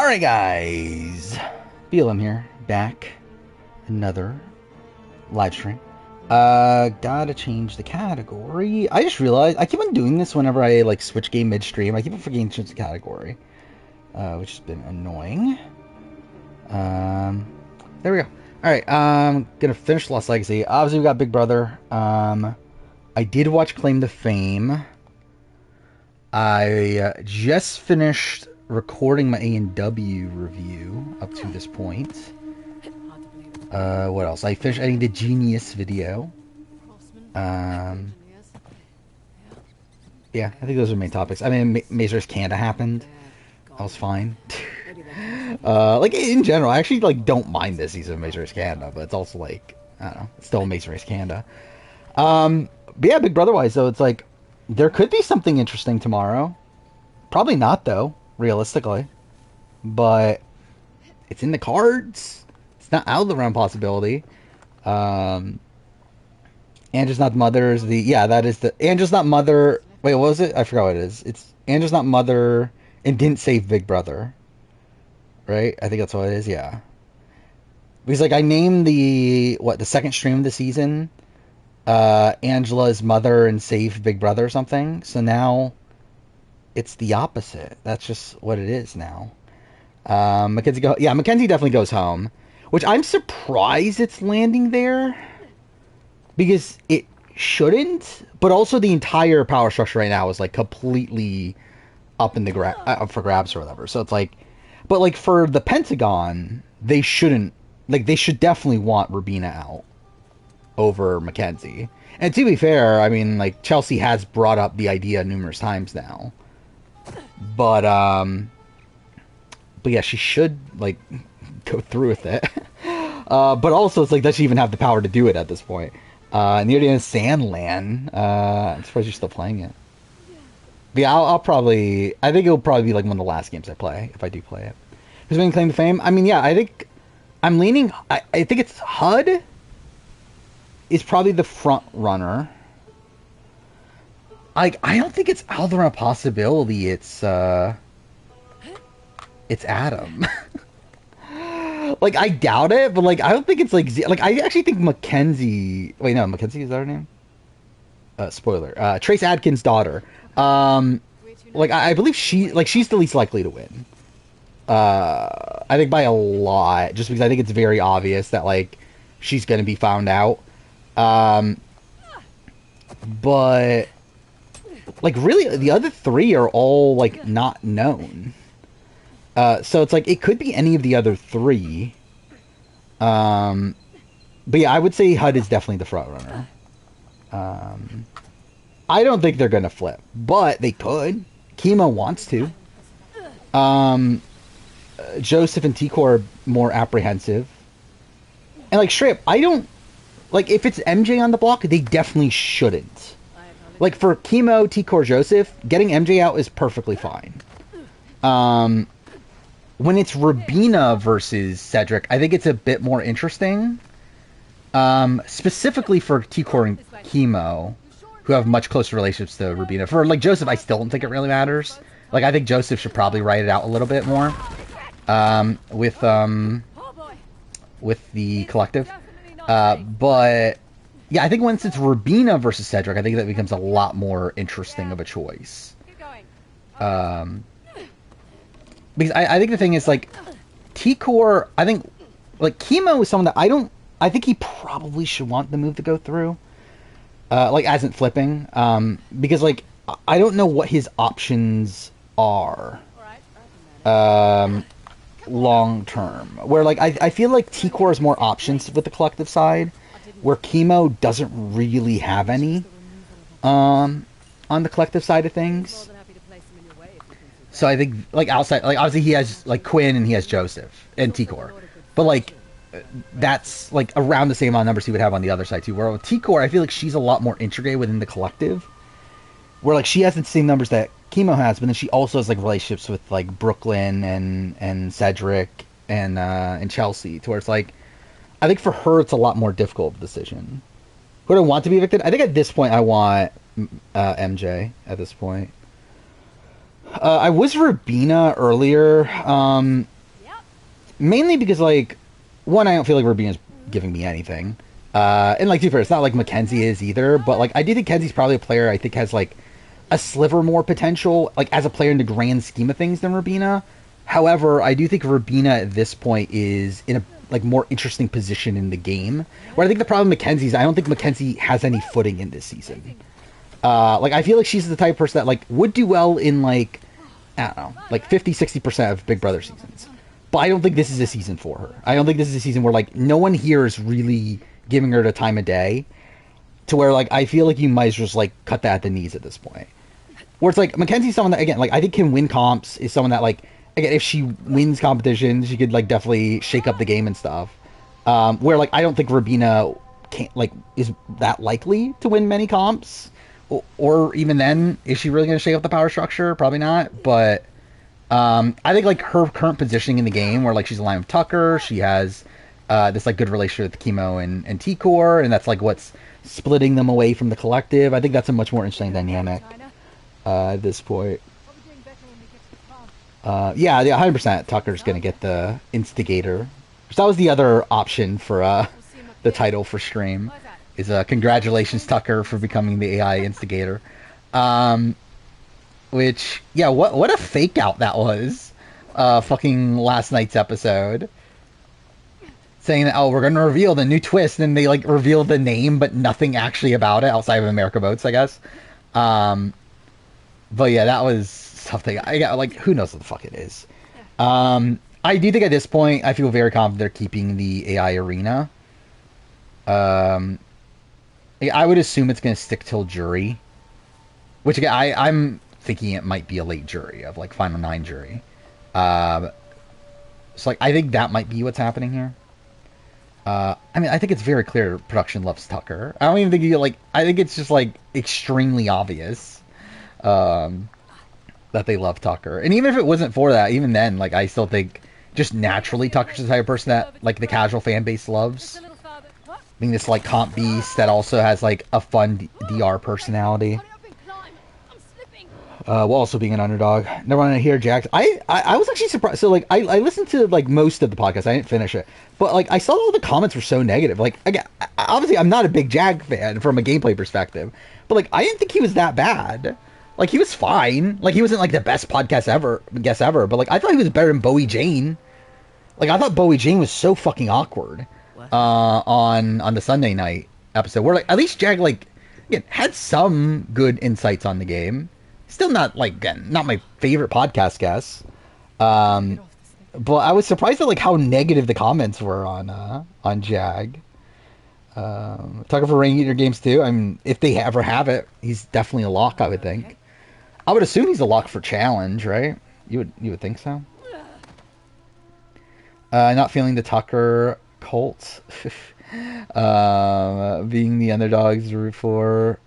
Alright guys, BLM here, back, another live stream. Gotta change the category. I just realized, I keep on doing this whenever I like switch game midstream. I keep on forgetting to change the category, which has been annoying. There we go. Alright, gonna finish Lost Legacy. Obviously we got Big Brother. I did watch Claim to Fame. I just finished recording my A&W review up to this point. What else? I finished editing the Genius video. Yeah, I think those are the main topics. I mean, Mazer's Canada happened. I was fine. Like, in general, I actually, like, don't mind this season of Mazer's Canada, but it's also, like, I don't know, it's still Mazer's Canada. But yeah, Big Brother-wise, though, it's like, there could be something interesting tomorrow. Probably not, though, realistically. But it's in the cards. It's not out of the realm possibility. Angela's Not Mother is the... Yeah, that is the... Angela's Not Mother... Wait, what was it? I forgot what it is. It's Angela's Not Mother and didn't save Big Brother. Right? I think that's what it is, yeah. Because, like, I named the... What, the second stream of the season... Angela's Mother and Save Big Brother or something. So now it's the opposite. That's just what it is now. Mackenzie definitely goes home, which I'm surprised it's landing there because it shouldn't. But also the entire power structure right now is like completely up in the up for grabs or whatever. So it's like, but like for the Pentagon, they shouldn't, like, they should definitely want Rubina out over Mackenzie. And to be fair, I mean, like, Chelsea has brought up the idea numerous times now. But yeah, she should, like, go through with it. But also, it's like, does she even have the power to do it at this point? And the idea is Sandland. I'm surprised you're still playing it. But yeah, I'll probably... I think it'll probably be, like, one of the last games I play, if I do play it. Who's been Claim to Fame? I mean, yeah, I think... I'm leaning... I think it's HUD is probably the front runner. Like, I don't think it's out of the realm of possibility. It's Adam. Like, I doubt it, but like, I don't think it's like I actually think Mackenzie. Wait, no, Mackenzie, is that her name? Spoiler. Trace Adkins' daughter. Like, I believe she's the least likely to win. I think by a lot, just because I think it's very obvious that like she's gonna be found out. But like, really, the other three are all like not known. So it's like it could be any of the other three. But yeah, I would say HUD is definitely the front runner. I don't think they're gonna flip, but they could. Chemo wants to. Joseph and Tikor are more apprehensive. And like, straight up, I don't... Like, if it's MJ on the block, they definitely shouldn't. Like, for Chemo, Tikor, Joseph, getting MJ out is perfectly fine. When it's Rubina versus Cedric, I think it's a bit more interesting. Specifically for Tikor and Chemo, who have much closer relationships to Rubina. For, like, Joseph, I still don't think it really matters. Like, I think Joseph should probably write it out a little bit more. With the collective. But yeah, I think once it's Rubina versus Cedric, I think that becomes a lot more interesting of a choice. Because I think the thing is, like, Tikor, I think, like, Chemo is someone that I think he probably should want the move to go through. Like, as in flipping. Because, like, I don't know what his options are. Long term, where like I feel like Tikor has more options with the collective side, where Chemo doesn't really have any on the collective side of things. So I think, like, outside, like, obviously he has like Quinn and he has Joseph and Tikor, but like that's like around the same amount of numbers he would have on the other side too. Where with Tikor, I feel like she's a lot more integrated within the collective, where like she has the same numbers that Chemo has, but then she also has like relationships with like Brooklyn and Cedric and Chelsea, to where it's like, I think for her it's a lot more difficult of a decision. Who do I want to be evicted? I think at this point I want MJ at this point. I was Rubina earlier. Mainly because, like, one, I don't feel like Rubina's giving me anything. And, like, to be fair, it's not like Mackenzie is either, but, like, I do think Kenzie's probably a player I think has, like, a sliver more potential, like, as a player in the grand scheme of things than Rubina. However, I do think Rubina at this point is in a, like, more interesting position in the game. Where I think the problem with Mackenzie is I don't think Mackenzie has any footing in this season. Like, I feel like she's the type of person that, like, would do well in, like, I don't know, like 50-60% of Big Brother seasons. But I don't think this is a season for her. I don't think this is a season where, like, no one here is really giving her the time of day to where, like, I feel like you might just, like, cut that at the knees at this point. Where it's like, Mackenzie's someone that, again, like, I think can win comps, is someone that, like, again, if she wins competitions, she could, like, definitely shake up the game and stuff. Where, like, I don't think Rubina can't, like, is that likely to win many comps. Or even then, is she really going to shake up the power structure? Probably not. But I think, like, her current positioning in the game, where, like, she's aligned with Tucker, she has this, like, good relationship with Chemo and T-Core, and that's, like, what's splitting them away from the collective. I think that's a much more interesting dynamic at this point. Yeah, 100% Tucker's going to get the Instigator. So that was the other option for the title for stream. Is congratulations, Tucker, for becoming the AI Instigator. Which, yeah, what a fake out that was. Fucking last night's episode. Saying that, oh, we're going to reveal the new twist, and they, like, revealed the name, but nothing actually about it outside of America Votes, I guess. But yeah, that was something. I got, like, who knows what the fuck it is. I do think at this point, I feel very confident they're keeping the AI arena. I would assume it's going to stick till jury. Which, again, I'm thinking it might be a late jury of, like, Final 9 jury. So, like, I think that might be what's happening here. I mean, I think it's very clear production loves Tucker. I don't even think I think it's just, like, extremely obvious that they love Tucker. And even if it wasn't for that, even then, like, I still think just naturally Tucker's the type of person that, like, the casual fan base loves. Being this, like, comp beast that also has, like, a fun DR personality. While also being an underdog. Never want to hear Jax. I was actually surprised. So, like, I listened to, like, most of the podcast. I didn't finish it. But, like, I saw all the comments were so negative. Like, again, obviously, I'm not a big Jag fan from a gameplay perspective. But, like, I didn't think he was that bad. Like, he was fine. Like, he wasn't, like, the best podcast guest ever. But, like, I thought he was better than Bowie Jane. Like, I thought Bowie Jane was so fucking awkward on the Sunday night episode. Where, like, at least Jag, like, again, had some good insights on the game. Still not, like, again, not my favorite podcast guest. But I was surprised at, like, how negative the comments were on Jag. Tucker for Rain Eater games too. I mean, if they ever have it, he's definitely a lock, I would think. I would assume he's a lock for challenge, right? You would think so. Not feeling the Tucker cult. Being the underdogs to root for.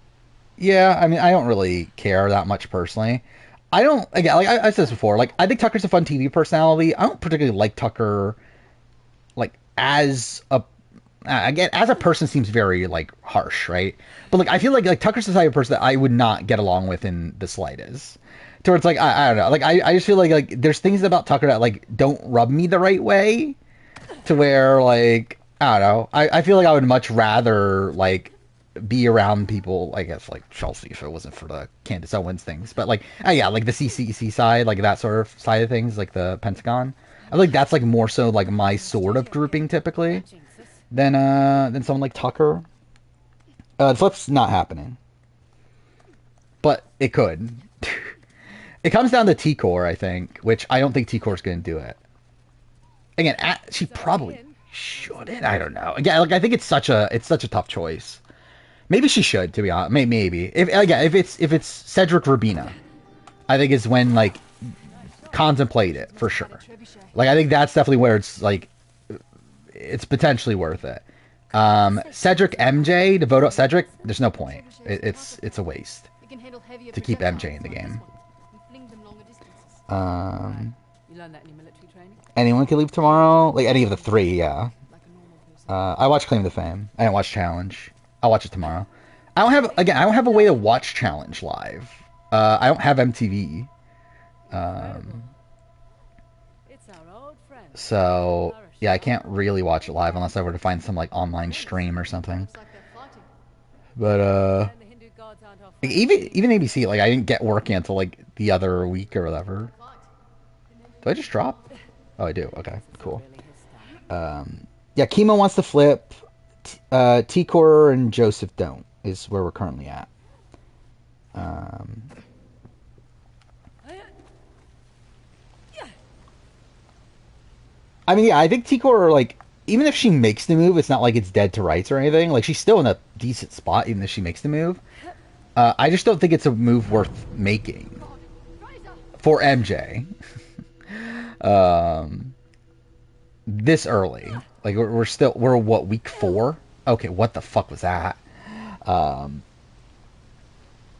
Yeah, I mean, I don't really care that much personally. I don't, again, like I said this before, like, I think Tucker's a fun TV personality. I don't particularly like Tucker, like, as a, again, as a person seems very, like, harsh, right? But, like, I feel like Tucker's the type of person that I would not get along with in the slightest. Towards, like, I don't know, like, I just feel like, there's things about Tucker that, like, don't rub me the right way, to where, like, I don't know, I feel like I would much rather, like, be around people, I guess, like Chelsea, if it wasn't for the Candace Owens things, but, like, yeah, like the CCC side, like that sort of side of things, like the Pentagon. I feel like that's, like, more so, like, my sort of grouping typically than someone like Tucker. The flip's not happening, but it could. It comes down to T-Core, I think, which I don't think T-Core's going to do it. Again, she probably shouldn't. I don't know. Again, like, I think it's such a tough choice. Maybe she should, to be honest. Maybe if it's Cedric Rubina, I think is when, like, contemplate it for sure. Like, I think that's definitely where it's, like, it's potentially worth it. Cedric MJ, to vote out Cedric, there's no point. It's a waste to keep MJ in the game. Anyone can leave tomorrow, like any of the three. Yeah. I watched Claim to Fame. I didn't watch Challenge. I'll watch it tomorrow. I don't have a way to watch Challenge live. I don't have MTV. So yeah, I can't really watch it live unless I were to find some like online stream or something. But even ABC, like I didn't get working until like the other week or whatever. Do I just drop? Oh, I do. Okay, cool. Yeah, Chemo wants to flip. T-Core and Joseph don't, is where we're currently at. I mean, yeah, I think T-Core, like, even if she makes the move, it's not like it's dead to rights or anything. Like, she's still in a decent spot, even if she makes the move. I just don't think it's a move worth making for MJ this early. Like, we're what, week 4? Okay, what the fuck was that? Um,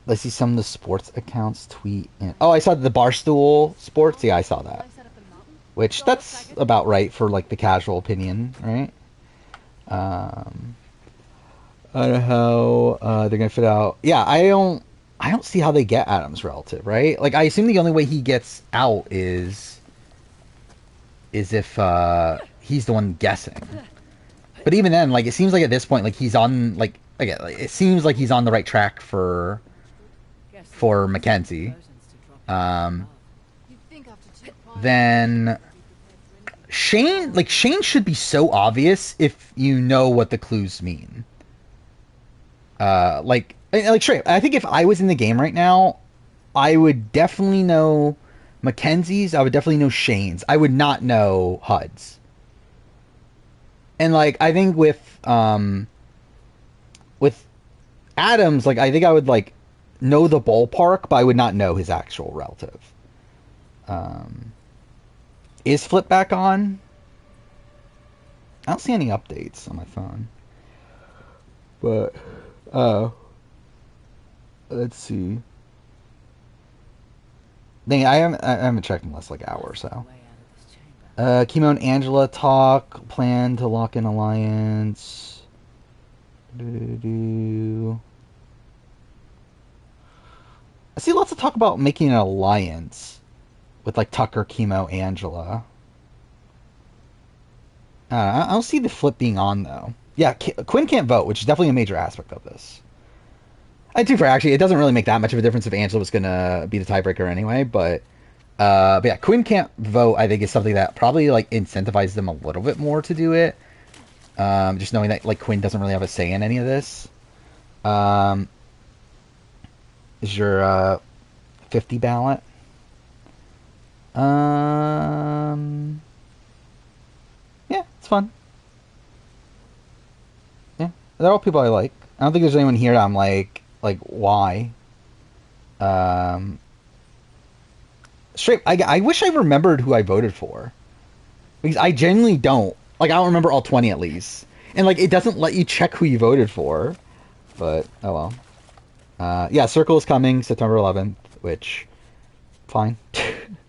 let's see some of the sports accounts tweet. Oh, I saw the Barstool Sports. Yeah, I saw that. Which, that's about right for, like, the casual opinion, right? I don't know how they're gonna fit out. Yeah, I don't see how they get Adam's relative, right? Like, I assume the only way he gets out is if he's the one guessing. But even then, like, it seems like at this point, like he's on like again, like, it seems like he's on the right track for Mackenzie. Um, then Shane should be so obvious if you know what the clues mean. Like straight. I think if I was in the game right now, I would definitely know Mackenzie's. I would definitely know Shane's. I would not know HUD's. And like I think with Adams, like I think I would like know the ballpark, but I would not know his actual relative. Um, is Flip back on? I don't see any updates on my phone. But let's see. Dang, I haven't checked in the last like hour or so. Chemo and Angela talk. Plan to lock in alliance. I see lots of talk about making an alliance with like Tucker, Chemo, Angela. I don't see the flip being on though. Yeah, Quinn can't vote, which is definitely a major aspect of this. I do for actually, it doesn't really make that much of a difference if Angela was gonna be the tiebreaker anyway, but yeah, Quinn can't vote. I think is something that probably like incentivizes them a little bit more to do it. Just knowing that like Quinn doesn't really have a say in any of this. Is your 50 ballot? Yeah, it's fun. Yeah, they're all people I like. I don't think there's anyone here that I'm like why. Um, straight. I wish I remembered who I voted for because I genuinely don't. Like I don't remember all 20 at least, and like it doesn't let you check who you voted for. But oh well. Yeah, Circle is coming September 11th, which fine.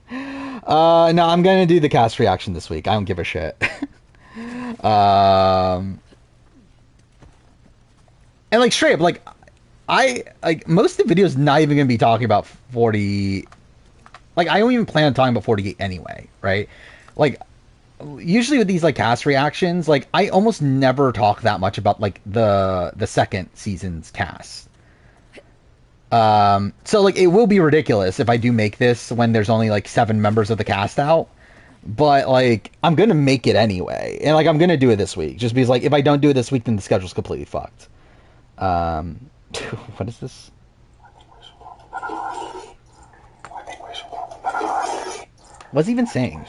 No, I'm gonna do the cast reaction this week. I don't give a shit. And like straight up, like I like most of the videos not even gonna be talking about 40. Like I don't even plan on talking about 48 anyway, right? Like usually with these like cast reactions, like I almost never talk that much about like the second season's cast. So like it will be ridiculous if I do make this when there's only like 7 members of the cast out. But like I'm gonna make it anyway, and like I'm gonna do it this week, just because like if I don't do it this week, then the schedule's completely fucked. Um, what is this? What's he even saying?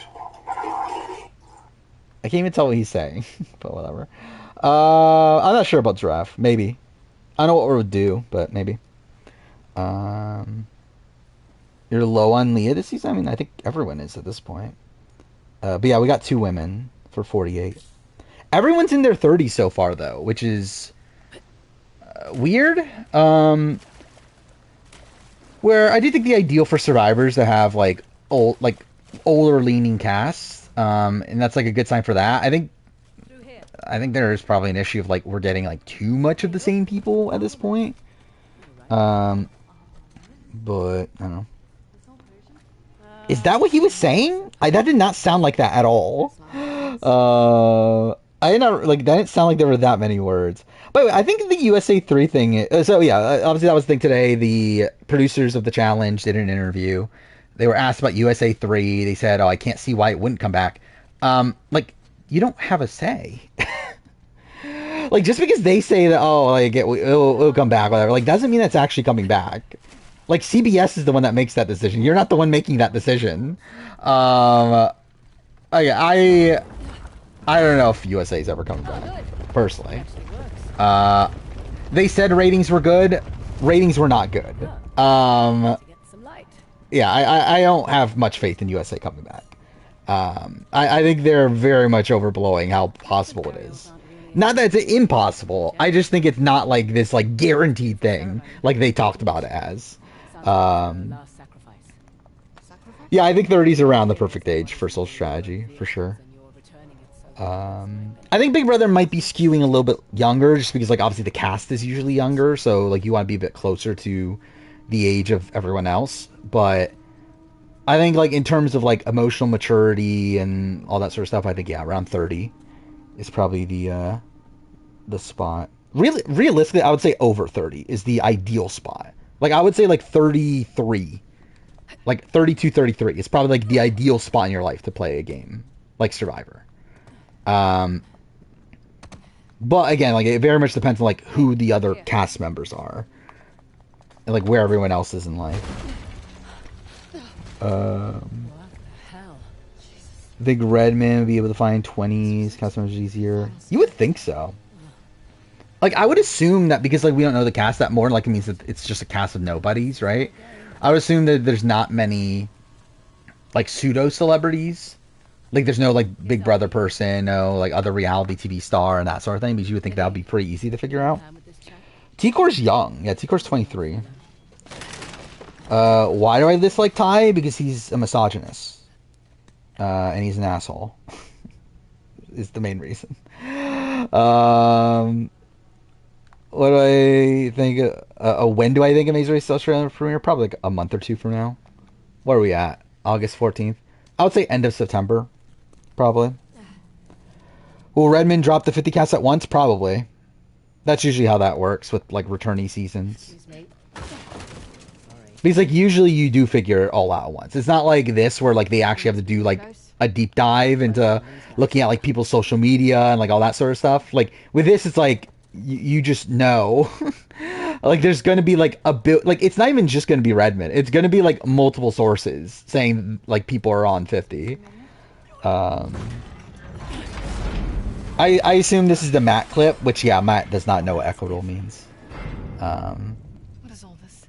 I can't even tell what he's saying, but whatever. I'm not sure about Giraffe. Maybe. I don't know what we would do, but maybe. Um, you're low on Leah this season? I mean, I think everyone is at this point. But yeah, we got 2 women for 48. Everyone's in their 30s so far, though, which is weird. Where I do think the ideal for survivors to have like older leaning casts, and that's like a good sign for that. I think there's probably an issue of like we're getting like too much of the same people at this point. But I don't know. Is that what he was saying? that did not sound like that at all. I did not like that. Didn't sound like there were that many words. By the way, I think the USA 3 thing. So yeah, obviously that was the thing today. The producers of the challenge did an interview. They were asked about USA 3. They said, "Oh, I can't see why it wouldn't come back." Like you don't have a say. Like just because they say that, oh, like it'll come back, whatever. Like doesn't mean it's actually coming back. Like CBS is the one that makes that decision. You're not the one making that decision. Um, I don't know if USA is ever coming back, personally. Uh, they said ratings were good. Ratings were not good. Yeah, I don't have much faith in USA coming back. I think they're very much overblowing how possible it is. Not that it's impossible. I just think it's not like this like guaranteed thing like they talked about it as. Yeah, I think 30 is around the perfect age for social strategy for sure. I think Big Brother might be skewing a little bit younger, just because like obviously the cast is usually younger, so like you want to be a bit closer to the age of everyone else. But I think like in terms of like emotional maturity and all that sort of stuff, I think yeah, around 30 is probably the spot. Really, realistically, I would say over 30 is the ideal spot. Like I would say like 33, like 32, 33 is probably like the ideal spot in your life to play a game like Survivor. Um, but again, like it very much depends on like who the other cast members are and like where everyone else is in life. I think Redman would be able to find 20s cast members easier. You would think so. Like I would assume that because like we don't know the cast that more, like it means that it's just a cast of nobodies, right? I would assume that there's not many like pseudo celebrities. Like there's no like Big Brother person, no like other reality TV star and that sort of thing, because you would think that would be pretty easy to figure out. T-Core's young. Yeah, T-Core's 23. Why do I dislike Ty? Because he's a misogynist. And he's an asshole. Is the main reason. What do I think? When do I think Amazing Race Australia premiere? Probably like a month or two from now. Where are we at? August 14th? I would say end of September. Probably. Will Redmond drop the 50 casts at once? Probably. That's usually how that works with like returnee seasons. Because like usually you do figure it all out at once. It's not like this where like they actually have to do like a deep dive into looking at like people's social media and like all that sort of stuff. Like with this, it's like you just know. Like there's going to be like a bit, like it's not even just going to be Redmond. It's going to be like multiple sources saying like people are on 50. I assume this is the Matt clip, which yeah, Matt does not know what equitable means. What is all this?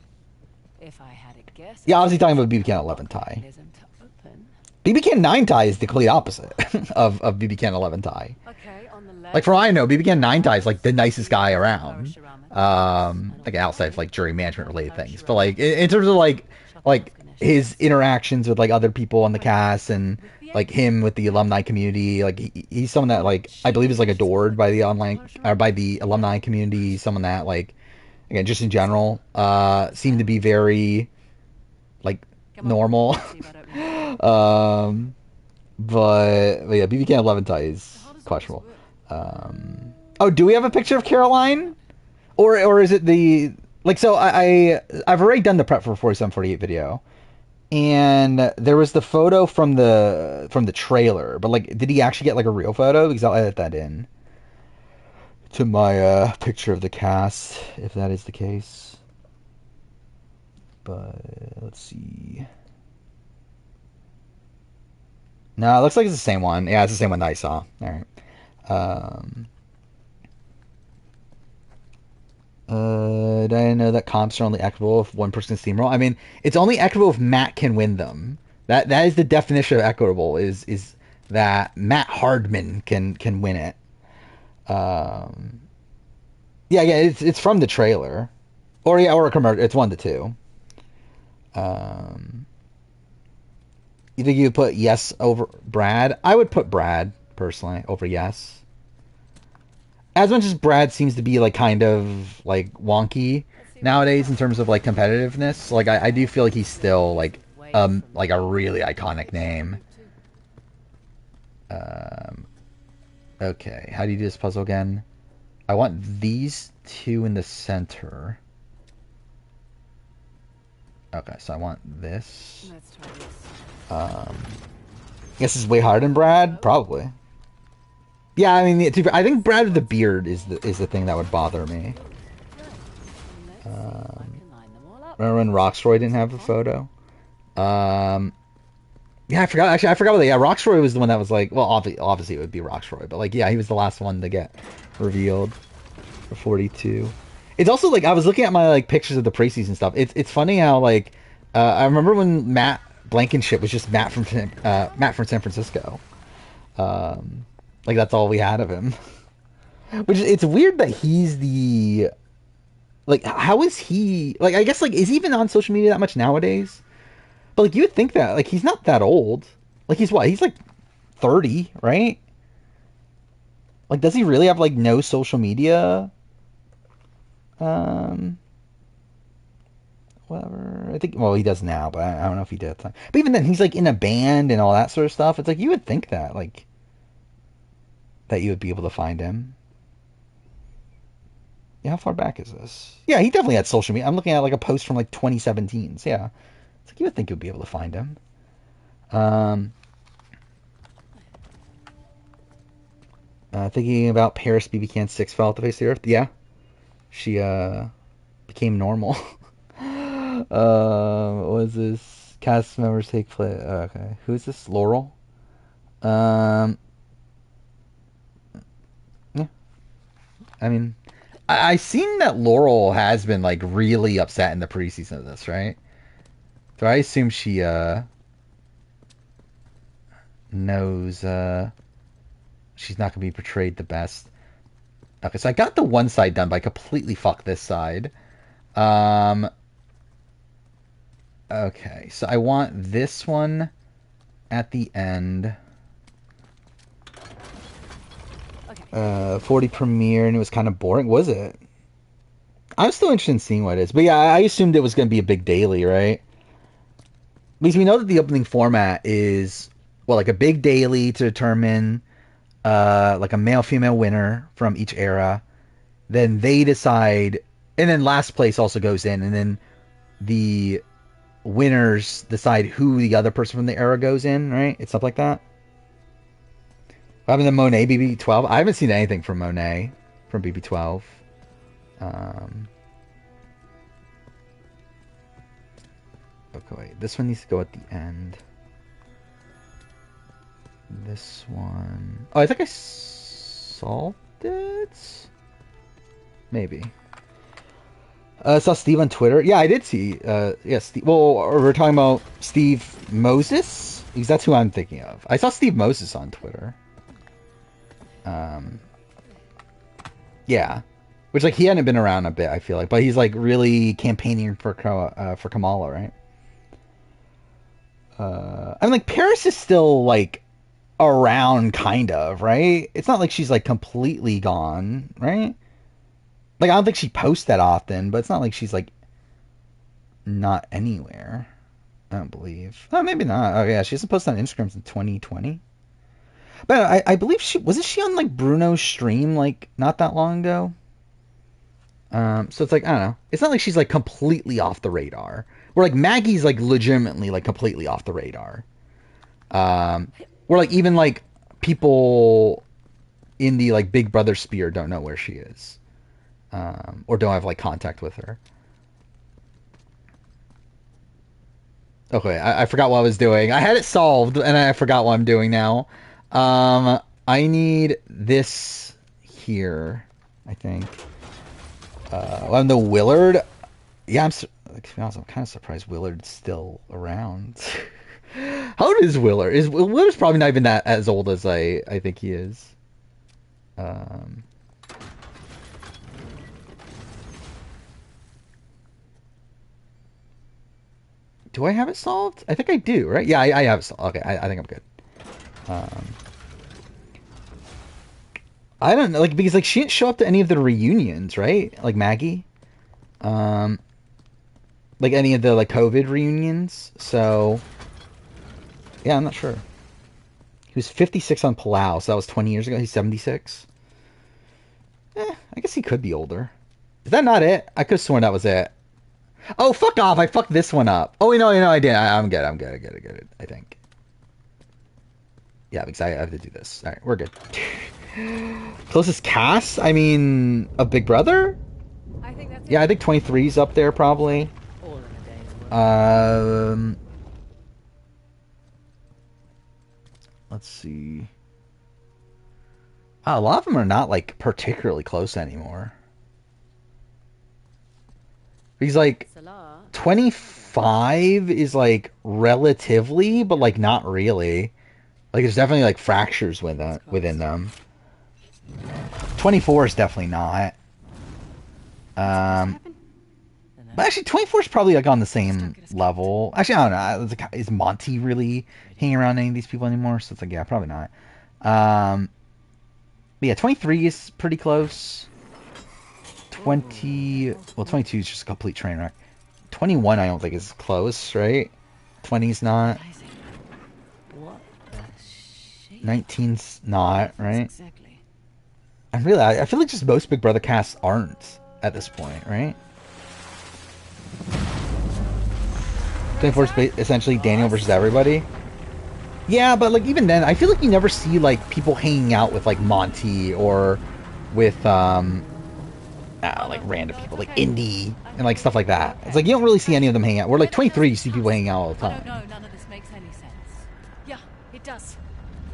If I had a guess, yeah, obviously talking about BB-Can 11 tie. BB-Can 9 tie is the complete opposite of BB-Can 11 tie. Like from what I know, BB-Can 9 tie is like the nicest guy around. Like outside of like jury management related things, but like in terms of like his interactions with like other people on the cast and like him with the alumni community, like he's someone that like I believe is like adored by the online or by the alumni community. Someone that like again just in general seemed to be very like normal. But yeah, BB-Can 11 tie is questionable. Oh, do we have a picture of Caroline? Or is it the like so I've already done the prep for 4748 video, and there was the photo from the trailer, but like did he actually get like a real photo? Because I'll edit that in to my picture of the cast if that is the case. But let's see. No, it looks like it's the same one. Yeah, it's the same one that I saw. All right. I didn't know that comps are only equitable if one person can steamroll. I mean, it's only equitable if Matt can win them. That is the definition of equitable. Is that Matt Hardman can win it? Yeah, it's from the trailer, or a commercial. It's 1-2. You think you would put yes over Brad? I would put Brad personally over yes. As much as Brad seems to be like kind of like wonky nowadays in terms of like competitiveness, like I do feel like he's still like a really iconic name. Um, okay, how do you do this puzzle again? I want these two in the center. Okay, so I want this. Let's try this. I guess this is way harder than Brad? Probably. Yeah, I mean, I think Brad with the beard is the thing that would bother me. Let's see if I can line them all up. Remember when Roxroy didn't have a photo? Yeah, I forgot. Actually, I forgot what. Yeah, Roxroy was the one that was like. Well, obviously it would be Roxroy, but like, yeah, he was the last one to get revealed for 42. It's also like I was looking at my like pictures of the preseason stuff. It's funny how like I remember when Matt Blankenship was just Matt from San Francisco. Like that's all we had of him. Which is, it's weird that he's the like how is he like I guess like is he even on social media that much nowadays? But like you would think that like he's not that old. Like he's what? He's like 30, right? Like does he really have like no social media? Um Whatever. I think well he does now, but I don't know if he did at the time. But even then he's like in a band and all that sort of stuff. It's like you would think that like that you would be able to find him. Yeah, how far back is this? Yeah, he definitely had social media. I'm looking at like a post from like 2017. So yeah. It's like you would think you'd be able to find him. Um Thinking about Paris BB Can 6 fell off the face of the earth. Yeah. She became normal. What was this? Cast members take place. Okay. Who is this? Laurel? Um yeah. I mean I seen that Laurel has been like really upset in the preseason of this, right? So I assume she knows she's not gonna be portrayed the best. Okay, so I got the one side done, but I completely fucked this side. Um okay, so I want this one at the end. 40 premiere and it was kind of boring. Was it? I'm still interested in seeing what it is. But yeah, I assumed it was going to be a big daily, right? Because we know that the opening format is, well, like a big daily to determine like a male-female winner from each era. Then they decide, and then last place also goes in, and then the winners decide who the other person from the era goes in, right? It's stuff like that. What happened to Monet BB12? I haven't seen anything from Monet from BB12. Okay, wait. This one needs to go at the end. This one... Oh, I think I solved it? Maybe. Saw Steve on Twitter. Yeah, I did see. Yeah, Steve. Well, we're talking about Steve Moses? Because that's who I'm thinking of. I saw Steve Moses on Twitter. Yeah. Which, like, he hadn't been around a bit, I feel like. But he's, like, really campaigning for Kamala, right? I mean, like, Paris is still, like, around, kind of, right? It's not like she's, like, completely gone, right? Like, I don't think she posts that often, but it's not like she's, like, not anywhere. I don't believe. Oh, maybe not. Oh, yeah, she hasn't posted on Instagram since 2020. But I believe wasn't she on, like, Bruno's stream, like, not that long ago? So it's like, I don't know. It's not like she's, like, completely off the radar. Where, like, Maggie's, like, legitimately, like, completely off the radar. Where, like, even, like, people in the, like, Big Brother sphere don't know where she is. Or don't have, like, contact with her. Okay, I forgot what I was doing. I had it solved, and I forgot what I'm doing now. I need this here, I think. On the Willard. Yeah, to be honest, I'm kind of surprised Willard's still around. How old is Willard? Willard's probably not even that as old as I think he is. Do I have it solved? I think I do, right? Yeah, I have it solved. Okay, I think I'm good. I don't know, like, because, like, she didn't show up to any of the reunions, right? Like, Maggie? Like, any of the, like, COVID reunions? So, yeah, I'm not sure. He was 56 on Palau, so that was 20 years ago. He's 76. I guess he could be older. Is that not it? I could have sworn that was it. Oh, fuck off! I fucked this one up. Oh, I did. I'm good. I'm good. I get it. I think. Yeah, because I have to do this. All right, we're good. Closest cast? I mean, of Big Brother? I think that's Yeah, I think 23's up there probably. all in a day's work. Let's see. A lot of them are not like particularly close anymore. He's like Salah. 25 is like relatively, but like not really. Like there's definitely like fractures within them. 24 is definitely not. But actually 24 is probably like on the same level. Actually, I don't know. Is Monty really hanging around any of these people anymore? So it's like, yeah, probably not. But yeah, 23 is pretty close. 22 is just a complete train wreck. 21 I don't think is close, right? 20's not. What the shit? 19's not, right? Exactly. I feel like just most Big Brother casts aren't at this point, right? 24 is essentially Daniel versus everybody. Yeah, but like even then, I feel like you never see like people hanging out with like Monty or with like random people like Indy and like stuff like that. It's like you don't really see any of them hanging out. We're like 23, you see people hanging out all the I time. don't know, none of this makes any sense. Yeah, it does.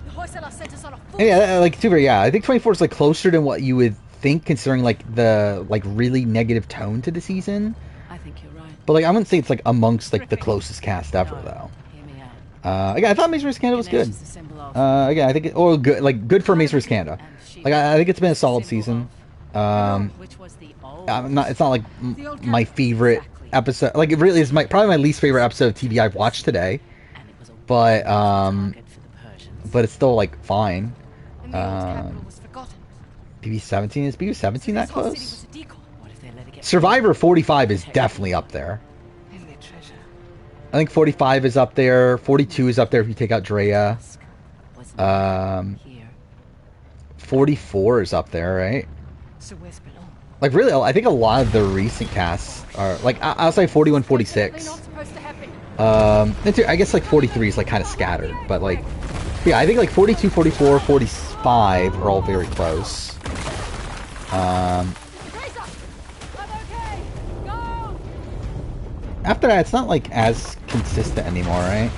The Hoysala sent us on a full Yeah, like super. Yeah, I think 24 is like closer to what you would think, considering like the like really negative tone to the season. I think you're right. But like I wouldn't say it's like amongst like the closest cast ever though. Hear me out. Again, I thought Maze vs. Canada was good. Ganesh is a symbol of Again, I think good for Maze vs. Canada. Like I think it's been a solid season. which was the old. It's not like my favorite episode. Like it really is probably my least favorite episode of TV I've watched today. And it was a But target for the Persians. but it's still like fine. And the old capital was forgotten. BB17 is BB17 that This whole city close? was a decoy. What if they let it get Survivor 45 is definitely up there. in their treasure? I think 45 is up there. 42 is up there if you take out Drea. Was here. 44 is up there, right? So where's below? Like really, I think a lot of the recent casts are like outside 41, 46. Not supposed to happen. I guess like 43 is like kind of scattered, but like yeah, I think like 42, 44, 45 are all very close. I'm okay. Go. After that, it's not like as consistent anymore, right?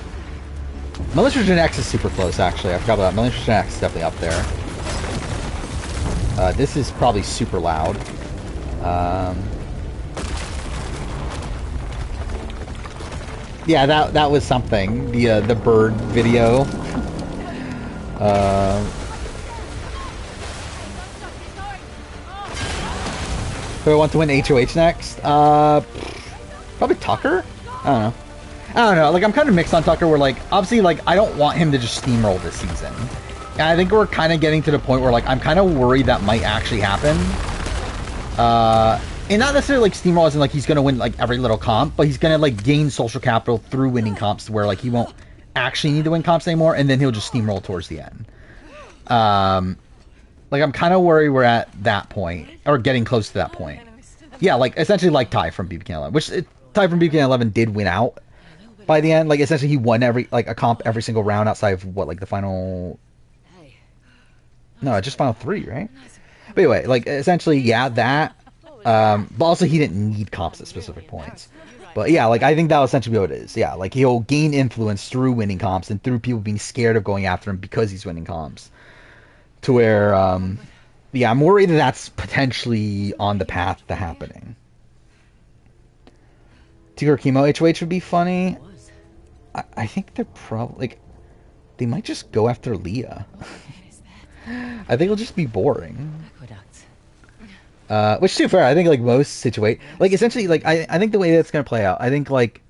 Militia Gen X is super close, actually. I forgot about that. Militia Gen X is definitely up there. This is probably super loud. Yeah, that was something. The bird video. Who I want to win HOH next? Probably Tucker? I don't know. Like, I'm kind of mixed on Tucker where, like, obviously, like, I don't want him to just steamroll this season. And I think we're kind of getting to the point where, like, I'm kind of worried that might actually happen. And not necessarily, like, steamroll as in, like, he's going to win, like, every little comp, but he's going to, like, gain social capital through winning comps to where, like, he won't actually need to win comps anymore, and then he'll just steamroll towards the end. Like, I'm kind of worried we're at that point, or getting close to that point. Yeah, like, essentially like Ty from BBK 11, which Ty from BBK 11 did win out by the end. Like, essentially he won a comp every single round outside of, what, like, the final... No, just final 3, right? But anyway, like, essentially, yeah, that. But also he didn't need comps at specific points. But yeah, like, I think that'll essentially be what it is. Yeah, like, he'll gain influence through winning comps and through people being scared of going after him because he's winning comps. To where, yeah, I'm worried that that's potentially on the path to happening. Tigger Chemo HOH would be funny. I think they're probably, like, they might just go after Leah. I think it'll just be boring. Which, to be fair, I think, like, most situate... Like, essentially, like, I think the way that's going to play out, I think, like,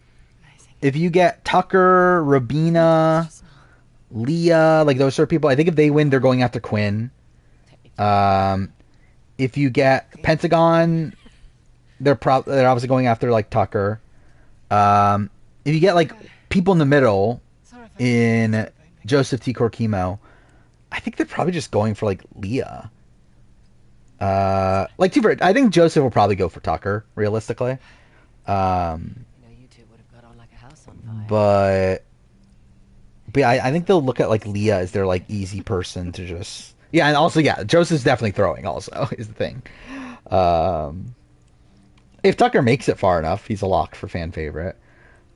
if you get Tucker, Rabina, Leah, like, those sort of people, I think if they win, they're going after Quinn. If you get Pentagon, they're obviously going after, like, Tucker. If you get, like, people in the middle in Joseph, T-Core, Chemo. I think they're probably just going for like Leah. I think Joseph will probably go for Tucker, realistically. You two would have got on like a house on fire. But yeah, I think they'll look at like Leah as their like easy person to just and also Joseph's definitely throwing also is the thing. If Tucker makes it far enough, he's a lock for fan favorite.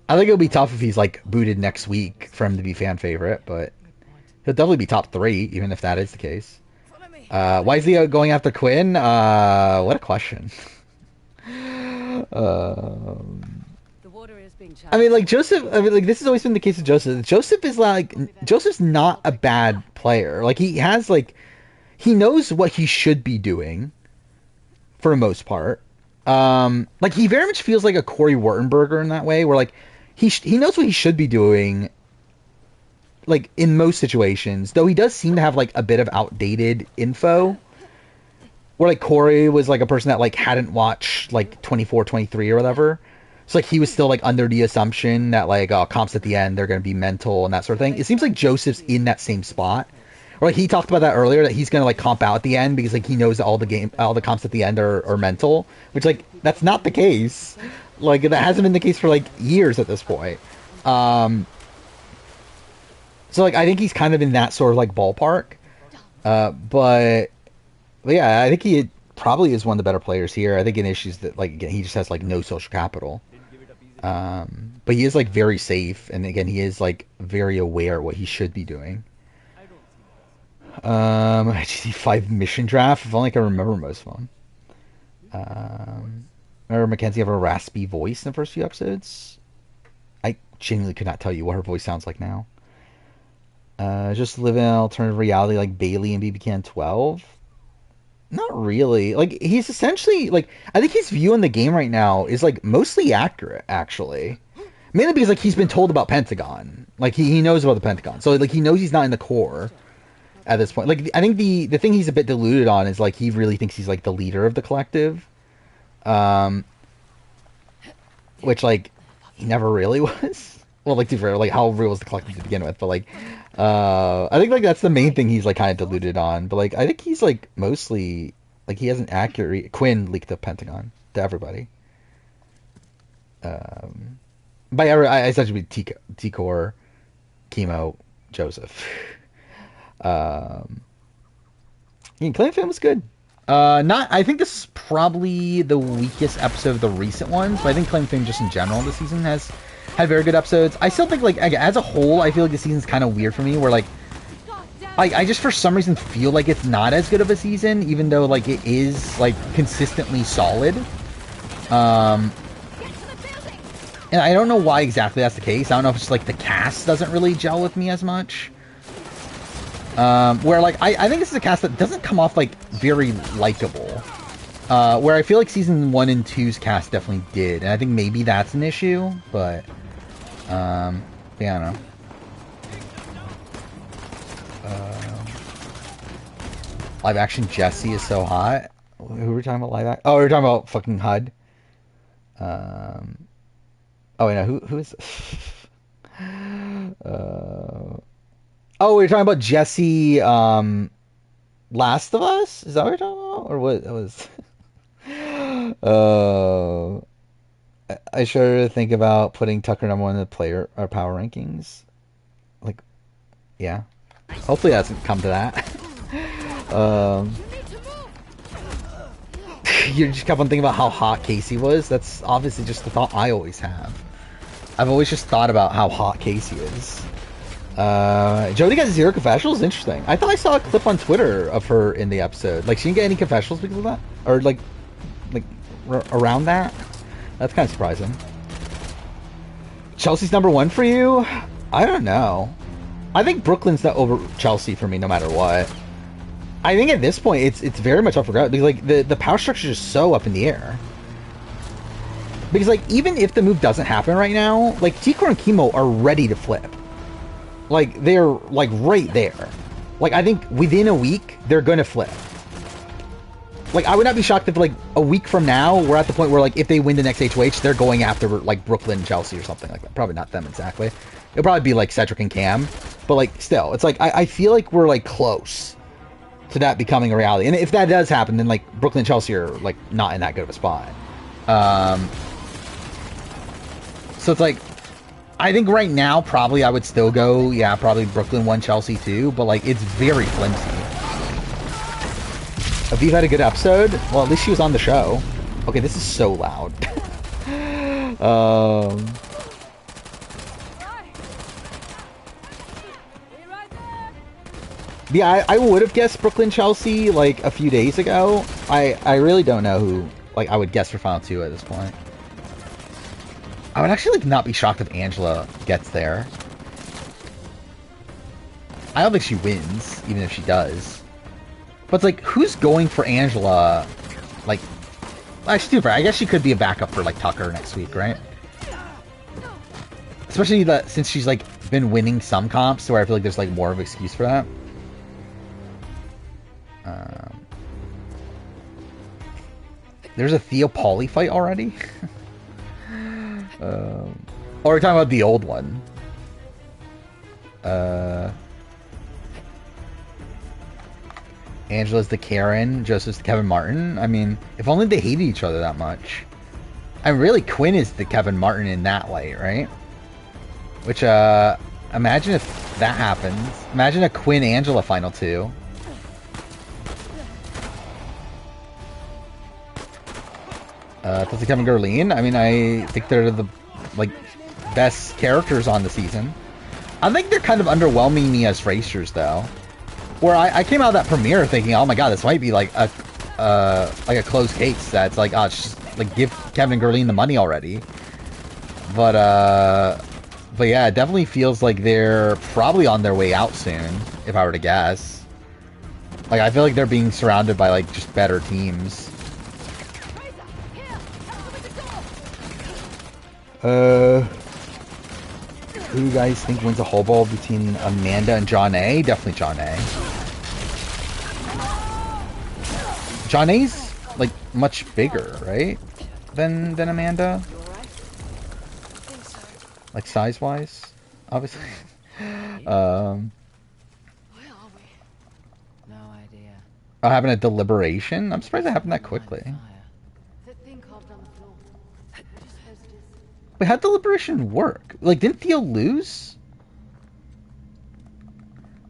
I think it'll be tough if he's like booted next week for him to be fan favorite, but he'll definitely be top 3 even if that is the case. Why is he going after Quinn? What a question. I mean, like Joseph. I mean, like this has always been the case with Joseph. Joseph's not a bad player. Like he knows what he should be doing for the most part. Like he very much feels like a Corey Wartenberger in that way, where like he knows what he should be doing. Like in most situations, though he does seem to have like a bit of outdated info. Where like Corey was like a person that like hadn't watched like 24, 23 or whatever. So like he was still like under the assumption that like comps at the end they're gonna be mental and that sort of thing. It seems like Joseph's in that same spot. Or like he talked about that earlier that he's gonna like comp out at the end because like he knows that all the comps at the end are mental. Which like that's not the case. Like that hasn't been the case for like years at this point. So like I think he's kind of in that sort of like ballpark. But yeah, I think he probably is one of the better players here. I think an issue is that like again, he just has like no social capital. But he is like very safe, and again he is like very aware what he should be doing. HC 5 mission draft. If only I can remember most of them. Remember Mackenzie have a raspy voice in the first few episodes? I genuinely could not tell you what her voice sounds like now. Just live in an alternative reality like Bailey and BB Can 12. Not really. Like he's essentially like I think his view on the game right now is like mostly accurate actually. Mainly because like he's been told about Pentagon. Like he knows about the Pentagon. So like he knows he's not in the core at this point. Like I think the thing he's a bit deluded on is like he really thinks he's like the leader of the collective. Which like he never really was. Well, like how real was the collective to begin with, but like I think like that's the main thing he's like kind of deluded on. But like I think he's like mostly like he has an accurate Quinn leaked the Pentagon to everybody. By I essentially T-Core, Chemo, Joseph. Claim Fam was good. I think this is probably the weakest episode of the recent ones, but I think Claim Fame just in general this season has had very good episodes. I still think like as a whole, I feel like the season's kind of weird for me, where like I just for some reason feel like it's not as good of a season, even though like it is like consistently solid. And I don't know why exactly that's the case. I don't know if it's like the cast doesn't really gel with me as much. Where like I think this is a cast that doesn't come off like very likable. Where I feel like season 1 and 2's cast definitely did, and I think maybe that's an issue. But yeah, I don't know. Live action Jesse is so hot. Who were we talking about live action? Oh, we were talking about fucking HUD. Oh wait, no, who is? Oh, we were talking about Jesse, Last of Us? Is that what we're talking about? Or what? That was... I sure to think about putting Tucker number 1 in the player or power rankings. Like, yeah. Hopefully that doesn't come to that. You just kept on thinking about how hot Casey was. That's obviously just the thought I always have. I've always just thought about how hot Casey is. Jodie got 0 confessionals? Interesting. I thought I saw a clip on Twitter of her in the episode. Like, she didn't get any confessionals because of that? Or, like around that? That's kind of surprising. Chelsea's number 1 for you? I don't know. I think Brooklyn's not over Chelsea for me no matter what. I think at this point, it's very much up for grabs. Because, like, the power structure is so up in the air. Because, like, even if the move doesn't happen right now, like, T-Core and Chemo are ready to flip. Like, they're, like, right there. Like, I think within a week, they're gonna flip. Like, I would not be shocked if, like, a week from now, we're at the point where, like, if they win the next HOH, they're going after, like, Brooklyn, Chelsea, or something like that. Probably not them exactly. It'll probably be, like, Cedric and Cam. but like still, it's like I feel like we're like close to that becoming a reality. And if that does happen, then like Brooklyn and Chelsea are like not in that good of a spot. So it's like I think right now probably I would still go, yeah, probably Brooklyn 1, Chelsea 2, but like it's very flimsy. Aviv had a good episode. Well, at least she was on the show. Okay, this is so loud. Yeah, I would have guessed Brooklyn Chelsea like a few days ago. I really don't know who like I would guess for Final 2 at this point. I would actually like not be shocked if Angela gets there. I don't think she wins, even if she does. But it's like, who's going for Angela? Like, actually, too fair. I guess she could be a backup for like Tucker next week, right? Especially since she's like been winning some comps, to where I feel like there's like more of an excuse for that. There's a Theo Pauly fight already. Or we're talking about the old one. Angela's the Karen, Joseph's the Kevin Martin. I mean, if only they hated each other that much. And really, Quinn is the Kevin Martin in that light, right? Which, imagine if that happens. Imagine a Quinn-Angela Final 2. Plus Kevin Gerline. I mean, I think they're the, like, best characters on the season. I think they're kind of underwhelming me as racers, though. Where I came out of that premiere thinking, oh my god, this might be like a closed case. That's like, oh, just like give Kevin and Gerline the money already. But yeah, it definitely feels like they're probably on their way out soon, if I were to guess. Like, I feel like they're being surrounded by like just better teams. Who do you guys think wins a whole ball between Amanda and John A? Definitely John A. John A's like much bigger, right? Than Amanda? Like size wise, obviously. Where are we? No idea. Oh, having a deliberation? I'm surprised it happened that quickly. Wait, how'd deliberation work? Like, didn't Theo lose?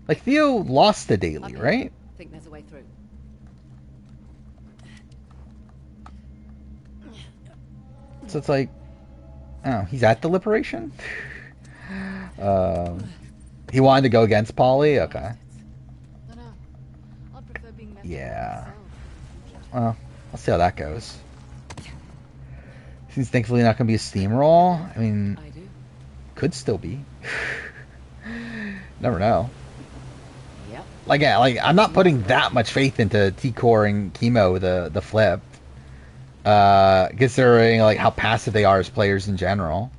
Like, Theo lost the daily, right? I think there's a way through. So it's like, oh, he's at deliberation? He wanted to go against Polly? Okay. Yeah. Well, let's see how that goes. Seems thankfully not going to be a steamroll. I mean, could still be. Never know. Yep. Like, yeah, like I'm not putting that much faith into T-Core and Chemo the flip. Considering like how passive they are as players in general.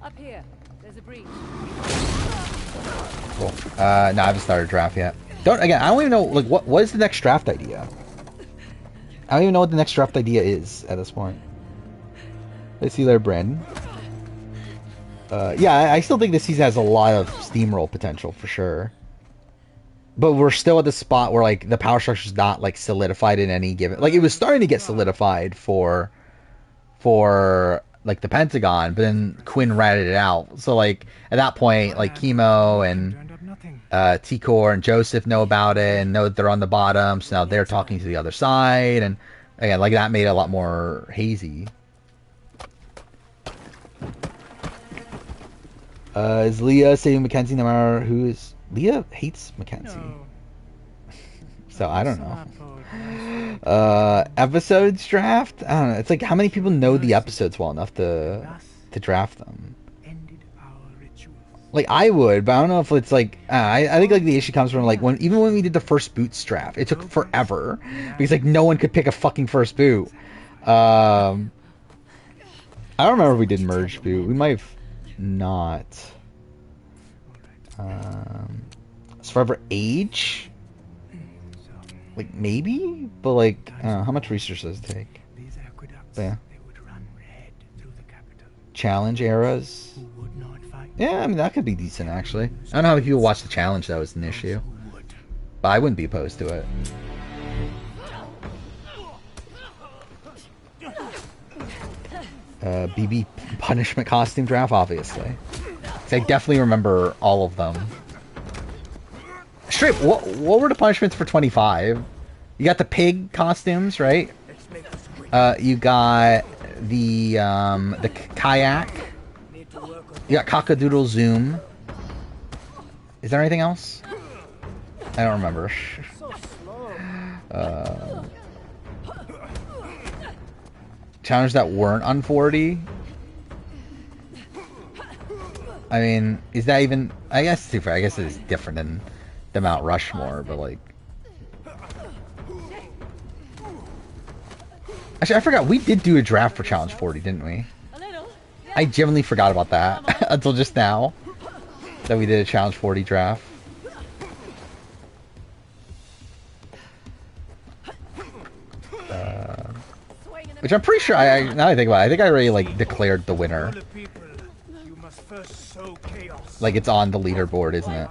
Up here, there's a breach. Cool. No, I haven't started a draft yet. I don't even know like what is the next draft idea. I don't even know what the next draft idea is at this point. Let's see there, Brandon. Yeah, I still think this season has a lot of steamroll potential for sure. But we're still at the spot where like the power structure is not like solidified in any given. Like it was starting to get solidified for like the Pentagon, but then Quinn ratted it out. So like at that point, like Chemo and T-Core and Joseph know about it and know that they're on the bottom. So now they're talking to the other side, and again, like that made it a lot more hazy. Is Leah saving Mackenzie no matter who is? Leah hates Mackenzie. No. So I don't know. Episodes draft? I don't know. It's like how many people know the episodes well enough to draft them? Like I would, but I don't know if it's like I think like the issue comes from like even when we did the first boots draft, it took forever because like no one could pick a fucking first boot. I don't remember if we did merge boot. We might have not. Survivor age? Like maybe, but like how much research does it take? But, yeah. Challenge eras. Yeah, I mean, that could be decent, actually. I don't know how many people watch the challenge, though, is an issue. But I wouldn't be opposed to it. BB punishment costume draft, obviously. I definitely remember all of them. Strip, what were the punishments for 25? You got the pig costumes, right? You got the kayak. You got cockadoodle zoom. Is there anything else? I don't remember. Challenges that weren't on 40. I mean, is that even? I guess too fair. I guess it is different than the Mount Rushmore, but like. Actually, I forgot. We did do a draft for Challenge 40, didn't we? I genuinely forgot about that until just now. That we did a Challenge 40 draft. Which I'm pretty sure, now I think about it, I think I already, like, declared the winner. Like, it's on the leaderboard, isn't it?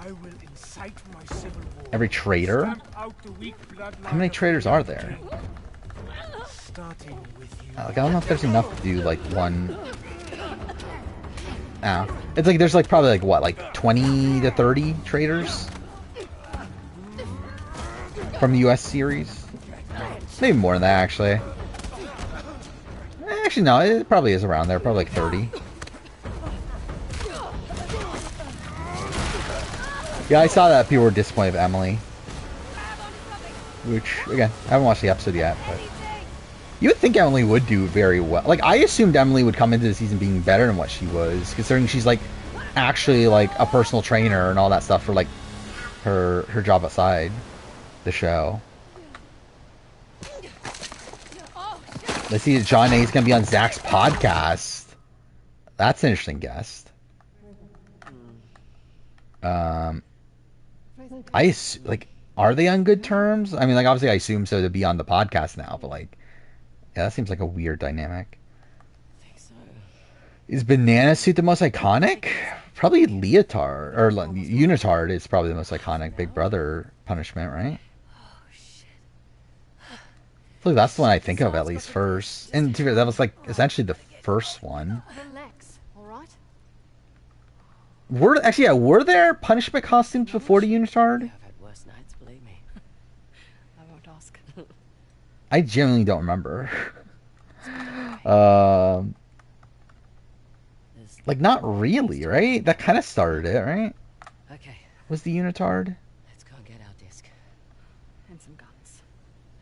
Every traitor? How many traitors are there? Like, I don't know if there's enough to do, like, one... It's like, there's, like, probably, like, what, like, 20 to 30 traitors? From the US series? Maybe more than that, actually. Actually, no, it probably is around there. Probably like 30. Yeah, I saw that people were disappointed with Emily. Which, again, I haven't watched the episode yet, but... You would think Emily would do very well. Like, I assumed Emily would come into the season being better than what she was, considering she's, like, actually, like, a personal trainer and all that stuff for, like, her job outside the show. Let's see, John A is going to be on Zach's podcast. That's an interesting guest. Like, are they on good terms? I mean, like, obviously I assume so to be on the podcast now, but, like, yeah, that seems like a weird dynamic. I think so. Is Banana Suit the most iconic? Probably Leotard, or Unitard is probably the most iconic Big Brother punishment, right? I feel like that's the one I think of at least first. And that was like essentially the first one. Relax, all right? Were there punishment costumes before the Unitard? I've had worse nights, believe me. I won't ask. I genuinely don't remember. Like not really, right? That kind of started it, right? Okay. Was the Unitard? Let's go and get our disc. And some guns.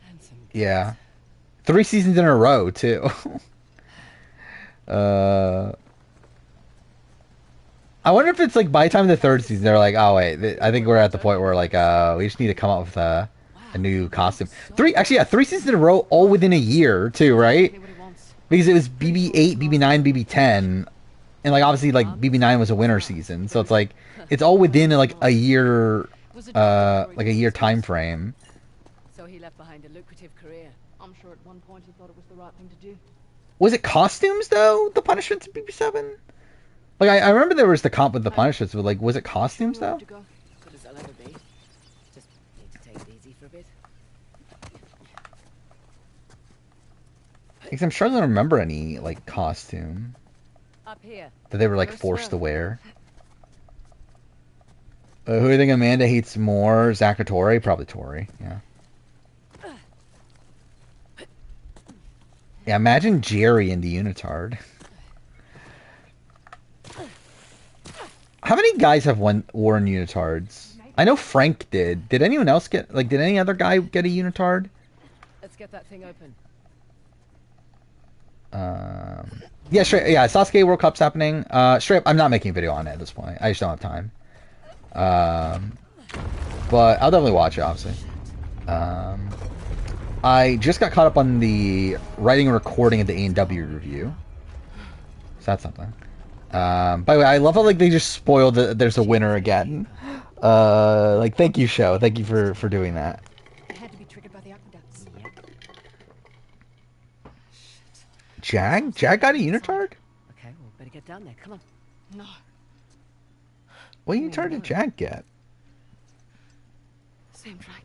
And some guns. Yeah. 3 seasons in a row, too. I wonder if it's like by the time of the 3rd season, they're like, oh, wait, I think we're at the point where like, we just need to come up with a new costume. 3 seasons in a row, all within a year, too, right? Because it was BB8, BB9, BB10. And like, obviously, like, BB9 was a winter season. So it's like, it's all within like a year, time frame. So he left behind a lucrative career. I'm sure at one point he thought it was the right thing to do. Was it costumes though? The punishments in BB7? Like I remember there was the comp with the punishments, but like was it costumes though? Good as I'll ever be. Just need to take it easy for a bit. Because I'm struggling to remember any like costume Up here. that they were like forced to wear. Who do you think Amanda hates more, Zach or Tori? Probably Tori. Yeah. Yeah, imagine Jerry in the Unitard. How many guys have worn Unitards? I know Frank did. Did anyone else get, like, did any other guy get a Unitard? Let's get that thing open. Yeah, straight. Yeah, Sasuke World Cup's happening. Straight up, I'm not making a video on it at this point. I just don't have time. But I'll definitely watch it, obviously. I just got caught up on the writing and recording of the A&W review. So that's something. By the way, I love how like they just spoiled there's a winner again. Like thank you, show. Thank you for doing that. It had to be triggered by the aqueducts. Yep. Jag got a Unitard? Okay, well better get down there. Come on. No. What Uncharted did Jack get? Same track.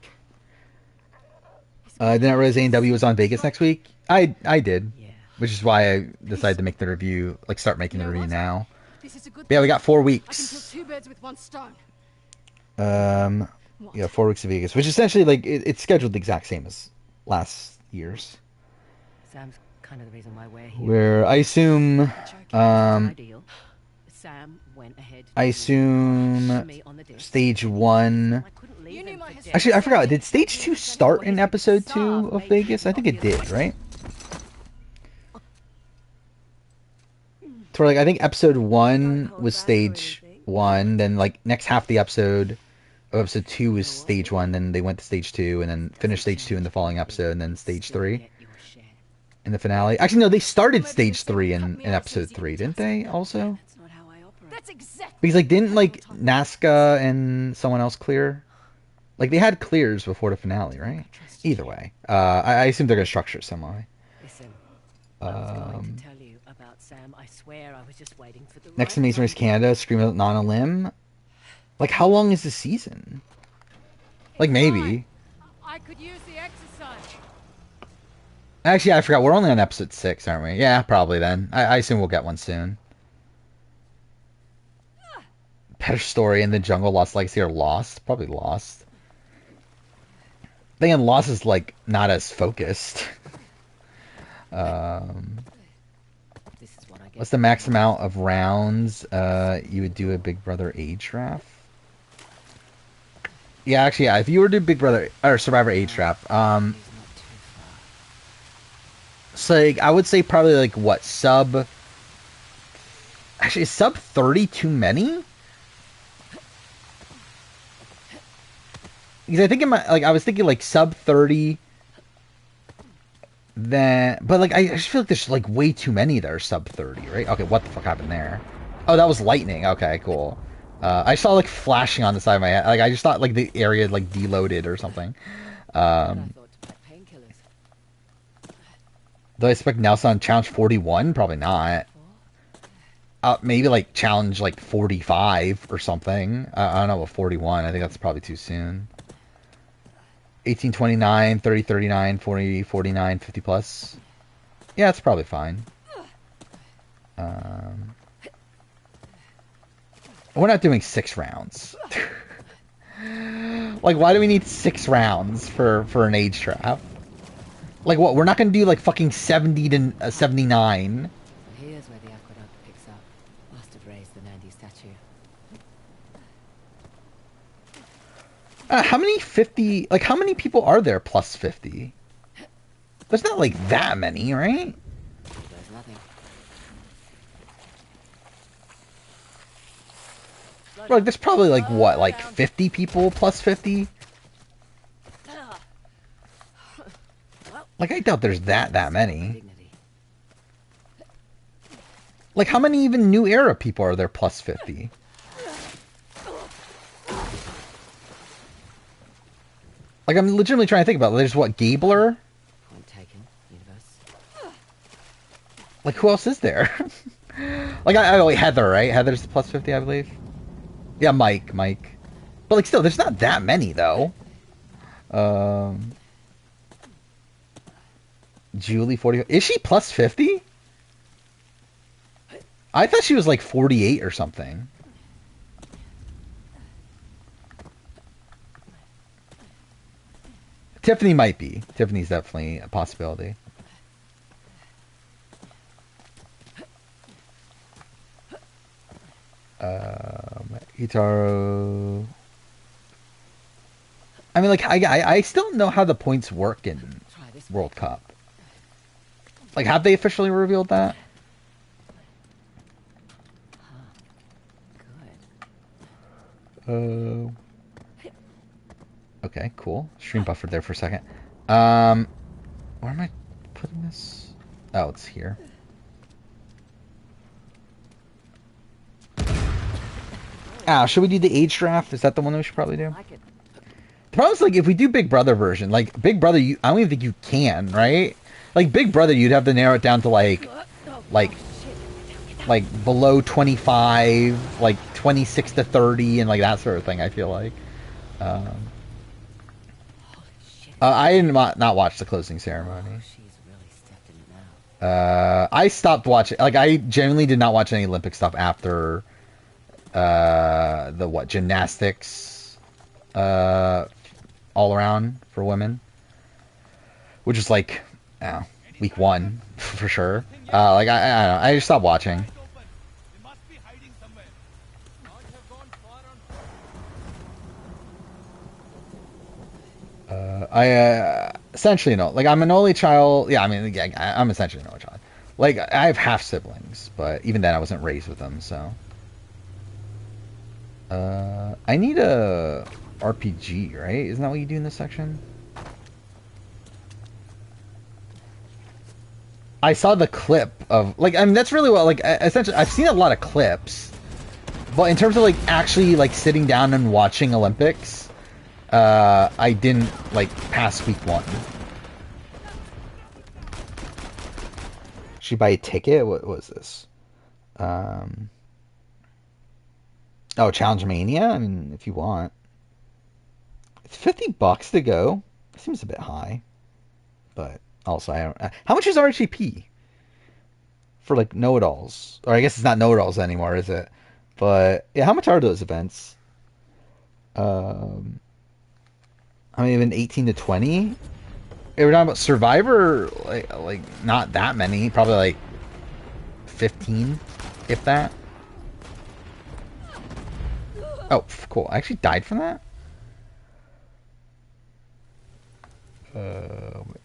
Didn't realize A&W was on Vegas next week. I did, Yeah. which is why I decided to make the review, like start making the review now. This is a good But yeah, we got 4 I can kill weeks. 2 birds with 1 stone. Yeah, 4 weeks of Vegas, which essentially like it's scheduled the exact same as last year's. Sam's kind of the reason why we're here. Where I assume, Ideal. Sam went ahead. I assume stage 1. You knew my history. Actually, I forgot. Did stage 2 start in episode 2 of Vegas? I think it did, right? So like I think episode 1 was stage 1, then like next half the episode of episode 2 was stage 1, then they went to stage 2 and then finished stage 2 in the following episode and then stage 3 in the finale. Actually no, they started stage 3 in episode 3, didn't they also? That's not how I operate. That's exactly. Because like didn't like Nazca and someone else clear? Like they had clears before the finale, right? Either way. I assume they're gonna structure it similarly. Listen, I was going to tell you about Sam. I swear I was just waiting for the Next to right Amazing Race Canada, Scream Out on a Limb. Like how long is the season? Like maybe. I could use the exercise. Actually, I forgot. We're only on episode 6, aren't we? Yeah, probably then. I assume we'll get one soon. Better Story and The Jungle Lost Legacy are Lost. Probably Lost. Then Lost is like not as focused. This is what I get. What's the max amount of rounds you would do a Big Brother age draft? Yeah, actually, yeah. If you were to do Big Brother or Survivor age draft, He's not too far. so like, I would say probably like what sub. Actually, is sub 30 too many? Because I think in my I was thinking like sub 30. Then, but like I just feel like there's like way too many that are sub 30, right? Okay, what the fuck happened there? Oh, that was lightning. Okay, cool. I saw like flashing on the side of my head. Like I just thought like the area like deloaded or something. I thought to pack painkillers. Do I expect Nelson on challenge 41? Probably not. Maybe like challenge like 45 or something. I don't know about 41. I think that's probably too soon. 18, 29, 30, 39, 40, 49, 50 plus. Yeah, it's probably fine. We're not doing 6 rounds. Like, why do we need 6 rounds for an age draft? Like, what? We're not gonna do like fucking 70 to 79. Here's where the aqueduct picks up. Must have raised the Nandi statue. How many 50? Like, how many people are there plus 50? There's not like that many, right? There's nothing. Like, there's probably like what, like 50 people plus 50? Like, I doubt there's that many. Dignity. Like, how many even New Era people are there plus 50? Like, I'm legitimately trying to think about it. There's what, Gabler? Point taken. Universe. Like, who else is there? Like, wait, Heather, right? Heather's the plus 50, I believe. Yeah, Mike. But, like, still, there's not that many, though. Julie, 40. Is she plus 50? I thought she was, like, 48 or something. Tiffany might be. Tiffany's definitely a possibility. Itaro. I mean, like, I still don't know how the points work in World Cup. Like, have they officially revealed that? Good. Okay, cool. Stream buffered there for a second. Where am I putting this? Oh, it's here. Should we do the age draft? Is that the one that we should probably do? Like it. The problem is, like, if we do Big Brother version, like, Big Brother, I don't even think you can, right? Like, Big Brother, you'd have to narrow it down to, like below 25, like, 26-30 and like that sort of thing. I feel like. Um, Holy shit. I did not watch the closing ceremony. She's really stepped in it now. I stopped watching. Like, I genuinely did not watch any Olympic stuff after the what gymnastics all around for women, which is like, I don't know, week one for sure. Like I don't know, I just stopped watching. I essentially know. Like, I'm an only child. Yeah, I mean, yeah, I'm essentially an only child. Like, I have half siblings, but even then, I wasn't raised with them. So, I need a RPG, right? Isn't that what you do in this section? I saw the clip of like. I mean, that's really what like. Essentially, I've seen a lot of clips, but in terms of like actually like sitting down and watching Olympics. I didn't like pass week one. Should you buy a ticket? What was this? Oh, Challenge Mania? I mean, if you want. It's $50 to go. Seems a bit high. But also, I don't. How much is RGP? For like know-it-alls? Or I guess it's not know-it-alls anymore, is it? But yeah, how much are those events? I mean, even 18 to 20? We're talking about Survivor, like not that many, probably like 15, if that. Oh, cool. I actually died from that?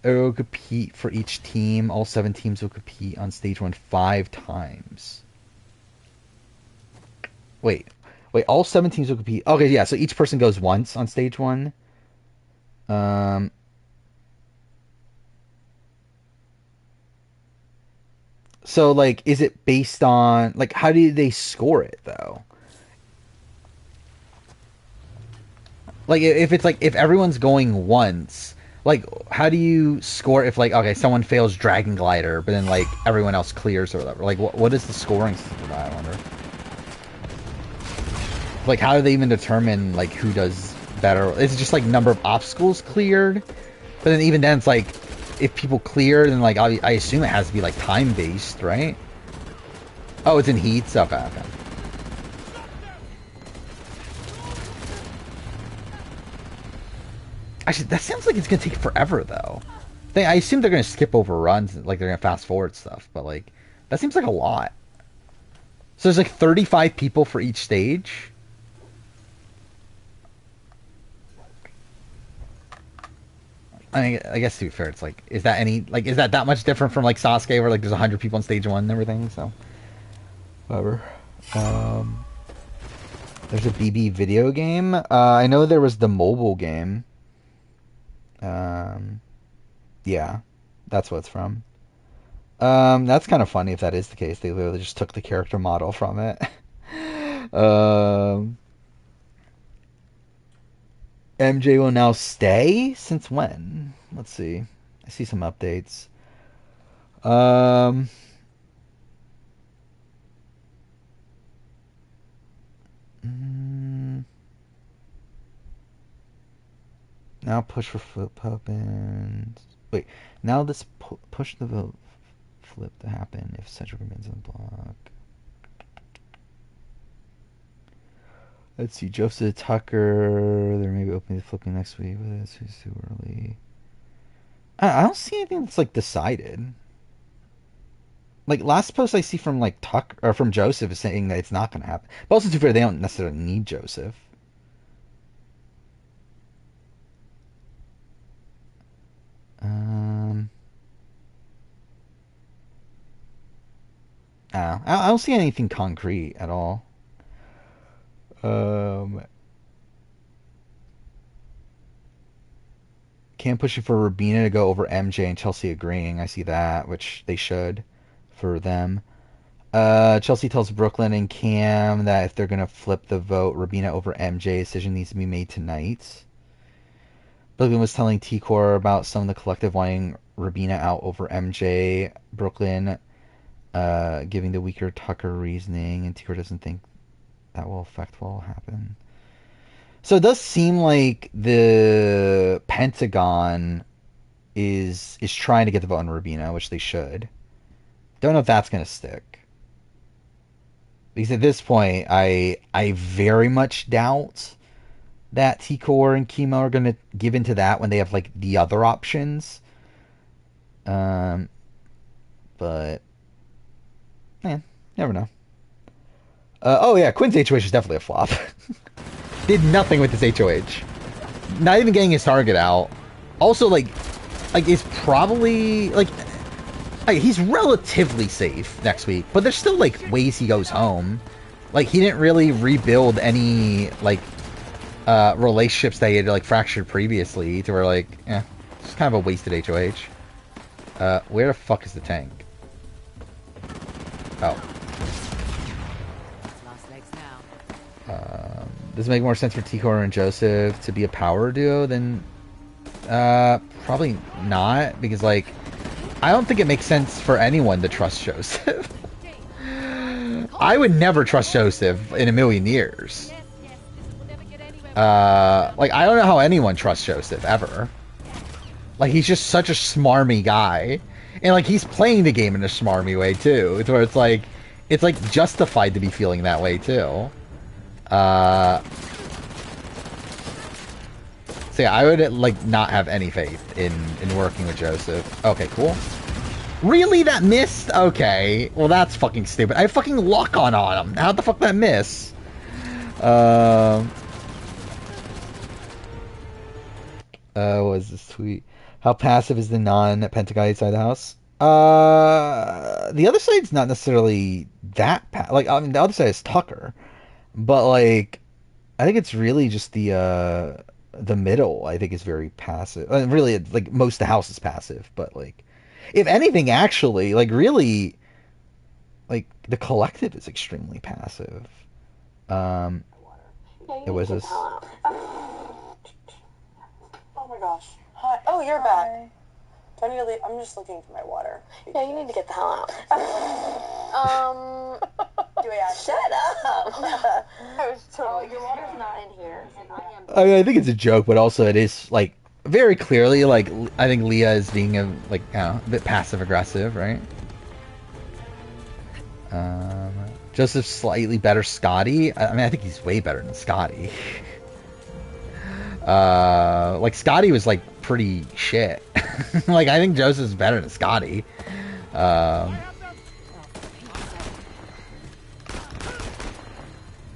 It will compete for each team. All 7 teams will compete on stage 1 5 times. Wait, all 7 teams will compete. Okay, yeah, so each person goes once on stage 1. So, like, is it based on, like, how do they score it, though? Like, if it's, like, if everyone's going once, like, how do you score if, like, okay, someone fails Dragon Glider, but then, like, everyone else clears or whatever? Like, what is the scoring system for that, I wonder? Like, how do they even determine, like, who does better? Is it just, like, number of obstacles cleared? But then even then, it's like, if people clear, then, like, I assume it has to be, like, time-based, right? Oh, it's in heats? Okay, okay. Actually, that sounds like it's going to take forever, though. I assume they're going to skip over runs, like, they're going to fast-forward stuff, but, like, that seems like a lot. So there's, like, 35 people for each stage? I mean, I guess to be fair, it's like, is that much different from like Sasuke, where like there's 100 people on stage 1 and everything? So, whatever. There's a BB video game. I know there was the mobile game. Yeah, that's what it's from. That's kind of funny if that is the case. They literally just took the character model from it. um, MJ will now stay? Since when? Let's see. I see some updates. Um, mm, now push for flip happens. Wait, now this push the vote flip to happen if Cedric remains on block. Let's see, Joseph Tucker. There may be opening the flipping next week, but it's too early. I don't see anything that's like decided. Like last post I see from like Tuck or from Joseph is saying that it's not going to happen. But also, to be fair, they don't necessarily need Joseph. I don't see anything concrete at all. Cam pushing for Rabina to go over MJ and Chelsea agreeing. I see that, which they should for them. Chelsea tells Brooklyn and Cam that if they're gonna flip the vote, Rabina over MJ, decision needs to be made tonight. Brooklyn was telling T-Core about some of the collective wanting Rabina out over MJ. Brooklyn giving the weaker Tucker reasoning, and T-Core doesn't think that will affect what will happen. So it does seem like the Pentagon is trying to get the vote on Rubina, which they should. Don't know if that's gonna stick. Because at this point, I very much doubt that T-Core and Chemo are gonna give into that when they have like the other options. But man, never know. Oh yeah, Quinn's HOH is definitely a flop. Did nothing with this HOH. Not even getting his target out. Also, like is probably like he's relatively safe next week, but there's still like ways he goes home. Like he didn't really rebuild any like relationships that he had like fractured previously to where like it's kind of a wasted HOH. Where the fuck is the tank? Oh. Does it make more sense for T-Core and Joseph to be a power duo than probably not, because like I don't think it makes sense for anyone to trust Joseph. I would never trust Joseph in a million years. Like I don't know how anyone trusts Joseph ever. Like he's just such a smarmy guy, and like he's playing the game in a smarmy way too, where it's like justified to be feeling that way too. So yeah, I would like not have any faith in working with Joseph. Okay, cool. Really, that missed? Okay, well that's fucking stupid. I have fucking lock on him. How the fuck that miss? What was this tweet? How passive is the non-Pentagon side of the house? The other side's not necessarily that like I mean the other side is Tucker, but like I think it's really just the middle. I think is very passive. I mean, really, like most of the house is passive, but like if anything, actually, like really, like the collective is extremely passive. It was this. Oh my gosh. Hi. Oh, you're back. Do I need to leave? I'm just looking for my water. Yeah, you need to get the hell out. Do I actually? Shut up! I was totally. Your water's not in here, and I am. I mean, I think it's a joke, but also it is like very clearly like I think Leah is being a like a bit passive aggressive, right? Joseph's slightly better Scotty. I mean, I think he's way better than Scotty. Like Scotty was like pretty shit. Like I think Joseph's better than Scotty.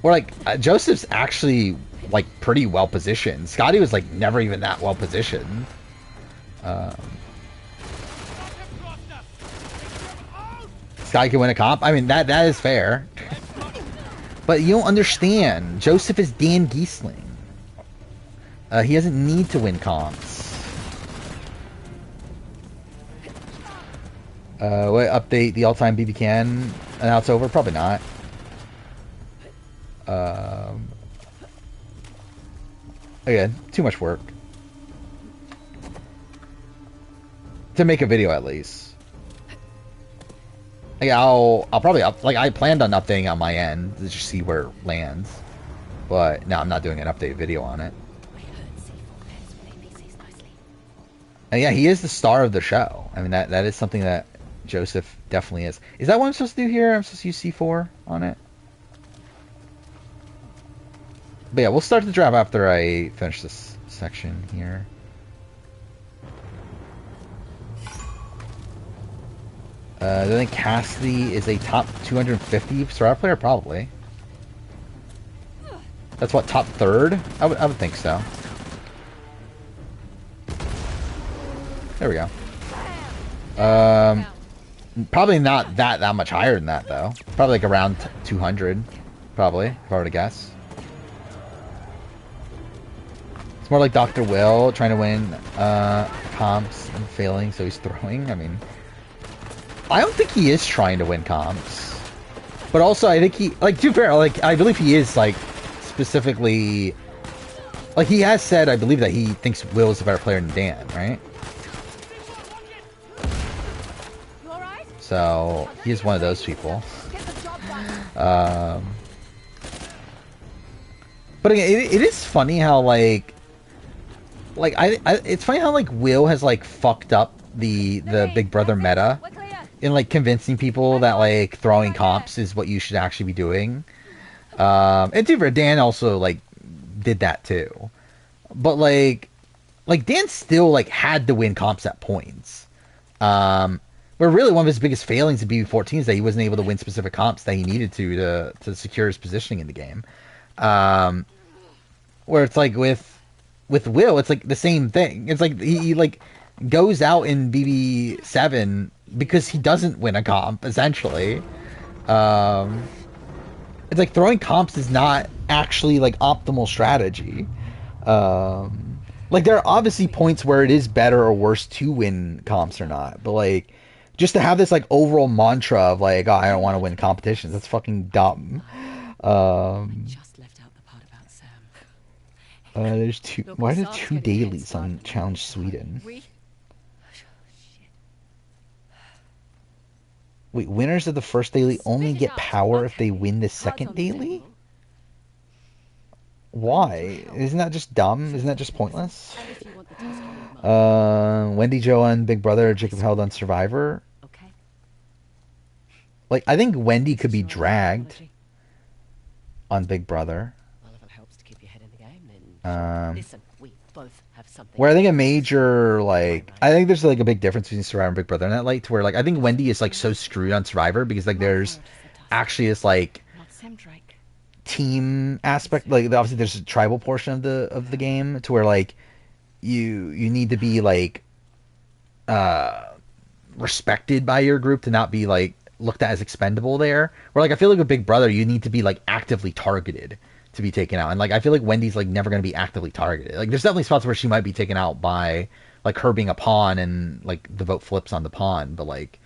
Or like Joseph's actually like pretty well positioned. Scotty was like never even that well positioned. Scotty can win a comp. I mean that is fair. But you don't understand. Joseph is Dan Giesling. He doesn't need to win comps. What update the all-time BB can and now it's over? Probably not. Again, too much work to make a video at least. Like I'll probably like I planned on updating on my end to just see where it lands, but no, I'm not doing an update video on it. And yeah, he is the star of the show. I mean that is something that Joseph definitely is. Is that what I'm supposed to do here? I'm supposed to use C4 on it. But yeah, we'll start the draft after I finish this section here. Do I think Cassidy is a top 250 Soraya player? Probably. That's what, top third? I would think so. There we go. Probably not that much higher than that though. Probably like around 200. Probably, if I were to guess. It's more like Dr. Will trying to win comps and failing, so he's throwing. I mean, I don't think he is trying to win comps, but also I think he, like, to be fair, like I believe he is like specifically, like he has said, I believe that he thinks Will is a better player than Dan, right? So he is one of those people. But again, it is funny how it's funny how like Will has like fucked up the Big Brother meta in like convincing people that like throwing comps is what you should actually be doing. And too, Dan also like did that too. But like Dan still like had to win comps at points. But really one of his biggest failings at BB14 is that he wasn't able to win specific comps that he needed to secure his positioning in the game. Where it's like with Will, it's like the same thing. It's like he like goes out in BB7 because he doesn't win a comp, essentially. It's like throwing comps is not actually like optimal strategy. Like there are obviously points where it is better or worse to win comps or not, but like just to have this like overall mantra of like, oh, I don't want to win competitions, that's fucking dumb. Just left out the part about Sam. There's two. Why are there two dailies on Challenge Sweden? Wait, winners of the first daily only get power if they win the second daily? Why? Isn't that just dumb? Isn't that just pointless? Wendy Jo on Big Brother, Jacob held on Survivor. Like, I think Wendy could be dragged on Big Brother. Listen, we both have something. Where I think a major, like, I think there's like a big difference between Survivor and Big Brother in that light, to where like I think Wendy is like so screwed on Survivor because like there's actually this like team aspect, like obviously there's a tribal portion of the game to where like you need to be like respected by your group to not be like looked at as expendable there. Where like I feel like with Big Brother you need to be like actively targeted to be taken out, and like I feel like Wendy's like never going to be actively targeted. Like there's definitely spots where she might be taken out by like her being a pawn and like the vote flips on the pawn, but like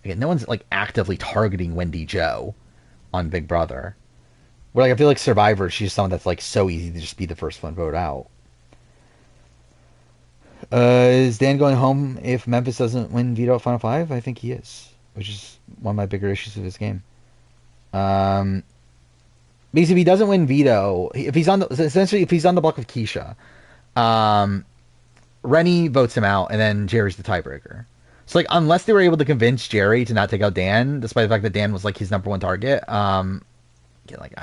again, no one's like actively targeting Wendy Jo on Big Brother. Where like I feel like Survivor, she's someone that's like so easy to just be the first one voted out. Is Dan going home if Memphis doesn't win veto at Final Five? I think he is, which is one of my bigger issues of this game. Because if he doesn't win veto, if he's on the block of Keisha, Rennie votes him out, and then Jerry's the tiebreaker. So like, unless they were able to convince Jerry to not take out Dan, despite the fact that Dan was like his number one target, like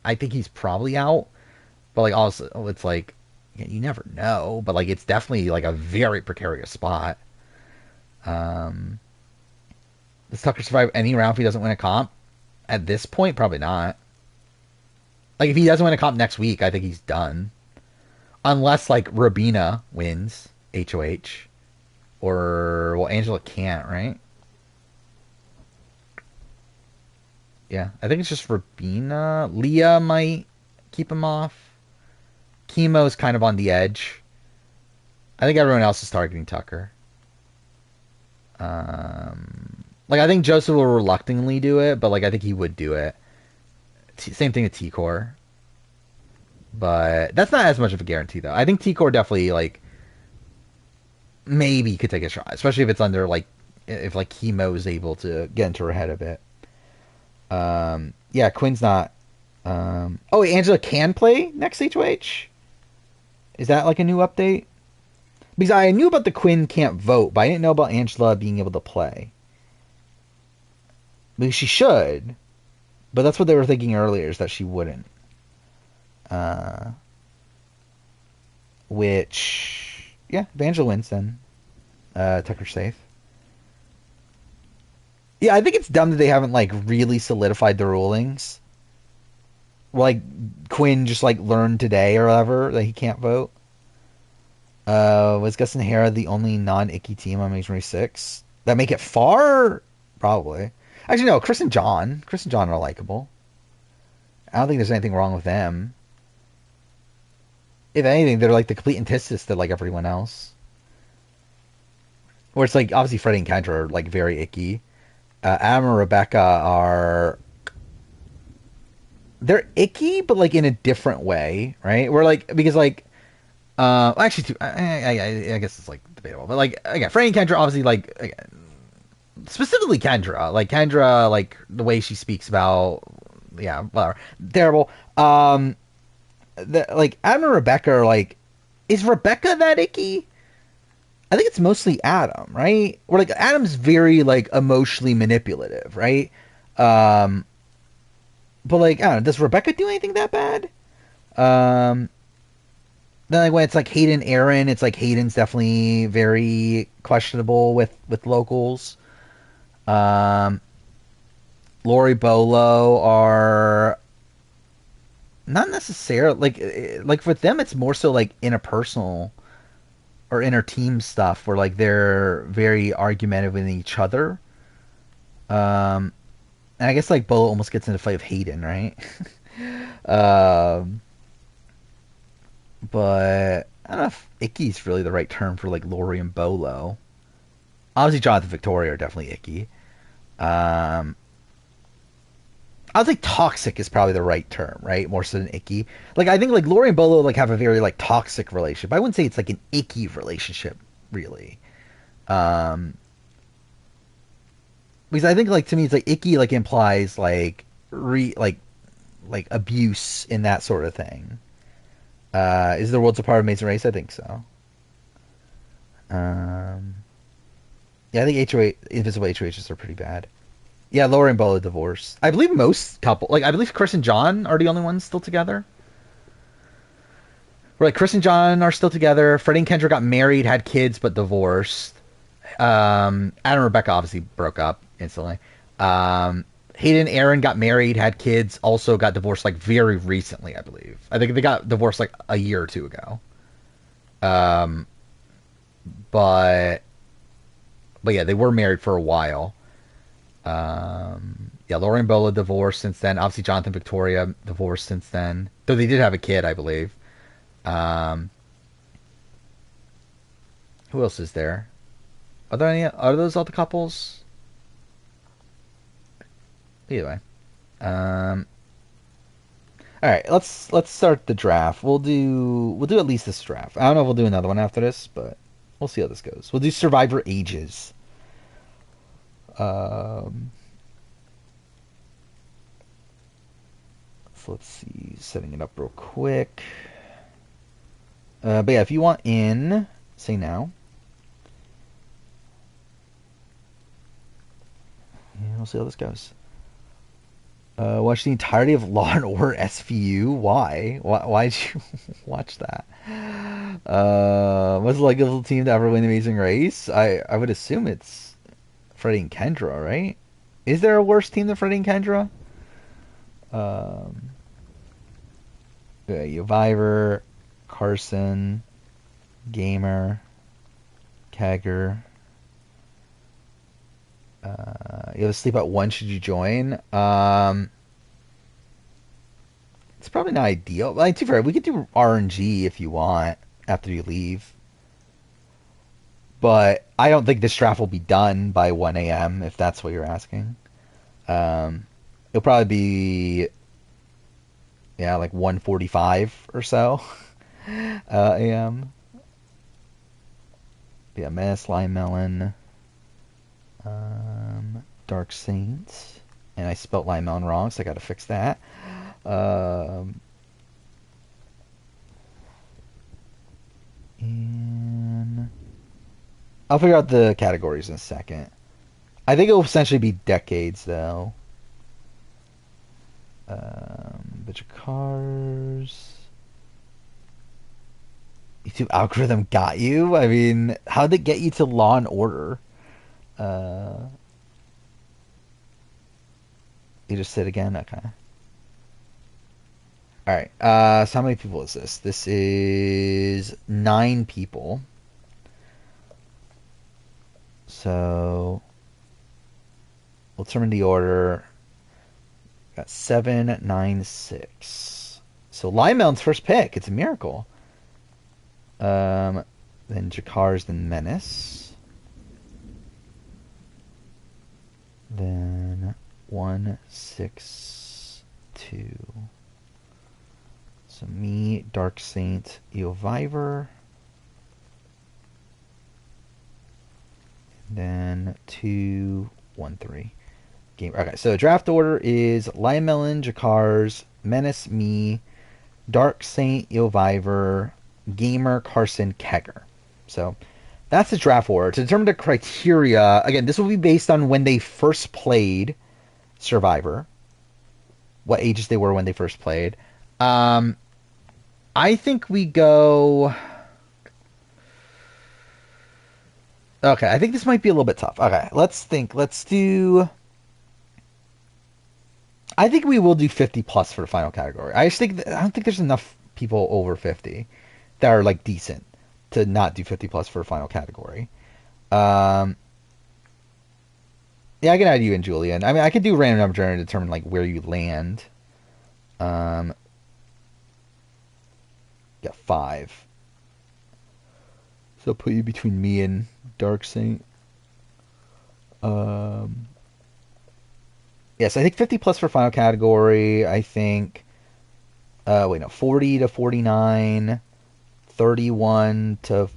I think he's probably out. But like also, it's like you never know. But like, it's definitely like a very precarious spot. Does Tucker survive any round if he doesn't win a comp? At this point, probably not. Like, if he doesn't win a comp next week, I think he's done. Unless, like, Rabina wins HOH. Or, well, Angela can't, right? Yeah, I think it's just Rabina. Leah might keep him off. Chemo's kind of on the edge. I think everyone else is targeting Tucker. Like, I think Joseph will reluctantly do it, but, like, I think he would do it. Same thing with T-Core. But that's not as much of a guarantee, though. I think T-Core definitely, like, maybe could take a shot. Especially if it's under, like, if, like, Chemo is able to get into her head a bit. Yeah, Quinn's not... oh, wait, Angela can play next HOH? Is that, like, a new update? Because I knew about the Quinn can't vote, but I didn't know about Angela being able to play. Because she should... But that's what they were thinking earlier, is that she wouldn't. Which, yeah, Angela wins then. Tucker's safe. Yeah, I think it's dumb that they haven't, like, really solidified the rulings. Like, Quinn just, like, learned today or whatever that he can't vote. Was Gus and Hera the only non-icky team on May 26? That make it far? Probably. Actually, no, Chris and John. Chris and John are likable. I don't think there's anything wrong with them. If anything, they're like the complete antithesis to like everyone else. Where it's like, obviously Freddie and Kendra are like very icky. Adam and Rebecca are... They're icky, but like in a different way, right? We're like, because like... actually, I guess it's like debatable. But like, again, Freddie and Kendra obviously like... Again, specifically Kendra, like the way she speaks about, yeah, whatever, terrible. like Adam and Rebecca are like, is Rebecca that icky? I think it's mostly Adam, right? Or like Adam's very like emotionally manipulative, right? Um, but like I don't know, does Rebecca do anything that bad? Um, then like when it's like Hayden, Aaron, it's like Hayden's definitely very questionable with locals. Um, Lori Bolo are not necessarily like for them it's more so like interpersonal or inner team stuff where like they're very argumentative with each other. Um, and I guess like Bolo almost gets into a fight with Hayden, right? um, but I don't know if icky's really the right term for like Lori and Bolo. Obviously, Jonathan and Victoria are definitely icky. Um, I would say toxic is probably the right term, right? More so than icky. Like I think like Lori and Bolo like have a very like toxic relationship. I wouldn't say it's like an icky relationship, really. Um, because I think like to me it's like icky like implies like like abuse in that sort of thing. Is the world's a part of Amazing Race? I think so. Um, yeah, I think HOH Invisible HOHs are pretty bad. Yeah, Laura and Bella divorced. I believe most couple, like I believe Chris and John are the only ones still together. Where like Chris and John are still together. Freddie and Kendra got married, had kids, but divorced. Adam and Rebecca obviously broke up instantly. Um, Hayden and Aaron got married, had kids, also got divorced like very recently, I believe. I think they got divorced like a year or two ago. Um, but yeah, they were married for a while. Yeah, Laura and Bola divorced since then. Obviously, Jonathan and Victoria divorced since then. Though they did have a kid, I believe. Um, who else is there? Are there any? Are those all the couples? Either way. Um, all right, let's start the draft. We'll do at least this draft. I don't know if we'll do another one after this, but we'll see how this goes. We'll do Survivor Ages. Um, so let's see, setting it up real quick. But yeah, if you want in, say now. Yeah, we'll see how this goes. Watch the entirety of Law and Order SVU. Why? Why'd you watch that? What's the like little team to ever win the Amazing Race? I would assume it's Freddie and Kendra, right? Is there a worse team than Freddie and Kendra? Survivor, Carson, Gamer, Kagger. You have to sleep at 1 should you join. It's probably not ideal. Like, to be fair, we could do RNG if you want after you leave. But I don't think this draft will be done by 1 a.m. if that's what you're asking. It'll probably be, yeah, like 1:45 or so a.m. Yeah, Menace, Lime Melon, Dark Saints. And I spelt Lime Melon wrong, so I gotta fix that. And I'll figure out the categories in a second. I think it will essentially be decades, though. Bunch of cars. YouTube algorithm got you? I mean, how did it get you to Law and Order? You just sit again? Okay. Alright, so how many people is this? This is 9 people. So, we'll determine the order. Got 7, 9, 6. So, Lime Melon's first pick. It's a miracle. Then Jakar's the Menace. Then 1, 6, 2. So me, Dark Saint, Eoviver. And then 2, 1, 3. Game. Okay, so draft order is Lime Melon, Jakar's, Menace, me, Dark Saint, Elviver, Gamer, Carson, Kegger. So that's the draft order. To determine the criteria, again, this will be based on when they first played Survivor, what ages they were when they first played. I think we go. Okay, I think this might be a little bit tough. Okay, let's think. Let's do. I think we will do 50 plus for the final category. I don't think there's enough people over 50 that are like decent to not do 50 plus for a final category. Yeah, I can add you and Julian. I mean, I could do random number generator to determine like where you land. Got 5. So I'll put you between me and Dark Saint. Yes, I think 50 plus for final category. I think. Wait, no, 40 to 49, 31 to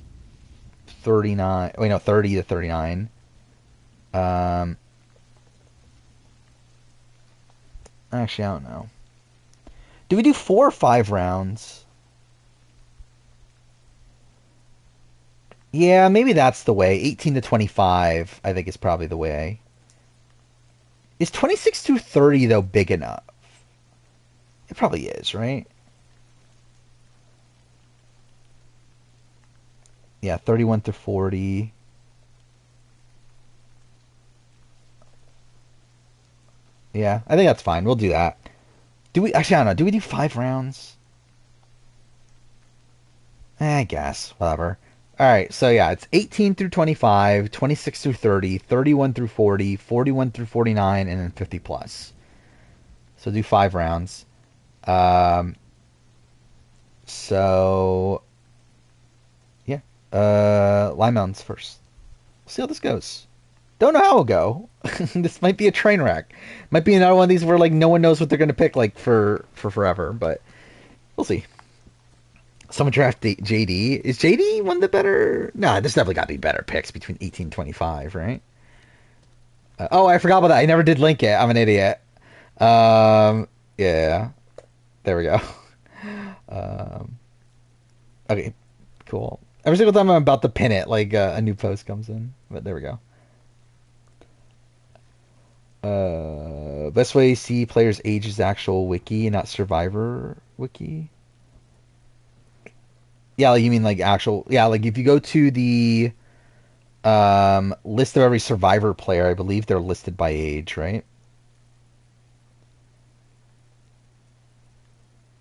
39. Wait, no, 30 to 39. Actually, I don't know. Do we do 4 or 5 rounds? Yeah, maybe that's the way. 18 to 25, I think is probably the way. Is 26 through 30, though, big enough? It probably is, right? Yeah, 31 through 40. Yeah, I think that's fine. We'll do that. Do we... Actually, I don't know. Do we do 5 rounds? I guess. Whatever. Alright, so yeah, it's 18 through 25, 26 through 30, 31 through 40, 41 through 49, and then 50 plus. So do 5 rounds. So... Yeah. Lime Mountains first. We'll see how this goes. Don't know how it'll go. This might be a train wreck. Might be another one of these where like no one knows what they're gonna pick like for forever, but we'll see. Someone draft JD. Is JD one of the better? Nah, there's definitely got to be better picks between 18 and 25, right? Oh, I forgot about that. I never did link it. I'm an idiot. Yeah. There we go. Okay, cool. Every single time I'm about to pin it, like a new post comes in. But there we go. Best way to see players' age is actual wiki, not Survivor wiki. Yeah, like you mean like actual... Yeah, like if you go to the list of every Survivor player, I believe they're listed by age, right?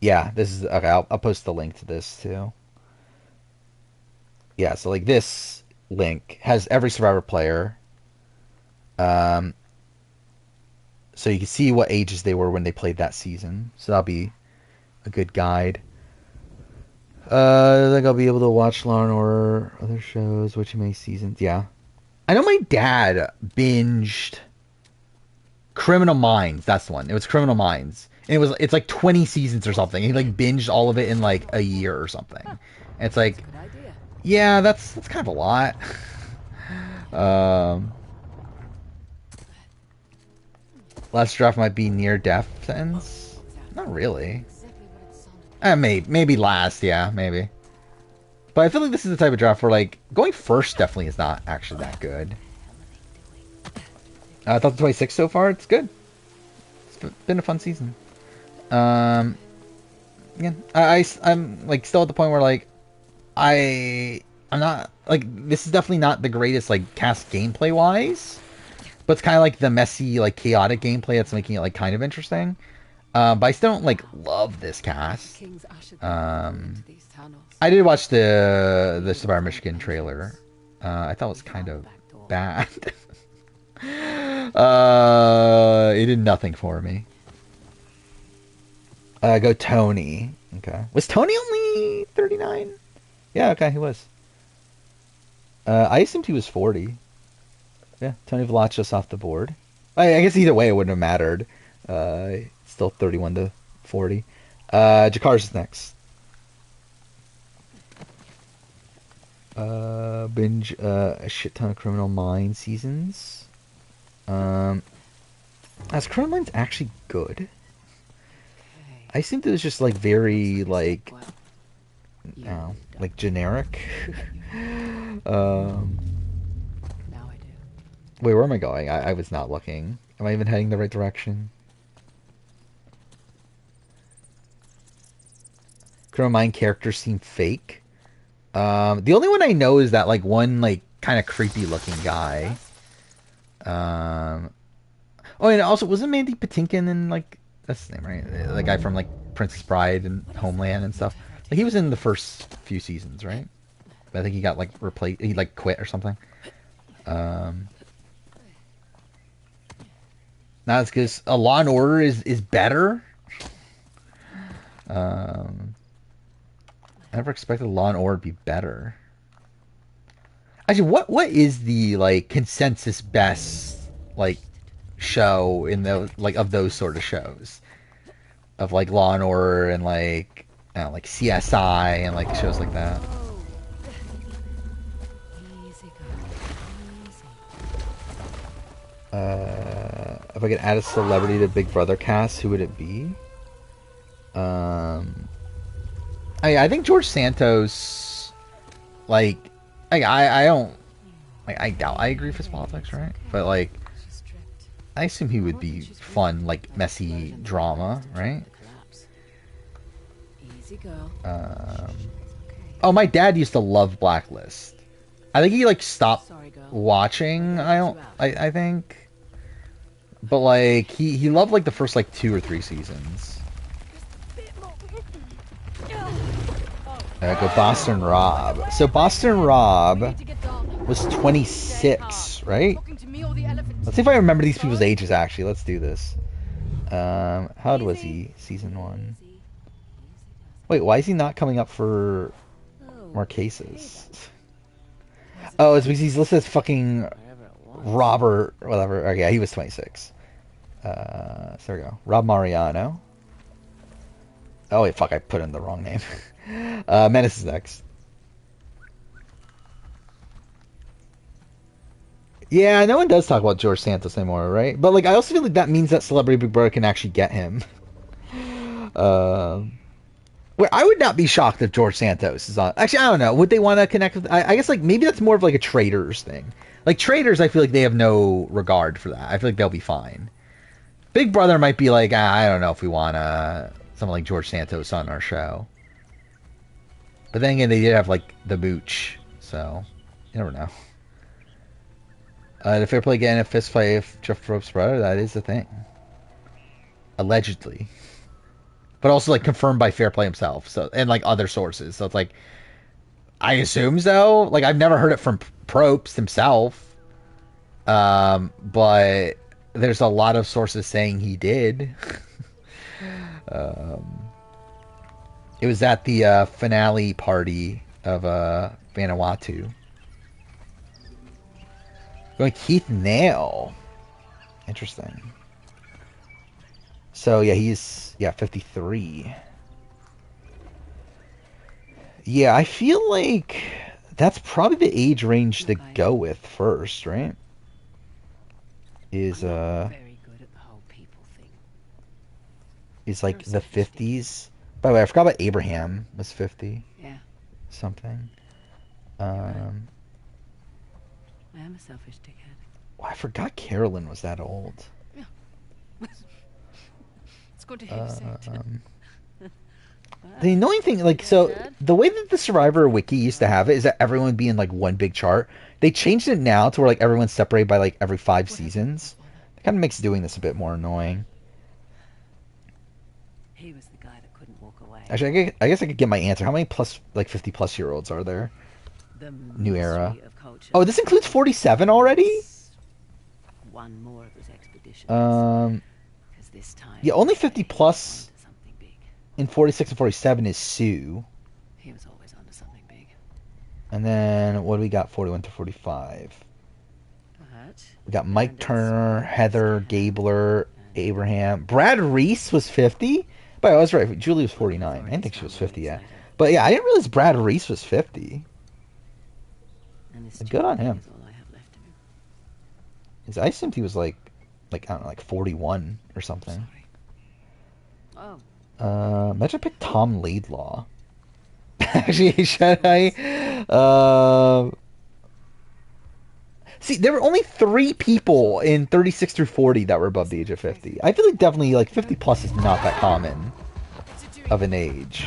Yeah, this is... Okay, I'll post the link to this too. Yeah, so like this link has every Survivor player. So you can see what ages they were when they played that season. So that'll be a good guide. I think I'll be able to watch Law and Order, other shows, which many seasons. Yeah. I know my dad binged Criminal Minds. That's the one. It was Criminal Minds. And it's like 20 seasons or something. He like binged all of it in like a year or something. And it's like, yeah, that's kind of a lot. Last draft might be near death sentence. Not really. Maybe last, yeah, maybe. But I feel like this is the type of draft where, like, going first definitely is not actually that good. I thought the 26 so far, it's good. It's been a fun season. Yeah, I'm, like, still at the point where, like, I'm not, like, this is definitely not the greatest, like, cast gameplay-wise. But it's kind of like the messy, like, chaotic gameplay that's making it, like, kind of interesting. But I still don't, like, love this cast. I did watch the Survivor Michigan trailer. I thought it was kind of bad. It did nothing for me. Go Tony. Okay. Was Tony only 39? Yeah, okay, he was. I assumed he was 40. Yeah, Tony Velachos off the board. I guess either way it wouldn't have mattered. Still 31 to 40. Jakar's is next. Binge a shit ton of Criminal Minds seasons. Is Criminal Minds actually good? I assumed it was just like very like, Well, I you don't know, don't. like generic. Now I do. Wait, where am I going? I was not looking. Am I even heading the right direction? Criminal Mind characters seem fake. The only one I know is that like one like kind of creepy looking guy. Um, oh, and also wasn't Mandy Patinkin in like that's his name, right? The guy from like Princess Bride and Homeland and stuff. Like he was in the first few seasons, right? But I think he got like replaced. He like quit or something. Um, Not as good as a Law and Order is better. I never expected Law and Order to be better. Actually, what is the like consensus best like show in those like of those sort of shows of like Law and Order and like I don't know, like CSI and like shows like that? Easy, girl. Easy. If I could add a celebrity to Big Brother cast, who would it be? I think George Santos. Like, I don't. Like, I doubt I agree with his politics, right? But like, I assume he would be fun, like messy drama, right? Easy, girl. Oh, my dad used to love Blacklist. I think he like stopped Sorry, girl. watching. I think, but like he loved like the first like 2 or 3 seasons. Go Boston Rob. So Boston Rob was 26, right? Let's see if I remember these people's ages actually. Let's do this. How old was he? Season 1. Wait, why is he not coming up for more cases? Oh, it's because he's listed as fucking Robert, whatever. Oh, yeah, he was 26. So there we go. Rob Mariano. Oh, wait, fuck, I put in the wrong name. Menace is next. Yeah, no one does talk about George Santos anymore, right? But, like, I also feel like that means that Celebrity Big Brother can actually get him. Where I would not be shocked if George Santos is on. Actually, I don't know. Would they want to connect with? I guess like maybe that's more of like a traders thing. Like traders, I feel like they have no regard for that. I feel like they'll be fine. Big Brother might be like, I don't know if we want someone like George Santos on our show. But then again, they did have like the Mooch, so you never know. The fair play again, a fist fight if Jeff Probst's brother, that is the thing. Allegedly. But also like confirmed by Fair Play himself, so and like other sources. So it's like I assume so. Like I've never heard it from Probst himself, but there's a lot of sources saying he did. It was at the finale party of Vanuatu. Going Keith Nail. Interesting. So yeah, he's 53. Yeah, I feel like that's probably the age range to go with first, right? Is Very good at the whole people thing. is like the 50s. By the way, I forgot about Abraham was 50 Yeah, something. I am a selfish dickhead. Well, I forgot Carolyn was that old. It's good to hear you say it. The annoying thing, like, so the way that the Survivor wiki used to have it is that everyone would be in like one big chart. They changed it now to where like everyone's separated by like every 5 seasons. It kind of makes doing this a bit more annoying. He was the guy that couldn't walk away. Actually, I guess I could get my answer. How many plus like 50+ year olds are there? The New era. mystery of culture. Oh, this includes 47 already? One more of his expeditions. 'Cause this time Yeah, only 50 plus onto something big. in 46 and 47 is Sue. He was always onto something big. And then what do we got? 41 to 45. But We got Mike Turner, Heather Gabler, Abraham. Brad Reese was 50? But I was right. Julie was 49. I didn't think she was 50 yet. But yeah, I didn't realize Brad Reese was 50. and this Good on him. is all I have left of him. I assumed he was like I don't know, like 41 or something. Sorry. Oh, Imagine I pick Tom Laidlaw. Actually, should I? See, there were only 3 people in 36 through 40 that were above the age of 50. I feel like definitely like 50 plus is not that common of an age.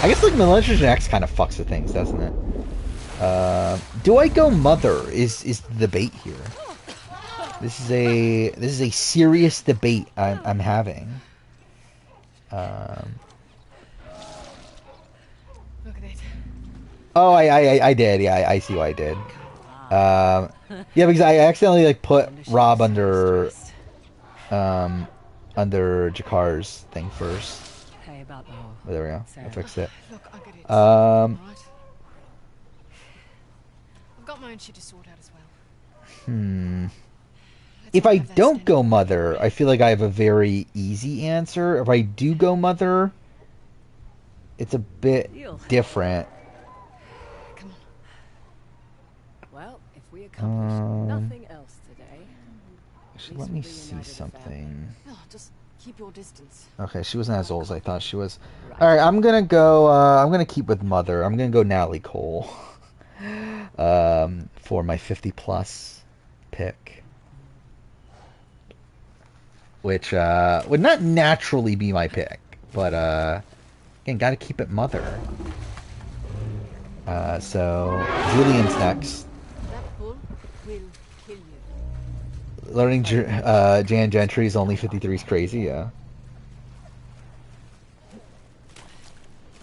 I guess like Millennium X kind of fucks with things, doesn't it? Do I go mother? Is the debate here? This is a serious debate I'm having. Look at it. Oh, I did. Yeah, I see what I did. Yeah, because I accidentally like put Rob under Jakar's thing first. Hey, about the whole But there we go. I Sam. fixed it. Look, I get it. Um, Right. I've got my own shit to sort out as well. Let's If not I have that don't standing go in the mother, way. I feel like I have a very easy answer. If I do go mother, it's a bit Deal. different. Come on. Well, if we accomplish nothing else today, Actually, let me see something. No, just keep your distance. Okay, she wasn't as old as I thought she was. All right, I'm gonna go. I'm gonna keep with mother. I'm gonna go Natalie Cole. For my 50 plus pick, which would not naturally be my pick, but again, gotta keep it mother. So Julian's next. That bull will kill you. Learning Jan Gentry's only 53 is crazy, yeah.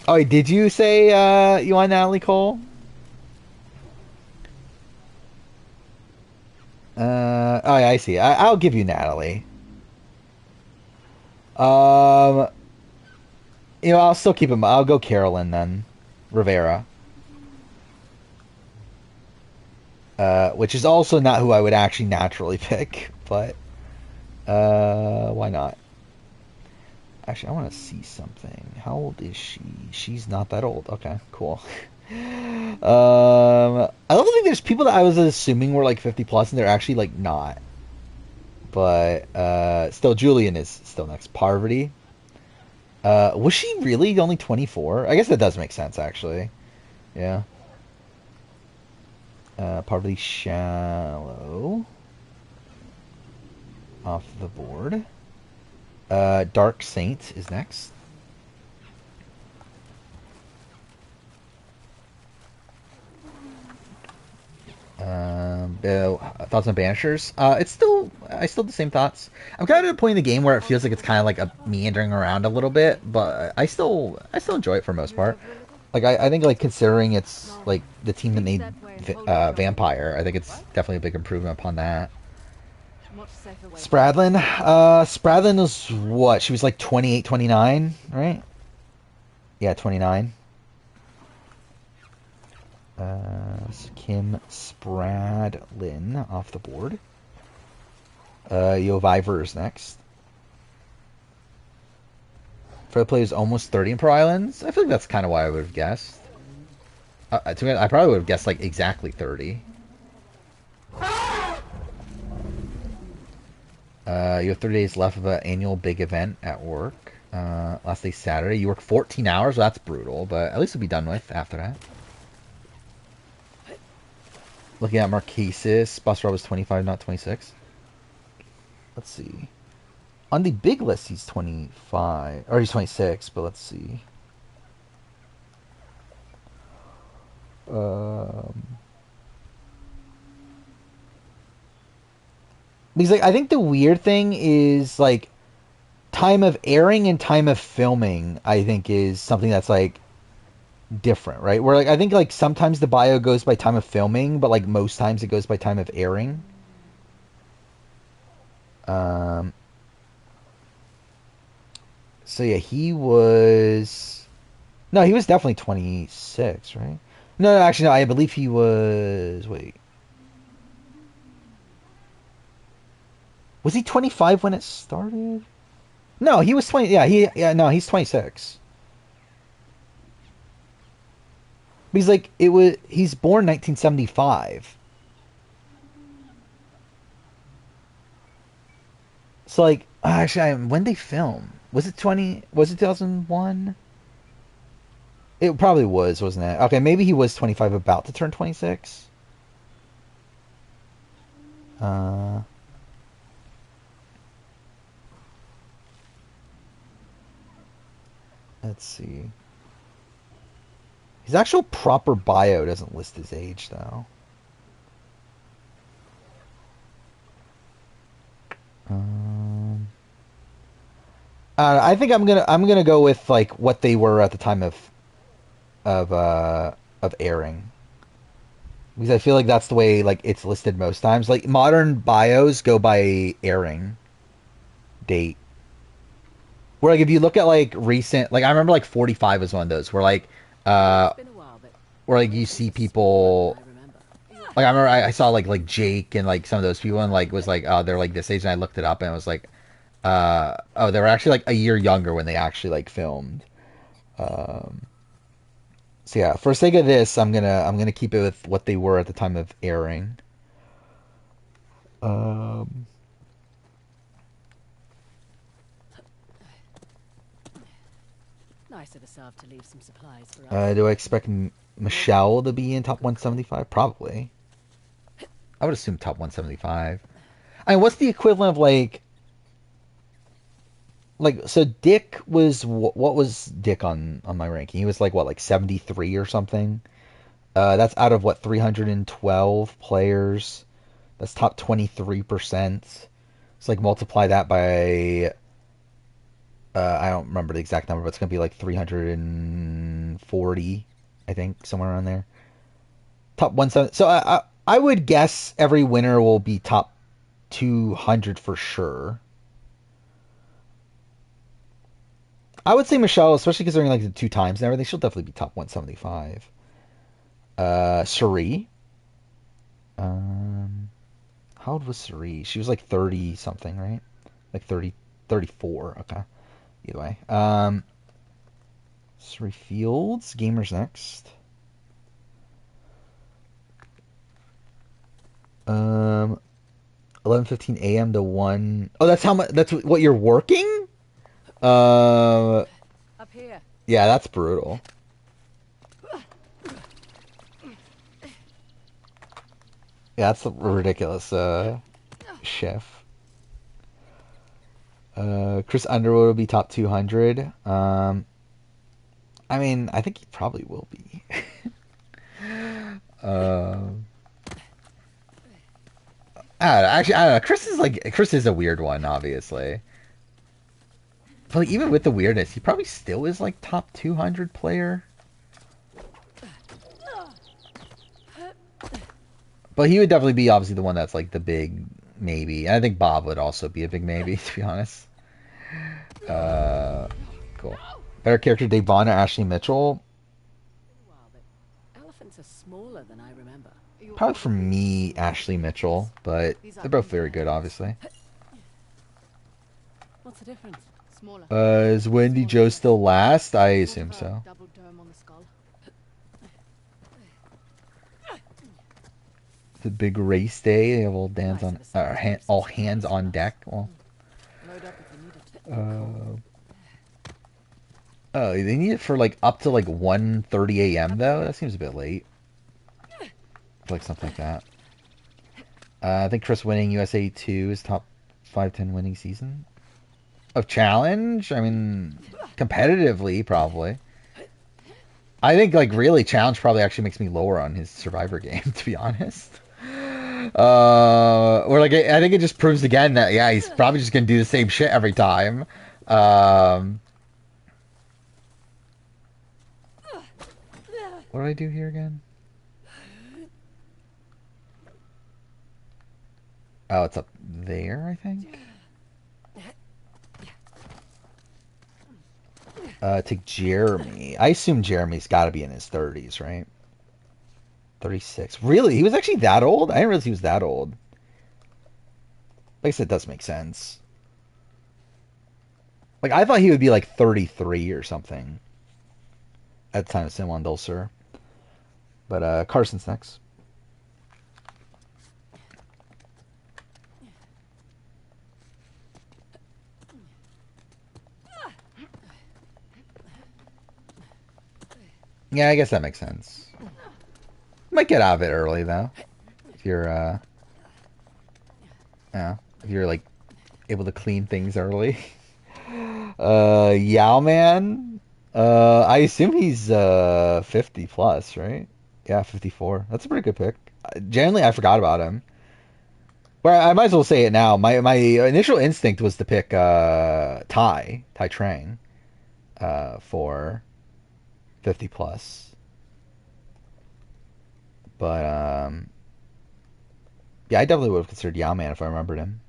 Oh, wait, did you say you want Natalie Cole? Oh yeah, I see. I'll give you Natalie. I'll still keep him. I'll go Carolyn then, Rivera. Which is also not who I would actually naturally pick, but why not? Actually, I want to see something. How old is she? She's not that old. Okay, cool. I don't think there's people that I was assuming were like 50 plus and they're actually like not. But still, Julian is still next. Parvati. Was she really only 24? I guess that does make sense actually. Yeah. Parvati Shallow. Off the board. Dark Saint is next. Thoughts on Banishers? I still have the same thoughts. I'm kind of at a point in the game where it feels like it's kind of like a meandering around a little bit, but I still enjoy it for the most part. Like I think like considering it's like the team that made Vampire, I think it's definitely a big improvement upon that. Spradlin, Spradlin was what? She was like 28, 29, right? Yeah, 29. Kim Spradlin off the board. Yo Vivers next. For the players almost 30 in Pro Islands, I feel like that's kind of why I would have guessed. To me, I probably would have guessed like exactly 30. You have 30 days left of an annual big event at work. Last day Saturday. You work 14 hours. Well, that's brutal, but at least it'll be done with after that. Looking at Marquesas, Buster was 25, not 26. Let's see. On the big list, he's 25, or he's 26, but let's see. Because like, I think the weird thing is like time of airing and time of filming. I think is something that's like different, right? Where like I think like sometimes the bio goes by time of filming, but like most times it goes by time of airing. So yeah, he was definitely 26, right? No, actually no, I believe he was wait. Was he 25 when it started? No, he was 20. No, he's 26. Because like he's born 1975. So like, actually, when they film, was it 20? Was it 2001? It probably was, wasn't it? Okay, maybe he was 25, about to turn 26. Uh, let's see. His actual proper bio doesn't list his age though. Um, I think I'm gonna go with like what they were at the time of airing, because I feel like that's the way like it's listed most times. Like modern bios go by airing date. Where like if you look at like recent, like I remember like 45 was one of those where like Oh, uh it's been a while, but where like you see elephants are smaller than people, I remember. like I remember I saw like Jake and like some of those people and like was like, oh, they're like this age, and I looked it up and it was like, oh, they were actually like a year younger when they actually like filmed. Um, so yeah, for sake of this, I'm gonna keep it with what they were at the time of airing. Um, Nice of Asav to leave some supplies for us. do I expect Michelle to be in top 175? Probably. I would assume top 175. I mean, what's the equivalent of like so Dick was what was Dick on my ranking? He was like what, like 73 or something. That's out of what, 312 players. That's top 23%. It's like multiply that by I don't remember the exact number, but it's gonna be like 340, I think, somewhere around there. Top 170. So I would guess every winner will be top 200 for sure. I would say Michelle, especially considering like the two times and everything, she'll definitely be top 175. Suri. Um, how old was Suri? She was like 30 something, right? Like 30, 34. Okay. Either way. Suri Fields. Gamers next. 11:15 a.m. to 1. Oh, that's how much. That's what you're working? Uh, Up here. yeah, that's brutal. Yeah, that's a ridiculous shift. Chris Underwood will be top 200. I mean, I think he probably will be. um, I don't know. Chris is a weird one, obviously. But like, even with the weirdness, he probably still is like top 200 player. But he would definitely be obviously the one that's like the big maybe. And I think Bob would also be a big maybe, to be honest. Uh, cool. Better character, Dave Vaughn or Ashley Mitchell? Been a while, but elephants are smaller than I remember. Probably for me, Ashley Mitchell. But they're both very good, obviously. What's the difference? Smaller. Is Wendy Joe still last? I assume so. Double dome on the skull. The big race day. They have all hands on, all hands on deck. Well, Load up if you need it. oh, they need it for like up to like 1:30 a.m. though. That seems a bit late. Like something like that. I think Chris winning USA 2 is top 5-10 winning season of challenge. I mean, competitively probably. I think like really challenge probably actually makes me lower on his Survivor game, to be honest. Or like I think it just proves again that yeah, he's probably just gonna do the same shit every time. What do I do here again? Oh, it's up there, I think. Take Jeremy. I assume Jeremy's got to be in his 30s, right? 36. Really? He was actually that old? I didn't realize he was that old. Like I said, it does make sense. Like, I thought he would be like 33 or something at the time of Simon Dulcer. But Carson's next. Yeah, I guess that makes sense. Might get out of it early though, if you're yeah, if you're like able to clean things early. Yao Man. I assume he's 50 plus, right? Yeah, 54. That's a pretty good pick. Generally, I forgot about him. But I might as well say it now. My initial instinct was to pick Tai Trang for 50 plus. But yeah, I definitely would have considered Yao Man if I remembered him.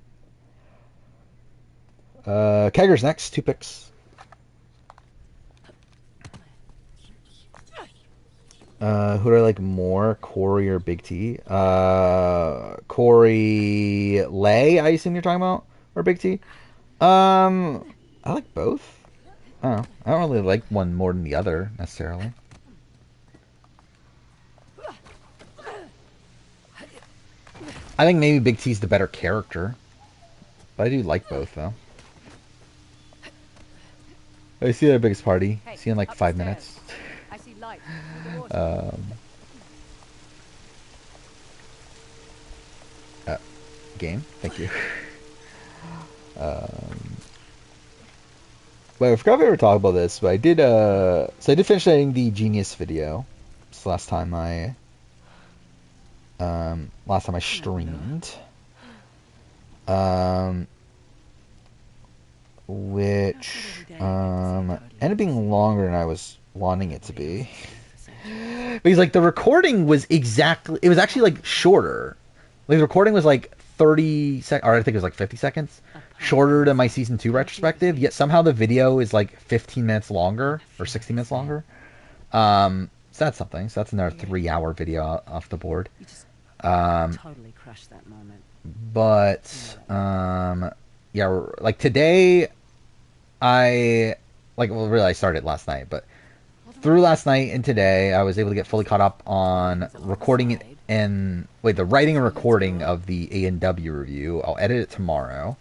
Kegger's next, 2 picks. Who do I like more, Corey or Big T? Corey Lay, I assume you're talking about, or Big T? I like both. I don't know. I don't really like one more than the other necessarily. I think maybe Big T's the better character, but I do like both though. I see you at the biggest party. See you in like 5 minutes. I see light. Uh, Game. Thank you. Wait, I forgot if I ever talked about this, but I did. So I did finish editing the Genius video. It's the last time I streamed. Which ended up being longer than I was wanting it to be. Because like the recording was it was actually like shorter. Like the recording was like 30 seconds, or I think it was like 50 seconds shorter than my season 2 retrospective, yet somehow the video is like 15 minutes longer or 60 minutes longer. So that's something. So that's another 3-hour video off the board. totally crushed that moment. But yeah, like today I started last night, but through last night and today I was able to get fully caught up on recording and the writing and recording of the A&W review. I'll edit it tomorrow.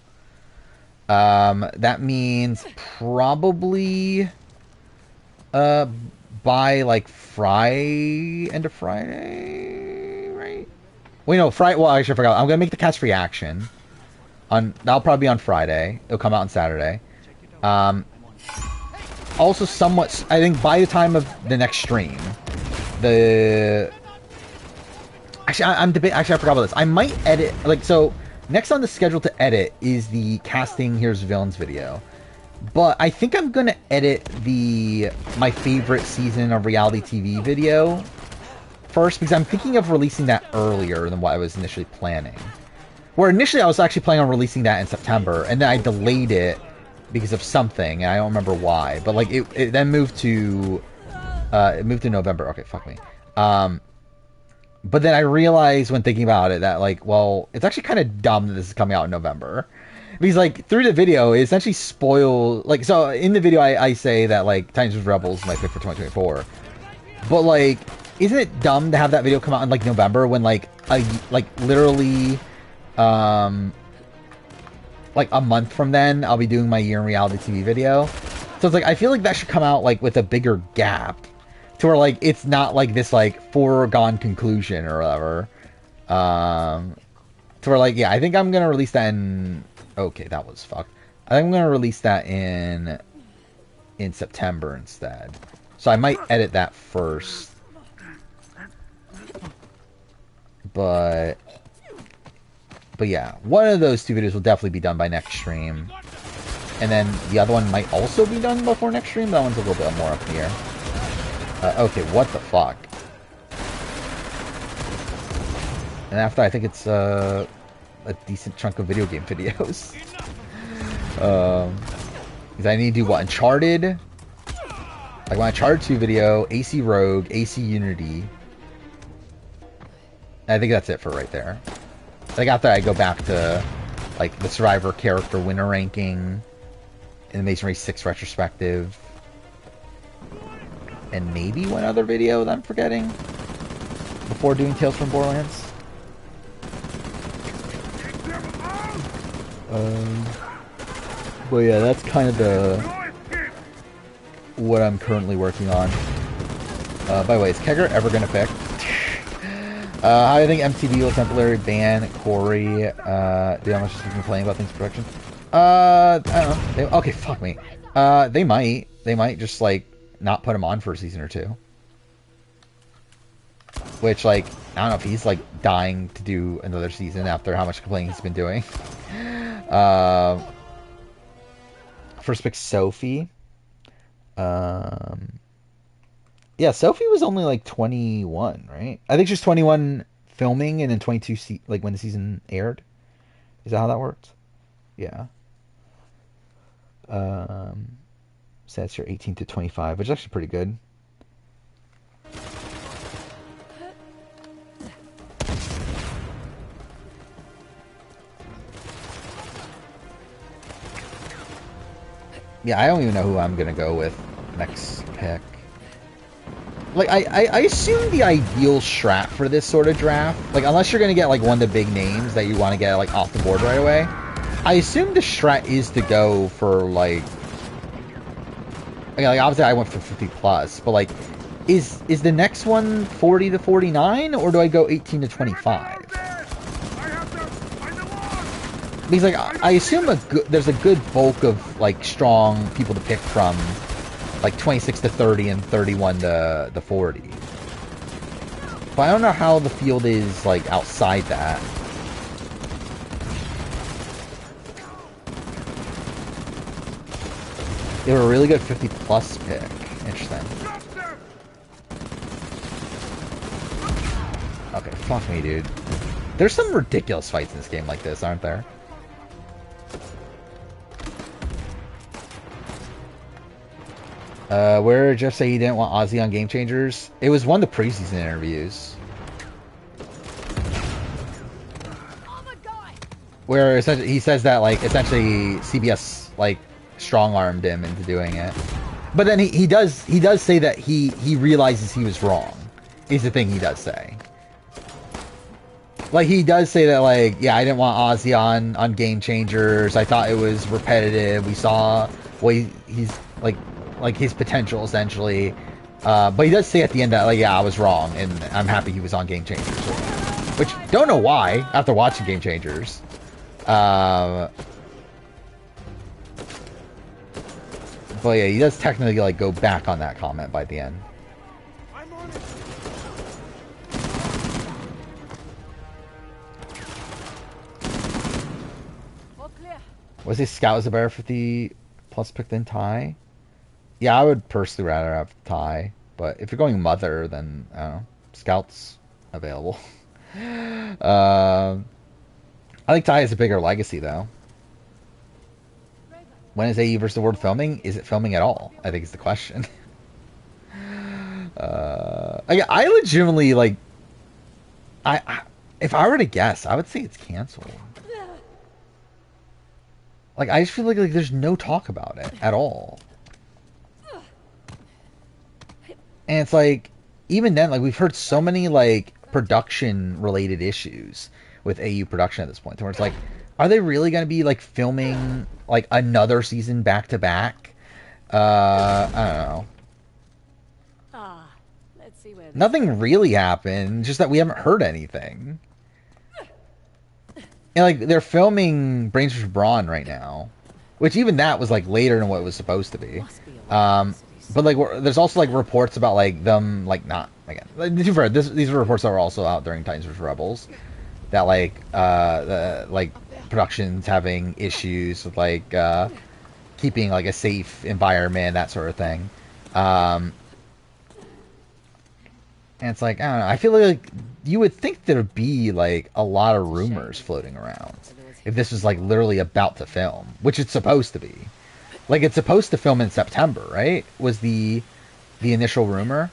That means probably by like end of Friday, right? Wait, no, Friday. Well, actually, I forgot. I'm gonna make the cast reaction that'll probably be on Friday. It'll come out on Saturday. Also, somewhat, I think by the time of the next stream, actually, I forgot about this. I might edit, so next on the schedule to edit is the Casting Here's Villains video. But I think I'm going to edit my favorite season of reality TV video first, because I'm thinking of releasing that earlier than what I was initially planning. Where initially I was actually planning on releasing that in September, and then I delayed it because of something, and I don't remember why. But like it then moved to November. Okay, fuck me. But then I realized when thinking about it that like, well, it's actually kind of dumb that this is coming out in November. Because like through the video, it essentially spoiled, like, so in the video I say that like Titans vs Rebels is my pick for 2024. But like, isn't it dumb to have that video come out in like November when like literally like a month from then I'll be doing my year in reality TV video. So it's like I feel like that should come out like with a bigger gap, to where like it's not like this like foregone conclusion or whatever. To where like, yeah, I think I'm gonna release that in. Okay, that was fucked. I think I'm gonna release that in September instead. So I might edit that first. But yeah, one of those 2 videos will definitely be done by next stream. And then the other one might also be done before next stream. That one's a little bit more up in the air. Okay, what the fuck? And after, I think it's a decent chunk of video game videos. Because I need to do what? Uncharted? Like my Uncharted 2 video, AC Rogue, AC Unity. I think that's it for right there. I think after I go back to like the Survivor character winner ranking and the Masonry 6 retrospective. And maybe one other video that I'm forgetting before doing Tales from Borderlands. But yeah, that's kind of what I'm currently working on. By the way, is Kegger ever gonna pick? I think MTV will temporarily ban Corey. Do you know how much he's been complaining about things production? I don't know. Okay, fuck me. They might. They might just, like, not put him on for a season or two. Which, like, I don't know if he's, like, dying to do another season after how much complaining he's been doing. First pick, Sophie. Yeah, Sophie was only, like, 21, right? I think she's 21 filming and then 22, like, when the season aired. Is that how that works? Yeah. Sets are 18 to 25, which is actually pretty good. Yeah, I don't even know who I'm gonna go with next pick. Like, I assume the ideal strat for this sort of draft, like, unless you're gonna get, like, one of the big names that you want to get, like, off the board right away, I assume the strat is to go for, like, obviously I went for 50 plus, but, like, is the next one 40 to 49, or do I go 18 to 25? Because, like, I assume there's a good bulk of, like, strong people to pick from, like, 26 to 30 and 31 to 40. But I don't know how the field is, like, outside that. They were a really good 50 plus pick. Interesting. Okay, fuck me, dude. There's some ridiculous fights in this game like this, aren't there? Where did Jeff say he didn't want Ozzy on Game Changers? It was one of the preseason interviews. Where essentially he says that, like, essentially CBS, like, strong-armed him into doing it. But then he does say that he realizes he was wrong. Is the thing he does say. Like, he does say that, like, yeah, I didn't want Ozzy on Game Changers. I thought it was repetitive. We saw what he's like his potential, essentially. But he does say at the end that, like, yeah, I was wrong, and I'm happy he was on Game Changers. Which, don't know why, after watching Game Changers. But yeah, he does technically, like, go back on that comment by the end. Was his Scout was a better 50 plus pick than Ty? Yeah, I would personally rather have Ty, but if you're going Mother, then I don't know, Scout's available. I think Ty has a bigger legacy, though. When is AE versus the World filming? Is it filming at all? I think is the question. I legitimately, like, if I were to guess, I would say it's canceled. Like, I just feel like there's no talk about it at all. And it's like, even then, like, we've heard so many, like, production-related issues with AU production at this point, where it's like, are they really going to be, like, filming, like, another season back-to-back? I don't know. Let's see where Nothing really happened, just that we haven't heard anything. And, like, they're filming Brains vs. Brawn right now, which even that was, like, later than what it was supposed to be. But, like, there's also, like, reports about, like, them, like, not, again, like, these are reports that were also out during Titans vs. Rebels, that, like, production's having issues with, like, keeping, like, a safe environment, that sort of thing. And it's like, I don't know, I feel like you would think there'd be, like, a lot of rumors floating around if this was, like, literally about to film, which it's supposed to be. Like, it's supposed to film in September, right? Was the initial rumor?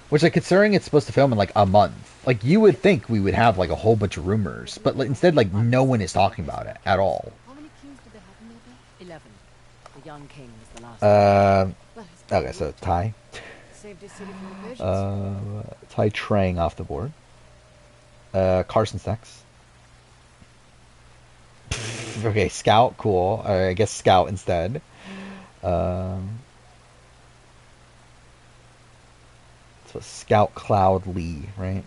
Which, like, considering it's supposed to film in, like, a month, like, you would think we would have, like, a whole bunch of rumors. But, like, instead, like, no one is talking about it at all. How many kings did they have in there? 11. The young king was the last. Okay, so Ty. Saved his city from invasions. Ty Trang off the board. Carson Sex. Okay, Scout, cool. I guess Scout instead. So Scout Cloud Lee, right?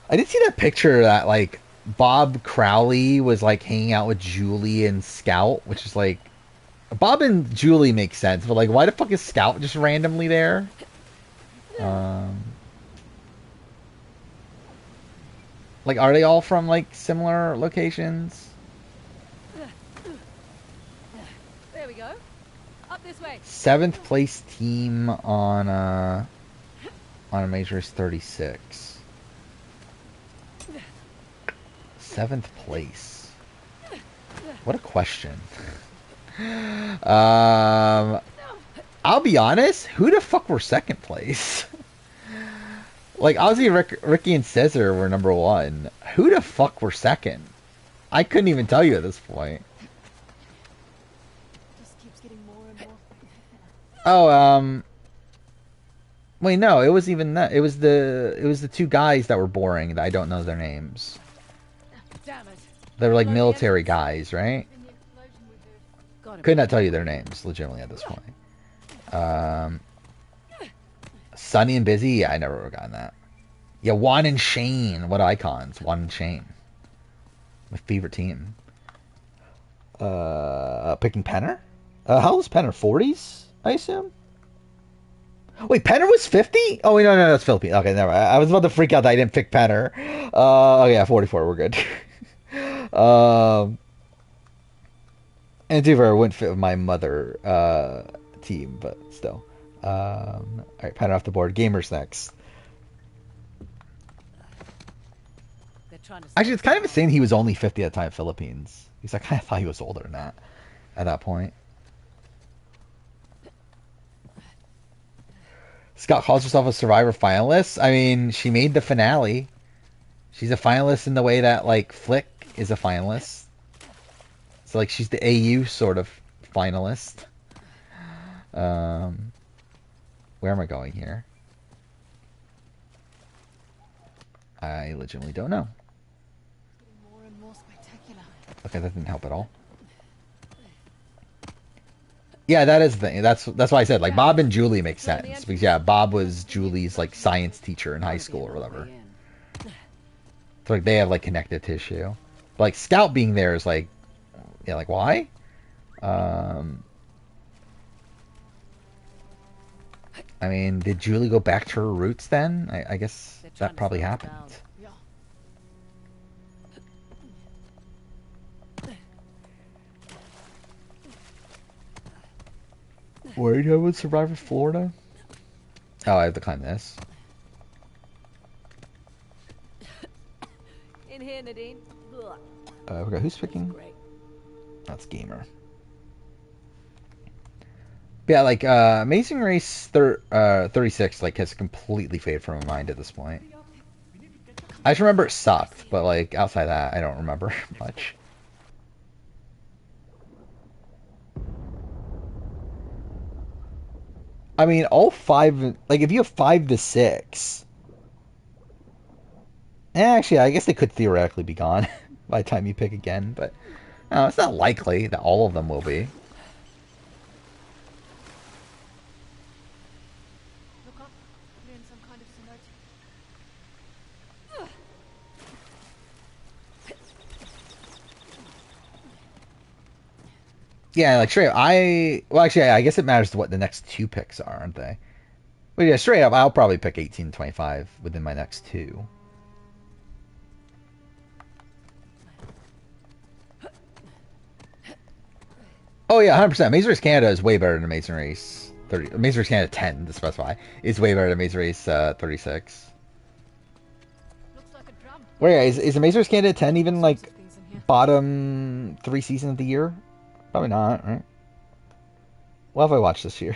I did see that picture that like Bob Crowley was like hanging out with Julie and Scout, which is like Bob and Julie make sense, but like why the fuck is Scout just randomly there? Um, like are they all from like similar locations? There we go. Up this way. 7th place team on Amazing Race 36. 7th place. What a question. I'll be honest. Who the fuck were 2nd place? Like Ozzy, Ricky, and Cesar were number 1. Who the fuck were 2nd? I couldn't even tell you at this point. Just keeps getting more and more. Oh, wait, no, it was even that. It was the 2 guys that were boring that I don't know their names. Damn it. They were like military guys, right? In the explosion we heard. Gotta Could be not tell you their names, legitimately, at this point. Sunny and Busy? Yeah, I never would have gotten that. Yeah, Juan and Shane. What icons? Juan and Shane. My favorite team. Picking Penner? How old is Penner? 40s, I assume? Wait, Penner was 50? Oh, wait, no, that's Philippines. Okay, never mind. I was about to freak out that I didn't pick Penner. Oh, yeah, 44. We're good. And to I wouldn't fit with my mother team, but still. All right, Penner off the board. Gamers next. They're trying to Actually, it's kind of insane he was only 50 at the time, Philippines. Because I kind of thought he was older than that at that point. Scott calls herself a Survivor finalist. I mean, she made the finale. She's a finalist in the way that, like, Flick is a finalist. So, like, she's the AU sort of finalist. Where am I going here? I legitimately don't know. Getting more and more spectacular. Okay, that didn't help at all. Yeah, that is the thing. That's why I said, like, Bob and Julie make sense. Because, yeah, Bob was Julie's, like, science teacher in high school or whatever. So, like, they have, like, connective tissue. But, like, Scout being there is, like, yeah, like, why? I mean, did Julie go back to her roots then? I guess that probably happened. Yeah. Where do you with Survivor Florida? Oh, I have to climb this. In here, Nadine. Okay, who's picking? Great. That's Gamer. Yeah, like, Amazing Race 36, like, has completely faded from my mind at this point. I just remember it sucked, but, like, outside that, I don't remember much. I mean, all 5, like, if you have 5 to 6, actually, I guess they could theoretically be gone by the time you pick again, but no, it's not likely that all of them will be. Look up. We're in some kind of cenote. Yeah, like straight up, well, actually, I guess it matters to what the next 2 picks are, aren't they? But yeah, straight up, I'll probably pick 18 and 25 within my next 2. Oh yeah, 100%. Amazing Race Canada is way better than Amazing Race 30. Amazing Race Canada 10, to specify, is way better than Amazing Race 36. Looks like a drum. Wait, yeah, is Amazing Race Canada 10 even like Sorts of things in here. bottom 3 season of the year? Probably not, right? What have I watched this year?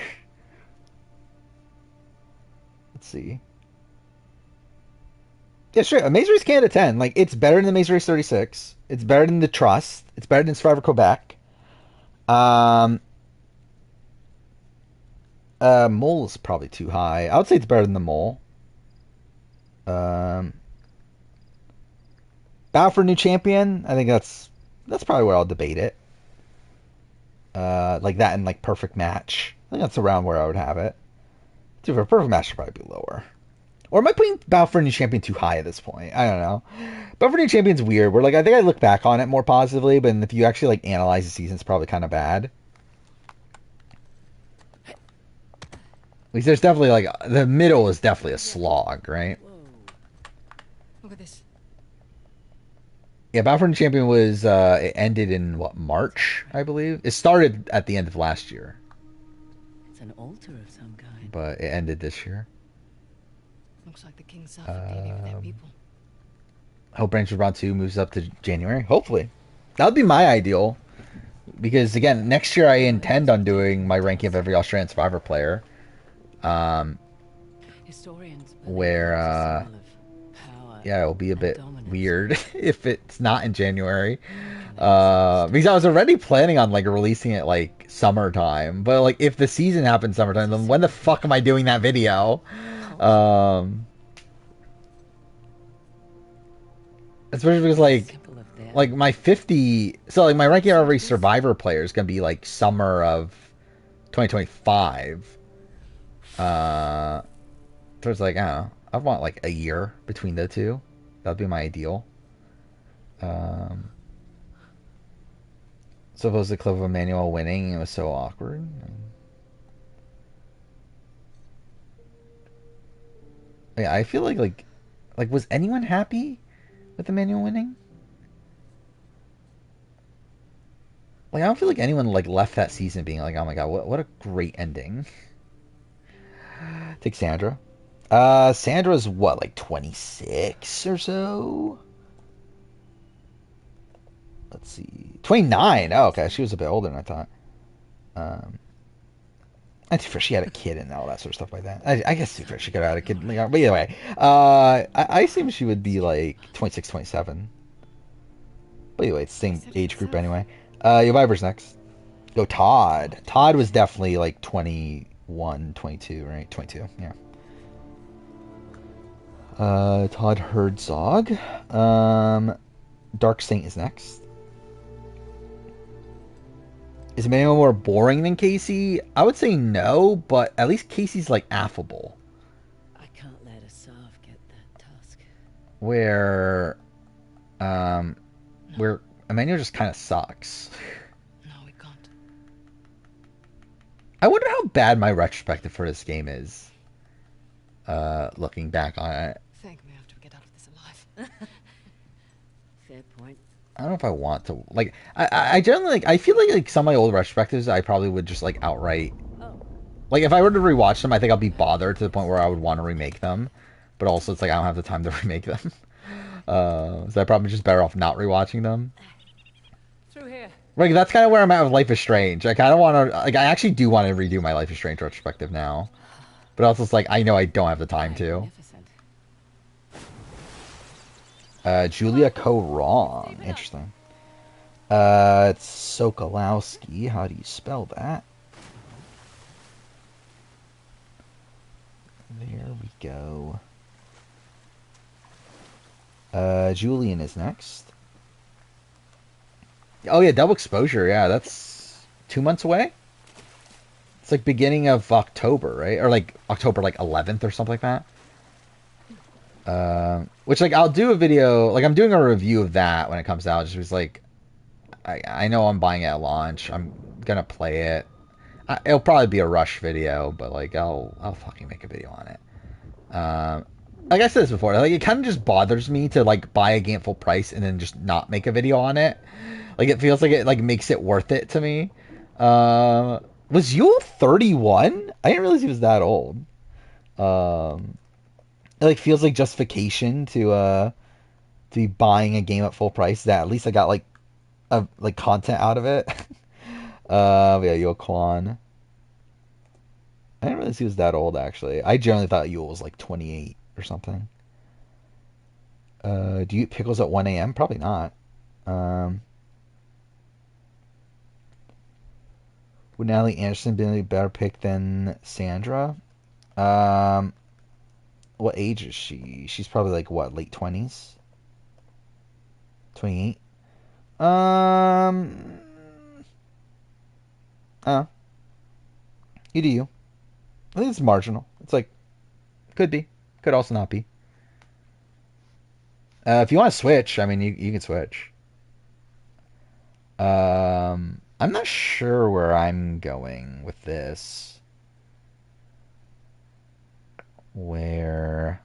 Let's see. Yeah, sure. Amazing Race Canada 10, like, it's better than Amazing Race 36. It's better than The Trust. It's better than Survivor Quebec. Mole is probably too high. I would say it's better than the Mole. Battle for New Champion. I think that's probably where I'll debate it. Like that and like Perfect Match. I think that's around where I would have it. Dude, for Perfect Match, should probably be lower. Or am I putting Battle for a New Champion too high at this point? I don't know. Battle for a New Champion's weird. Where like I think I look back on it more positively, but if you actually like analyze the season, it's probably kind of bad. At least there's definitely like the middle is definitely a slog, right? Whoa. Look at this. Yeah, Battle for a New Champion was it ended in what, March, I believe. It started at the end of last year, It's an altar of some kind. but it ended this year. Looks like the King's suffered dealing with their people. Hope Branch of Round 2 moves up to January. Hopefully. That would be my ideal. Because, again, next year I intend on doing my ranking of every Australian Survivor player. Historians Where, yeah, it'll be a bit weird if it's not in January. Because I was already planning on, like, releasing it, like, summertime. But, like, if the season happens summertime, then when the fuck am I doing that video? Especially because, like my 50, so like my ranking of every Survivor player is gonna be like summer of 2025. So it's like, I don't know, I want like a year between the two. That'd be my ideal. Suppose the clip of Emmanuel winning, it was so awkward. Yeah, I feel like was anyone happy with Emmanuel winning? Like, I don't feel like anyone like left that season being like, oh my god, what a great ending. Take Sandra. Sandra's what, like 26 or so? Let's see. 29. Oh, okay. She was a bit older than I thought. And too fair, she had a kid and all that sort of stuff like that. I guess too fair, she could have had a kid. But either way, I assume she would be like 26, 27. But anyway, it's the same age group anyway. Your Viber's next. Go Todd. Todd was definitely like 21, 22, right? 22, yeah. Todd Herzog. Dark Saint is next. Is Emmanuel more boring than Casey? I would say no, but at least Casey's like affable. I can't let Asav get that tusk. Where Emmanuel just kind of sucks. No, we can't. I wonder how bad my retrospective for this game is. Looking back on it. Thank me after we get out of this alive. Fair point. I don't know if I want to. Like, I generally, like, I feel like some of my old retrospectives, I probably would just, like, outright. Oh. Like, if I were to rewatch them, I think I'll be bothered to the point where I would want to remake them. But also, it's like, I don't have the time to remake them. So I'm probably just better off not rewatching them. Through here. Like, that's kind of where I'm at with Life is Strange. I kind of want to, like, I actually do want to redo my Life is Strange retrospective now. But also, it's like, I know I don't have the time to. Julia Co-Wrong. Interesting. It's Sokolowski. How do you spell that? There we go. Julian is next. Oh yeah, Double Exposure. Yeah, that's 2 months away. It's like beginning of October, right? Or like October like 11th or something like that. Which, like, I'll do a video, like, I'm doing a review of that when it comes out. Just was like, I know I'm buying it at launch. I'm gonna play it. It'll probably be a rush video, but like, I'll fucking make a video on it. Like I said this before, like, it kind of just bothers me to like buy a game full price and then just not make a video on it. Like, it feels like it like makes it worth it to me. Was Yule 31? I didn't realize he was that old. It like feels like justification to be buying a game at full price that at least I got like content out of it. Yeah, Yule Kwan. I didn't realize he was that old actually. I generally thought Yule was like 28 or something. Do you eat pickles at 1 a.m.? Probably not. Would Natalie Anderson be a better pick than Sandra? What age is she? She's probably like what, late 20s? 28? You do you. I think it's marginal. It's like, could be. Could also not be. If you want to switch, I mean, you can switch. I'm not sure where I'm going with this. Where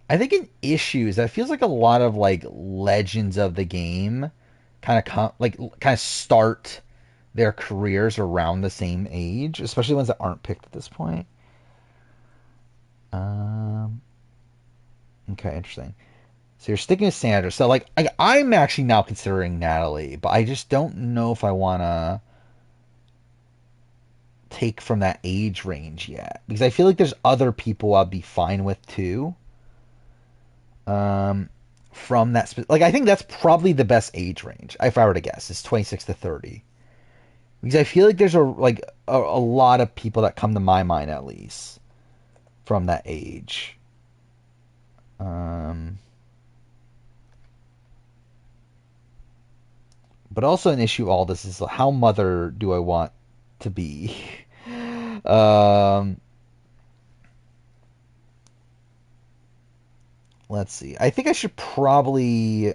I think in issues that feels like a lot of like legends of the game kind of start their careers around the same age, especially ones that aren't picked at this point. Um, okay, interesting. So you're sticking with Sandra. So like I'm actually now considering Natalie, but I just don't know if I want to take from that age range yet because I feel like there's other people I'd be fine with too. Um, from that like I think that's probably the best age range if I were to guess is 26 to 30 because I feel like there's a lot of people that come to my mind at least from that age. Um, but also an issue all this is how mother do I want to be? um, let's see. I think I should probably.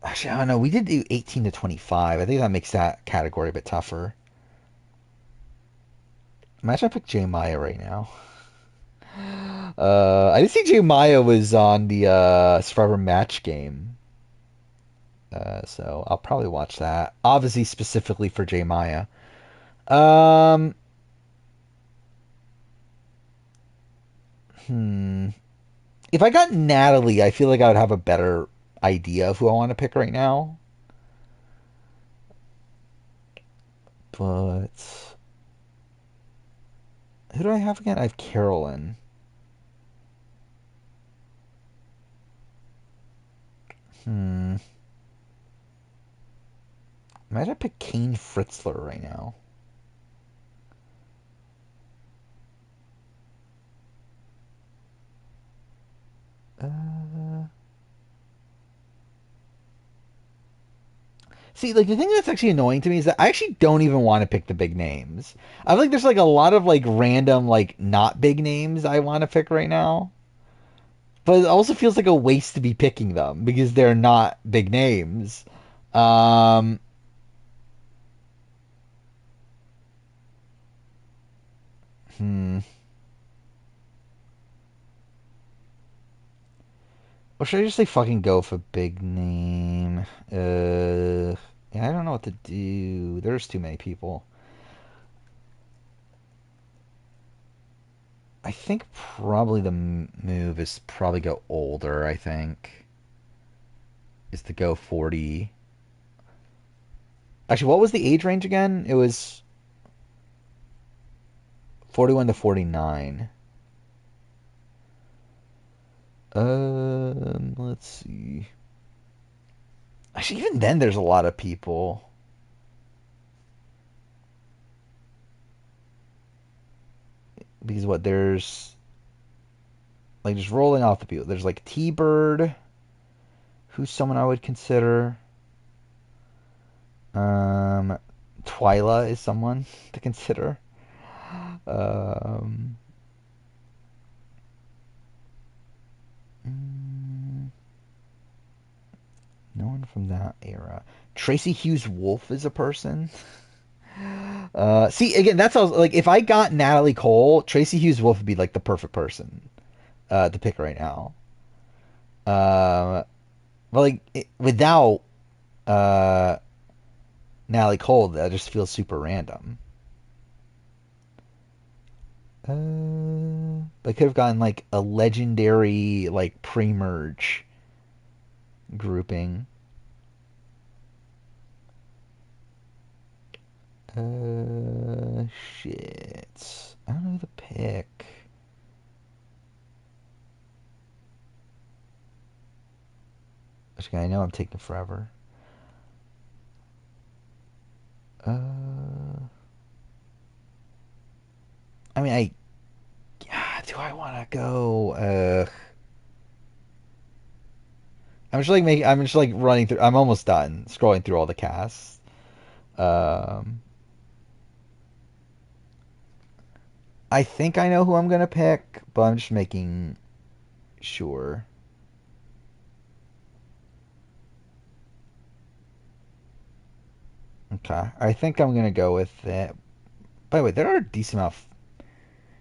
Actually, I don't know. We did do 18 to 25. I think that makes that category a bit tougher. Imagine I pick J Maya right now. I didn't see J Maya was on the Survivor match game. So I'll probably watch that. Obviously, specifically for J Maya. Um, hmm. If I got Natalie, I feel like I would have a better idea of who I want to pick right now. But who do I have again? I have Carolyn. Hmm. Imagine I pick Kane Fritzler right now. Uh, See, like the thing that's actually annoying to me is that I actually don't even want to pick the big names. I feel like there's like a lot of like random like not big names I want to pick right now. But it also feels like a waste to be picking them because they're not big names. Um, hmm. Or should I just say fucking go for big name? Yeah, I don't know what to do. There's too many people. I think probably the move is probably go older, I think. Is to go 40. Actually, what was the age range again? It was 41 to 49. Let's see. Actually, even then, there's a lot of people. Because what, there's like just rolling off the people. There's like T Bird, who's someone I would consider. Um, Twyla is someone to consider. Um, mm, no one from that era. Tracy Hughes Wolf is a person. See, again, that's how, like if I got Natalie Cole, Tracy Hughes Wolf would be like the perfect person to pick right now. But like without uh, Natalie Cole, that just feels super random. I could have gotten like a legendary like pre-merge grouping. Shit. I don't know who to pick. Okay, I know I'm taking forever. I mean, do I want to go? I'm just like running through. I'm almost done scrolling through all the casts. Um, I think I know who I'm gonna pick, but I'm just making sure. Okay, I think I'm gonna go with it. By the way, there are a decent amount.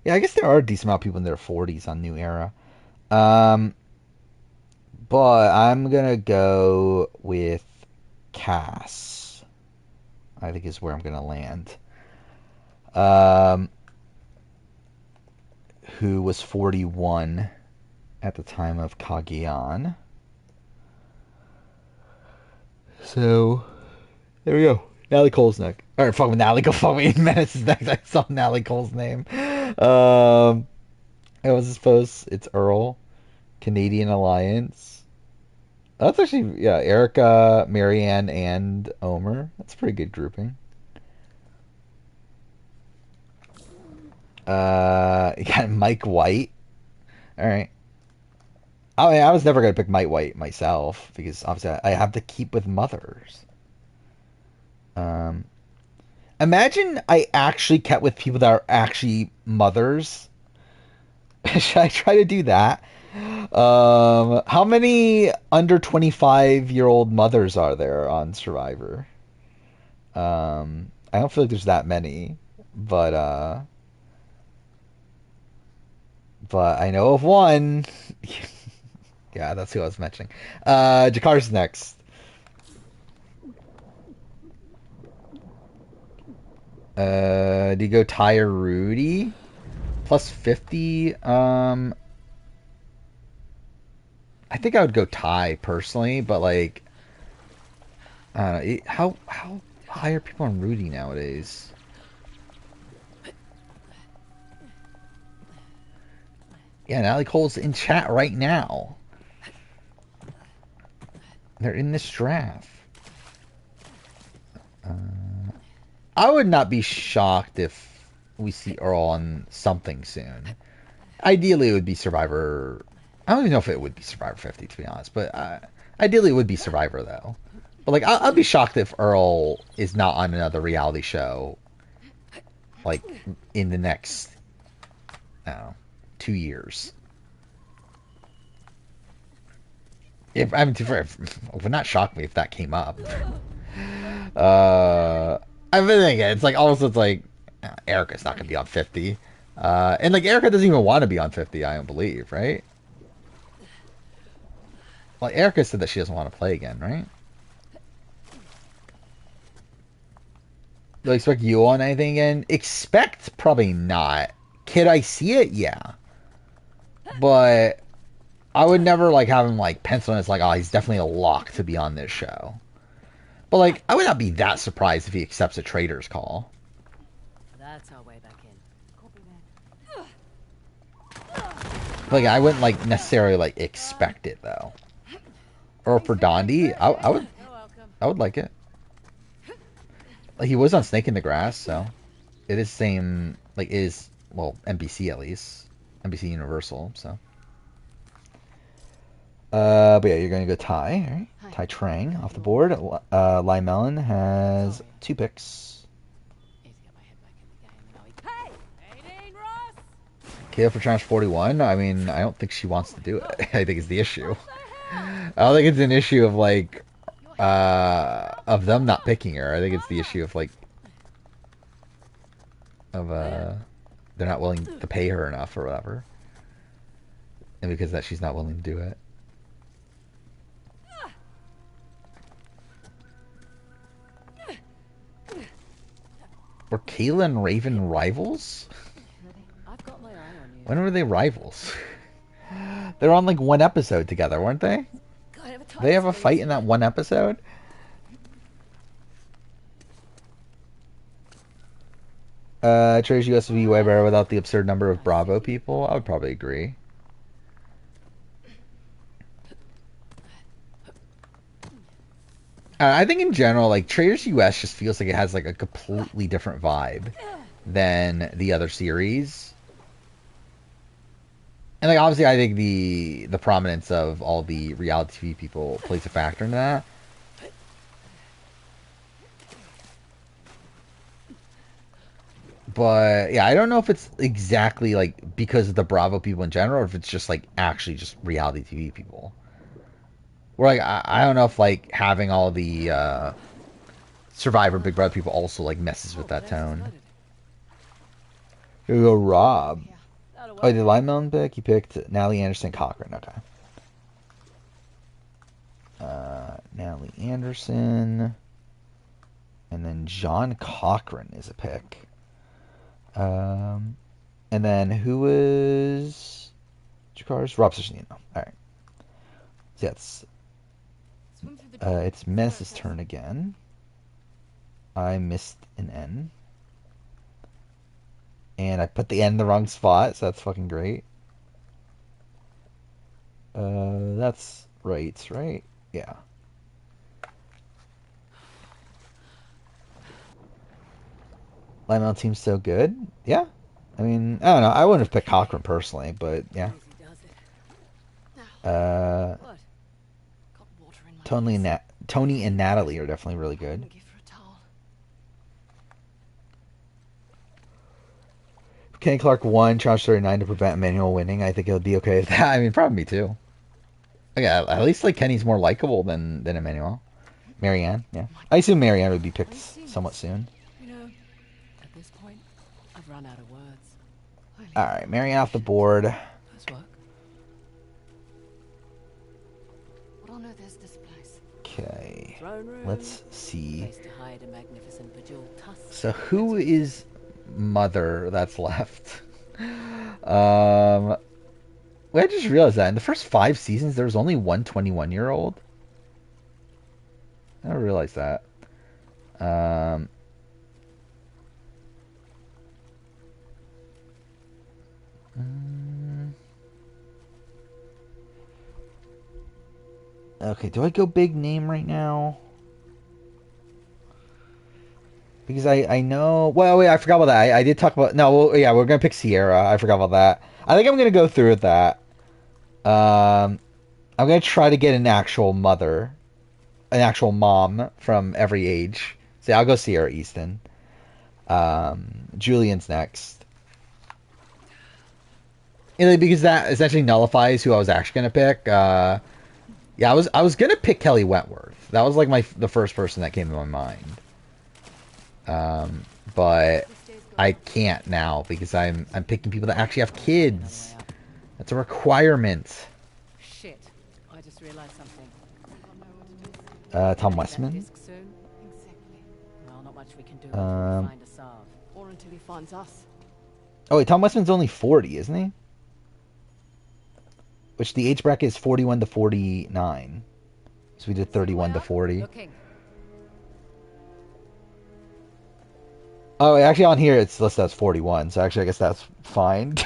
Yeah, I guess there are a decent amount of people in their 40s on New Era. Um, but I'm gonna go with Cass. I think is where I'm gonna land. Um, who was 41 at the time of Kageon. So there we go. Natalie Cole's next. Or fuck with Natalie Cole. Fuck me. Menace is next. I saw Natalie Cole's name. I was supposed it's Earl. Canadian Alliance. That's actually yeah. Erica, Marianne, and Omer. That's a pretty good grouping. You got Mike White. All right. I mean, I was never gonna pick Mike White myself because obviously I have to keep with mothers. Um, Imagine I actually kept with people that are actually mothers. Should I try to do that? How many under 25-year-old mothers are there on Survivor? I don't feel like there's that many, but I know of one. Yeah, that's who I was mentioning. Jakar's next. Do you go Ty or Rudy? Plus 50. I think I would go Ty personally, but like, I don't know. How high are people on Rudy nowadays? Yeah, Natalie Cole's in chat right now. They're in this draft. I would not be shocked if we see Earl on something soon. Ideally, it would be Survivor. I don't even know if it would be Survivor 50, to be honest. But ideally, it would be Survivor, though. But like, I'd be shocked if Earl is not on another reality show, like in the next, I don't know, 2 years. If I mean, it would not shock me if that came up. I mean, again, it's like also it's like Erica's not gonna be on 50, and like Erica doesn't even want to be on 50. I don't believe, right? Well, Erica said that she doesn't want to play again, right? Do I expect you on anything again? Expect probably not. Could I see it? Yeah, but I would never like have him like pencil in as like, oh, he's definitely a lock to be on this show. But like, I would not be that surprised if he accepts a trader's call. That's our way back in. Like, I wouldn't like necessarily like expect it though. Or for Dondi, I would like it. Like, he was on Snake in the Grass, so it is same like is well NBC at least, NBC Universal. So, but yeah, you're gonna go Ty, right? Ty Trang off the board. Lai Mellon has 2 picks. Hey! 18, Ross! KO for Trash 41. I mean, I don't think she wants to do it. I think it's the issue. I don't think it's an issue of like of them not picking her. I think it's the issue of like of they're not willing to pay her enough or whatever. And because that she's not willing to do it. Were Kayla and Raven rivals? I've got my eye on you. When were they rivals? They were on like one episode together, weren't they? They have a fight in that one episode? Trace US would be way better without the absurd number of Bravo people. I would probably agree. I think in general, like Traders US just feels like it has like a completely different vibe than the other series. And like obviously I think the prominence of all the reality TV people plays a factor in that. But yeah, I don't know if it's exactly like because of the Bravo people in general, or if it's just like actually just reality TV people. Or like I don't know if like having all the Survivor Big Brother people also like messes with that tone. Here we go, Rob. That'll Oh, work. did Linemelon pick? He picked Natalie Anderson Cochran. Okay. Natalie Anderson. And then John Cochran is a pick. And then who is Jakar's? Rob Sessionino. Alright. So yeah, it's Mess's turn again. I missed an N. And I put the N in the wrong spot, so that's fucking great. That's right? Yeah. Lineout seems so good. Yeah. I mean, I don't know. I wouldn't have picked Cochran personally, but yeah. What? Tony and Natalie are definitely really good. Kenny Clark won Challenge 39 to prevent Emmanuel winning. I think it would be okay with that. I mean, probably me too. Yeah, at least like Kenny's more likable than Emmanuel. Marianne, yeah. I assume Marianne would be picked somewhat soon. You know, at this point, I've run out of words. Alright, Marianne off the board. Nice work. What on earth is this place? Okay. Throne room. Let's see. Place to hide a magnificent bejeweled tusk. So who is mother that's left? Well, I just realized that in the first 5 seasons there was only one 21-year-old. I didn't realize that. Okay, do I go big name right now? Because I know... Well, wait, I forgot about that. I did talk about... No, well, yeah, we're going to pick Sierra. I forgot about that. I think I'm going to go through with that. I'm going to try to get an actual mother. An actual mom from every age. So I'll go Sierra Easton. Julian's next. Because that essentially nullifies who I was actually going to pick. Yeah, I was going to pick Kelly Wentworth. That was like the first person that came to my mind. But I can't now because I'm picking people that actually have kids. That's a requirement. Shit, I just realized something. Tom That Westman. disc soon? Exactly. Well, not much we can do until we find a Sav. Or until he finds us. Oh wait, Tom Westman's only 40, isn't he? Which the age bracket is 41 to 49. So we did 31 to 40. Looking. Oh, actually on here it's listed as 41, so actually I guess that's fine.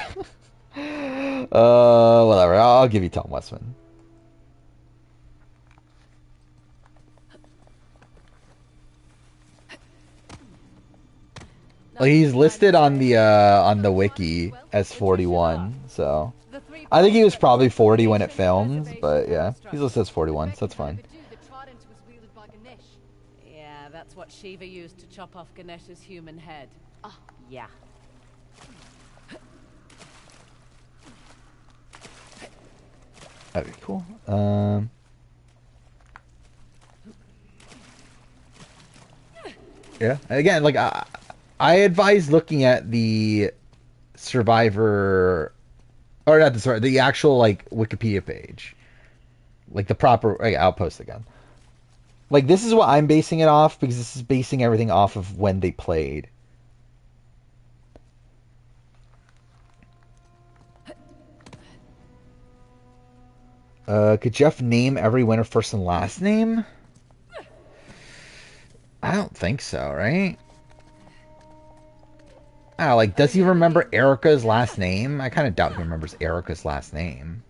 Whatever. I'll give you Tom Westman. Well, he's listed on the wiki as 41, so I think he was probably 40 when it filmed, but yeah, he's listed as 41, so that's fine. Yeah, that's what Shiva used to chop off Ganesh's human head. Ah, yeah. Okay, cool. Yeah, again, like I advise looking at the Survivor, or not the actual like Wikipedia page, like the proper. I'll post again. Like this is what I'm basing it off because this is basing everything off of when they played. Could Jeff name every winner first and last name? I don't think so, right? I don't know, like, does he remember Erica's last name? I kind of doubt he remembers Erica's last name.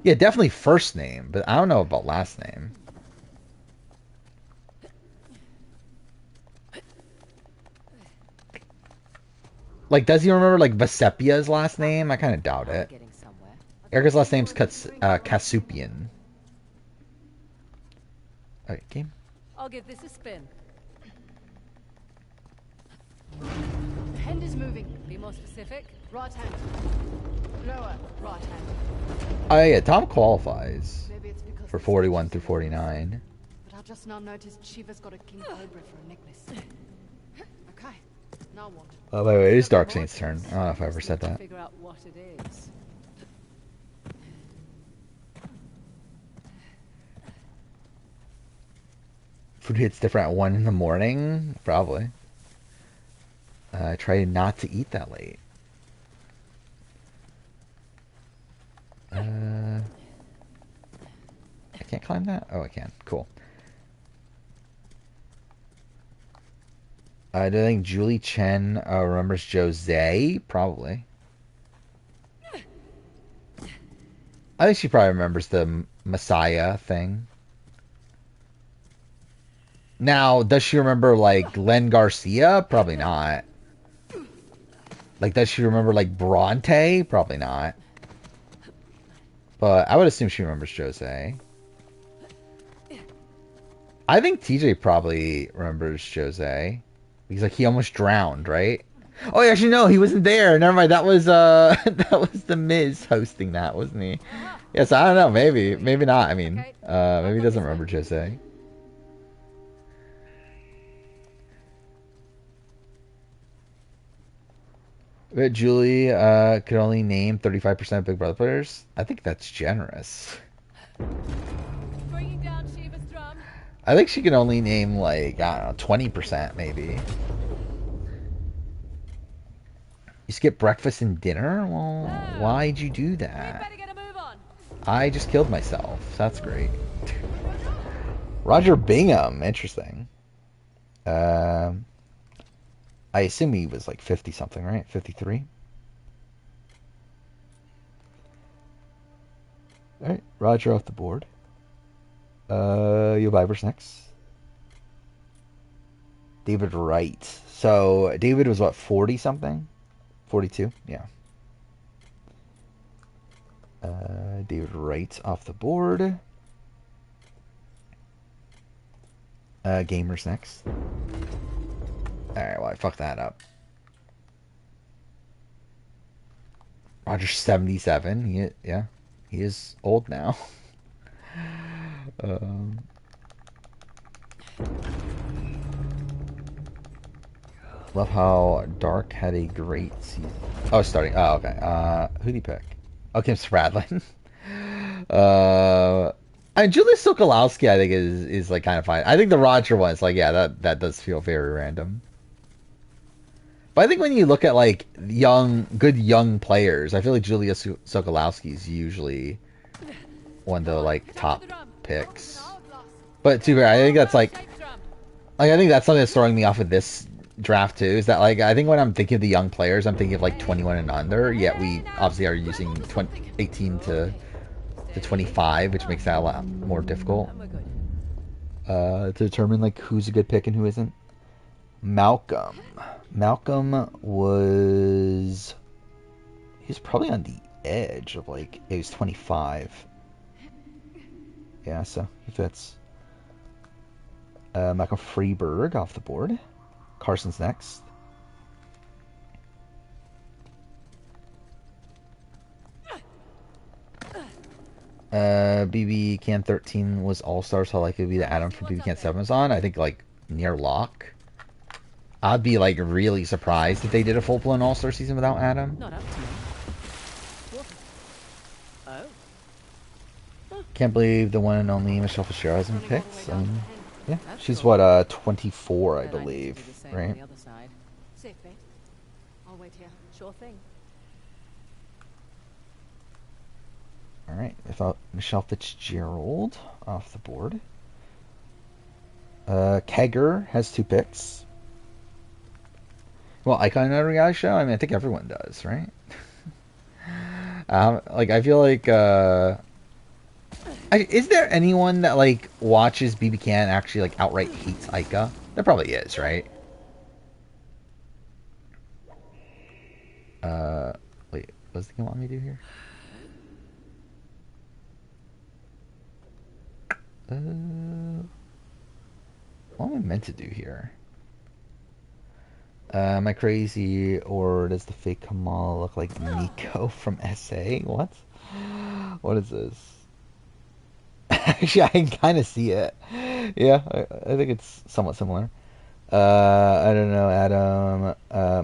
Yeah, definitely first name, but I don't know about last name. Like, does he remember, like, Vesepia's last name? I kind of doubt it. Erica's last name's Kasupian. Okay, game. I'll give this a spin. The hand is moving. Be more specific. Right hand. Lower. Right hand. Oh yeah, Tom qualifies Maybe it's because for this 41 is through just 49. But I just now noticed Shiva's got a king cobra for a necklace. Okay. Now what? Oh wait, it is Dark Saint's turn. I don't know if I ever said that. Figure out what it is. Food hits different at 1 in the morning? Probably. I try not to eat that late. I can't climb that? Oh, I can. Cool. Do I think Julie Chen remembers Jose? Probably. I think she probably remembers the Messiah thing. Now, does she remember, like, Len Garcia? Probably not. Like, does she remember, like, Bronte? Probably not. But I would assume she remembers Jose. I think TJ probably remembers Jose. Because, like, he almost drowned, right? Oh, actually, no, he wasn't there. Never mind. That was, that was The Miz hosting that, wasn't he? Yes, I don't know. Maybe. Maybe not. I mean, maybe he doesn't remember Jose. But Julie could only name 35% of Big Brother players. I think that's generous. Bringing down Shiva's drum. I think she can only name, like, I don't know, 20% maybe. You skip breakfast and dinner? Well, why'd you do We that? better get a move on. I just killed myself. That's great. Roger Bingham. Interesting. I assume he was like 50 something, right? 53? Alright, Roger off the board. Vibers next. David Wright. So, David was what, 40 something? 42? Yeah. David Wright off the board. Gamers next. Alright, well, I fucked that up. Roger 77. He is old now. Love how Dark had a great season. Oh, starting. Oh, okay. Who'd he pick? Oh, Kim Spradlin. Julius Sokolowski, I think, is like kind of fine. I think the Roger one is like, yeah, that does feel very random. But I think when you look at like good young players, I feel like Julius Sokolowski is usually one of the like top picks. But to be fair, I think that's like I think that's something that's throwing me off with this draft too. Is that like I think when I'm thinking of the young players, I'm thinking of like 21 and under. Yet we obviously are using 18 to 25, which makes that a lot more difficult to determine like who's a good pick and who isn't. Malcolm was he's probably on the edge of like he was 25. Yeah, so he fits. Malcolm Freeberg off the board. Carson's next. BB Can 13 was All-Star, so like it would be the Adam from BB Can 7 was on. I think like near lock. I'd be like really surprised if they did a full-blown All-Star season without Adam. Not up to me. Oh. Can't believe the one and only Michelle Fitzgerald hasn't been picked. Yeah, she's what 24, I believe, right? Safe bet. I'll wait here. Sure thing. All right, I thought Michelle Fitzgerald off the board. Kegger has 2 picks. Well, Icon in a reality show? I mean, I think everyone does, right? Like, I feel like, is there anyone that, like, watches BB Can and actually, like, outright hates Ica? There probably is, right? Wait, what's the game want me to do here? What am I meant to do here? Am I crazy, or does the fake Kamal look like Nico from SA? What? What is this? Actually, I can kind of see it. Yeah, I think it's somewhat similar. I don't know. Adam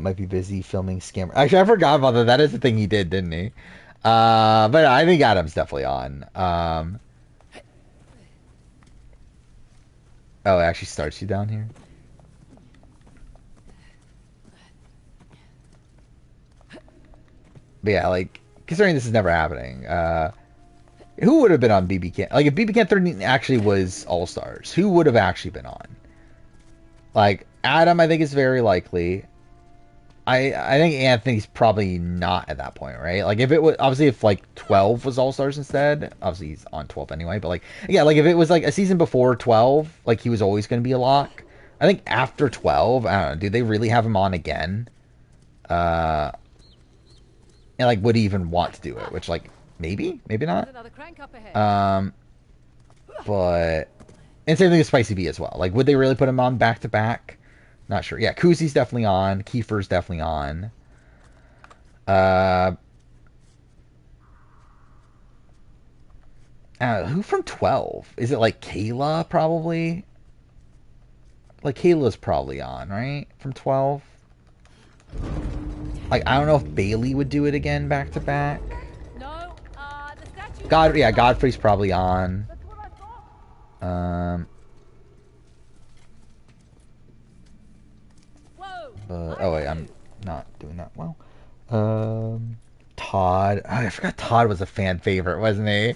might be busy filming scammer. Actually, I forgot about that. That is the thing he did, didn't he? But I think Adam's definitely on. Oh, it actually starts you down here. But yeah, like considering this is never happening, who would have been on BB Can? Like if BB Can 13 actually was All Stars, who would have actually been on? Like Adam, I think is very likely. I think Anthony's probably not at that point, right? Like if it was obviously if like 12 was All Stars instead, obviously he's on 12 anyway. But like yeah, like if it was like a season before 12, like he was always going to be a lock. I think after 12, I don't know. Do they really have him on again? Uh, and like would he even want to do it? Which like maybe, maybe not. There's another crank up ahead. But and same thing with Spicy B as well. Like would they really put him on back to back? Not sure. Yeah, Kuzi's definitely on. Kiefer's definitely on. Who from 12? Is it like Kayla probably? Like Kayla's probably on, right? From 12? Like I don't know if Bailey would do it again back to back. No, the statue. Yeah, Godfrey's probably on. That's what I thought. Whoa. But oh wait, I'm not doing that well. Todd. Oh, I forgot Todd was a fan favorite, wasn't he?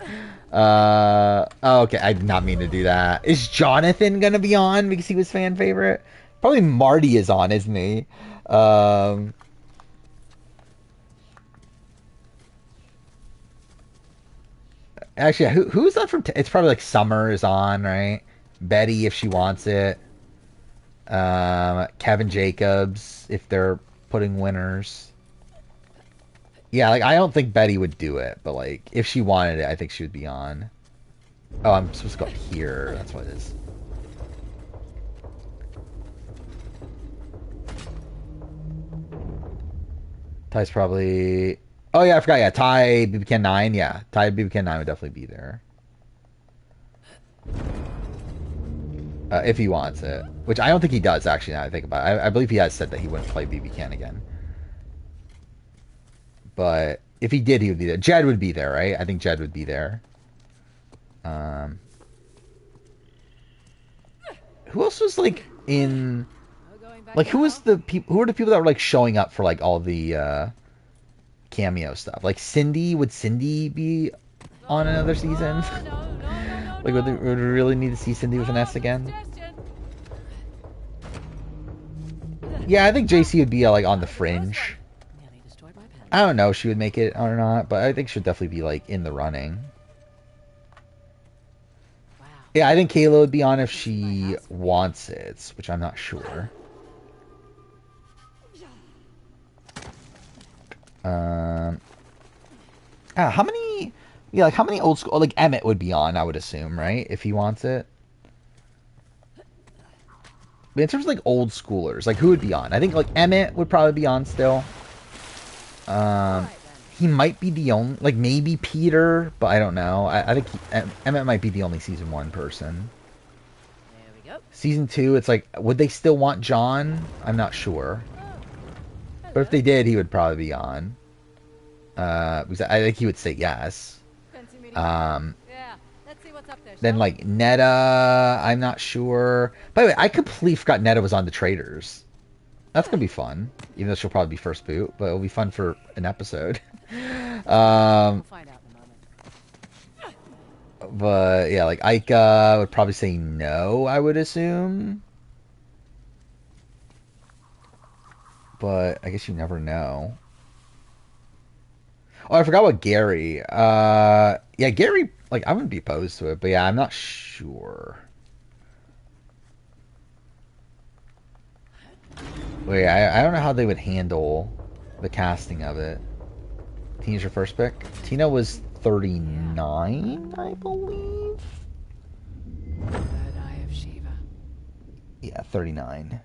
Oh, okay, I did not mean to do that. Is Jonathan gonna be on because he was fan favorite? Probably Marty is on, isn't he? Actually, yeah, who's on from? It's probably like Summer is on, right? Betty if she wants it. Kevin Jacobs if they're putting winners. Yeah, like I don't think Betty would do it, but like if she wanted it, I think she would be on. Oh, I'm supposed to go up here. That's what it is. Ty's probably. Oh yeah, I forgot. Yeah, Ty BB Can 9. Yeah, Ty BB Can 9 would definitely be there. If he wants it, which I don't think he does actually. Now I think about it, I believe he has said that he wouldn't play BB Can again. But if he did, he would be there. Jed would be there, right? I think Jed would be there. Who else was like in? Like who was the people? Who are the people that were like showing up for like all the cameo stuff? Like Cindy, would Cindy be on another season? Like would we really need to see Cindy with an S again? Yeah, I think JC would be like on the fringe. I don't know if she would make it or not, but I think she'd definitely be like in the running. Yeah, I think Kayla would be on if she wants it, which I'm not sure. How many? Yeah, like how many old school? Like Emmett would be on, I would assume, right? If he wants it. But in terms of like old schoolers, like who would be on? I think like Emmett would probably be on still. He might be the only, like maybe Peter, but I don't know. I think Emmett might be the only season 1 person. There we go. Season 2, it's like, would they still want John? I'm not sure. But if they did, he would probably be on. Because I think he would say yes. Yeah, let's see what's up there. Then like Netta, I'm not sure. By the way, I completely forgot Netta was on the Traders. That's gonna be fun, even though she'll probably be first boot, but it'll be fun for an episode. We'll find out in a moment. But yeah, like Aika would probably say no, I would assume. But I guess you never know. Oh, I forgot about Gary. Yeah, Gary, like I wouldn't be opposed to it, but yeah, I'm not sure. Wait, I don't know how they would handle the casting of it. Tina's your first pick? Tina was 39, I believe. Third eye of Shiva. Yeah, 39.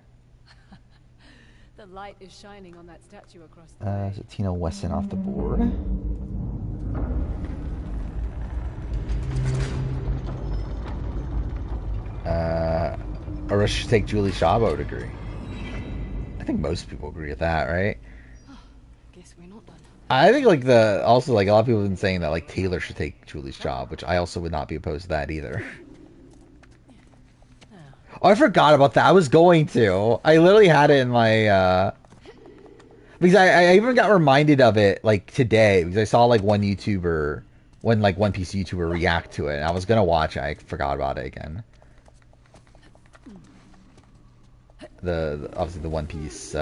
The The light is shining on that statue across the way. So Tina Wesson off the board. Or should take Julie Shaw, I would agree. I think most people agree with that, right? Guess we're not done. I think like a lot of people have been saying that like Taylor should take Julie's job, which I also would not be opposed to that either. Oh, I forgot about that. I was going to. I literally had it in my because I even got reminded of it like today because I saw like one One Piece YouTuber react to it, and I was gonna watch it. I forgot about it again. Obviously the One Piece.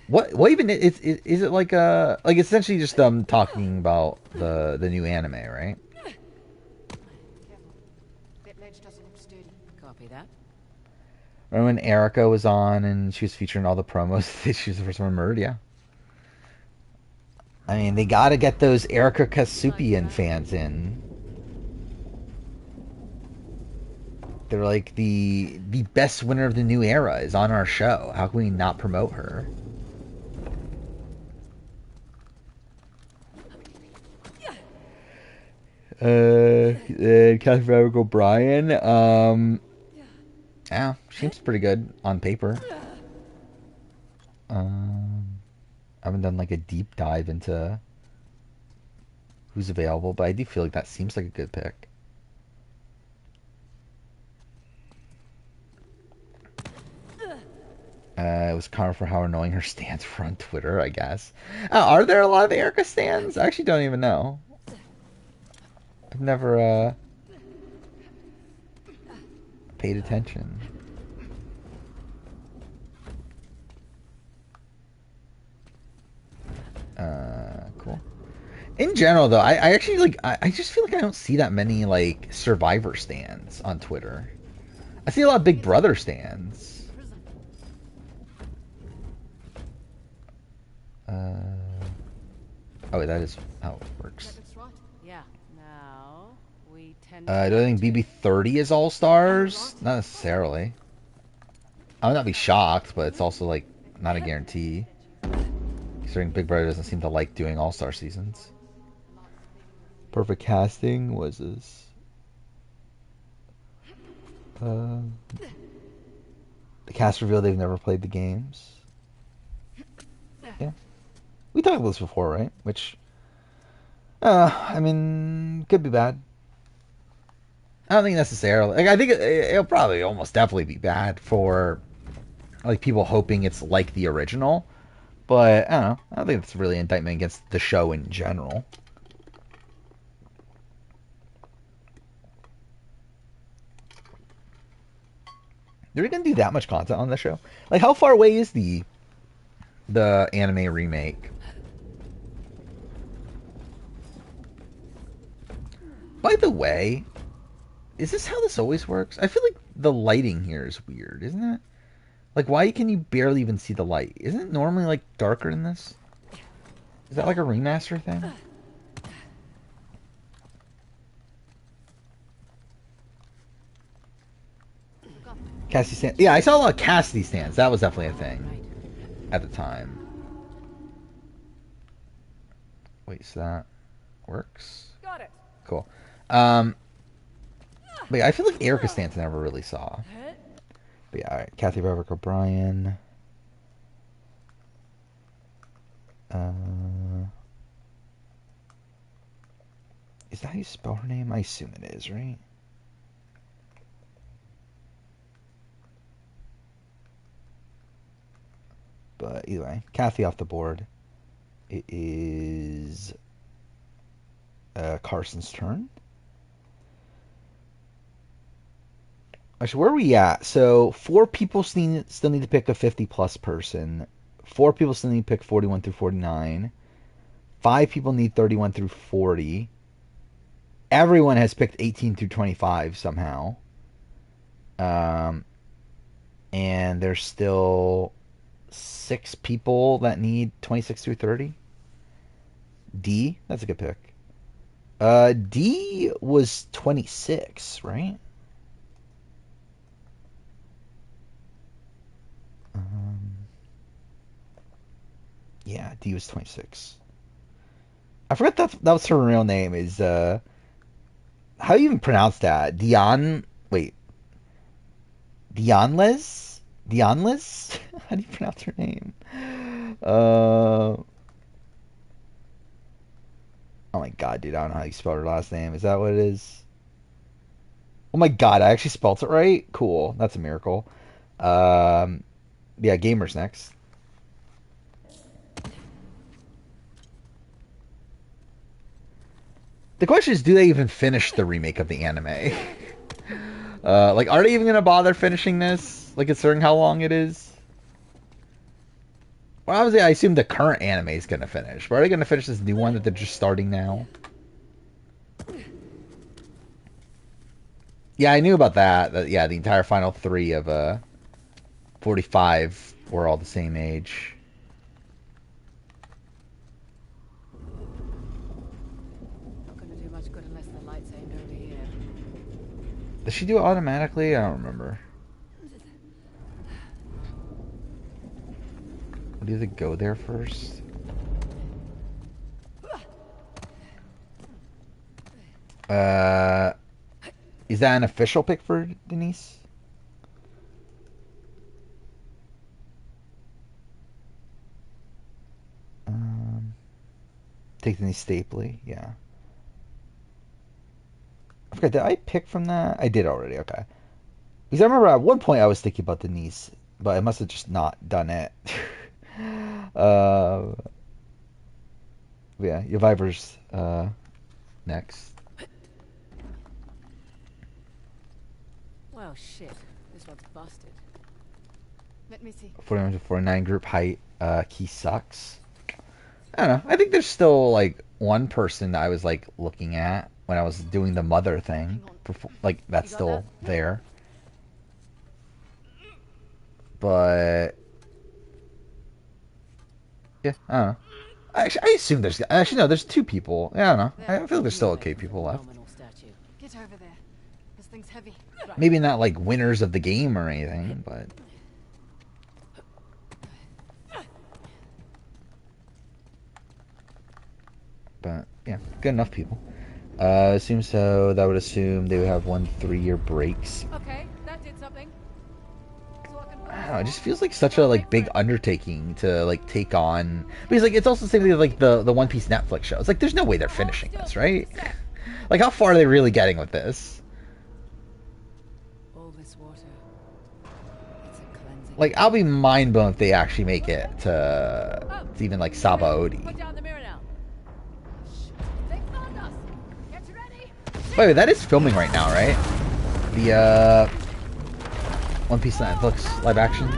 What even is it like essentially just them talking about the new anime, right? That ledge doesn't look sturdy. Copy that. Remember when Erica was on and she was featuring all the promos? She was the first one murdered, yeah. I mean, they gotta get those Erica Kasupian fans in. They're like the best winner of the new era is on our show. How can we not promote her? Catherine O'Brien. Yeah, seems pretty good on paper. I haven't done like a deep dive into who's available, but I do feel like that seems like a good pick. It was karma for how annoying her stands were on Twitter, I guess. Are there a lot of Erica stands? I actually don't even know. I've never paid attention. Cool. In general, though, I actually like. I just feel like I don't see that many like Survivor stands on Twitter. I see a lot of Big Brother stands. Oh, wait, that is how it works. Yeah. Now we tend. Do I think BB30 is All Stars? Not necessarily. I would not be shocked, but it's also like not a guarantee. Considering Big Brother doesn't seem to like doing All Star seasons. Perfect casting was this. The cast revealed they've never played the games. Yeah. We talked about this before, right? Which, I mean, could be bad. I don't think necessarily. Like, I think it'll probably almost definitely be bad for like people hoping it's like the original. But I don't know. I don't think it's really an indictment against the show in general. They're gonna do that much content on the show. Like, how far away is the anime remake? By the way, is this how this always works? I feel like the lighting here is weird, isn't it? Like, why can you barely even see the light? Isn't it normally, like, darker in this? Is that, like, a remaster thing? Cassidy stands. Yeah, I saw a lot of Cassidy stands. That was definitely a thing at the time. Wait, so that works? Got it. Cool. But yeah, I feel like Erica stands I never really saw. But yeah, alright. Kathy Roderick O'Brien. Is that how you spell her name? I assume it is, right? But either way, Kathy off the board. It is Carson's turn. Actually, where are we at? So 4 people still need to pick a 50-plus person. 4 people still need to pick 41 through 49. 5 people need 31 through 40. Everyone has picked 18 through 25 somehow. And there's still 6 people that need 26 through 30. D, that's a good pick. D was 26, right? Yeah, D was 26. I forgot that was her real name. Is how do you even pronounce that? Wait, Dionles? Dionles? How do you pronounce her name? Oh my god, dude, I don't know how you spell her last name. Is that what it is? Oh my god, I actually spelled it right? Cool. That's a miracle. Um, yeah, gamers next. The question is, do they even finish the remake of the anime? Like, are they even gonna bother finishing this? Like, considering how long it is? Well, obviously, I assume the current anime is gonna finish. But are they gonna finish this new one that they're just starting now? Yeah, I knew about that. Yeah, the entire final three of 45 were all the same age. Not gonna do much good unless the light's aimed over here. Does she do it automatically? I don't remember. Do they go there first? Is that an official pick for Denise? Take Denise Stapley, yeah. I forgot, did I pick from that? I did already, okay. Because I remember at one point I was thinking about Denise, but I must have just not done it. uh, yeah, your Viper's next. Well, shit. This one's busted. Let me see. 41 to 49 group height. Key sucks. I don't know. I think there's still like one person that I was like looking at when I was doing the mother thing. Like that's still there. But yeah, I don't know. Actually, I assume no. There's two people. Yeah, I don't know. I feel like there's still okay people left. Get over there. This thing's heavy. Maybe not like winners of the game or anything, but yeah, good enough people. Assume so. That would assume they would have 1 3-year breaks. Okay, that did something. So I can put I don't know, it just feels like such a like big undertaking to like take on, because like it's also the same thing with like the One Piece Netflix show. It's like there's no way they're finishing this, right? Like how far are they really getting with this? All this water. It's a cleansing. Like I'll be mind blown if they actually make it to even like Sabaody. put down the mirror now. They found us. Get ready. Wait, that is filming right now, right? The One Piece Netflix live action.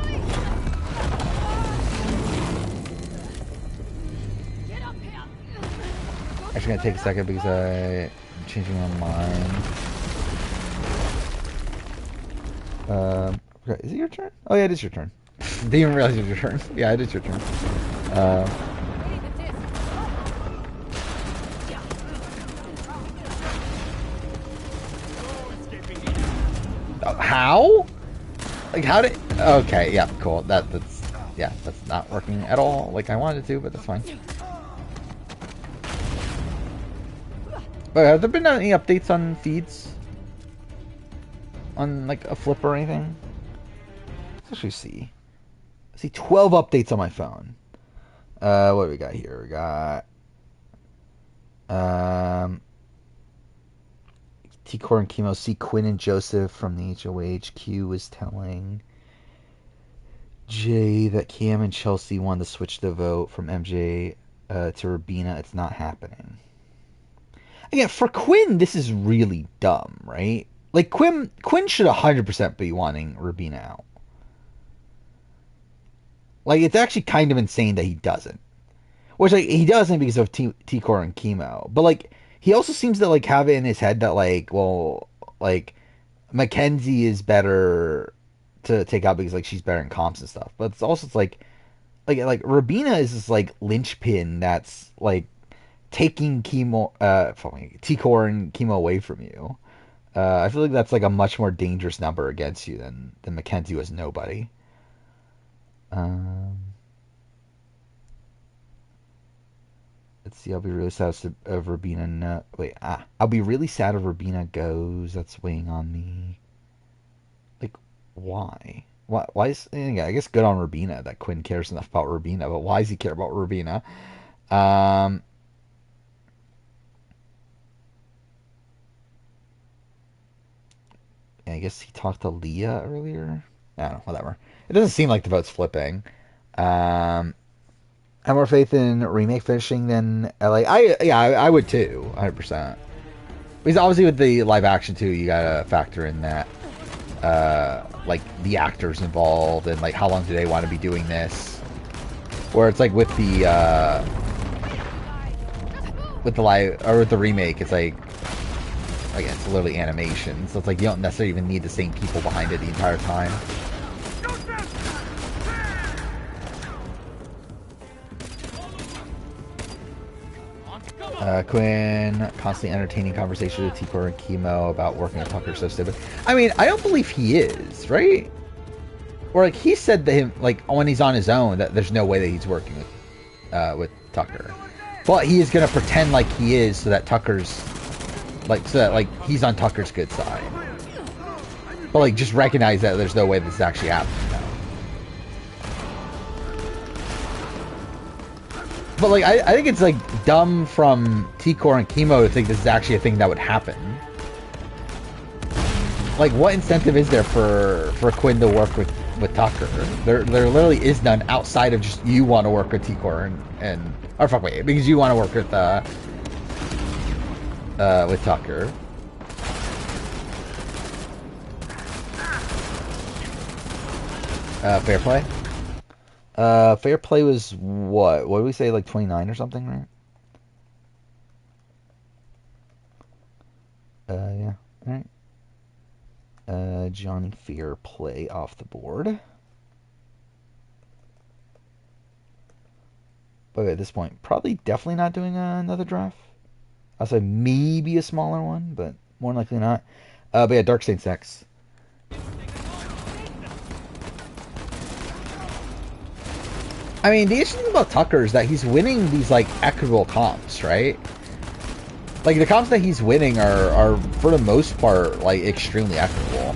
Get up here. Actually, gonna take a second because I'm changing my mind. Okay, is it your turn? Oh yeah, it is your turn. Didn't even realize it was your turn. Yeah, it is your turn. Ready the disc. How? Like how did? Okay, yeah, cool. That's not working at all like I wanted it to, but that's fine. But have there been any updates on feeds? On like a flip or anything? Let's actually see. I see 12 updates on my phone. What do we got here? We got T-Core and Chemo see Quinn and Joseph from the HOH. Q was telling Jay that Cam and Chelsea wanted to switch the vote from MJ to Rabina. It's not happening. Again, for Quinn, this is really dumb, right? Like Quinn should 100% be wanting Rabina out. Like it's actually kind of insane that he doesn't. Which like he doesn't because of T-Core and Chemo, but like he also seems to like have it in his head that like, well, like Mackenzie is better to take out because like she's better in comps and stuff. But it's also like Rabina is this like linchpin that's like taking T-Core and Chemo away from you. I feel like that's like a much more dangerous number against you than Mackenzie was nobody. Let's see. I'll be really sad if Rubina. Wait. I'll be really sad if Rubina goes. That's weighing on me. Like, why? Why is? Yeah, I guess good on Rubina that Quinn cares enough about Rubina, but why does he care about Rubina? Um. I guess he talked to Leah earlier. I don't know. Whatever. It doesn't seem like the vote's flipping. I have more faith in remake finishing than LA. I would too, 100%. Because obviously with the live action too, you gotta factor in that, like the actors involved and like how long do they want to be doing this. Where it's like with the live or with the remake, it's like again, it's literally animation, so it's like you don't necessarily even need the same people behind it the entire time. Quinn constantly entertaining conversation with Tikor and Chemo about working with Tucker so stupid. I mean, I don't believe he is, right? Or like he said to him, like when he's on his own, that there's no way that he's working with Tucker. But he is gonna pretend like he is, so that Tucker's like so that like he's on Tucker's good side. But like just recognize that there's no way this is actually happening now. But like I think it's like dumb from Tikor and Chemo to think this is actually a thing that would happen. Like what incentive is there for Quinn to work with Tucker? There literally is none outside of just you want to work with Tikor and or fuck wait, because you want to work with Tucker. Fair play. Fair play was what? What did we say? Like 29 or something, right? Yeah. All right. Johnny Fair play off the board. But at this point, probably definitely not doing another draft. I'll say maybe a smaller one, but more likely not. But yeah, Darkstain's next. I mean, the interesting thing about Tucker is that he's winning these, like, equitable comps, right? Like, the comps that he's winning are for the most part, like, extremely equitable.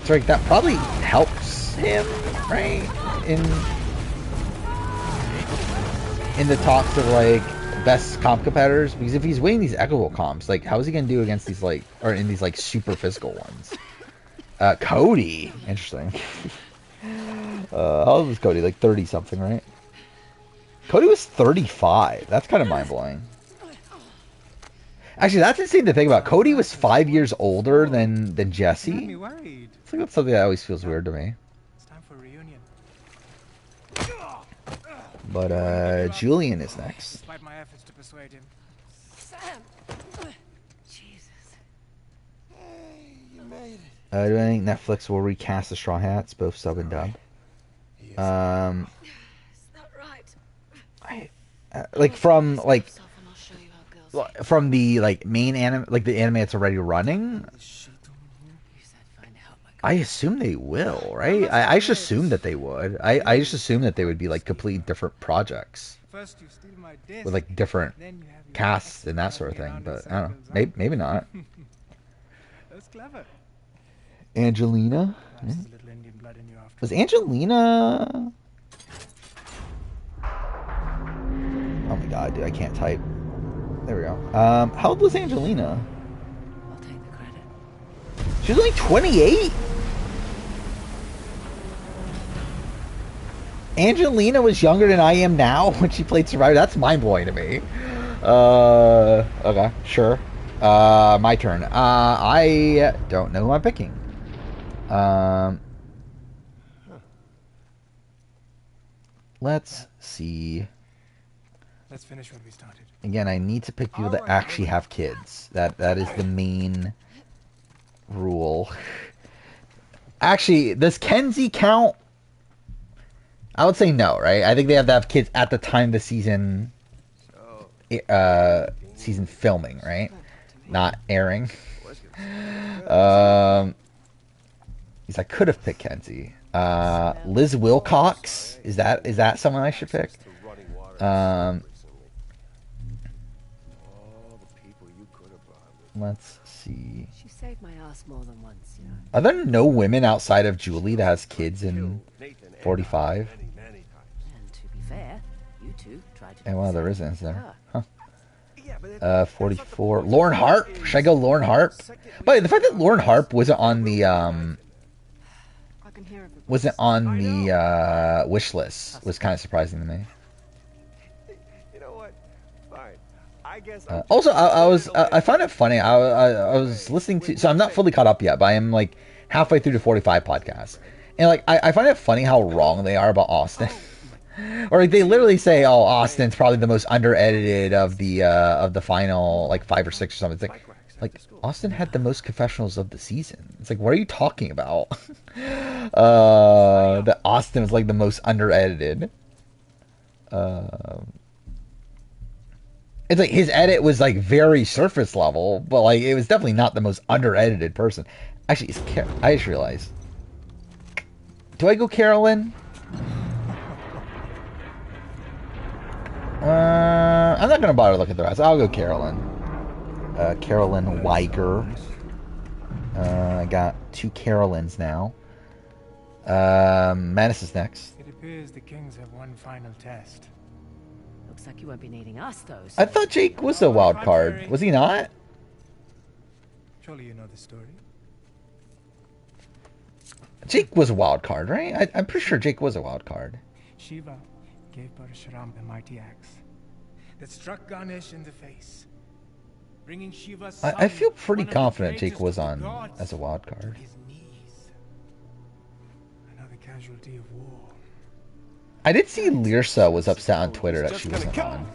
So, like, that probably helps him, right? In the talks of, like, best comp competitors. Because if he's winning these equitable comps, like, how is he going to do against these, like, or in these, like, super physical ones? Cody. Interesting. How old was Cody? Like 30 something, right? Cody was 35. That's kind of mind blowing. Actually, that's insane to think about. Cody was 5 years older than Jesse. It's like that's something that always feels weird to me. It's time for a reunion. But Julian is next. Despite my efforts to persuade him. Sam! Jesus. Hey, you made it. Do I think Netflix will recast the Straw Hats, both sub and dub? Is that right? Like from from the like main anime, like the anime that's already running. I assume they will, right? I just assumed that they would. I just assumed that they would be like completely different projects First you steal my disc, with like different then you have your casts and that sort of thing. But I don't know. Maybe not. That's clever. Angelina? There's a little Indian blood in you after Was Angelina? Oh my god, dude, I can't type. There we go. How old was Angelina? I'll take the credit. She was only 28? Angelina was younger than I am now when she played Survivor. That's mind-blowing to me. Okay, sure. My turn. I don't know who I'm picking. Let's see. Let's finish what we started. Again, I need to pick people that actually have kids. That is the main rule. Actually, does Kenzie count? I would say no, right? I think they have to have kids at the time of the season season filming, right? Not airing. I could have picked Kenzie. Liz Wilcox. Is that someone I should pick? Let's see. She saved my ass more than once, you know. Are there no women outside of Julie that has kids in 45? And to be fair, you two tried to. And well, there isn't, is there? her. Huh. 44. Lauren Harp. Should I go Lauren Harp? But the fact that Lauren Harp wasn't on the I can hear everybody. wish list was kind of surprising to me. You know what? Fine. I guess. Also, I found it funny. I was listening to, so I'm not fully caught up yet, but I am like halfway through the 45 podcast, and like I find it funny how wrong they are about Austin. Or like they literally say, "Oh, Austin's probably the most under-edited of the final like 5 or 6 or something." It's like Austin had the most confessionals of the season. It's like, what are you talking about? That Austin was like the most under-edited. It's like his edit was like very surface level, but like it was definitely not the most under-edited person. Actually, I just realized. Do I go Carolyn? I'm not gonna bother looking at the rest. I'll go Carolyn. Carolyn Weiger. I got 2 Carolyns now. Manus is next. It appears the Kings have one final test. Looks like you won't be needing us, though. I thought Jake was a wild card. Was he not? Surely you know the story. Jake was a wild card, right? I'm pretty sure Jake was a wild card. Shiva gave Parashuram the mighty axe that struck Ganesh in the face, bringing Shiva's son, I feel pretty one of the confident Jake greatest was of the on gods, as a wild to card. his knees. Another casualty of war. I did see Lyrsa was upset on Twitter that she wasn't on.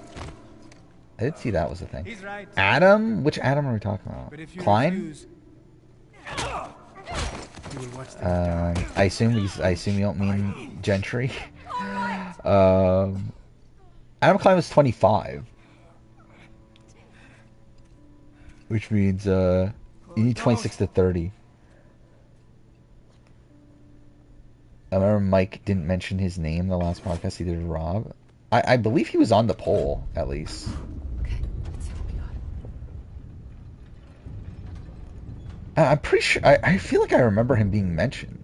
I did see that was a thing. He's right. Adam? Which Adam are we talking about? But if you Klein? refuse, you will watch them die. I assume you don't mean Gentry. Adam Klein was 25, which means you need 26 to 30. I remember Mike didn't mention his name the last podcast. Either did Rob. I believe he was on the poll at least. Okay, let's see what we got. I'm pretty sure. I feel like I remember him being mentioned.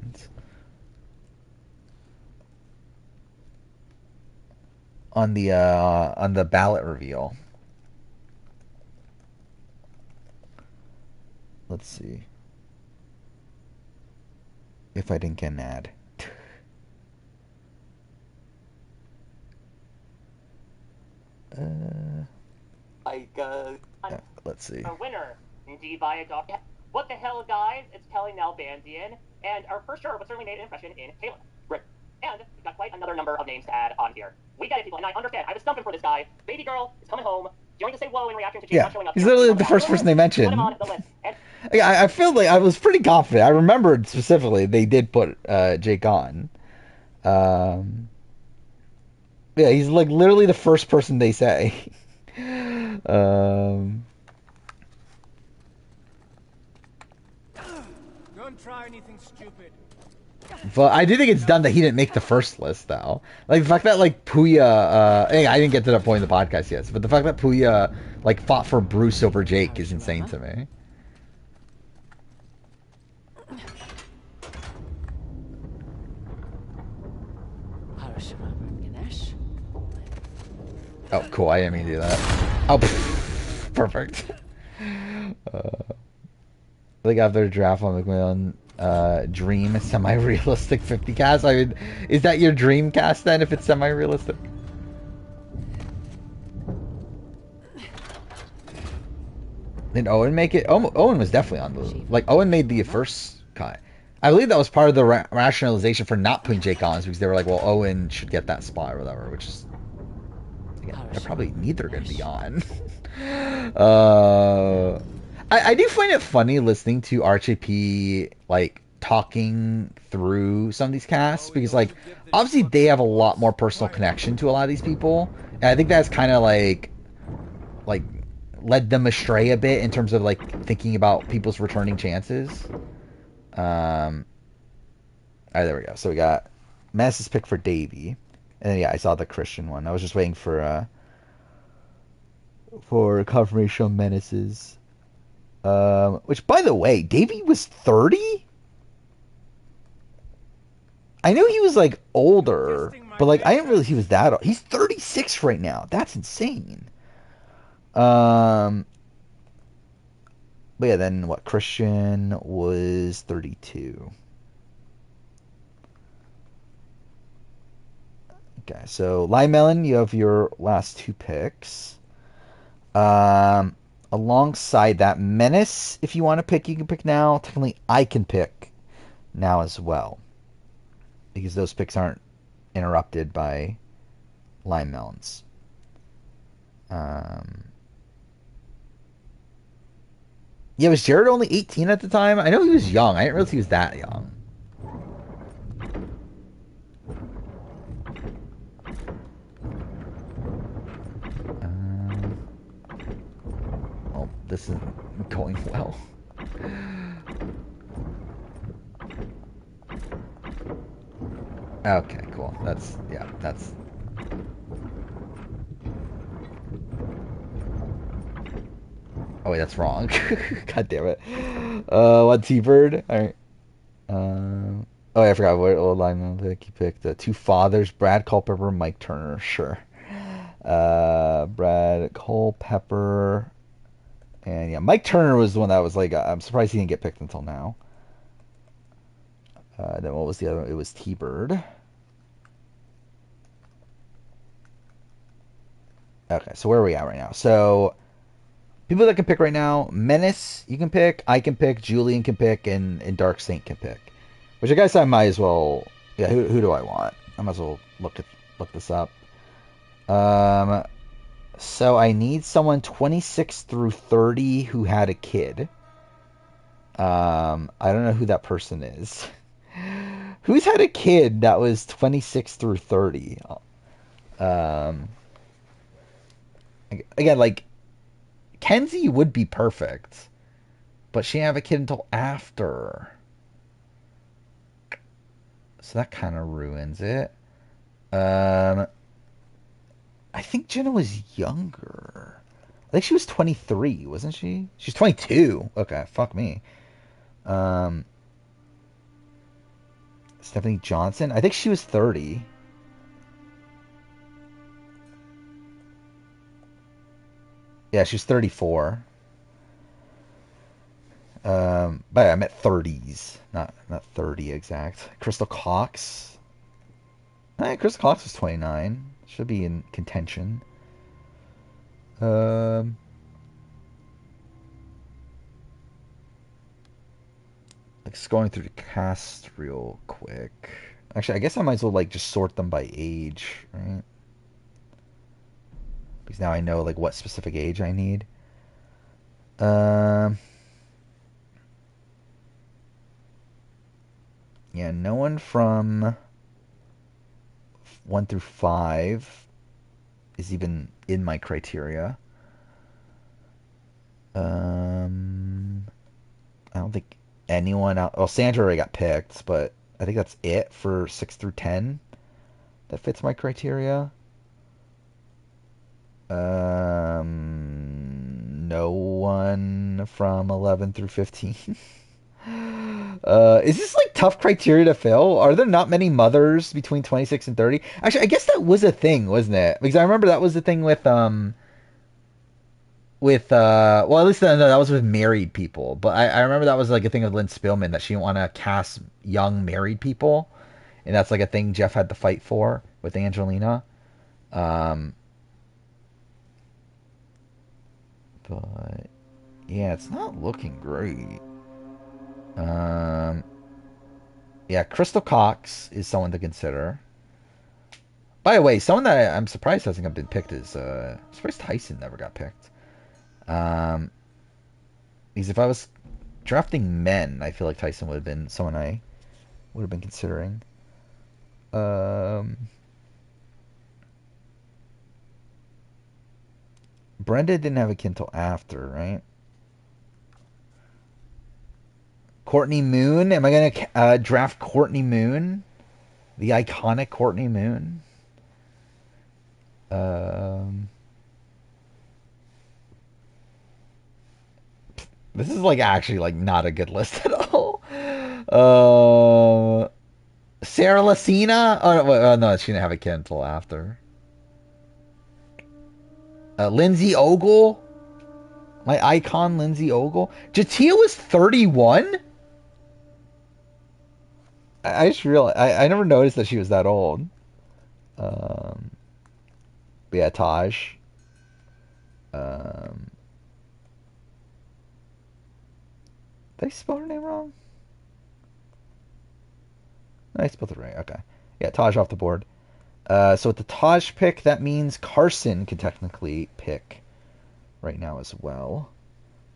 On the ballot reveal. Let's see if I didn't get an ad. Let's see. A winner, indeed by a dog. What the hell, guys? It's Kelly Nalbandian, and our first juror would certainly made an impression in Taylor. Right. And we've got quite another number of names to add on here. We get it, people, and I understand. I was stumping for this guy. Baby girl is coming home. You're going to say whoa in reaction to Jake not showing up. He's literally the first person they mentioned. Put him on the list. And Yeah, I feel like I was pretty confident. I remembered specifically they did put Jake on. Yeah, he's like literally the first person they say. Don't try anything stupid. But I do think it's done that he didn't make the first list, though. Like, the fact that, like, Puya... hey, I didn't get to that point in the podcast yet, but the fact that Puya, like, fought for Bruce over Jake is insane to me. Oh, cool. I didn't mean to do that. Oh, perfect. I think after the draft, I'll make my own dream semi-realistic 50 cast. I mean, is that your dream cast then, if it's semi-realistic? Did Owen make it? Owen was definitely on the... Like, Owen made the first cut. I believe that was part of the rationalization for not putting Jake on, because they were like, well, Owen should get that spot or whatever, which is... Again, they're probably neither going to be on. I do find it funny listening to RHAP, like, talking through some of these casts, because, like, obviously they have a lot more personal connection to a lot of these people, and I think that's kind of, like, led them astray a bit in terms of, like, thinking about people's returning chances. All right, there we go. So we got Menace's pick for Davy, and then, yeah, I saw the Christian one. I was just waiting for confirmation on Menace's. Which, by the way, Davy was 30. I knew he was like older, but like I didn't realize he was that old. He's 36 right now. That's insane. Um, but yeah, then what? Christian was 32. Okay, so Lime Melon, you have your last two picks. Um, Alongside that, Menace, if you want to pick, you can pick now. Technically, I can pick now as well because those picks aren't interrupted by Lime Melons. Um, yeah, was Jared only 18 at the time? I know he was young. I didn't realize he was that young. Oh, this isn't going well. Okay, cool. That's. Oh wait, that's wrong. God damn it. One T-Bird. All right. Oh, yeah, I forgot what old line pick you picked. Two fathers: Brad Culpepper, Mike Turner. Sure. Brad Culpepper, and yeah, Mike Turner was the one that was like, I'm surprised he didn't get picked until now. Then what was the other? It was T-Bird. Okay, so where are we at right now? So people that can pick right now: Menace, you can pick. I can pick. Julian can pick, and Dark Saint can pick. Which I guess I might as well. Yeah, who do I want? I might as well look this up. Um, so I need someone 26 through 30 who had a kid. I don't know who that person is. Who's had a kid that was 26 through 30? Um, Again, like Kenzie would be perfect, but she didn't have a kid until after. So that kind of ruins it. I think Jenna was younger. I think she was 23, wasn't she? She's 22. Okay, fuck me. Um, Stephanie Johnson. I think she was 30. Yeah, she's 34. But I meant 30s, not 30 exact. Crystal Cox. Crystal Cox was 29. Should be in contention. Um, like scrolling through the cast real quick. Actually, I guess I might as well like just sort them by age, right? Because now I know like what specific age I need. Um, yeah, no one from 1 through 5 is even in my criteria. I don't think anyone out. Well, Sandra already got picked, but I think that's it for 6 through 10 that fits my criteria. No one from 11 through 15. Is this like tough criteria to fill? Are there not many mothers between 26 and 30? Actually, I guess that was a thing, wasn't it? Because I remember that was the thing with well, at least no, that was with married people. But I remember that was like a thing with Lynn Spillman that she didn't want to cast young married people, and that's like a thing Jeff had to fight for with Angelina. Um, but yeah, it's not looking great. Um, yeah, Crystal Cox is someone to consider. By the way, someone that I'm surprised hasn't been picked is I'm surprised Tyson never got picked. Um, because if I was drafting men, I feel like Tyson would have been someone I would have been considering. Brenda didn't have a kid until after, right? Courtney Moon. Am I gonna draft Courtney Moon? The iconic Courtney Moon. This is like actually like not a good list at all. Sarah Lacina. No, she didn't have a kid until after. Lindsay Ogle. My icon, Lindsay Ogle. Jatia was 31. I just realized I never noticed that she was that old. But yeah, Taj. Did I spell her name wrong? No, I spelled it right. Okay. Yeah, Taj off the board. So with the Taj pick, that means Carson could technically pick right now as well.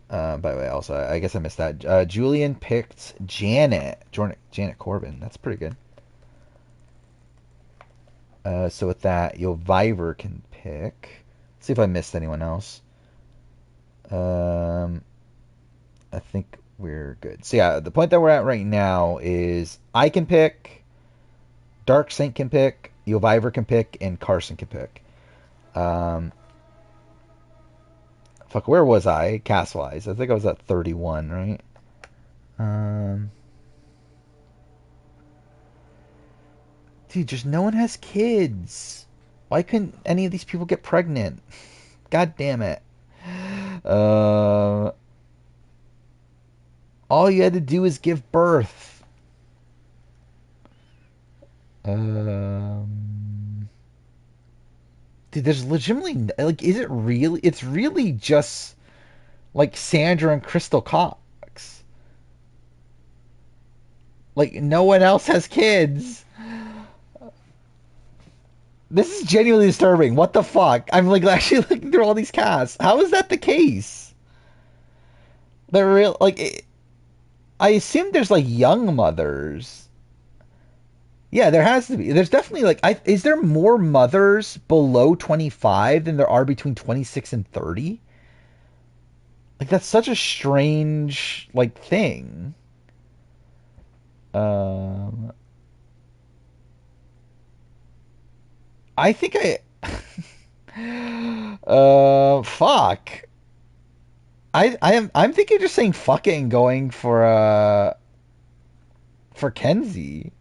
By the way, also, I guess I missed that. Julian picked Janet. Janet Corbin. That's pretty good. So with that, Viver can pick. Let's see if I missed anyone else. I think we're good. So yeah, the point that we're at right now is I can pick, Dark Saint can pick, Viver can pick, and Carson can pick. Fuck, where was I? Cast-wise. I think I was at 31, right? Dude, just no one has kids. Why couldn't any of these people get pregnant? God damn it. All you had to do is give birth. Dude, there's legitimately like, is it really? It's really just like Sandra and Crystal Cox. Like no one else has kids. This is genuinely disturbing. What the fuck? I'm like actually looking through all these casts. How is that the case? They're real like. I assume there's like young mothers. Yeah, there has to be. There's definitely like, is there more mothers below 25 than there are between 26 and 30? Like that's such a strange like thing. I think fuck. I'm thinking just saying fuck it and going for Kenzie.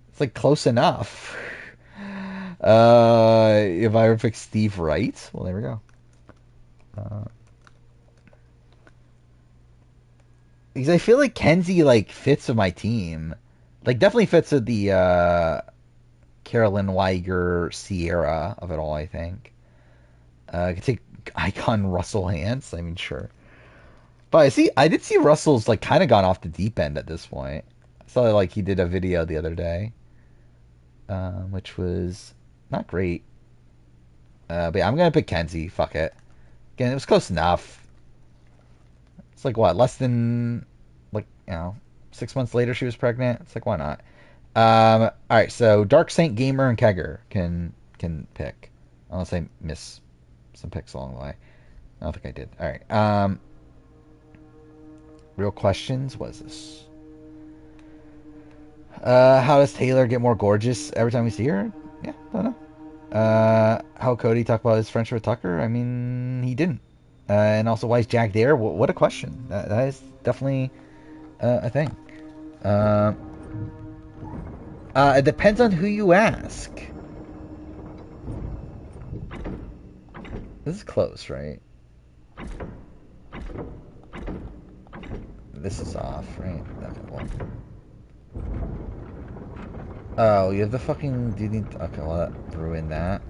It's like close enough. If I ever pick Steve Wright, well there we go. Because I feel like Kenzie like fits with my team. Like definitely fits with the Carolyn Weiger Sierra of it all, I think. I could take icon Russell Hance, I mean sure. But I did see Russell's like kind of gone off the deep end at this point. I saw like he did a video the other day. Which was not great. But yeah, I'm gonna pick Kenzie. Fuck it. Again, it was close enough. It's like what, less than like 6 months later she was pregnant. It's like why not? All right, so Dark Saint, Gamer, and Kegger can pick. Unless I miss some picks along the way. I don't think I did. All right. Real questions. What is this? How does Taylor get more gorgeous every time we see her? Yeah, don't know. How Cody talk about his friendship with Tucker? I mean, he didn't. And also, why is Jack there? What a question. That is definitely a thing. It depends on who you ask. This is close, right? This is off, right? Definitely. Oh, you have the fucking... Do you need... Okay, well, that ruined that.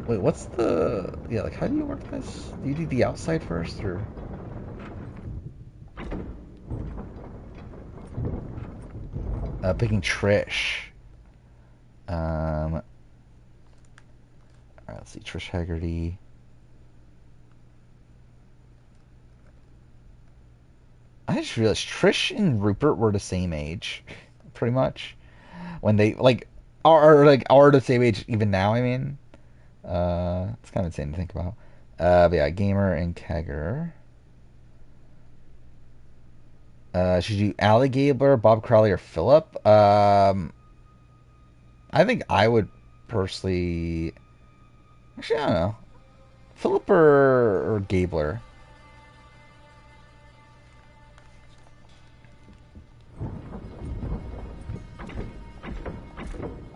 Wait, what's the... Yeah, like, how do you work this? Do you do the outside first, or... Picking Trish. Alright, let's see. Trish Haggerty. I just realized Trish and Rupert were the same age, pretty much. When they, like, are the same age even now, I mean. It's kind of insane to think about. But yeah, Gamer and Kegger. Should you Allie Gabler, Bob Crowley, or Philip? I think I would personally. Actually, I don't know. Philip or Gabler.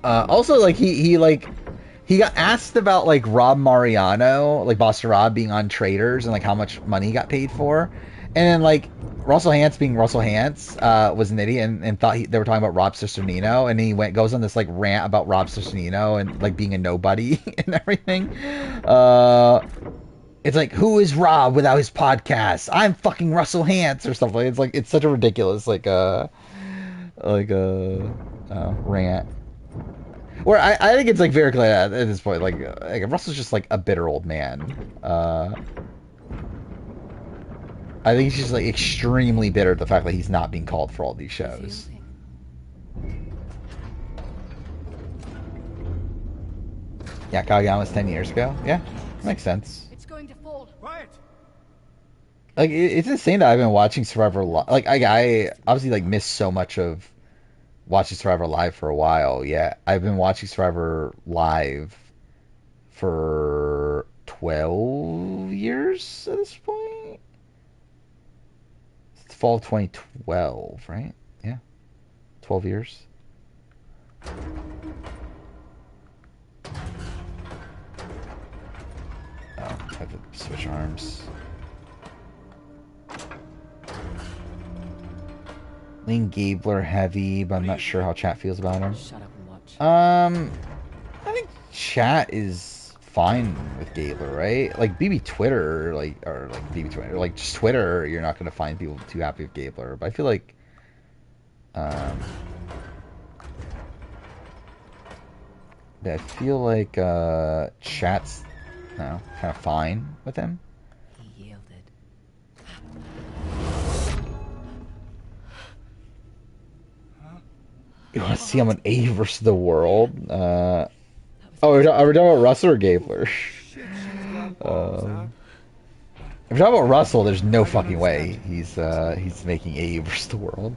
Also, like he got asked about like Rob Mariano, like Boston Rob being on Traders and like how much money he got paid for, and then like Russell Hantz being Russell Hantz was an idiot and thought they were talking about Rob Cisternino, and he goes on this like rant about Rob Cisternino and like being a nobody and everything. It's like, who is Rob without his podcast? I'm fucking Russell Hantz or something. It's like it's such a ridiculous rant. Where I think it's like very clear at this point, like Russell's just like a bitter old man. I think he's just like extremely bitter at the fact that he's not being called for all these shows. Yeah, Kageyama's 10 years ago. Yeah, makes sense. It's going to fall. Quiet. Like it's insane that I've been watching Survivor like I obviously like missed so much of watching Survivor Live for a while. Yeah, I've been watching Survivor Live for 12 years at this point. It's fall of 2012, right? Yeah, 12 years. Oh, I have to switch arms. Lane Gabler heavy, but I'm not sure how chat feels about him. Shut up and watch. I think chat is fine with Gabler, right? Like BB Twitter, BB Twitter, like just Twitter, you're not gonna find people too happy with Gabler. But I feel like, chat's, kind of fine with him. He yielded. You want to see him on A versus the world? Are we talking about Russell or Gabler? If we're talking about Russell, there's no fucking way he's making A versus the world.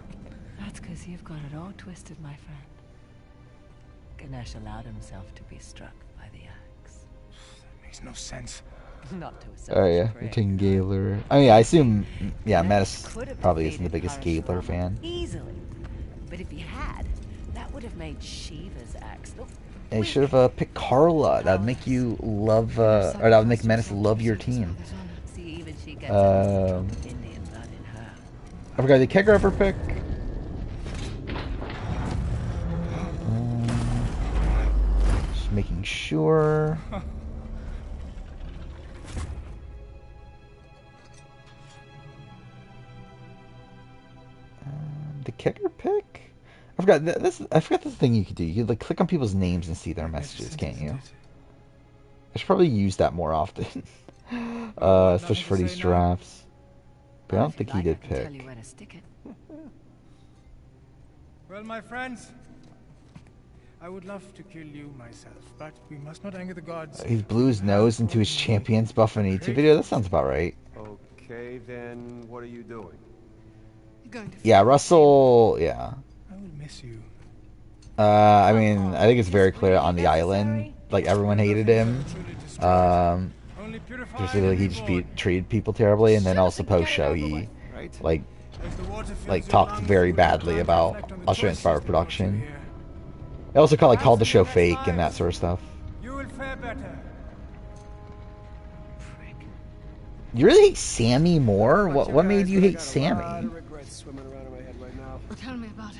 That's because you've got it all twisted, my friend. Ganesh allowed himself to be struck by the axe. That makes no sense. Not to a Oh yeah, you're taking Gabler. I mean, I assume, Metis Could have probably isn't the defeated biggest Gabler Parashuram fan. Easily. But if he had, that would have made Shiva's axe look. They should have picked Carla. That'd make you love, or that would make Menace love your team. See, even she gets Indian blood in her. I forgot, did Kegger ever pick? Just making sure. Did Kegger pick? I forgot. I forgot the thing you could do. You could like click on people's names and see their messages, can't you? I should probably use that more often, especially for these drafts. But I don't think he did pick. Tell you where to stick it. Well, my friends, I would love to kill you myself, but we must not anger the gods. He blew his nose into his champions buff on YouTube video. That sounds about right. Okay, then what are you doing? You're going to Yeah, Russell. Yeah. I will miss you. I mean, I think it's very clear on the island. Like everyone hated him. Just like he just treated people terribly, and then also post show he like talked very badly about Australian Survivor production. He also called the show fake and that sort of stuff. You will fare better. You really hate Sammy more? What made you hate Sammy? tell me about it.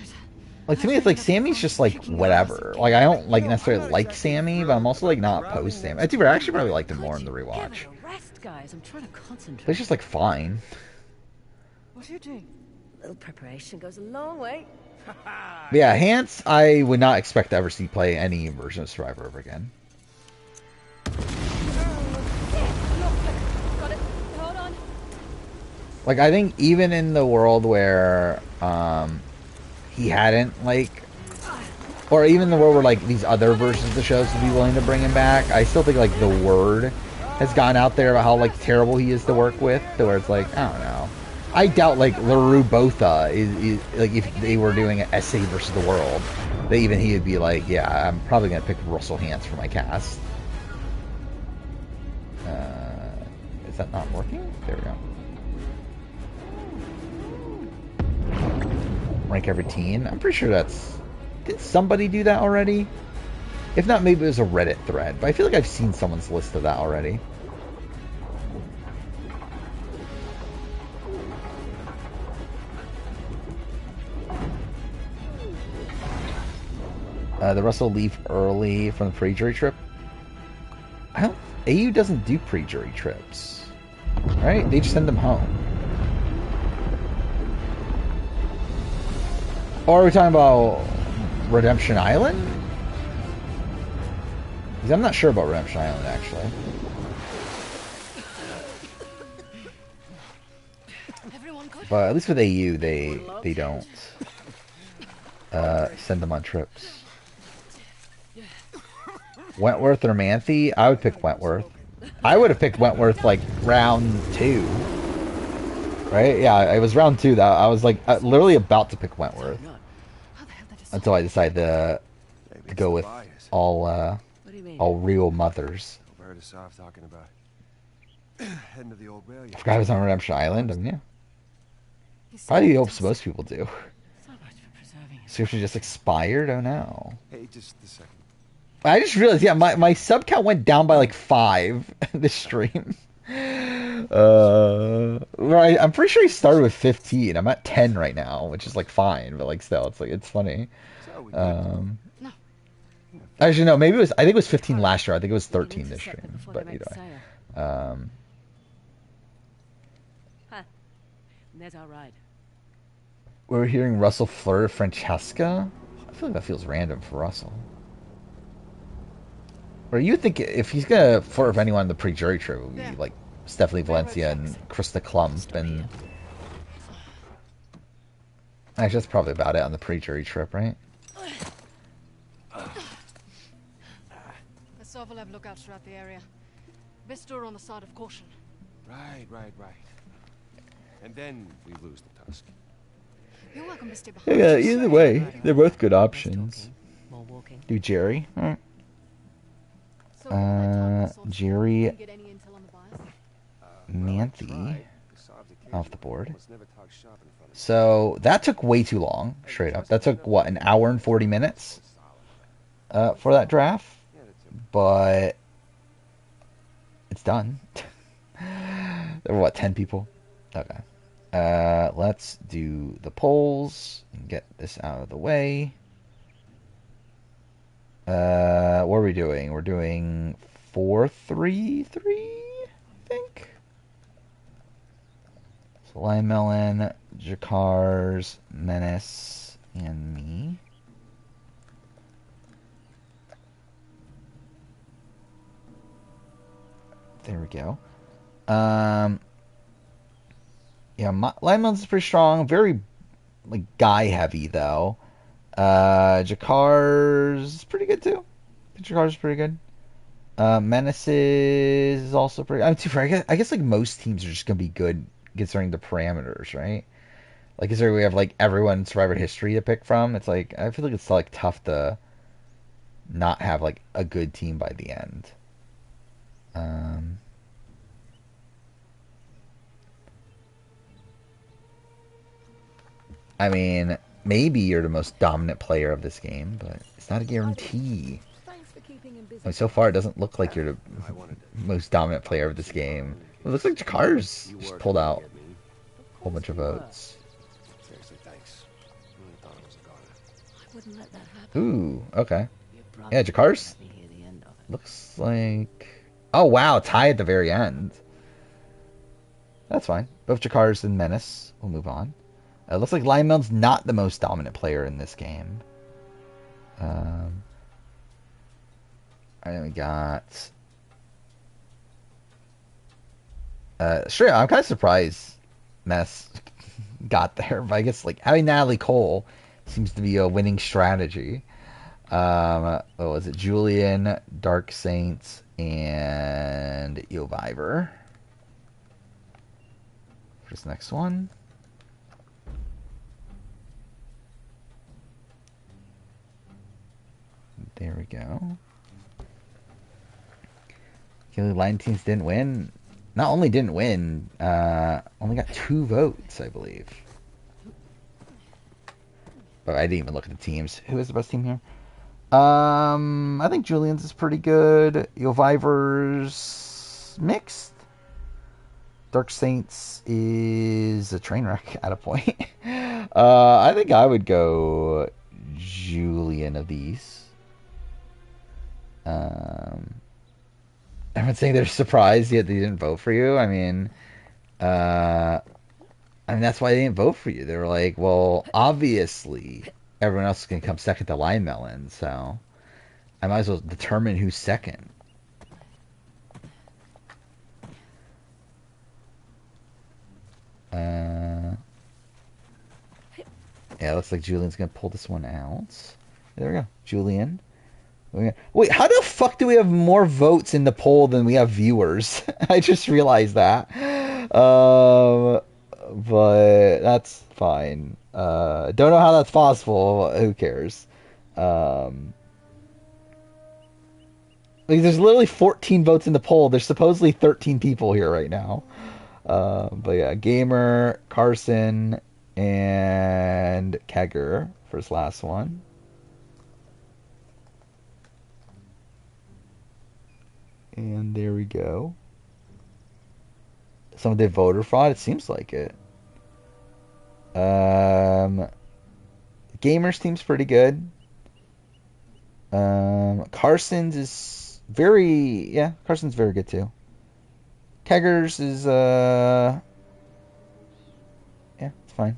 Like to me, it's like Sammy's just like whatever. Like I don't like necessarily like Sammy, but I'm also like not opposed to Sammy. I actually really liked him more in the rewatch. Rest, guys. I'm trying to concentrate. But it's just like fine. What are you doing? A little preparation goes a long way. But yeah, Hantz, I would not expect to ever see play any version of Survivor ever again. Got it. Hold on. Like I think even in the world where he hadn't like or even the world where like these other versions of the shows would be willing to bring him back, I still think like the word has gone out there about how like terrible he is to work with, to where it's like, I don't know. I doubt like LaRue Botha is like, if they were doing an essay versus the world, that even he would be like, yeah, I'm probably gonna pick Russell Hantz for my cast. Is that not working? There we go. Rank every teen. I'm pretty sure that's... Did somebody do that already? If not, maybe it was a Reddit thread. But I feel like I've seen someone's list of that already. The Russell leave early from the pre-jury trip. AU doesn't do pre-jury trips, right? They just send them home. Or are we talking about Redemption Island? Because I'm not sure about Redemption Island, actually. But at least with AU, they don't send them on trips. Wentworth or Manthe? I would pick Wentworth. I would have picked Wentworth like round 2. Right? Yeah, it was round 2 that I was like literally about to pick Wentworth. Until I decided to go with all real mothers. I forgot I was on Redemption Island. I mean, yeah. Probably hopes most people do. Seriously just expired? Oh no. Hey, just a second. I just realized, yeah, my sub count went down by like 5 this stream. Right, I'm pretty sure he started with 15. I'm at 10 right now, which is like fine, but like still, it's like it's funny. Actually, no, maybe it was. I think it was 15 last year. I think it was 13 this stream. But either way. There's our ride. We're hearing Russell flirt with Francesca. I feel like that feels random for Russell. Or you think if he's gonna flirt with anyone in the pre-jury trip, it would be like Stephanie Valencia and Krista Klump, and actually that's probably about it on the pre-jury trip, right? The Sov will have lookouts throughout the area. Best store on the side of caution. Right. And then we lose the tusk. You're welcome to stay behind. Yeah, either way, they're both good options. More walking. Do Jerry. All right. Jerry, Manthe off the board. So that took way too long, straight up. That took, what, an hour and 40 minutes for that draft? But it's done. There were, what, 10 people? Okay. Let's do the polls and get this out of the way. What are we doing? We're doing 4-3-3, I think. So Lion Melon, Jakars, Menace, and me. There we go. Yeah, Lion Melon's pretty strong. Very like guy heavy though. Jakar's pretty good too. Jakar's pretty good. Menaces is also pretty. I'm too fair. I guess like most teams are just gonna be good considering the parameters, right? Like, is there we have like everyone in Survivor history to pick from? It's like I feel like it's like tough to not have like a good team by the end. I mean, maybe you're the most dominant player of this game, but it's not a guarantee. I mean, so far, it doesn't look like you're the most dominant player of this game. It looks like Jakar's just pulled out a whole bunch of votes. Ooh, okay. Yeah, Jakar's looks like... Oh, wow, tie at the very end. That's fine. Both Jakar's and Menace. We'll move on. It looks like Linemel's not the most dominant player in this game. And then we got... Sure, I'm kind of surprised Mess got there. But I guess like having Natalie Cole seems to be a winning strategy. What was it? Julian, Dark Saints, and Elvivor. For this next one. There we go. The Lion teams didn't win. Not only didn't win, only got 2 votes, I believe. But I didn't even look at the teams. Who is the best team here? I think Julian's is pretty good. Elvivor's mixed. Dark Saints is a train wreck at a point. I think I would go Julian of these. Everyone's saying they're surprised yet they didn't vote for you. That's why they didn't vote for you. They were like, well, obviously everyone else is going to come second to Lion Melon, so I might as well determine who's second. Yeah, looks like Julian's going to pull this one out. There we go. Julian. Wait, how the fuck do we have more votes in the poll than we have viewers? I just realized that. But that's fine. Don't know how that's possible. Who cares? There's literally 14 votes in the poll. There's supposedly 13 people here right now. But yeah, Gamer, Carson, and Kegger for his last one. And there we go. Some of the voter fraud, it seems like it. Gamer's team's pretty good. Carson's is Carson's very good too. Kegger's is it's fine.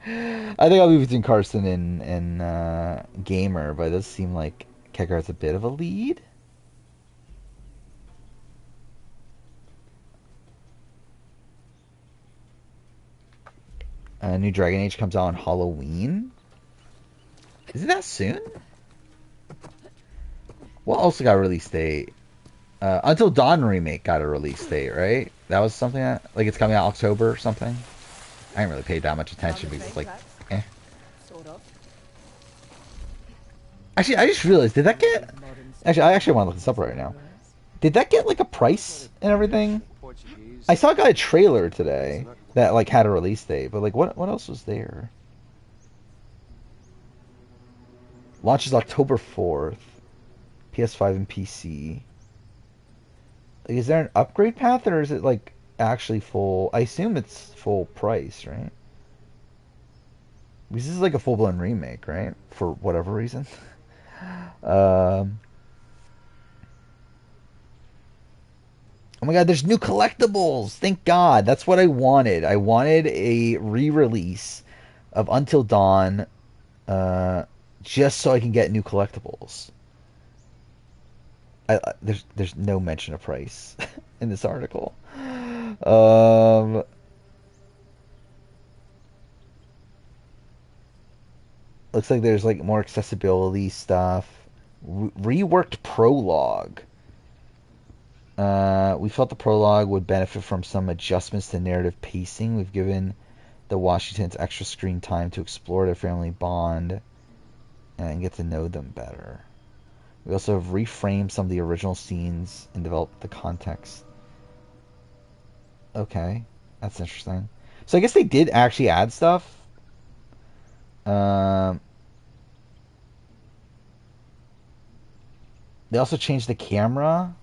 I think I'll be between Carson and Gamer, but it does seem like Kegger has a bit of a lead. New Dragon Age comes out on Halloween. Is it that soon? What else got a release date? Until Dawn remake got a release date, right? That was something that, like, it's coming out October or something. I didn't really pay that much attention because it's like, eh. Actually, I just realized, did that get... Actually, I actually want to look this up right now. Did that get, like, a price and everything? I saw it got a trailer today that, like, had a release date, but, like, what else was there? Launches October 4th. PS5 and PC. Like, is there an upgrade path, or is it, like, actually full? I assume it's full price, right? This is like a full-blown remake, right? For whatever reason. Oh my god, there's new collectibles! Thank god, that's what I wanted. I wanted a re-release of Until Dawn, just so I can get new collectibles. There's no mention of price in this article. Looks like there's like more accessibility stuff. Reworked prologue. We felt the prologue would benefit from some adjustments to narrative pacing. We've given the Washingtons extra screen time to explore their family bond and get to know them better. We also have reframed some of the original scenes and developed the context. Okay, that's interesting. So I guess they did actually add stuff. They also changed the camera.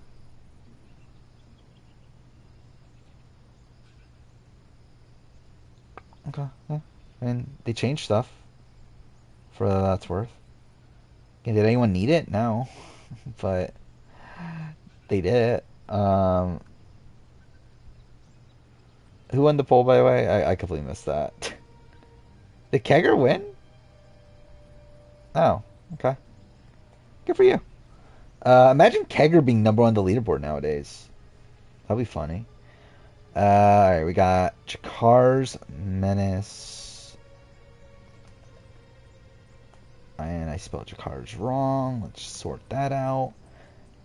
Okay, yeah. I mean, they changed stuff. For what that's worth. Did anyone need it? No. But they did it. Who won the poll, by the way? I completely missed that. Did Kegger win? Oh, okay. Good for you. Imagine Kegger being number 1 on the leaderboard nowadays. That'd be funny. Alright, we got Jakar's Menace. And I spelled Jakar's wrong. Let's sort that out.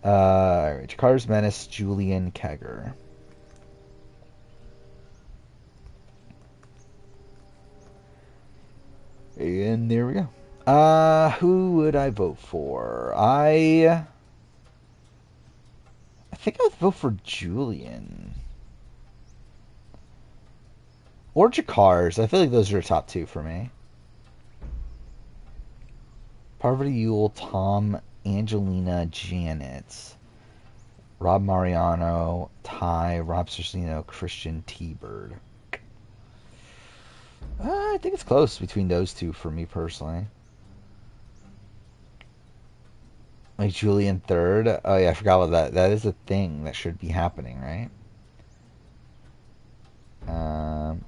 Alright, Jakar's Menace, Julian Kegger. And there we go. Who would I vote for? I think I'd vote for Julian. Or Jakar's. I feel like those are top two for me. Parvati Yule, Tom, Angelina, Janet, Rob Mariano, Ty, Rob Cersino, Christian T-Bird. I think it's close between those two for me personally. Like Julian third. Oh yeah, I forgot about that. That is a thing that should be happening, right? Well,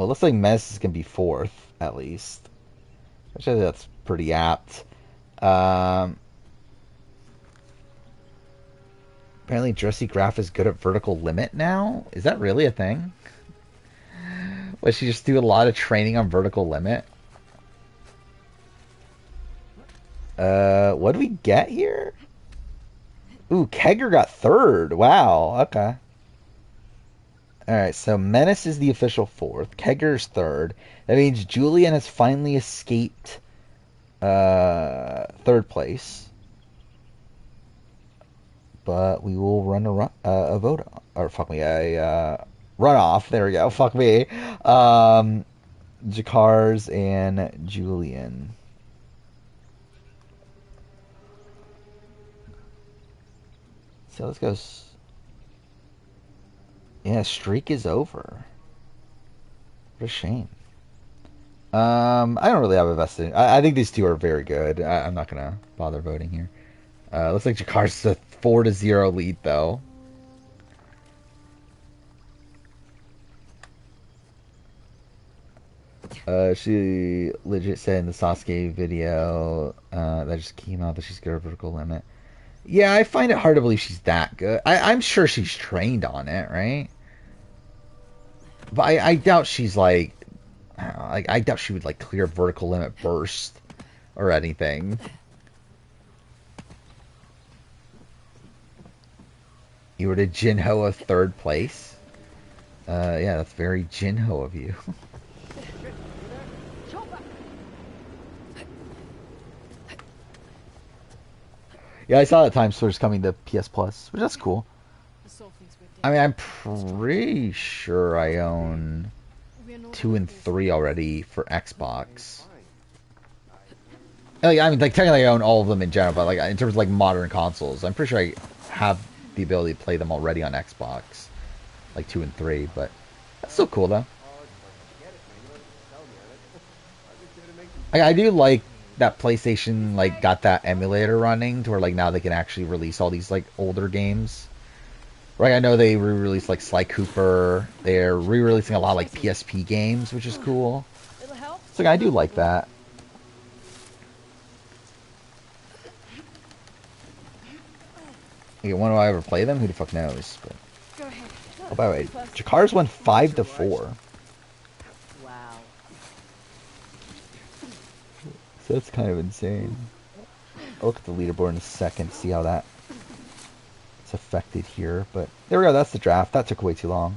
it looks like Menace is gonna be fourth at least. Actually, that's pretty apt. Apparently, Dressy Graph is good at vertical limit now. Is that really a thing? Was she just do a lot of training on vertical limit? What do we get here? Ooh, Kegger got third. Wow. Okay. Alright, so Menace is the official fourth. Kegger's third. That means Julian has finally escaped third place. But we will run a vote. Or fuck me, a runoff. There we go. Fuck me. Jakar's and Julian. So let's go. Yeah, streak is over. What a shame. I don't really have a vested. I think these two are very good. I'm not gonna bother voting here. Looks like Jakar's a 4-0 lead though. She legit said in the Sasuke video that just came out that she's good at vertical limit. Yeah, I find it hard to believe she's that good. I'm sure she's trained on it, right? But I doubt she's like, I doubt she would like clear vertical limit burst or anything. You were to Jinho of third place. Yeah, that's very Jinho of you. Yeah, I saw that Time Store's coming to PS Plus, which that's cool. I mean, I'm pretty sure I own 2 and 3 already for Xbox. I mean, like technically I own all of them in general, but like in terms of like modern consoles, I'm pretty sure I have the ability to play them already on Xbox, like 2 and 3. But that's still cool though. I do like that PlayStation like got that emulator running to where like now they can actually release all these like older games. Right, I know they re-released like Sly Cooper. They're re-releasing a lot of like PSP games, which is cool. So like, I do like that. Okay, when do I ever play them? Who the fuck knows? But... Oh, by the way, Jakar's went 5-4. Wow. So that's kind of insane. I'll look at the leaderboard in a second, see how that is affected here. But there we go, that's the draft. That took way too long.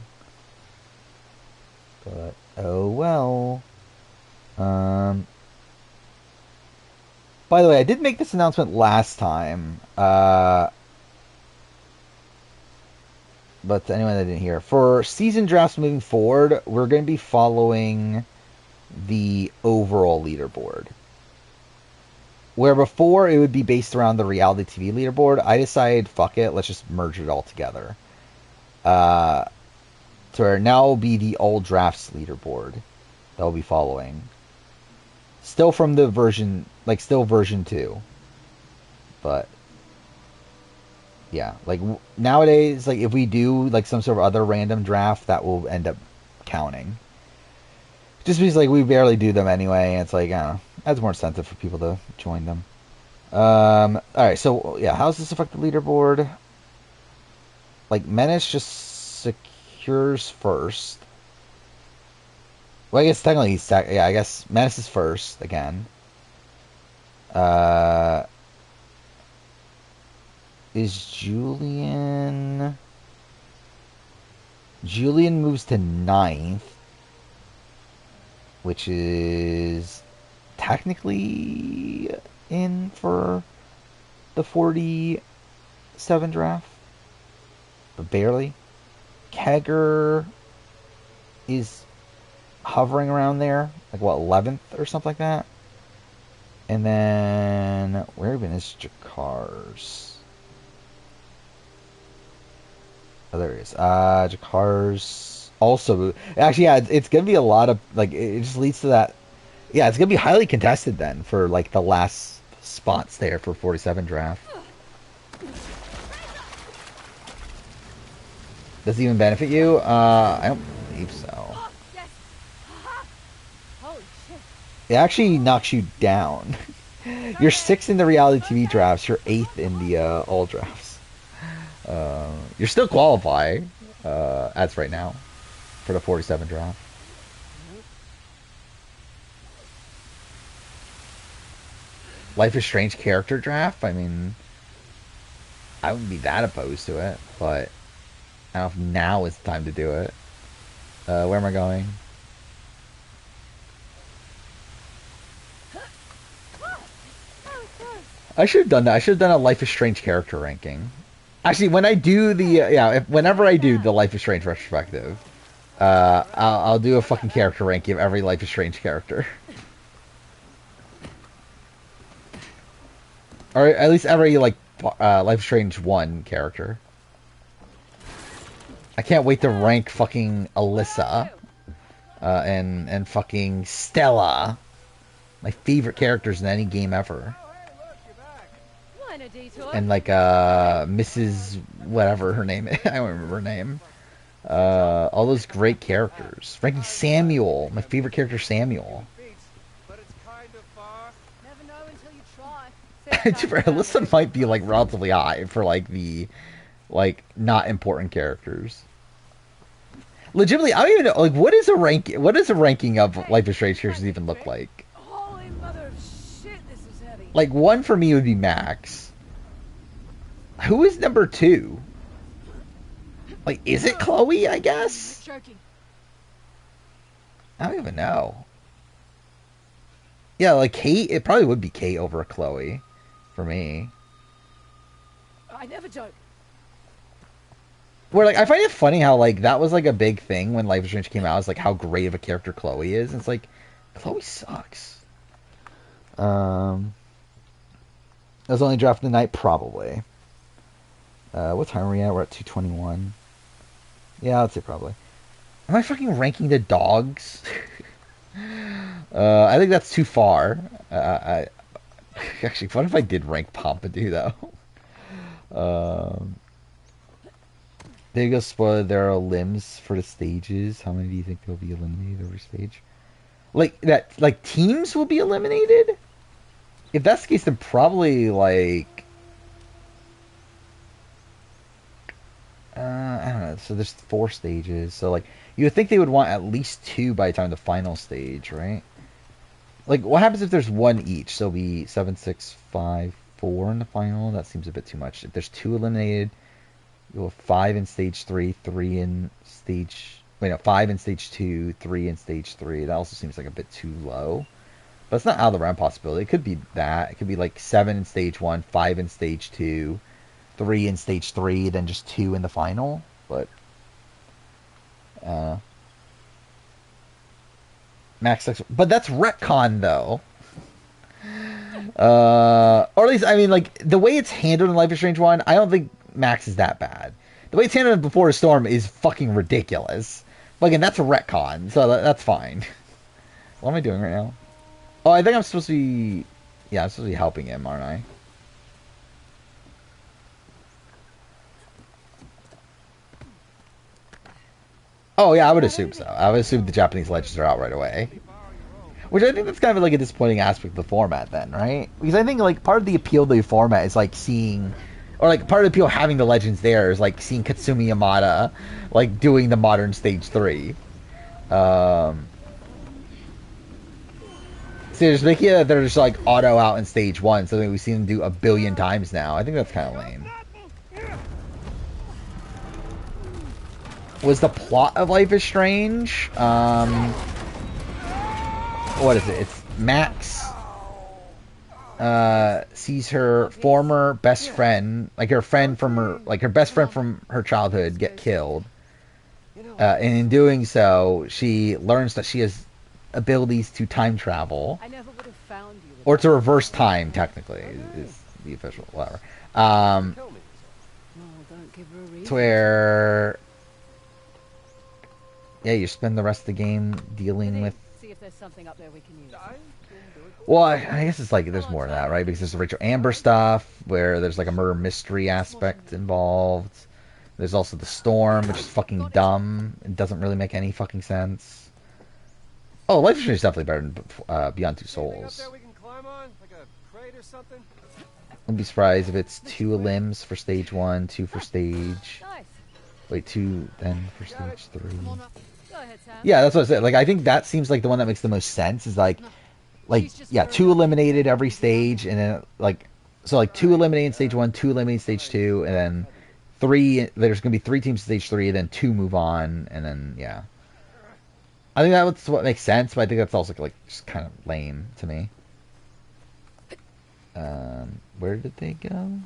But, oh well. By the way, I did make this announcement last time. But to anyone that didn't hear, for season drafts moving forward, we're going to be following the overall leaderboard. Where before it would be based around the reality TV leaderboard, I decided, fuck it, let's just merge it all together. So now will be the all drafts leaderboard that we'll be following. Still from the version, like still version 2. But yeah, like nowadays, like if we do like some sort of other random draft, that will end up counting. Just because like we barely do them anyway, and it's like, I don't know, adds more incentive for people to join them. Alright, so yeah, how does this affect the leaderboard? Like Menace just secures first. Well, I guess technically he's yeah, I guess Menace is first again. Uh, is Julian... Julian moves to ninth, which is technically in for the 47 draft, but barely. Kegger is hovering around there, like what, 11th or something like that. And then where even is Jakar's? Oh, there it is. Jakar's also actually, yeah, it's gonna be a lot of like it just leads to that. Yeah, it's gonna be highly contested then for like the last spots there for 47 draft. Does it even benefit you? I don't believe so. Oh, yes. Holy shit. It actually knocks you down. You're 6th in the reality TV drafts. You're 8th in the all drafts. You're still qualifying as right now for the 47 draft. Life is Strange character draft. I mean, I wouldn't be that opposed to it, but I don't know if now is the time to do it. Where am I going? I should have done that. I should have done a Life is Strange character ranking. Actually, when I do the whenever I do the Life is Strange retrospective, I'll do a fucking character ranking of every Life is Strange character, or at least every like Life is Strange 1 character. I can't wait to rank fucking Alyssa and fucking Stella, my favorite characters in any game ever. And like Mrs. whatever her name is. I don't remember her name. All those great characters. Ranking Samuel, my favorite character, Samuel. Never know until you try. Alyssa might be like relatively high for like the like not important characters. Legitimately, I don't even know like what is a ranking of Life is Strange characters even look like? Holy mother of shit, this is heavy. Like 1 for me would be Max. Who is number 2? Like, is it Chloe, I guess? Choking. I don't even know. Yeah, like Kate, it probably would be Kate over Chloe for me. I never joke. Where like I find it funny how like that was like a big thing when Life is Strange came out, is like how great of a character Chloe is. And it's like Chloe sucks. I was only drafting the night, probably. What time are we at? We're at 2:21. Yeah, I'd say probably. Am I fucking ranking the dogs? I think that's too far. Actually, what if I did rank Pompidou though? There you go. Spoiler: there are limbs for the stages. How many do you think will be eliminated over stage? Like that? Like teams will be eliminated? If that's the case, then probably like. I don't know. So there's 4 stages. So like you would think they would want at least 2 by the time the final stage, right? Like what happens if there's 1 each? So it'll be 7, 6, 5, 4 in the final. That seems a bit too much. If there's 2 eliminated, you'll have 5 in stage 3, 3 in stage. Wait, no, 5 in stage 2, 3 in stage 3. That also seems like a bit too low. But it's not out of the realm possibility. It could be that. It could be like 7 in stage 1, 5 in stage 2. 3 in stage 3, then just 2 in the final. But Max 6, but that's retcon though. Or at least I mean, like the way it's handled in Life is Strange 1, I don't think Max is that bad. The way it's handled in Before the Storm is fucking ridiculous. But again, that's a retcon, so that's fine. What am I doing right now? Oh, I think I'm supposed to be. Yeah, I'm supposed to be helping him, aren't I? Oh yeah, I would assume so. I would assume the Japanese legends are out right away. Which I think that's kind of like a disappointing aspect of the format then, right? Because I think like part of the appeal of the format is like seeing, or like part of the appeal of having the legends there is like seeing Katsumi Yamada like doing the modern stage 3. See, there's making it that they're just like auto out in stage 1, something we've seen them do a billion times now. I think that's kind of lame. Was the plot of Life is Strange? What is it? It's Max sees her former best friend, like her friend from her, like her best friend from her childhood, get killed. And in doing so, she learns that she has abilities to time travel, I never would have found you. or to reverse time. Technically, is the official whatever. Oh, don't give her a reason. It's where, yeah, you spend the rest of the game dealing with. See if there's something up there we can use. Well, I guess it's like there's more to that, right? Because there's the Rachel Amber stuff where there's like a murder mystery aspect involved. There's also the storm, which is fucking dumb. It doesn't really make any fucking sense. Oh, Life is Strange is definitely better than Beyond Two Souls. Wouldn't be surprised if it's 2 limbs for stage 1, 2 for stage. Wait, 2 then for stage 3. Yeah, that's what I said. Like, I think that seems like the one that makes the most sense. Is like yeah, 2 eliminated every stage, and then like, so like 2 eliminated in stage 1, 2 eliminated in stage 2, and then 3. There's gonna be 3 teams in stage 3, and then 2 move on, and then yeah. I think that's what makes sense, but I think that's also like just kind of lame to me. Where did they go?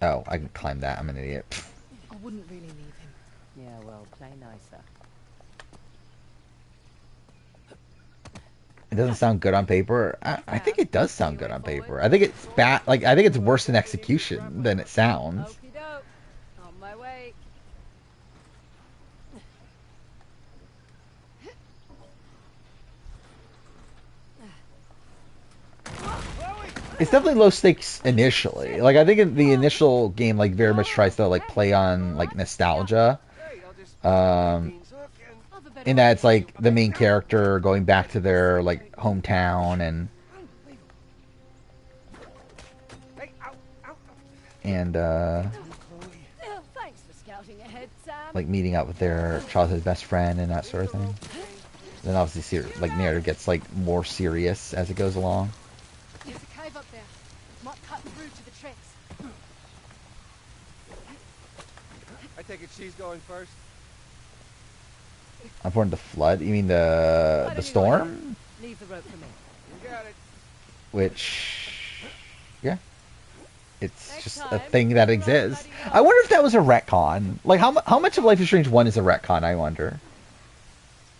Oh, I can climb that. I'm an idiot. I wouldn't really leave him. Yeah, well, play nicer. It doesn't sound good on paper. I think it does sound good on paper. I think it's bad. Like, I think it's worse in execution than it sounds. Okey-doke. On my way. It's definitely low stakes initially. Like, I think in the initial game, like, very much tries to like play on like nostalgia. In that it's like the main character going back to their like hometown and Thanks for scouting ahead, Sam. like meeting up with their childhood best friend and that sort of thing. Then obviously, like, narrative gets like more serious as it goes along. There's a cave up there. Might cut through to the tracks. I take it she's going first. Important the flood? You mean the storm? Leave the rope for me. You got it. Which, yeah, it's just a thing that exists. I wonder if that was a retcon. Like, how much of Life is Strange 1 is a retcon, I wonder.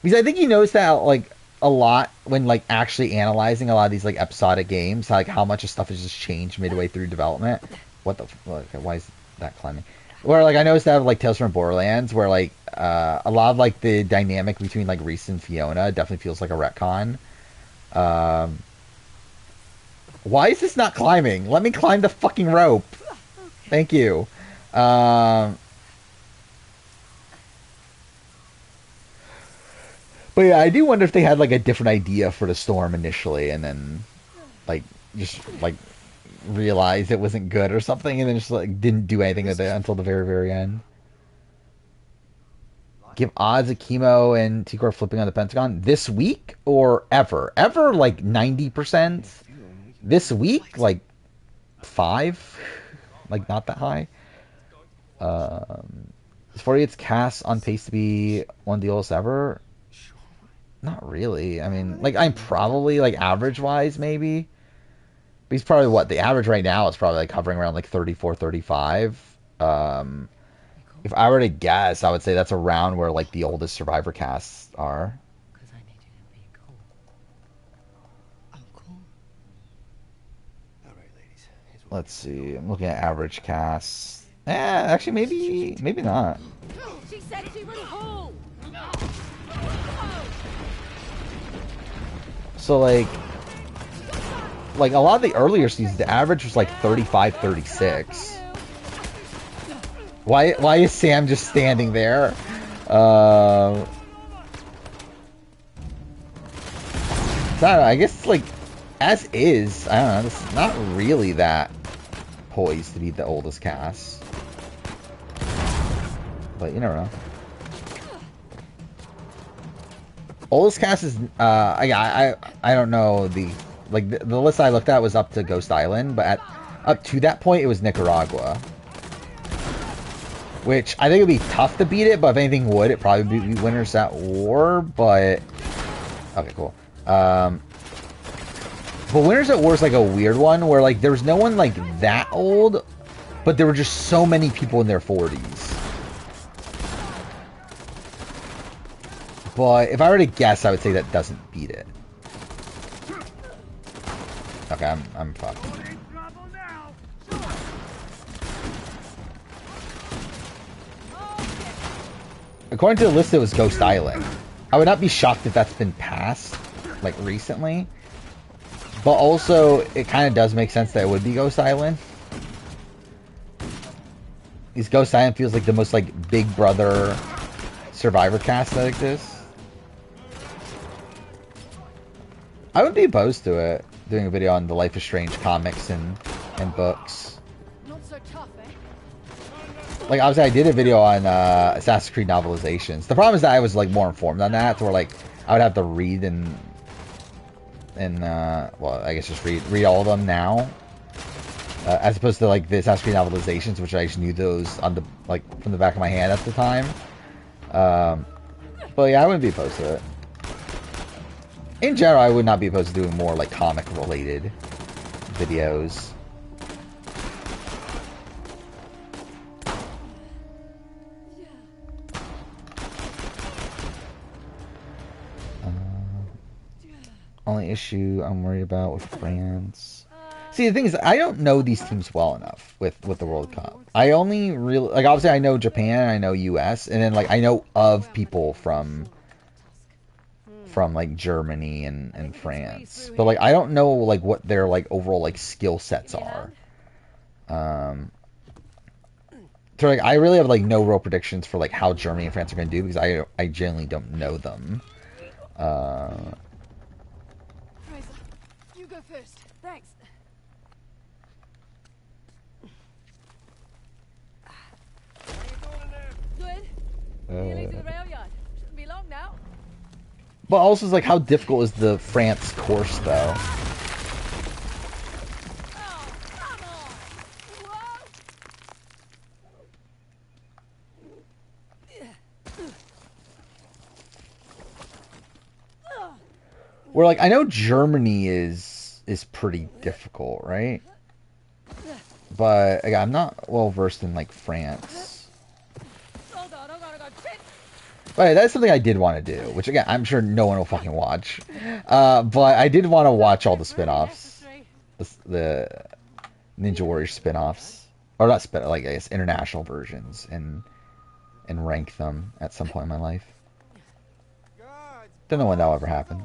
Because I think you notice that, like, a lot when, like, actually analyzing a lot of these, like, episodic games, like, how much of stuff has just changed midway through development. What the, why is that climbing? Where, like, I noticed that, like, Tales from Borderlands, where, like, a lot of, like, the dynamic between, like, Reese and Fiona definitely feels like a retcon. Why is this not climbing? Let me climb the fucking rope. Thank you. But yeah, I do wonder if they had, like, a different idea for the storm initially, and then, like, just, like, realized it wasn't good or something, and then just, like, didn't do anything with it until the very, very end. Give odds of Chemo and Tikor flipping on the Pentagon this week or ever? Ever, like, 90%. This week, like, 5. Like, not that high. Is 48's cast on pace to be one of the oldest ever? Not really. I mean, like, I'm probably, like, average-wise, maybe. But he's probably, what, the average right now is probably, like, hovering around, like, 34, 35. If I were to guess, I would say that's around where, like, the oldest Survivor casts are. Because I need you to be cool. I'm cool. All right, ladies. Let's see. I'm looking at average casts. Actually, maybe not. She said she was cool. So, like a lot of the earlier seasons, the average was like 35, 36. Why is Sam just standing there? I don't know, I guess, like, as is, I don't know, it's not really that poised to be the oldest cast. But you never know. Oldest cast is I don't know the list I looked at was up to Ghost Island, but up to that point it was Nicaragua, which I think it'd be tough to beat it. But if anything would, it probably be Winners at War. But okay, cool. But Winners at War is like a weird one where like there was no one like that old, but there were just so many people in their 40s. But if I were to guess, I would say that doesn't beat it. Okay, I'm fucked. According to the list, it was Ghost Island. I would not be shocked if that's been passed, like, recently. But also, it kind of does make sense that it would be Ghost Island. Because Ghost Island feels like the most, like, Big Brother Survivor cast that exists. I wouldn't be opposed to it, doing a video on the Life is Strange comics and books. Not so tough, eh? Like, obviously, I did a video on Assassin's Creed novelizations. The problem is that I was, like, more informed on that, to where, like, I would have to read and well, I guess just read all of them now. As opposed to, like, the Assassin's Creed novelizations, which I just knew those on the, like, from the back of my hand at the time. But, yeah, I wouldn't be opposed to it. In general, I would not be opposed to doing more, like, comic-related videos. Only issue I'm worried about with France. See, the thing is, I don't know these teams well enough with the World Cup. I only really, like, obviously I know Japan, I know US, and then, like, I know of people from like Germany and France, but like I don't know like what their like overall like skill sets are. So like I really have like no real predictions for like how Germany and France are going to do, because I generally don't know them. Fraser, you go first. Thanks. Good. Nearly to the rail yard. Shouldn't be long now. But also, it's like, how difficult is the France course, though? Oh, come on. Whoa. Where, like, I know Germany is pretty difficult, right? But, again, I'm not well versed in, like, France. But that's something I did want to do, which, again, I'm sure no one will fucking watch. But I did want to watch all the spin-offs. The Ninja Warrior spin-offs. Or not spin, like, I guess, international versions. And rank them at some point in my life. Don't know when that'll ever happen.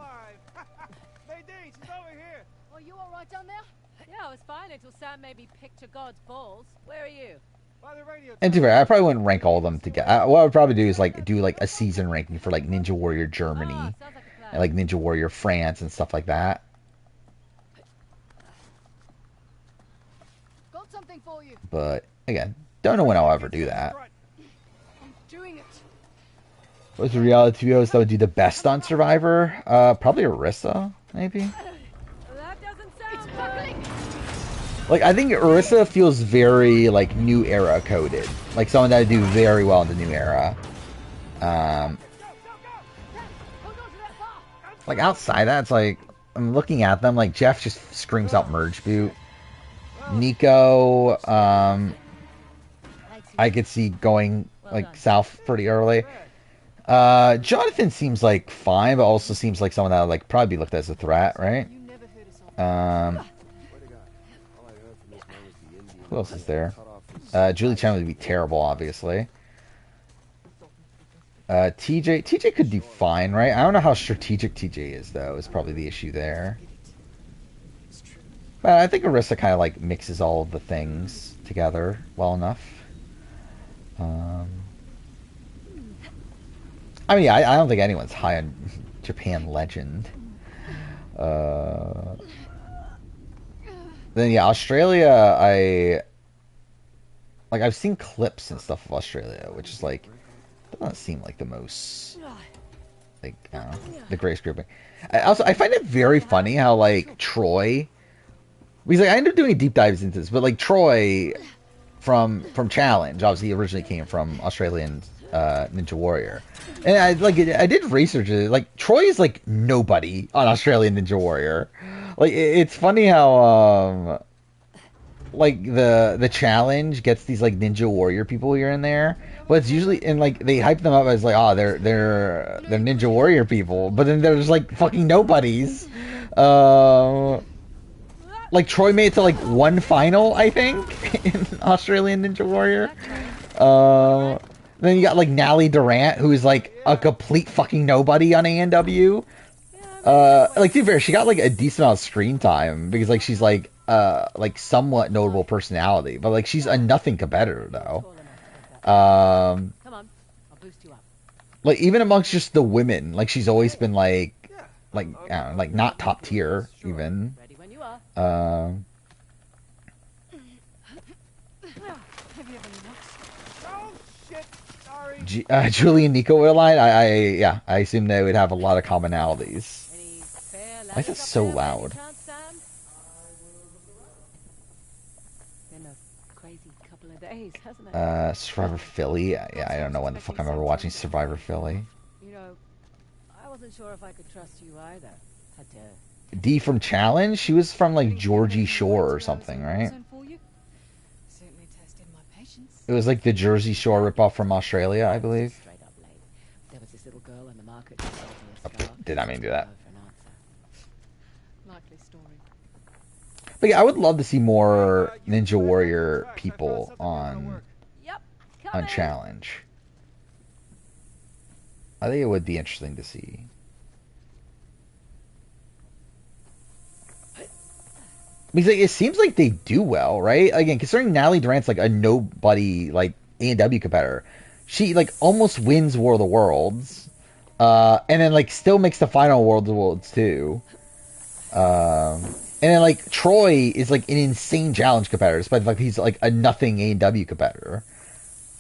Oh, you all right down there? Yeah, I was fine until Sam made me picture God's balls. Where are you? And to be fair, I probably wouldn't rank all of them together. What I would probably do is like do like a season ranking for like Ninja Warrior Germany and like Ninja Warrior France and stuff like that. Got something for you. But again, don't know when I'll ever do that. I'm doing it. What's the reality videos that would do the best on Survivor? Probably Orisa, maybe. That doesn't sound Buckling. Like, I think Orisa feels very, like, new era coded. Like, someone that would do very well in the new era. Like, outside that, it's like, I'm looking at them, like, Jeff just screams out merge boot. Nico, I could see going, like, south pretty early. Jonathan seems, like, fine, but also seems like someone that would, like, probably be looked at as a threat, right? Who else is there? Julie Chen would be terrible, obviously. TJ could do fine, right? I don't know how strategic TJ is, though, is probably the issue there. But I think Orisa kind of, like, mixes all of the things together well enough. I mean, yeah, I don't think anyone's high on Japan Legend. Then yeah, Australia, I've seen clips and stuff of Australia, which is like, doesn't seem like the most like I don't know, the grace grouping. I find it very funny how like Troy, because like I ended up doing deep dives into this, but like Troy from Challenge obviously originally came from Australian Ninja Warrior, and I did research it. Like Troy is like nobody on Australian Ninja Warrior. Like it's funny how like the challenge gets these like Ninja Warrior people here and there, but it's usually and like they hype them up as like they're Ninja Warrior people, but then there's like fucking nobodies. Like Troy made it to like one final, I think, in Australian Ninja Warrior. Then you got like Nally Durant, who's like a complete fucking nobody on ANW. Like to be fair, she got like a decent amount of screen time because like she's like somewhat notable personality, but like she's a nothing competitor though. Come on, I'll boost you up. Like even amongst just the women, like she's always been like I don't know, like not top tier even. Ready when you are. Oh shit! Sorry. Julie and Nico were aligned. I assume they would have a lot of commonalities. Any fair Why is it lads up so there by any loud? chance, Sam? Been a crazy couple of days, hasn't it? Survivor Philly. Yeah, I don't know when the fuck I'm ever watching Survivor Philly. You know, I wasn't sure if I could trust you either. Had to. D from Challenge. She was from like Georgie Shore or something, right? Certainly tested my patience. It was like the Jersey Shore ripoff from Australia, I believe. Straight up late. There was this little girl in the market who sold me a scarf. Did not mean to do that. For an answer. Likely story. But yeah, I would love to see more Ninja Warrior people on Yep. Challenge. I think it would be interesting to see. Because like, it seems like they do well, right? Again, considering Natalie Durant's like a nobody, like A&W competitor, she like almost wins War of the Worlds, and then like still makes the final World of the Worlds too. And then like Troy is like an insane challenge competitor, despite like he's like a nothing A&W competitor,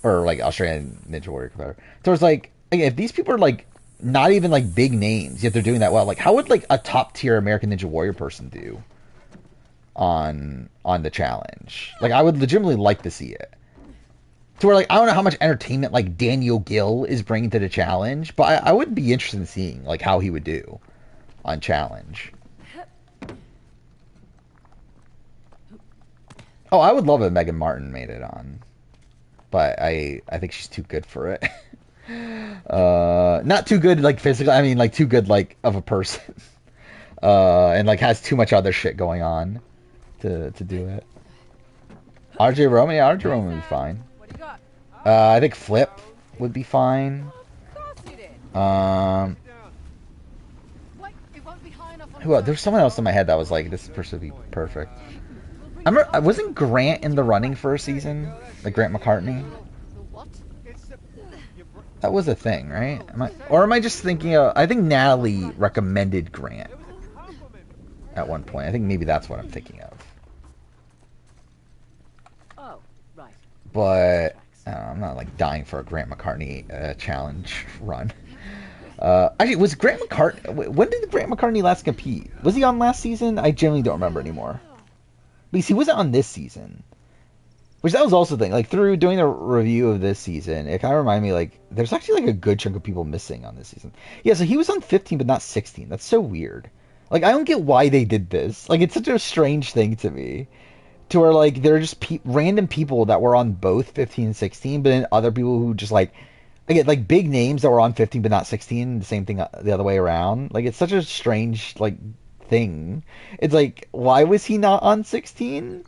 or like Australian Ninja Warrior competitor. So it's like again, if these people are like not even like big names, yet they're doing that well, like how would like a top tier American Ninja Warrior person do on the challenge? Like I would legitimately like to see it. To where like I don't know how much entertainment like Daniel Gill is bringing to the challenge, but I would be interested in seeing like how he would do on challenge. Oh, I would love if Megan Martin made it on, but I think she's too good for it. Not too good like physically. I mean like too good like of a person, and like has too much other shit going on to do it. RJ Roman, yeah, RJ Roman would be fine. What do you got? I think Flip would be fine. Of course you did. Wait, it won't be high enough on Who else? There's someone else in my head that was like, this person would be perfect. I remember, wasn't Grant in the running for a season? Like Grant McCartney? the what? That was a thing, right? Am I just thinking of... I think Natalie recommended Grant at one point. I think maybe that's what I'm thinking of. Oh, right. But I don't know, I'm not like dying for a Grant McCartney challenge run. Actually, was Grant McCartney... When did Grant McCartney last compete? Was he on last season? I generally don't remember anymore. Because he wasn't on this season. Which that was also the thing. Like, through doing a review of this season, it kind of reminded me, like, there's actually, like, a good chunk of people missing on this season. Yeah, so he was on 15, but not 16. That's so weird. Like, I don't get why they did this. Like, it's such a strange thing to me. To where, like, there are just random people that were on both 15 and 16, but then other people who just, like, again, like, big names that were on 15 but not 16, the same thing the other way around. Like, it's such a strange, like, thing. It's like, why was he not on 16?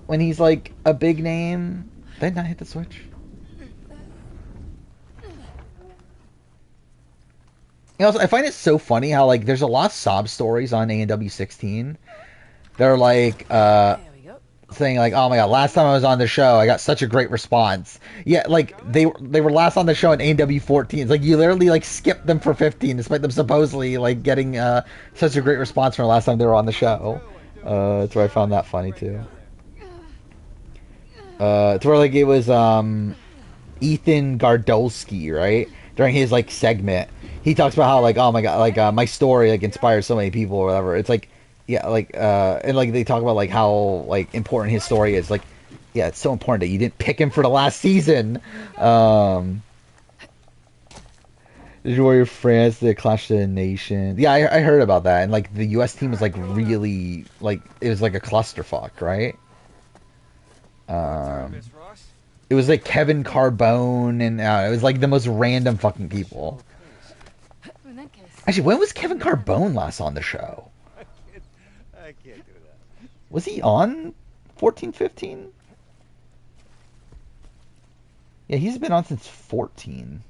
When he's like a big name. Did I not hit the switch? You know, I find it so funny how like there's a lot of sob stories on A&W 16. They're like saying like, oh my god, last time I was on the show I got such a great response. Yeah, like they were last on the show in A&W 14. It's like you literally like skipped them for 15 despite them supposedly like getting such a great response from the last time they were on the show. That's where I found that funny too. To where like it was Ethan Gardolski, right? During his like segment, he talks about how like, oh my god, like my story like inspires so many people or whatever. It's like, yeah, like and like they talk about like how like important his story is. Like, yeah, it's so important that you didn't pick him for the last season. Did you Warrior France, the Clash of the Nations? Yeah, I heard about that, and like the U.S. team was like really like it was like a clusterfuck, right? Miss Ross? It was like Kevin Carbone, and it was like the most random fucking people. In that case, Actually, when was Kevin Carbone last on the show? I can't do that. Was he on 14, 15? Yeah, he's been on since 14.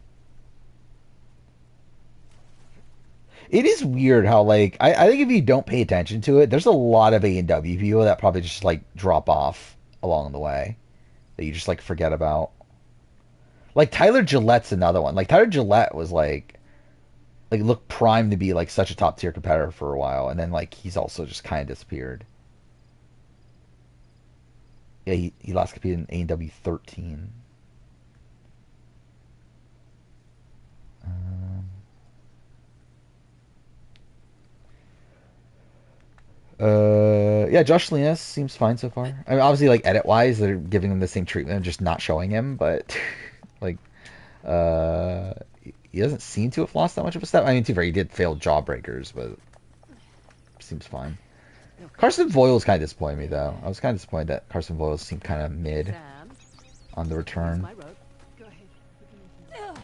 It is weird how like I think if you don't pay attention to it, there's a lot of A&W people that probably just like drop off along the way that you just like forget about. Like Tyler Gillette's another one. Like Tyler Gillette was like looked primed to be like such a top tier competitor for a while, and then like he's also just kind of disappeared. Yeah, he last competed in A&W 13. Yeah, Josh Linus seems fine so far. I mean, obviously, like edit wise, they're giving him the same treatment, just not showing him. But like, he doesn't seem to have lost that much of a step. I mean, too fair, he did fail Jawbreakers, but seems fine. Carson Voiles kind of disappointed me though. I was kind of disappointed that Carson Voiles seemed kind of mid Sam, on the here's return. my rope. go ahead. You can leave.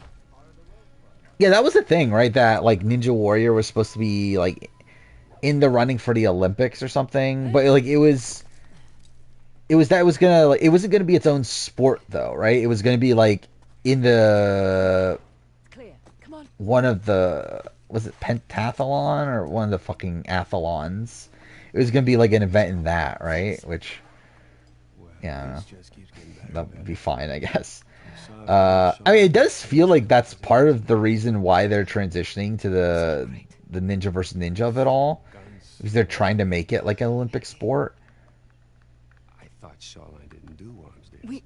Yeah, that was the thing, right? That like Ninja Warrior was supposed to be like in the running for the Olympics or something, but like it was gonna like it wasn't gonna be its own sport though, right? It was gonna be like in the Clear. Come on. one of the was it pentathlon or one of the fucking athlons. It was gonna be like an event in that, right? Which Well, yeah, I don't know. this just keeps getting better That and would better. be fine, I guess. I'm sorry, I mean, it does feel like that's part of the reason why they're transitioning to the Ninja versus Ninja of it all, Guns. because they're trying to make it like an Olympic sport. I thought Shawline didn't do arms deals.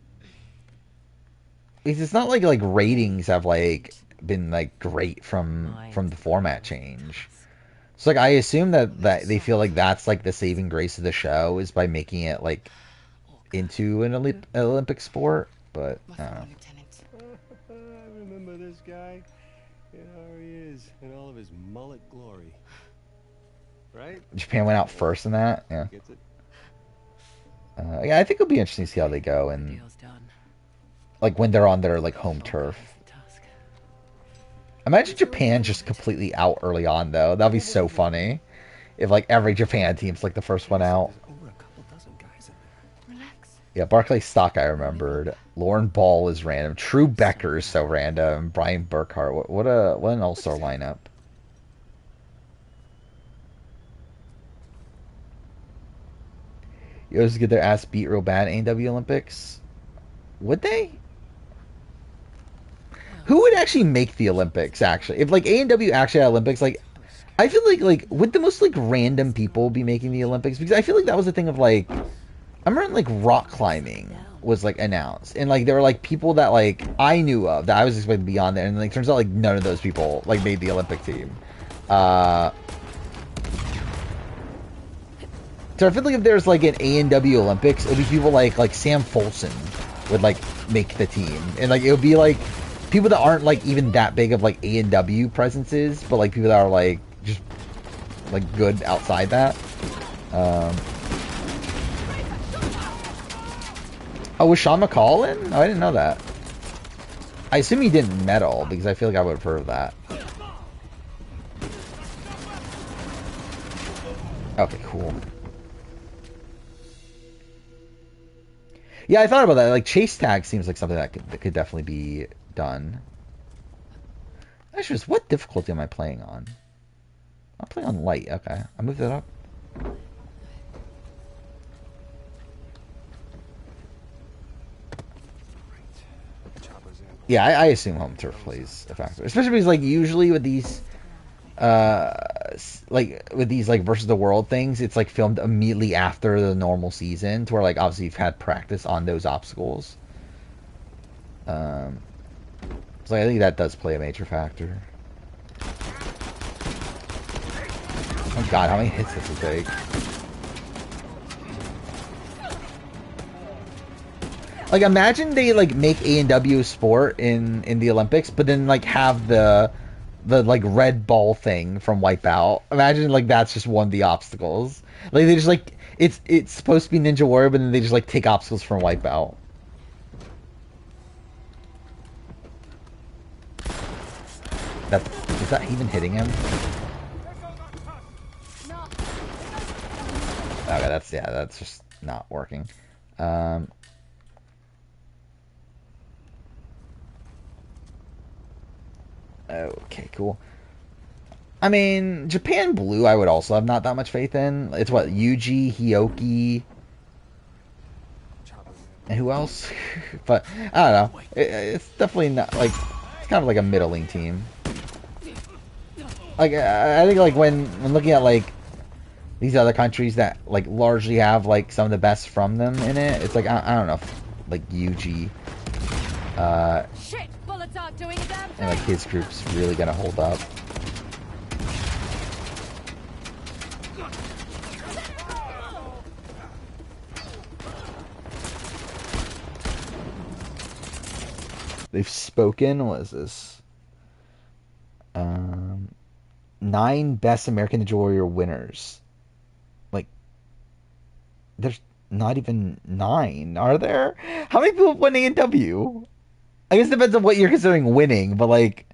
We It's not like ratings have like been like great from the format change. So like I assume that they feel like that's like the saving grace of the show is by making it like into an Olympic sport, but my I don't know. fellow lieutenant. I remember this guy. Here he is, in all of his mullet glory. Right? Japan went out first in that. Yeah. Gets it? Yeah, I think it'll be interesting to see how they go and Deal's done. like when they're on their like home turf. Tusk. Imagine Japan just completely out early on though. That'd be so funny. If like every Japan team's like the first one out. There's over a couple dozen guys in there. Relax. Yeah, Barclay Stock I remembered. Lauren Ball is random. True Becker is so random. Brian Burkhart. What an all-star lineup. You always get their ass beat real bad at A&W Olympics. Would they? Who would actually make the Olympics? Actually, if like A&W actually had Olympics, like I feel like would the most like random people be making the Olympics? Because I feel like that was the thing of like I remember like rock climbing was like announced, and like there were like people that like I knew of that I was expecting to be on there, and like turns out like none of those people like made the Olympic team. So I feel like if there's like an A&W Olympics, it would be people like Sam Folsom would like make the team, and like it would be like people that aren't like even that big of like A&W presences, but like people that are like just like good outside that. Oh, was Sean McCall in? Oh, I didn't know that. I assume he didn't medal because I feel like I would have heard of that. Okay, cool. Yeah, I thought about that. Like chase tag seems like something that could definitely be done. Actually, just what difficulty am I playing on? I'm playing on light. Okay, I moved it up. Yeah, I assume home turf plays a factor, especially because like usually with these, like with these like versus the world things, it's like filmed immediately after the normal season, to where like obviously you've had practice on those obstacles. So I think that does play a major factor. Oh god, how many hits does it take? Like, imagine they like make A&W a sport in the Olympics, but then like have the like red ball thing from Wipeout. Imagine like that's just one of the obstacles. Like they just like it's supposed to be Ninja Warrior, but then they just like take obstacles from Wipeout. That is that even hitting him? Okay, that's just not working. Okay, cool. I mean, Japan Blue, I would also have not that much faith in. It's what, Yuji, Hioki, and who else? But I don't know. It's definitely not like it's kind of like a middling team. Like I think like when looking at like these other countries that like largely have like some of the best from them in it, it's like I don't know, if, like Yuji, Shit, bullets aren't doing a damn thing. and like his group's really gonna hold up. They've spoken. What is this? 9 Best American Ninja Warrior winners. Like, there's not even 9, are there? How many people have won A&W? I guess it depends on what you're considering winning, but like,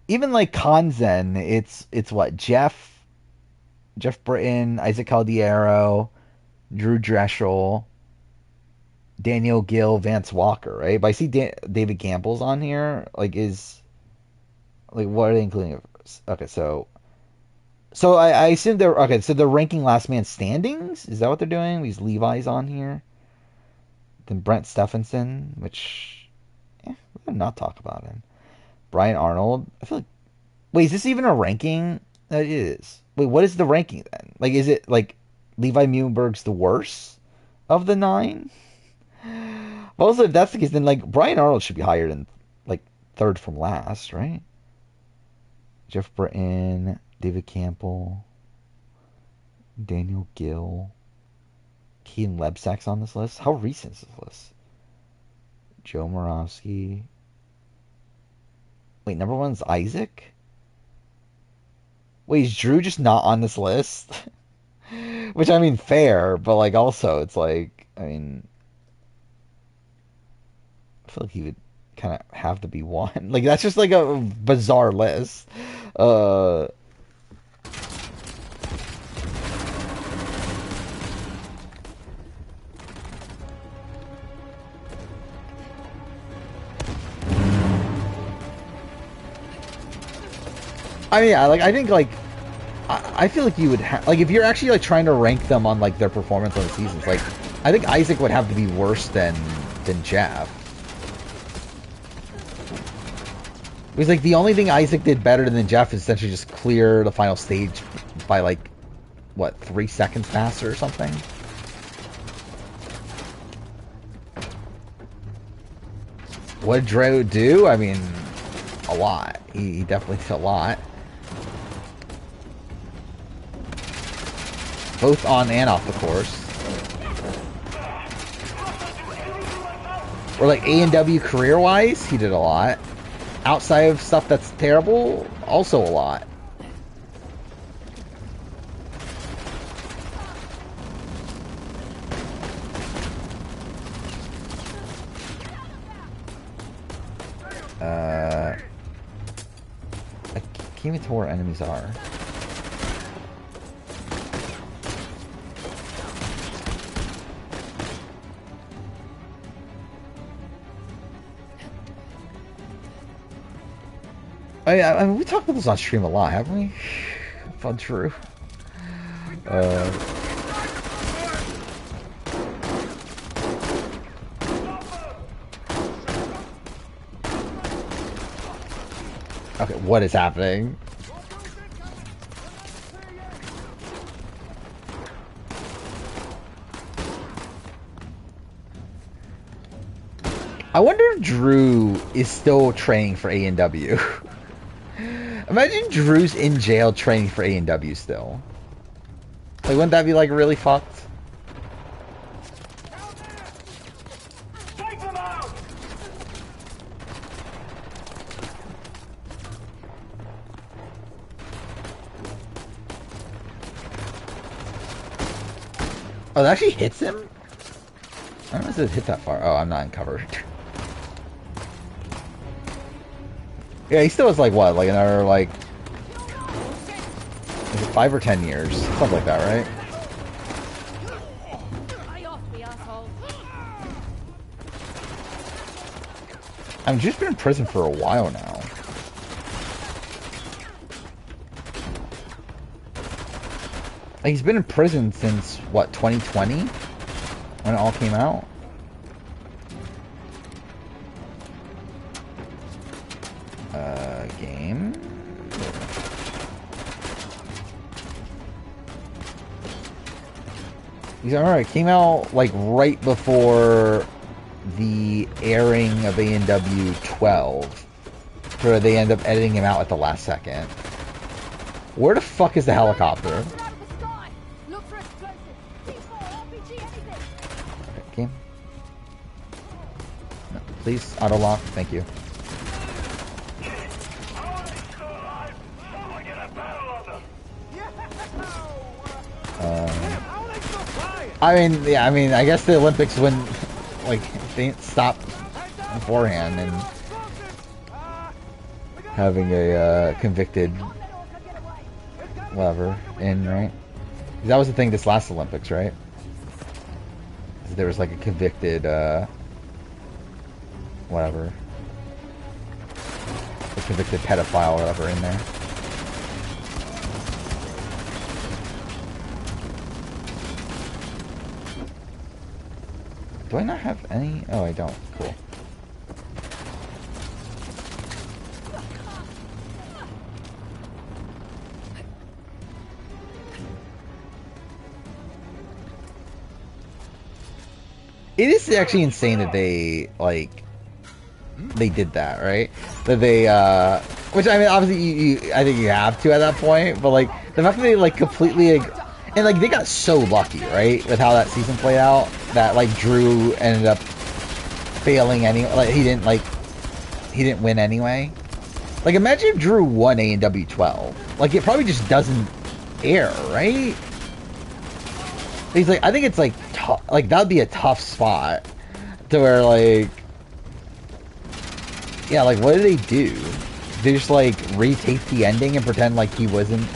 even like Kanzen, it's what, Jeff Britton, Isaac Caldiero, Drew Dreschel, Daniel Gill, Vance Walker, right? But I see David Gamble's on here. Like, what are they including? Okay, so I assume they're okay. So they're ranking last man standings. Is that what they're doing? These Levi's on here. Then Brent Stephenson, which we'll not talk about him. Brian Arnold. I feel like wait, is this even a ranking? It is. Wait, what is the ranking then? Like, is it like Levi Muhlenberg's the worst of the 9? Well, also, if that's the case, then like Brian Arnold should be higher than like 3rd from last, right? Jeff Britton, David Campbell, Daniel Gill, Keaton Lebsack's on this list. How recent is this list? Joe Moravsky. Wait, number 1's Isaac? Wait, is Drew just not on this list? Which, I mean, fair, but like also, it's like, I mean, I feel like he would kind of have to be one. Like, that's just like a bizarre list. I mean, yeah, like I think like I feel like you would like if you're actually like trying to rank them on like their performance on the seasons. Like I think Isaac would have to be worse than Jeff. Because like the only thing Isaac did better than Jeff is essentially just clear the final stage by like what 3 seconds faster or something. What did Drew do? I mean, a lot. He definitely did a lot. Both on and off the course. Or like A&W career-wise, he did a lot. Outside of stuff that's terrible, also a lot. I can't even tell where enemies are. I mean, we talked about this on stream a lot, haven't we? Fun true. Okay, what is happening? I wonder if Drew is still training for A&W. Imagine Drew's in jail training for A&W still. Like, wouldn't that be, like, really fucked? Oh, that actually hits him? I don't know if it hit that far. Oh, I'm not in cover. Yeah, he still has, like, what? Like, another, like... Is it 5 or 10 years? Something like that, right? I mean, Drew's been in prison for a while now. Like, he's been in prison since, what, 2020? When it all came out? Game? He's alright, came out, like, right before the airing of A&W 12. Where they end up editing him out at the last second. Where the fuck is the helicopter? Game. No, please, auto lock. Thank you. I mean, yeah, I mean, I guess the Olympics wouldn't, like, they didn't stop beforehand and having a convicted whatever in, right? That was the thing this last Olympics, right? There was like a convicted whatever, a convicted pedophile or whatever in there. Do I not have any? Oh, I don't. Cool. It is actually insane that they, like, they did that, right? That they, which, I mean, obviously, I think you have to at that point, but, like, the fact that they, like, completely, like, and, like, they got so lucky, right, with how that season played out, that, like, Drew ended up failing anyway, like, he didn't win anyway. Like, imagine if Drew won A&W 12. Like, it probably just doesn't air, right? He's like, I think it's like, like that would be a tough spot to where, like, yeah, like, what do they do? They just like retape the ending and pretend like he wasn't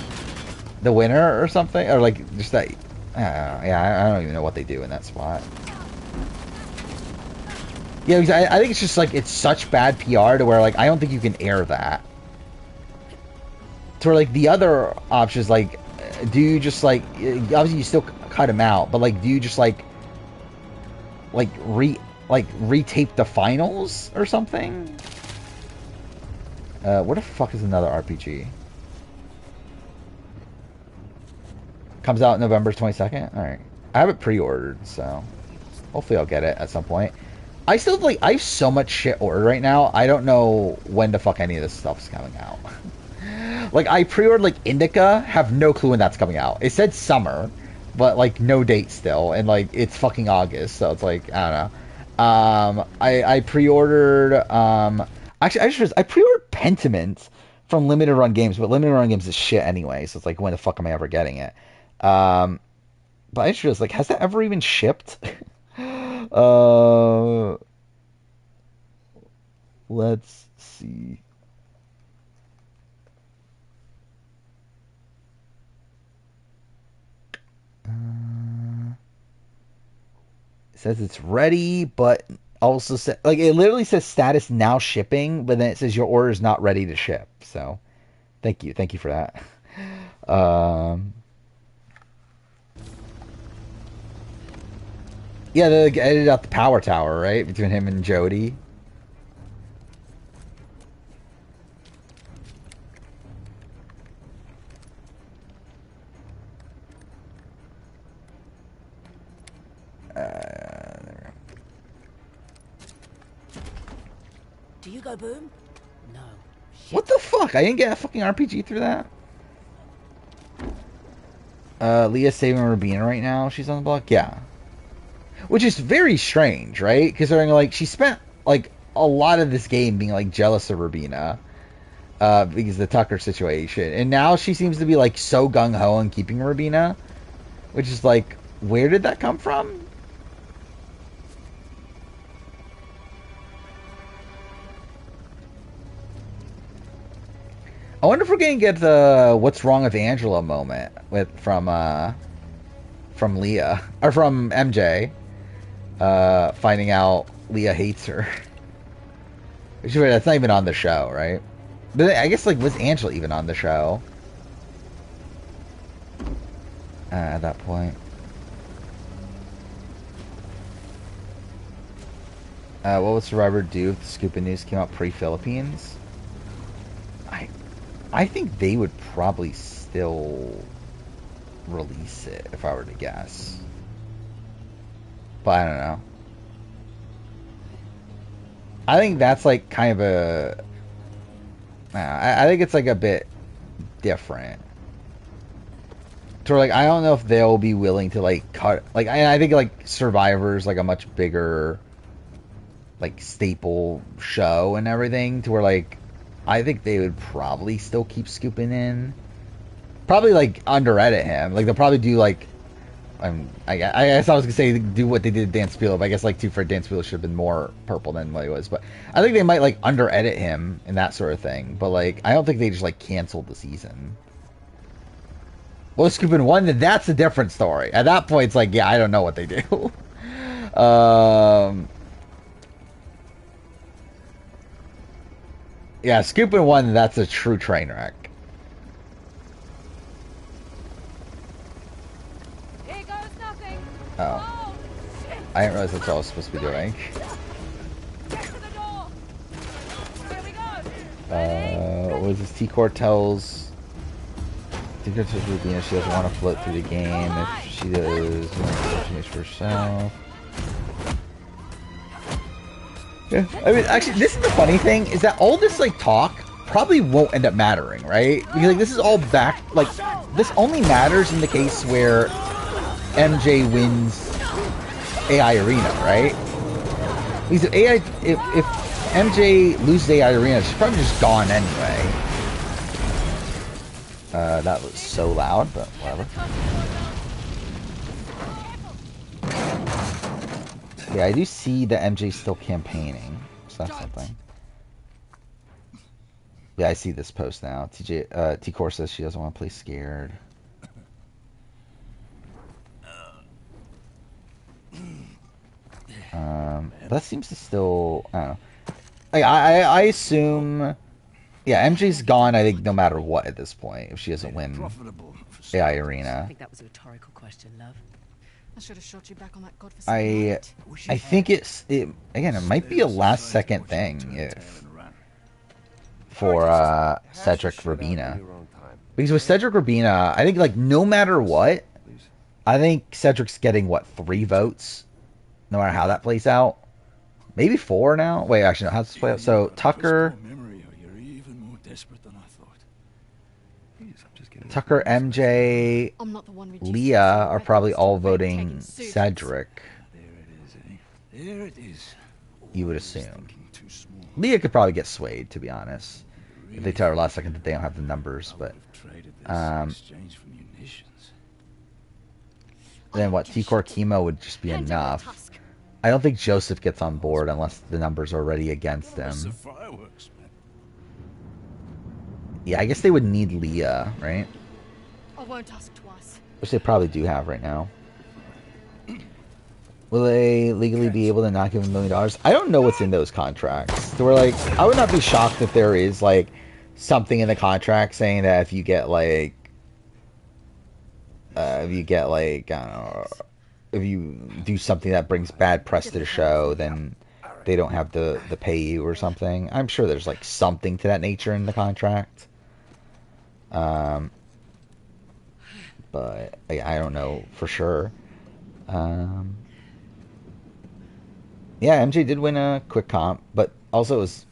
the winner or something, or like just that. Yeah, I don't even know what they do in that spot. Yeah, because I think it's just like it's such bad PR to where, like, I don't think you can air that. To where, like, the other options, like, do you just like obviously you still cut him out, but like, do you just like retape the finals or something? Where the fuck is another RPG? Comes out November 22nd. All right, I have it pre-ordered, so hopefully I'll get it at some point. I still have, like, I have so much shit ordered right now. I don't know when the fuck any of this stuff is coming out. Like, I pre-ordered, like, Indica, have no clue when that's coming out. It said summer, but, like, no date still, and, like, it's fucking August, so it's like, I don't know. I pre-ordered, actually, I pre-ordered Pentiment from Limited Run Games, but Limited Run Games is shit anyway, so it's like, when the fuck am I ever getting it? But I just realized, like, has that ever even shipped? Let's see. It says it's ready, but also like, it literally says status now shipping, but then it says your order is not ready to ship. So, thank you for that. Yeah, they edited out the power tower, right, between him and Jody. Do you go boom? No. What the fuck? I didn't get a fucking RPG through that. Leah's saving Rubina right now. She's on the block. Yeah. Which is very strange, right? Considering, like, she spent, like, a lot of this game being, like, jealous of Rubina. Because of the Tucker situation. And now she seems to be, like, so gung-ho on keeping Rubina. Which is, like, where did that come from? I wonder if we're going to get the what's wrong with Angela moment from Leah. Or from MJ. Finding out Leah hates her. Which is weird, that's not even on the show, right? But I guess, like, was Angela even on the show? At that point. What would Survivor do if the Scoop and News came out pre-Philippines? I think they would probably still release it, if I were to guess. But I don't know. I think that's, like, kind of a... I think it's, like, a bit different. So, like, I don't know if they'll be willing to, like, cut... Like, I think, like, Survivor's, like, a much bigger, like, staple show and everything, to where, like, I think they would probably still keep scooping in. Probably, like, under-edit him. Like, they'll probably do, like... I guess I was going to say do what they did to Dan Spielo, but I guess, like, Too Fair Dan Spielo should have been more purple than what he was. But I think they might, like, under-edit him and that sort of thing. But, like, I don't think they just, like, canceled the season. Well, Scoop and One, then that's a different story. At that point, it's like, yeah, I don't know what they do. Yeah, Scoop and One, that's a true train wreck. Here goes nothing. Oh. I didn't realize that's all I was supposed to be doing. Get to the door. Here we go. What is this? T-Core tells Rubina she doesn't want to float through the game. If she does, she makes for herself. Yeah, I mean, actually, this is the funny thing, is that all this, like, talk probably won't end up mattering, right? Because, like, this is all back, like, this only matters in the case where MJ wins AI Arena, right? Because if MJ loses AI Arena, she's probably just gone anyway. That was so loud, but whatever. Yeah, I do see that MJ's still campaigning, so that's something. Yeah, I see this post now. T-Core says she doesn't want to play scared. That seems to still... I don't know. I assume... Yeah, MJ's gone, I think, no matter what at this point, if she doesn't win AI Arena. I think that was a rhetorical question, love. I should have shot you back on that godforsaken I think again, it might be a last-second thing for Cedric Rubina. Because with Cedric Rubina, I think, like, no matter what, I think Cedric's getting, what, 3 votes? No matter how that plays out. Maybe 4 now? Wait, actually, no, how's this play out? So, Tucker... Tucker, MJ, Leah are probably all voting Cedric. There it is. You would assume. Leah could probably get swayed, to be honest. If they tell her last second that they don't have the numbers, but... then what, T-Core Chemo would just be enough. I don't think Joseph gets on board unless the numbers are already against him. Yeah, I guess they would need Leah, right? I won't ask twice. Which they probably do have right now. Will they legally be able to not give him $1 million? I don't know what's in those contracts. So we're like, I would not be shocked if there is, like, something in the contract saying that if you get, like, I don't know, if you do something that brings bad press to the show, then they don't have to pay you or something. I'm sure there's, like, something to that nature in the contract. But I don't know for sure. Yeah, MJ did win a quick comp, but also it was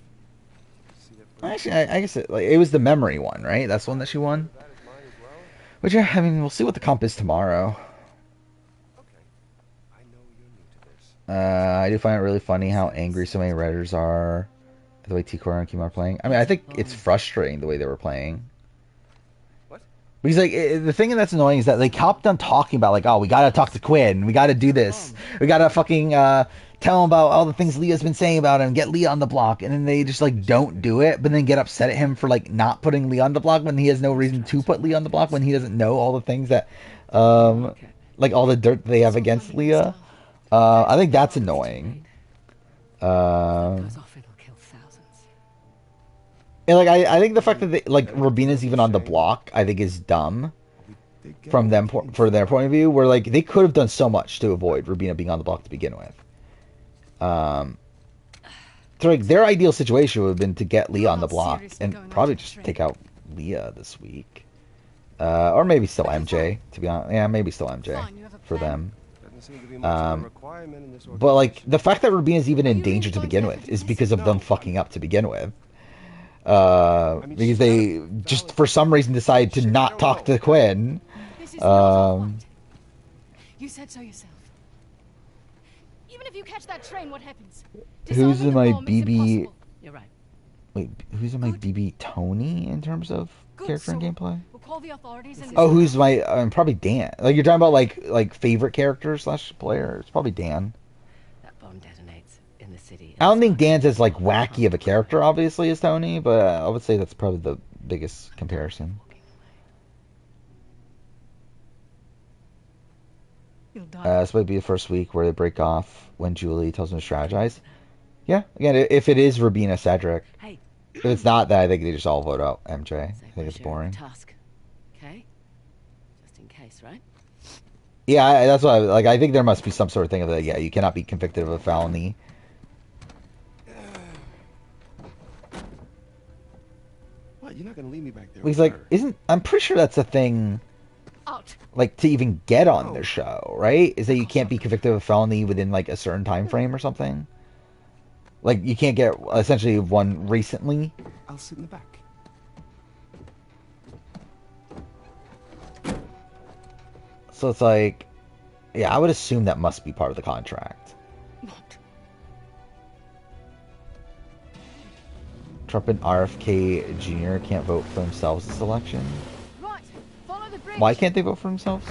Actually, I guess it was the memory one, right? That's the one that she won. Which, yeah, I mean, we'll see what the comp is tomorrow. I do find it really funny how angry so many Redditors are the way T-Core and Kim are playing. I mean, I think it's frustrating the way they were playing. Because, like, the thing that's annoying is that they kept on talking about, like, oh, we gotta talk to Quinn, we gotta do this, we gotta fucking tell him about all the things Leah's been saying about him, get Leah on the block, and then they just, like, don't do it, but then get upset at him for, like, not putting Leah on the block when he has no reason to put Leah on the block, when he doesn't know all the things that, like, all the dirt they have against Leah. I think that's annoying. And, like, I think the fact that, like, Robina's even on the block, I think is dumb from them, for their point of view, where, like, they could have done so much to avoid Robina being on the block to begin with. So, like, their ideal situation would have been to get Leah on the block and probably just take out Leah this week. Or maybe still MJ, to be honest. Yeah, maybe still MJ for them. But, like, the fact that Robina's even in danger to begin with is because of them fucking up to begin with. Because they just for some reason decided to not talk to Quinn. You said so yourself. Even if you catch that train, what happens? Who's in my BB? You're right. Wait, who's in my BB Tony in terms of character and gameplay? We'll call the authorities and Oh, who's my? Probably Dan. Like you're talking about like favorite character / player. It's probably Dan. That bomb detonates in the city. I don't think Dan's as like wacky of a character, obviously, as Tony, but I would say that's probably the biggest comparison. This might be the first week where they break off when Julie tells them to strategize. Yeah, again, if it is Robina Cedric, if it's not that, I think they just all vote out MJ. I think it's boring. Task. Okay, just in case, right? Yeah, that's what I think there must be some sort of thing of that. Yeah, you cannot be convicted of a felony. What? You're not gonna leave me back there? He's like, I'm pretty sure that's a thing. Like to even get on the show, right? Is that you can't be convicted of a felony within like a certain time frame or something? Like you can't get essentially one recently. I'll sit in the back. So it's like, yeah, I would assume that must be part of the contract. Trump and RFK Jr. can't vote for themselves this election. Right, follow the bridge. Why can't they vote for themselves?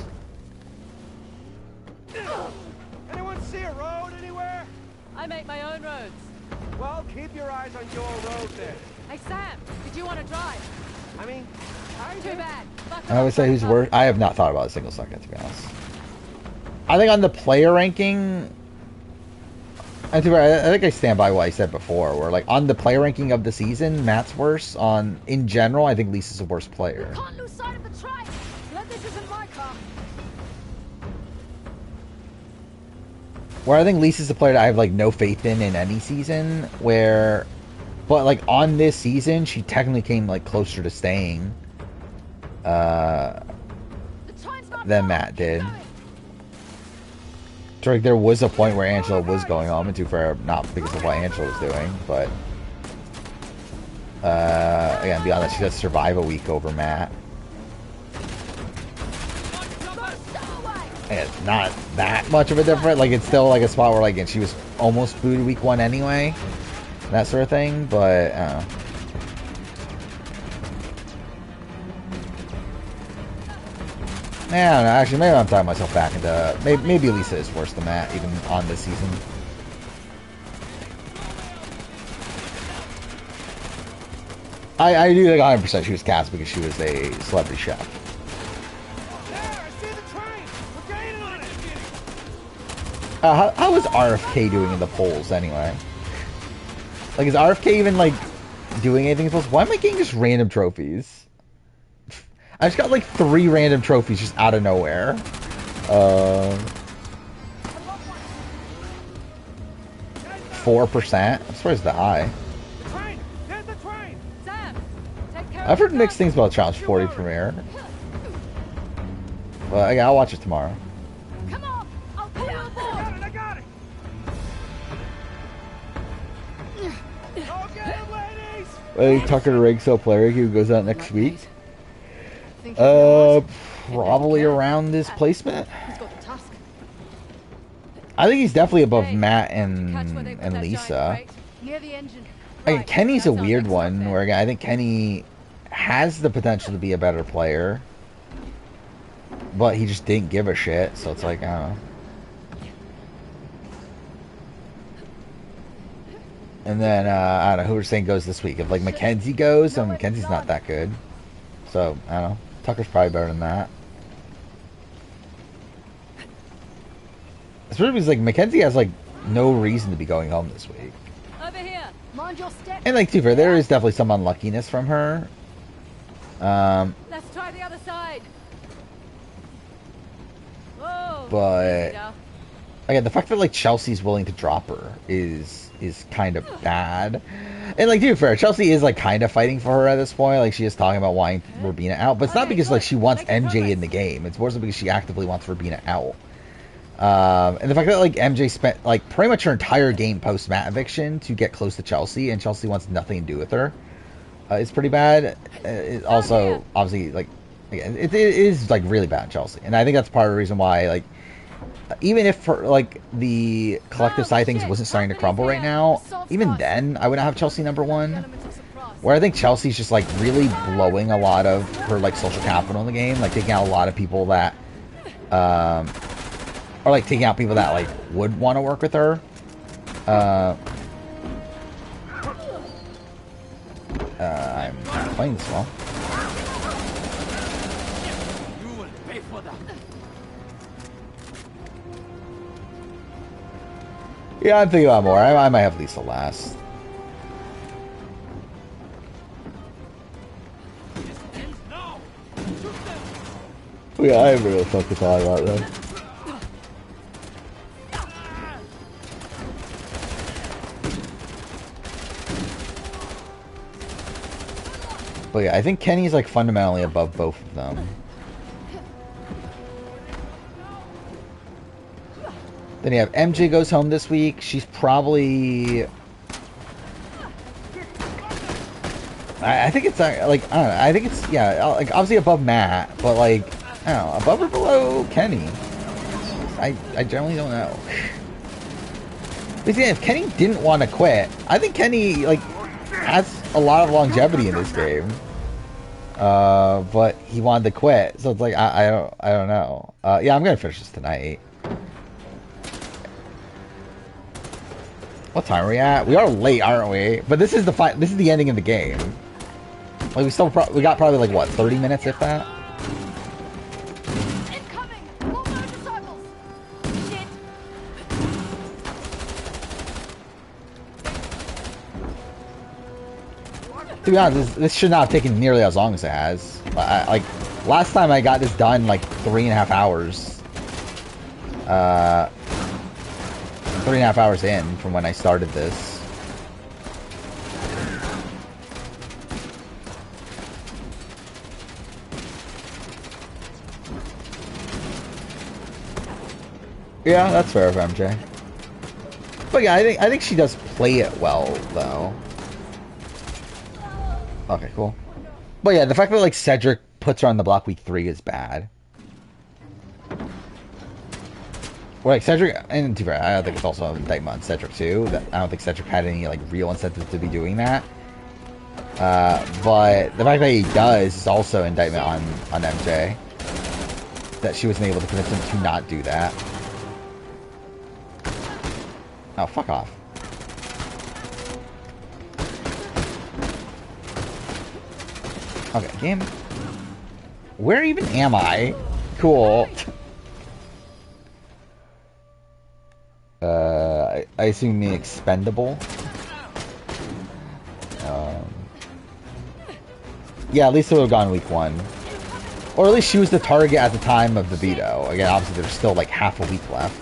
Anyone see a road anywhere? I make my own roads. Well, keep your eyes on your road then. Hey Sam, did you want to drive? I mean, Too bad. I would say who's worse. I have not thought about it a single second, to be honest. I think on the player ranking, I think I stand by what I said before. Where like on the player ranking of the season, Matt's worse. In general, I think Lisa's a worse player. Can't lose sight of the train. Glad this isn't my car. Where I think Lisa's a player that I have like no faith in any season. But like on this season, she technically came like closer to staying than Matt did. So like there was a point where Angela was going home, and to fair, not because of what Angela was doing, but again, beyond that, she does survive a week over Matt. And it's not that much of a difference. Like it's still like a spot where like and she was almost booed week 1 anyway, that sort of thing. But I don't know. Yeah, I don't know. Actually, maybe I'm talking myself back into maybe Lisa is worse than Matt even on this season. I do think 100% she was cast because she was a celebrity chef. How is RFK doing in the polls anyway? Like, is RFK even like doing anything in the polls? Why am I getting just random trophies? I just got like 3 random trophies just out of nowhere. 4%? I'm surprised that high. I've heard mixed things about Challenge 40 premiere. Well, yeah, I'll watch it tomorrow. Come on, I'll pull you aboard. I got it. Go get him, ladies. I think Tucker ranks so player who goes out next week. Think he's yours? Probably around this placement. He's got the tusk. I think he's definitely above Hey, Matt catch where they put and that giant Lisa. crate? Near the engine. Like, Kenny's a that's our weird next stop one, then. where again, I think Kenny has the potential to be a better player, but he just didn't give a shit. So it's like, I don't know. And then I don't know who we're saying goes this week. If like Mackenzie goes, then Mackenzie's not that good. So I don't know. Tucker's probably better than that. Especially because like Mackenzie has like no reason to be going home this week. Over here. Mind your step. And like to be fair, there is definitely some unluckiness from her. Let's try the other side. Whoa. But easy now. again, the fact that like Chelsea's willing to drop her is kind of bad. And like to be fair, Chelsea is like kind of fighting for her at this point. Like she is talking about wanting Rubina out, but it's not Okay, because like good. she wants Making MJ progress. in the game. It's more so because she actively wants Rubina out. And the fact that like MJ spent like pretty much her entire game post Matt eviction to get close to Chelsea, and Chelsea wants nothing to do with her, is pretty bad. It also obviously like again, it is like really bad in Chelsea, and I think that's part of the reason why like even if like the collective side of things wasn't starting to crumble right now, even then I would not have Chelsea number one. Element of surprise. Where I think Chelsea's just like really blowing a lot of her like social capital in the game, like taking out a lot of people that or like taking out people that like would want to work with her. I'm not playing this well. You will pay for that. Yeah, I'm thinking about more. I might have Lisa last. No. Yeah, I haven't really focused a lot about that. But yeah, I think Kenny's like fundamentally above both of them. Then you have MJ goes home this week. She's probably... I think it's like, I don't know. I think it's, yeah, like obviously above Matt, but like, I don't know, above or below Kenny? I generally don't know. But yeah, if Kenny didn't want to quit, I think Kenny, like, has a lot of longevity in this game. But he wanted to quit, so it's like, I don't know. Yeah, I'm gonna finish this tonight. What time are we at? We are late, aren't we? But this is the ending of the game. Like we got probably like what, 30 minutes if that. Incoming! More motorcycles! Shit! To be honest, this should not have taken nearly as long as it has. Like last time I got this done like 3.5 hours. 3.5 hours in from when I started this. Yeah, that's fair of MJ. But yeah, I think she does play it well though. Okay, cool. But yeah, the fact that like Cedric puts her on the block week 3 is bad. Well, like Cedric, and to be fair, I don't think it's also an indictment on Cedric too. That I don't think Cedric had any like real incentive to be doing that. But the fact that he does is also an indictment on MJ. That she wasn't able to convince him to not do that. Oh, fuck off. Okay, game. Where even am I? Cool. I assume the expendable. Yeah, at least it would have gone week 1. Or at least she was the target at the time of the veto. Again, obviously there's still like half a week left.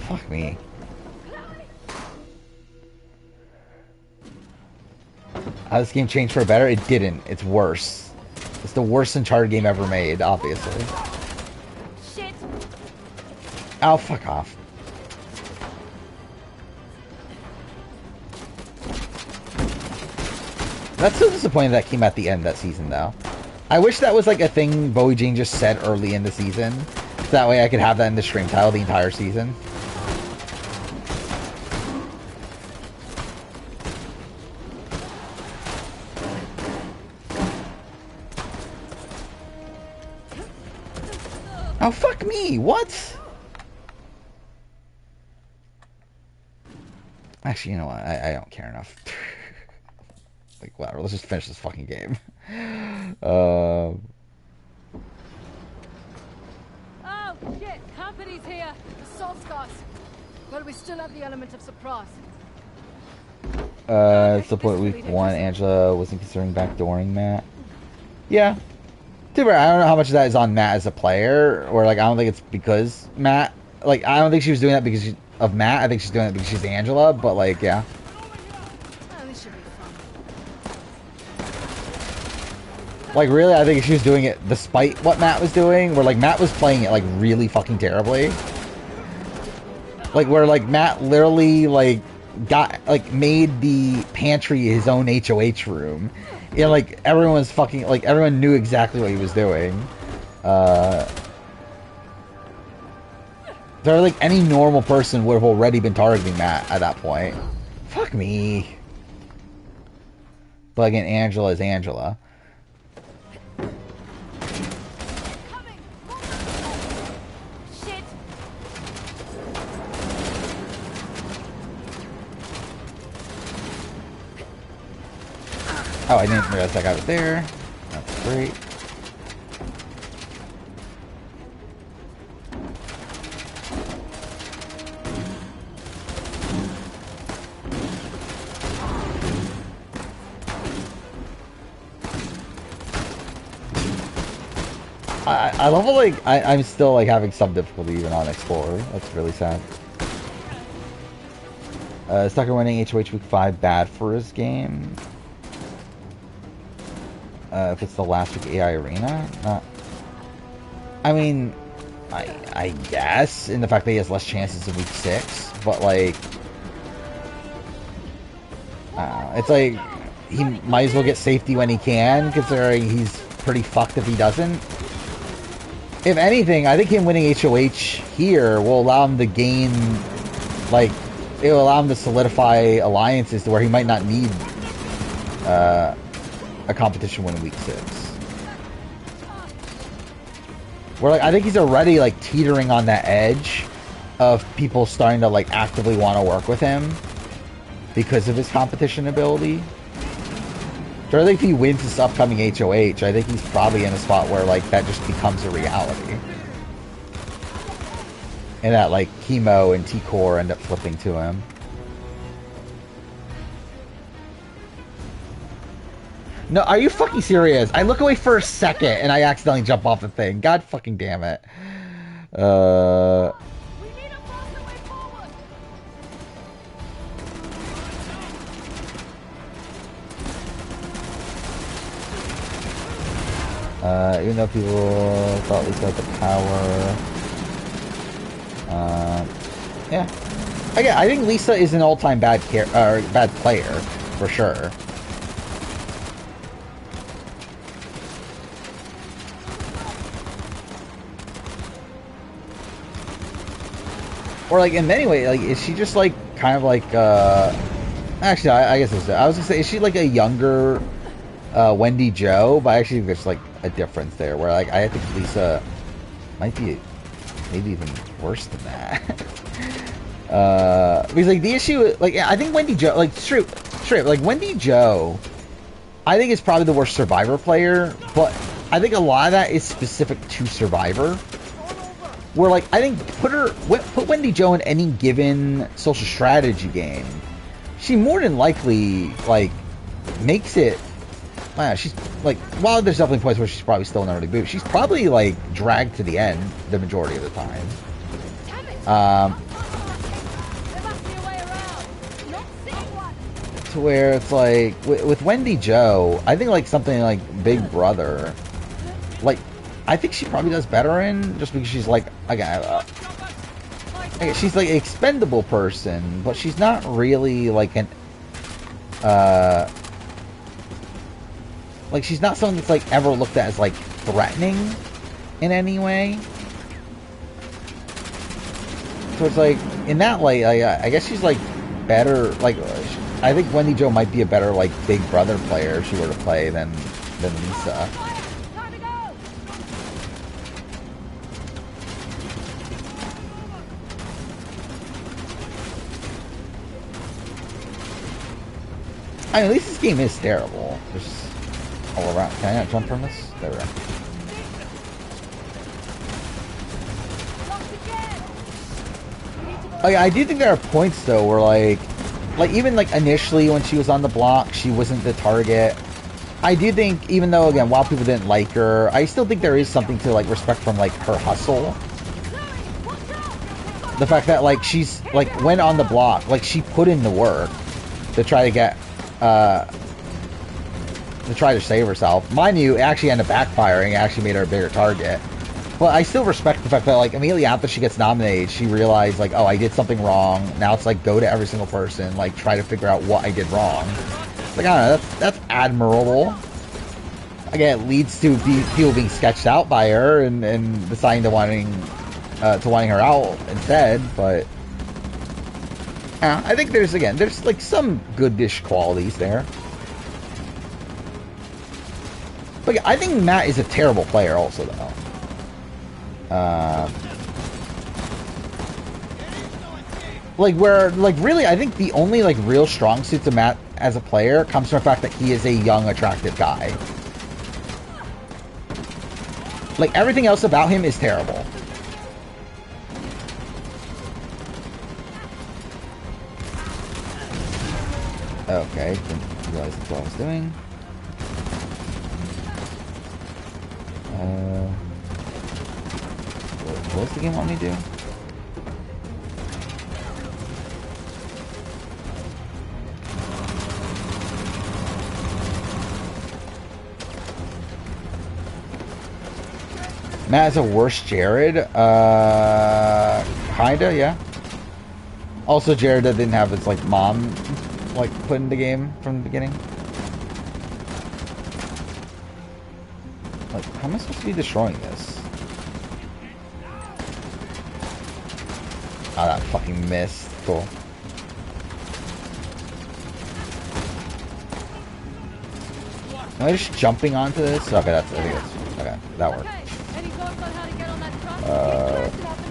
Fuck me. How this game changed for better? It didn't. It's worse. It's the worst Uncharted game ever made, obviously. Shit! Oh, fuck off. That's so disappointing that came at the end of that season, though. I wish that was like a thing Bowie Jane just said early in the season. So that way I could have that in the stream title the entire season. Oh, fuck me! What? Actually, you know what? I don't care enough. Like, whatever. Let's just finish this fucking game. Oh shit! Company's here. Assault scars. But we still have the element of surprise. It's the point week 1, Angela wasn't considering backdooring Matt. Yeah. To be fair, I don't know how much of that is on Matt as a player, or like I don't think it's because Matt. Like I don't think she was doing that because of Matt. I think she's doing it because she's Angela. But like, yeah. Oh, this should be fun. Like really, I think she was doing it despite what Matt was doing. Where like Matt was playing it like really fucking terribly. Like where like Matt literally like made the pantry his own HOH room. You know, like everyone was fucking like everyone knew exactly what he was doing. There like any normal person would have already been targeting Matt at that point. Fuck me. But again, Angela is Angela. Shit! Oh, I didn't realize that guy was there. That's great. I love it, like, I'm still, like, having some difficulty even on Explorer. That's really sad. Stucker winning HOH Week 5 bad for his game. If it's the last week AI Arena? I mean, I guess, in the fact that he has less chances in Week 6, but, like, I don't know. It's like, he might as well get safety when he can, considering he's pretty fucked if he doesn't. If anything, I think him winning HOH here will allow him to gain, like, it will allow him to solidify alliances to where he might not need a competition win in Week 6. Where, like, I think he's already, like, teetering on that edge of people starting to, like, actively want to work with him because of his competition ability. So I think if he wins this upcoming HOH, I think he's probably in a spot where, like, that just becomes a reality. And that, like, Chemo and T-Core end up flipping to him. No, are you fucking serious? I look away for a second and I accidentally jump off the thing. God fucking damn it. We need a faster way forward. Even though people thought Lisa had the power. Yeah. Again, I think Lisa is an all-time bad player, for sure. Or, like, in many ways, like, is she just, like, kind of like, actually, I guess it's, I was gonna say, is she, like, a younger, Wendy Jo? But actually, there's, like, a difference there, where, like, I think Lisa might be maybe even worse than that. Because, like, the issue, like, I think Wendy Jo, like, straight, like, Wendy Jo, I think is probably the worst Survivor player, but I think a lot of that is specific to Survivor. Where, like, I think put Wendy Jo in any given social strategy game, she more than likely, like, makes it, she's, like, while there's definitely points where she's probably still in early boot, she's probably, like, dragged to the end the majority of the time. To where it's like, with Wendy Jo, I think, like, something like Big Brother, like, I think she probably does better in, just because she's, like, again, she's, like, an expendable person, but she's not really, like, an, Like, she's not someone that's, like, ever looked at as, like, threatening in any way. So it's like, in that light, I guess she's, like, better, like, I think Wendy Jo might be a better, like, Big Brother player if she were to play than Lisa. I mean, at least this game is terrible. Just all around. Can I not jump from this? There we go. I do think there are points though where like even like initially when she was on the block, she wasn't the target. I do think, even though again, while people didn't like her, I still think there is something to like respect from like her hustle. The fact that like she's like when on the block, like she put in the work to try to get to try to save herself. Mind you, it actually ended up backfiring. It actually made her a bigger target. But I still respect the fact that, like, immediately after she gets nominated, she realized, like, oh, I did something wrong. Now it's like, go to every single person, like, try to figure out what I did wrong. Like, I don't know, that's admirable. Again, it leads to people being sketched out by her and deciding to wanting her out instead. But I think there's like some goodish qualities there. But I think Matt is a terrible player also, though. Really, I think the only, like, real strong suit to Matt as a player comes from the fact that he is a young, attractive guy. Like, everything else about him is terrible. Okay, didn't realize that's what I was doing. What does the game want me to do? Matt is a worse Jared? Kinda, yeah. Also, Jared didn't have his, like, mom, like, put in the game from the beginning. Like, how am I supposed to be destroying this? Oh, that fucking missed. Cool. Am I just jumping onto this? Okay, I think that's, okay, that worked. Any thoughts on how to get on that truck?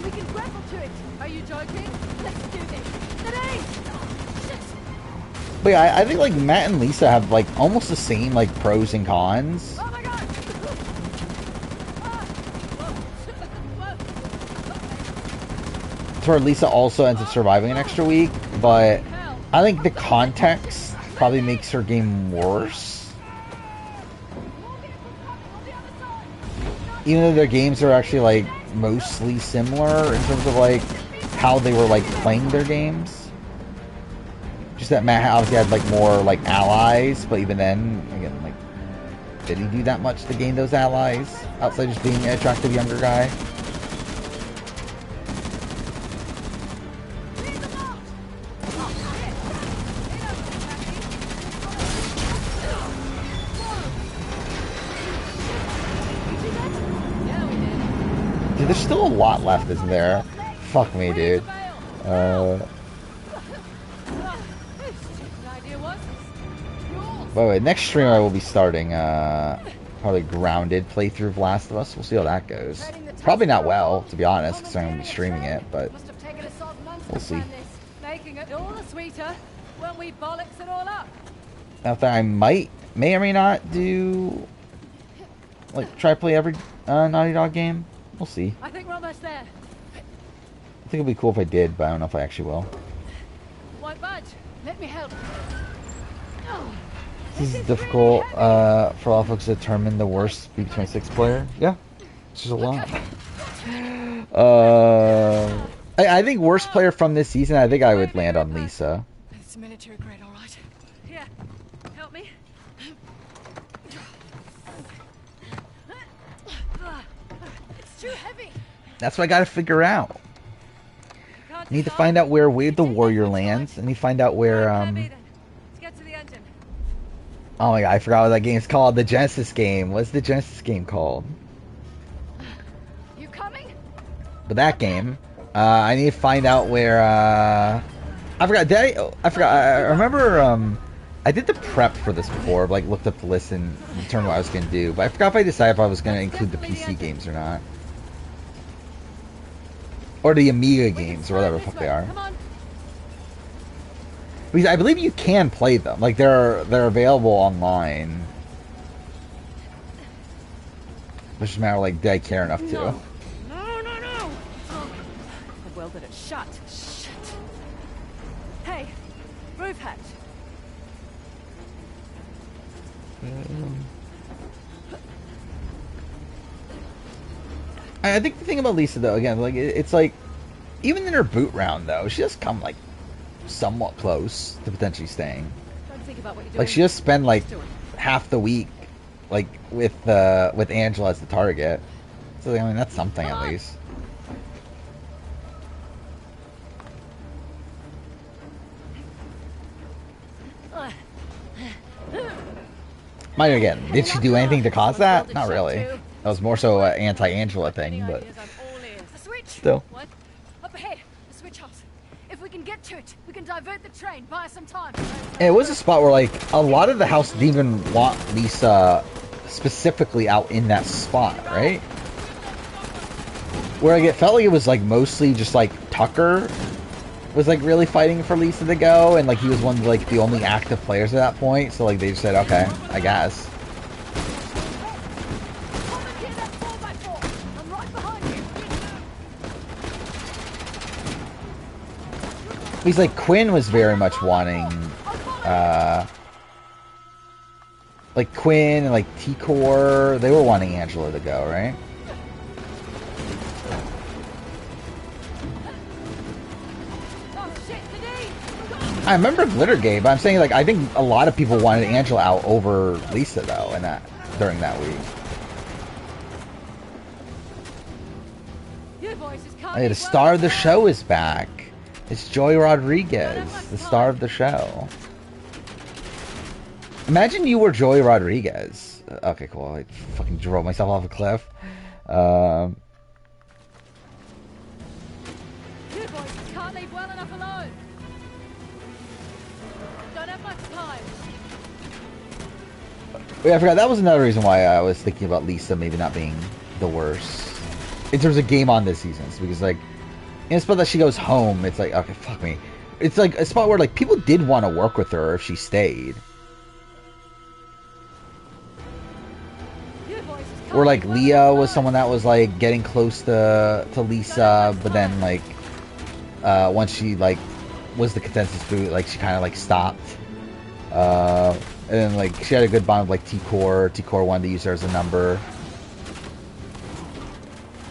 We can grapple to it. Are you joking? Let's do this. Today! But yeah, I think, like, Matt and Lisa have, like, almost the same, like, pros and cons. Oh my god! Where Lisa also ends up surviving an extra week, but I think the context probably makes her game worse. Even though their games are actually, like, mostly similar in terms of, like, how they were, like, playing their games. Just that Matt obviously had, like, more, like, allies, but even then, again, like, did he do that much to gain those allies outside just being an attractive younger guy? Dude, there's still a lot left, isn't there? Fuck me, dude. Wait, next stream I will be starting, probably grounded playthrough of Last of Us. We'll see how that goes. Probably not well, to be honest, because I'm going to be streaming it, but we'll see. Making it all the sweeter when we bollocks it all up. After I may or may not do, like, try to play every Naughty Dog game. We'll see. I think we're almost there. I think it'd be cool if I did, but I don't know if I actually will. Won't budge. Let me help. This is difficult for a lot of folks to determine the worst B26 player. Yeah, it's just a lot. I think worst player from this season, I think I would land on Lisa. It's military grade, all right. Here, help me. It's too heavy. That's what I gotta figure out. I need to find out where Wade the Warrior lands. I need to find out where, Let's get to the engine. Oh my god, I forgot what that game's called. The Genesis game. What's the Genesis game called? You coming? But that game, I need to find out where. I forgot. I forgot. I remember. I did the prep for this before. Like looked up the list and determined what I was gonna do. But I forgot if I decided if I was gonna include the PC games or not, or the Amiga games or whatever the fuck they are. Come on. Because I believe you can play them. Like they're available online. It's just a matter of like, did I care enough to? No. No. Oh, I welded it shut. Shit. Hey, roof hatch. I think the thing about Lisa though, again, like it's like, even in her boot round though, she does come like somewhat close to potentially staying. Don't think about what you're doing. Like she just spend like Just do it. half the week like with Angela as the target. So I mean that's something at least. Mind you, again, did she do anything to cause that? Not really. That was more so an anti-Angela thing, but The switch. still. What? Up ahead. The switch house. If we can get to it, we can divert the train. Buy us some time. And it was a spot where like a lot of the house didn't even want Lisa specifically out in that spot, right? Where like it felt like it was like mostly just like Tucker was like really fighting for Lisa to go, and like he was one of like the only active players at that point. So like they just said, okay, I guess. Commandeer that 4x4. I'm right behind you. He's like Quinn was very much wanting, like Quinn and like T-Core, they were wanting Angela to go, right? Oh shit, Denise! I remember Glittergate, but I'm saying like I think a lot of people wanted Angela out over Lisa though, in that during that week. Your voice is coming. Hey, the star of the show is back. It's Joy Rodriguez, the star of the show. Imagine you were Joy Rodriguez. Okay, cool. I fucking drove myself off a cliff. Your voices can't leave well enough alone. Don't have much time. Yeah, I forgot. That was another reason why I was thinking about Lisa maybe not being the worst in terms of game on this season. It's because like in a spot that she goes home, it's like, okay, fuck me. It's like a spot where like people did want to work with her if she stayed. Or like Leah was someone that was like getting close to Lisa, but then like once she like was the consensus boot, like she kind of like stopped. And then like she had a good bond with like T-Core. T-Core wanted to use her as a number.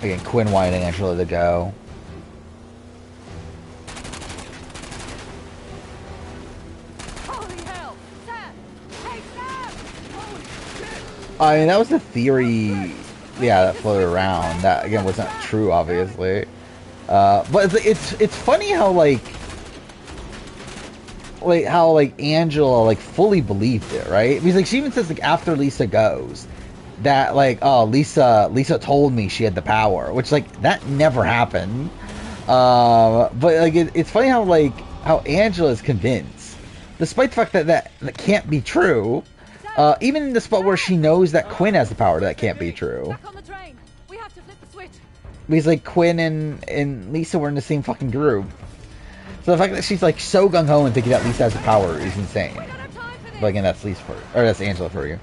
Again, Quinn wanted Angela to go. Holy hell! Sam! Hey, Sam! Holy shit! I mean, that was the theory, yeah, that floated around. That again wasn't true, obviously. But it's funny how like how Angela like fully believed it, right? Because like she even says like after Lisa goes that like, oh, Lisa told me she had the power, which like that never happened. But like it's funny how Angela is convinced, despite the fact that can't be true. Even in the spot where she knows that Quinn has the power, that can't be true. Back on the train. We have to flip the switch. Because like Quinn and Lisa were in the same fucking group. So the fact that she's like so gung ho and thinking that Lisa has the power is insane. But again, that's Lisa for, or that's Angela for you.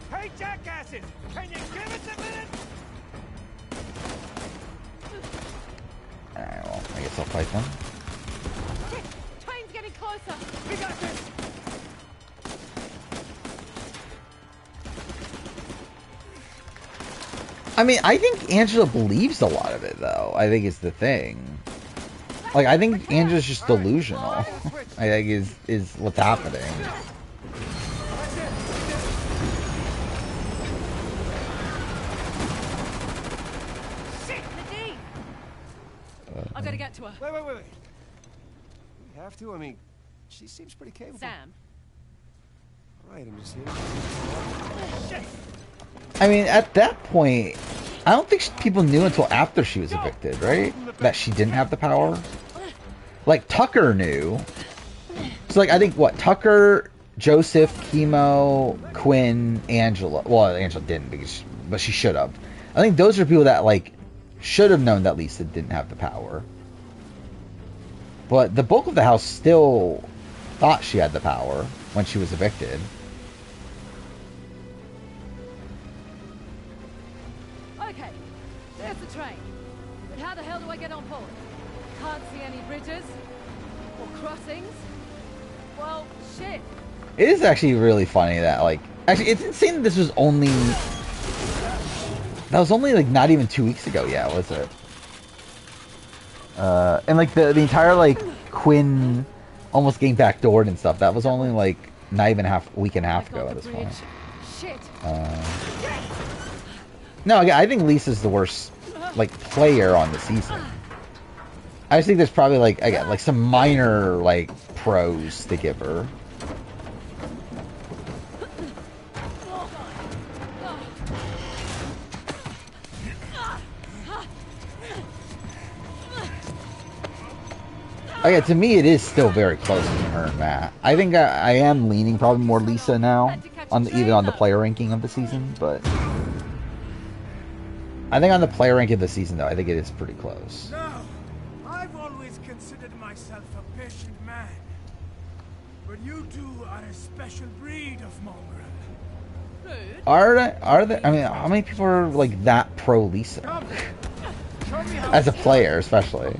Hey, jackasses! Can you give us a minute? Alright, well, I guess I'll fight them. Shit! Train's getting closer. We got this. I mean, I think Angela believes a lot of it, though. I think is the thing. Like, I think Angela's just delusional. I think is what's happening. Shit, Nadine! I gotta get to her. Wait. We have to? I mean, she seems pretty capable. Sam. All Right, I'm just here. I mean, at that point, I don't think people knew until after she was evicted, right? That she didn't have the power. Like, Tucker knew. So, like, I think, what, Tucker, Joseph, Chemo, Quinn, Angela. Well, Angela didn't, but she should have. I think those are people that, like, should have known that Lisa didn't have the power. But the bulk of the house still thought she had the power when she was evicted. Okay, there's the train. But how the hell do I get on board? Can't see any bridges or crossings. Well, shit. It is actually really funny that, like... Actually, it's insane that this was only... That was only, like, not even 2 weeks ago, yeah, was it? And, like, the entire, like, Quinn almost getting backdoored and stuff, that was only, like, not even a week and a half ago at this point. Shit. No, I think Lisa's the worst, like, player on the season. I just think there's probably, like, again, like, some minor, like, pros to give her. Okay, to me, it is still very close between her and Matt. I think I am leaning probably more Lisa now, even on the player ranking of the season, but... I think on the player ranking of the season, though, I think it is pretty close. No, I've always considered myself a patient man. But you two are a special breed of mongrel. Are there? I mean, how many people are, like, that pro-Lisa? As a player, especially.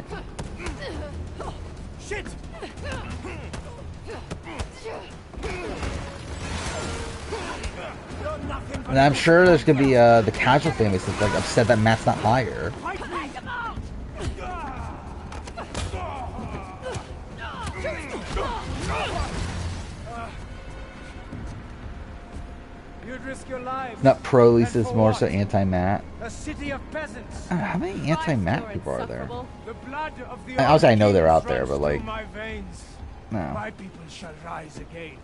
Shit! And I'm sure there's gonna be the casual fan base that's like upset that Matt's not higher. You'd risk your lives. Not pro Lisa's more so anti Matt. A city of peasants. How many anti Matt people are there? The blood of the Obviously, I know they're out runs there, but like, through my veins. no. My people shall rise again.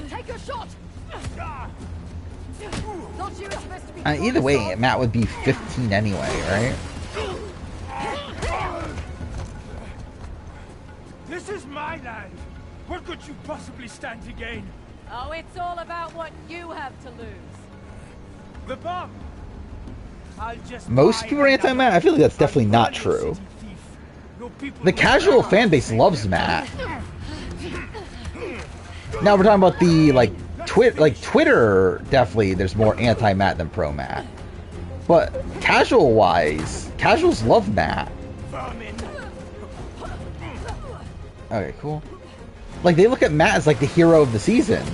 Take a shot. Not you, it's supposed to be Either way, Matt would be 15 anyway, right? This is my land. What could you possibly stand to gain? Oh, it's all about what you have to lose. The bomb. I'll just Most people are anti Matt. I feel like that's definitely not true. The casual fan base loves Matt. Now we're talking about the Twitter. Definitely, there's more anti Matt than pro Matt. But casual wise, casuals love Matt. Okay, cool. Like, they look at Matt as like the hero of the season.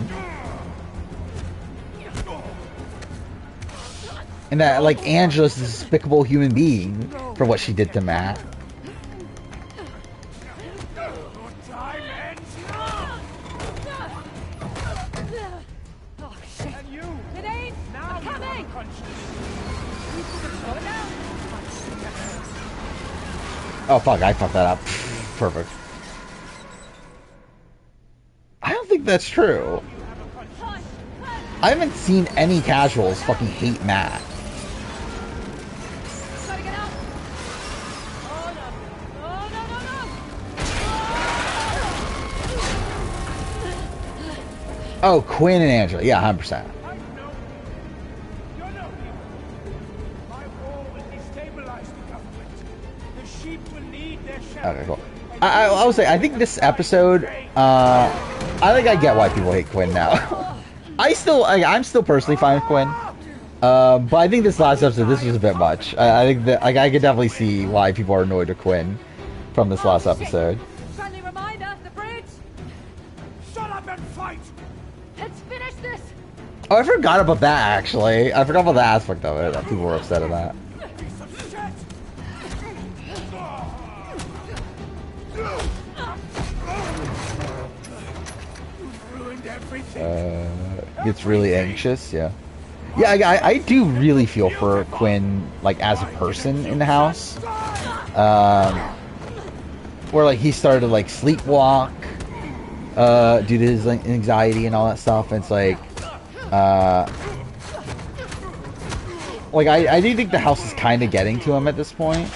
And that, like, Angela's a despicable human being for what she did to Matt. Oh, shit. It ain't coming. Oh, fuck, I fucked that up. Perfect. I don't think that's true. I haven't seen any casuals fucking hate Matt. Gotta get out. Oh, no. Oh, no, no, no. Oh, Quinn and Angela. Yeah, 100%. Okay, cool. I will say, I think this episode, I think I get why people hate Quinn now. I'm still personally fine with Quinn. But I think this last episode, this was a bit much. I think that, like, I could definitely see why people are annoyed with Quinn from this last episode. Friendly reminder, the bridge. Shut up and fight. Let's finish this. Oh, I forgot about that, actually. I forgot about the aspect of it, that people were upset at that. Gets really anxious, yeah. Yeah, I do really feel for Quinn, like, as a person in the house. Where, like, he started to, like, sleepwalk. due to his like, anxiety and all that stuff. And it's uh, like I do think the house is kind of getting to him at this point.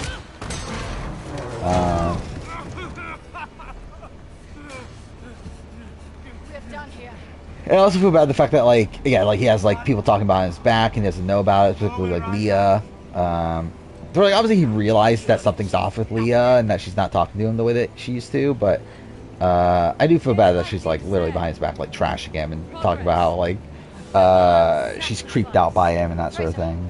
And I also feel bad the fact that like he has like people talking about his back and he doesn't know about it, particularly like Leah. So like obviously he realized that something's off with Leah and that she's not talking to him the way that she used to, but I do feel bad that she's like literally behind his back like trashing him and talking about how like she's creeped out by him and that sort of thing.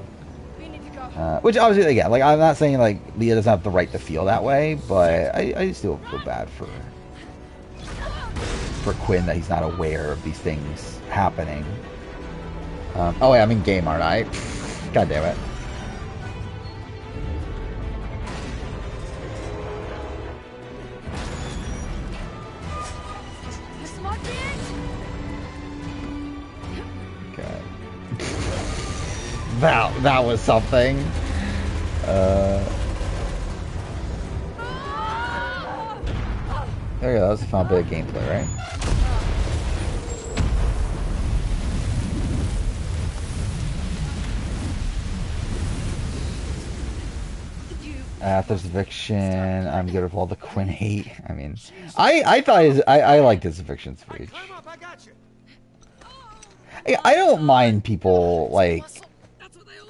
Which obviously again, like I'm not saying like Leah doesn't have the right to feel that way, but I still feel bad for Quinn that he's not aware of these things happening. Oh wait, I'm in game, aren't I? God damn it. Okay. that was something. There you go, that was a fun bit of gameplay, right? After his eviction, I'm good with all the Quinn hate. I mean, I thought I liked his eviction speech. I don't mind people like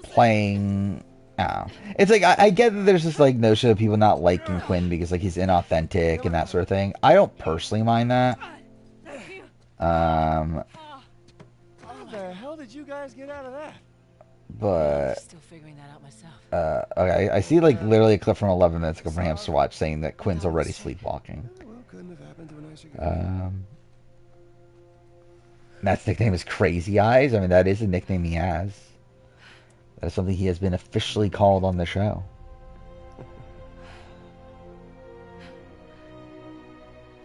playing. I don't know. It's like I get that there's this like notion of people not liking Quinn because like he's inauthentic and that sort of thing. I don't personally mind that. How the hell did you guys get out of that? But Still figuring that out myself. okay, I see like literally a clip from 11 minutes ago from Hamster Watch saying that Quinn's already sleepwalking. Well, couldn't have happened to a nicer guy. That's nickname is Crazy Eyes. I mean, that is a nickname he has. That's something he has been officially called on the show.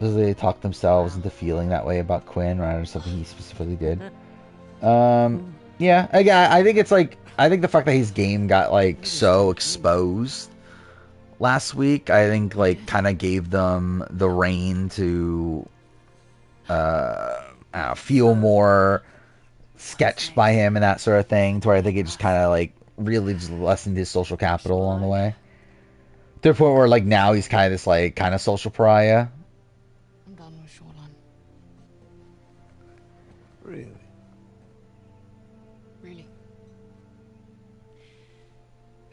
They talk themselves into feeling that way about Quinn rather than something he specifically did. Yeah, I think it's like I think the fact that his game got like so exposed last week, I think like kind of gave them the reign to feel more sketched by him and that sort of thing, to where I think it just kind of like really just lessened his social capital along the way. To the point where like now he's kind of this like kind of social pariah. I'm done with Shoreline. Really? Really.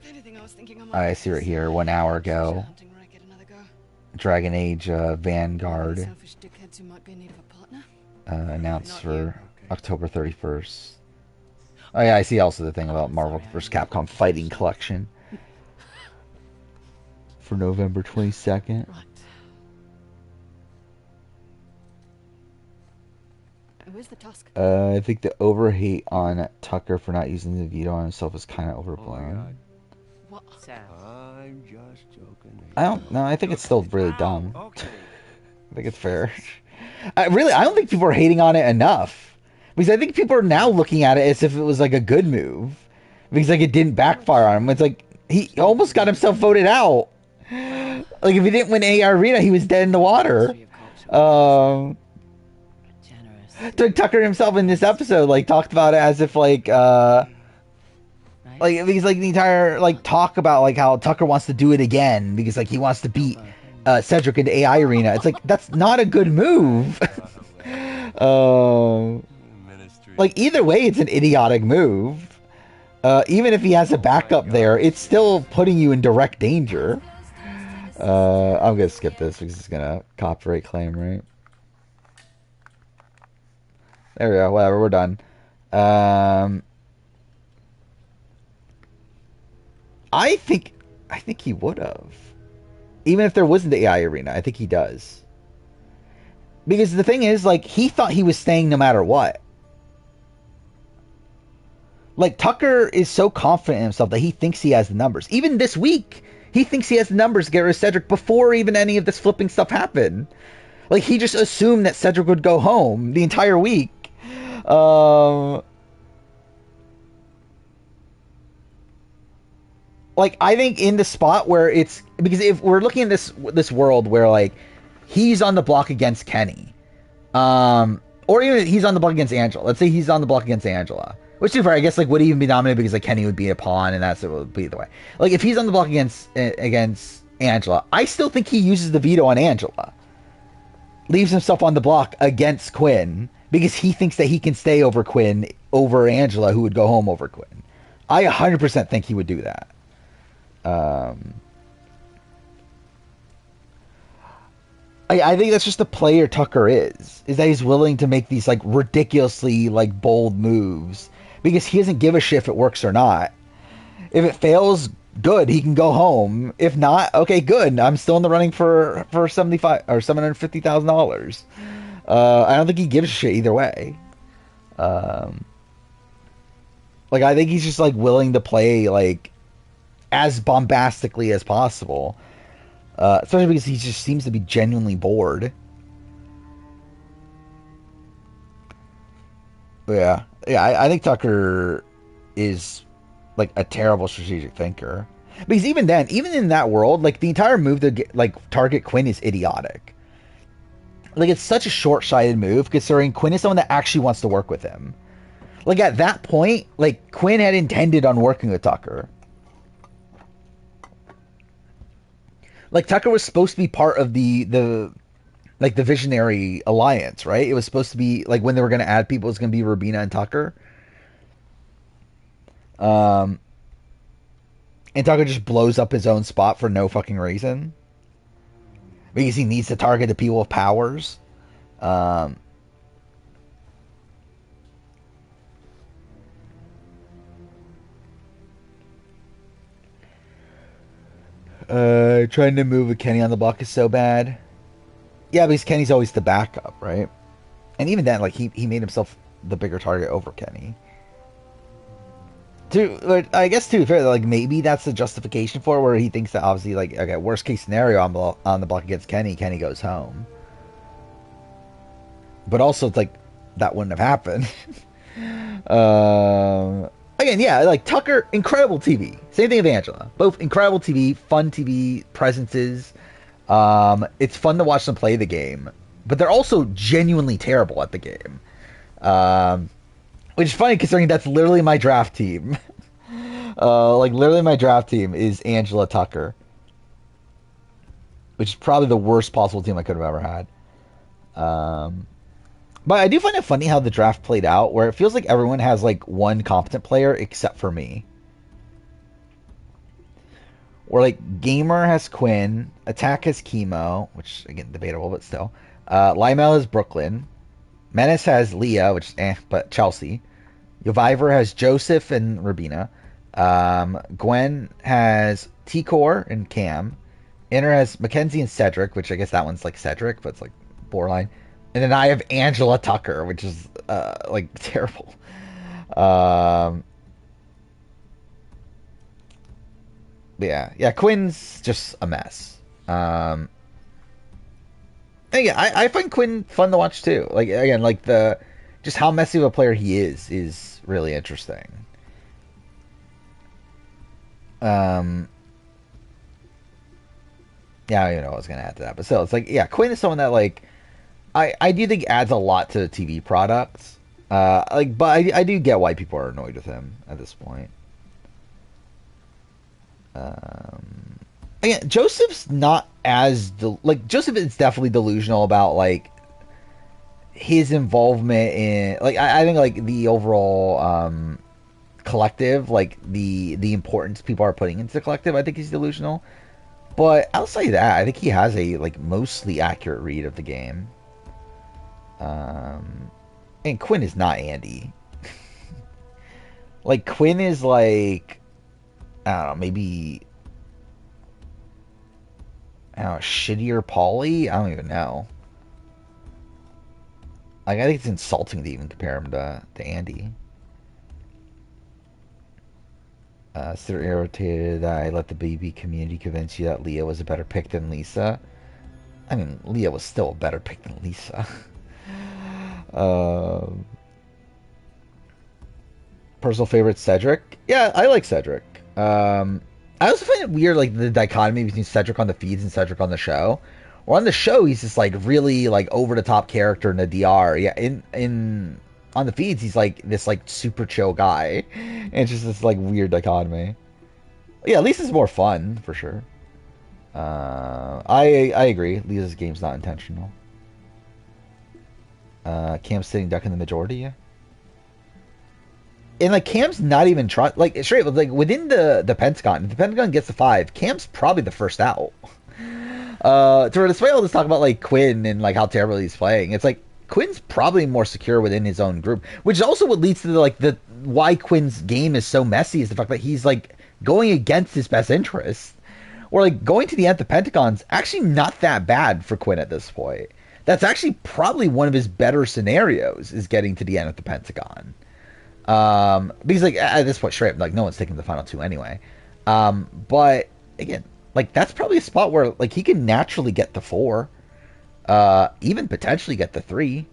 If anything, I was thinking I see right here 1 hour ago. Dragon Age Vanguard Selfish dickheads who might be in need of a partner. announced for October 31st. Oh yeah, I see also the thing about Marvel vs. Capcom Fighting Collection for November 22nd. Right. Where's the tusk? I think the overhate on Tucker for not using the veto on himself is kind of overblown. What? I'm just joking. I don't know. I think it's still really dumb. I think it's fair. I don't think people are hating on it enough. Because I think people are now looking at it as if it was like a good move. Because like it didn't backfire on him. It's like he almost got himself voted out. Like if he didn't win AI Arena, he was dead in the water. Doug Tucker himself in this episode like talked about it as if like because like the entire like talk about like how Tucker wants to do it again because like he wants to beat Cedric into AI Arena. It's like that's not a good move. Like either way, it's an idiotic move. Even if he has a backup there, it's still putting you in direct danger. I'm gonna skip this because it's gonna copyright claim, right? There we go. Whatever, we're done. I think he would have. Even if there wasn't the AI Arena, I think he does. Because the thing is, like, he thought he was staying no matter what. Like, Tucker is so confident in himself that he thinks he has the numbers. Even this week, he thinks he has the numbers to get rid of Cedric before even any of this flipping stuff happened. Like, he just assumed that Cedric would go home the entire week. Like, I think in the spot where it's... Because if we're looking at this world where, like, he's on the block against Kenny. Or even he's on the block against Angela. Let's say he's on the block against Angela. Which, to be fair, I guess, like, would he even be dominated because, like, Kenny would be a pawn, and that's it would be the way. Like, if he's on the block against Angela, I still think he uses the veto on Angela. Leaves himself on the block against Quinn, because he thinks that he can stay over Quinn over Angela, who would go home over Quinn. I 100% think he would do that. I think that's just the player Tucker is that he's willing to make these, like, ridiculously, like, bold moves because he doesn't give a shit if it works or not. If it fails, good, he can go home. If not, okay, good, I'm still in the running for $75 or $750,000. I don't think he gives a shit either way. Like, I think he's just, like, willing to play, like, as bombastically as possible. Especially because he just seems to be genuinely bored. But yeah, I think Tucker is, like, a terrible strategic thinker. Because even then, even in that world, like, the entire move to get, like, target Quinn is idiotic. Like, it's such a short-sighted move, considering Quinn is someone that actually wants to work with him. Like, at that point, like, Quinn had intended on working with Tucker. Like, Tucker was supposed to be part of the Visionary Alliance, right? It was supposed to be, like, when they were going to add people, it was going to be Rubina and Tucker. And Tucker just blows up his own spot for no fucking reason. Because he needs to target the people with powers. Trying to move with Kenny on the block is so bad. Yeah, because Kenny's always the backup, right? And even then, like, he made himself the bigger target over Kenny. I guess, to be fair, like, maybe that's the justification for it, where he thinks that, obviously, like, okay, worst case scenario on the block against Kenny goes home. But also, it's like, that wouldn't have happened. Again, yeah, like, Tucker, incredible TV. Same thing with Angela. Both incredible TV, fun TV presences. It's fun to watch them play the game. But they're also genuinely terrible at the game. Which is funny, considering that's literally my draft team. Like, literally my draft team is Angela Tucker. Which is probably the worst possible team I could have ever had. But I do find it funny how the draft played out, where it feels like everyone has, like, one competent player except for me. Or, like, Gamer has Quinn, Attack has Chemo, which, again, debatable, but still. Lymel has Brooklyn. Menace has Leah, which is but Chelsea. Yovivor has Joseph and Rubina. Gwen has T-Core and Cam. Inner has Mackenzie and Cedric, which I guess that one's like Cedric, but it's like borderline. And then I have Angela Tucker, which is like terrible. Yeah, Quinn's just a mess. And yeah, I find Quinn fun to watch too. Like, again, like, just how messy of a player he is really interesting. Yeah, I don't even know what I was gonna add to that, but still, it's like, yeah, Quinn is someone that, like, I do think adds a lot to the TV products. Like, but I do get why people are annoyed with him at this point. Again, Joseph's not as Joseph is definitely delusional about, like, his involvement in, like, I think, like, the overall collective, like, the importance people are putting into the collective, I think he's delusional. But outside of that, I think he has a, like, mostly accurate read of the game. And Quinn is not Andy. Like, Quinn is, like, I don't know, maybe, I don't know, shittier Paulie? I don't even know. Like, I think it's insulting to even compare him to Andy. Still irritated that I let the baby community convince you that Leah was a better pick than Lisa. I mean, Leah was still a better pick than Lisa. Personal favorite, Cedric. Yeah, I like Cedric. I also find it weird, like, the dichotomy between Cedric on the feeds and Cedric on the show, Or on the show, he's just like really like over the top character in the DR. Yeah, in on the feeds, he's like this like super chill guy, and it's just this like weird dichotomy. Yeah, at least it's more fun for sure. I agree. Lisa's game's not intentional. Cam's sitting duck in the majority. Yeah. And like Cam's not even trying, like straight like within the Pentagon. If the Pentagon gets the 5, Cam's probably the first out. Despite all this talk about like Quinn and like how terrible he's playing, it's like Quinn's probably more secure within his own group, which is also what leads to the why Quinn's game is so messy is the fact that he's like going against his best interest, or like going to the end of the Pentagon's actually not that bad for Quinn at this point. That's actually probably one of his better scenarios is getting to the end of the Pentagon. Because like at this point, straight up, like no one's taking the final 2 anyway. But again, like that's probably a spot where like he can naturally get the 4, even potentially get the 3.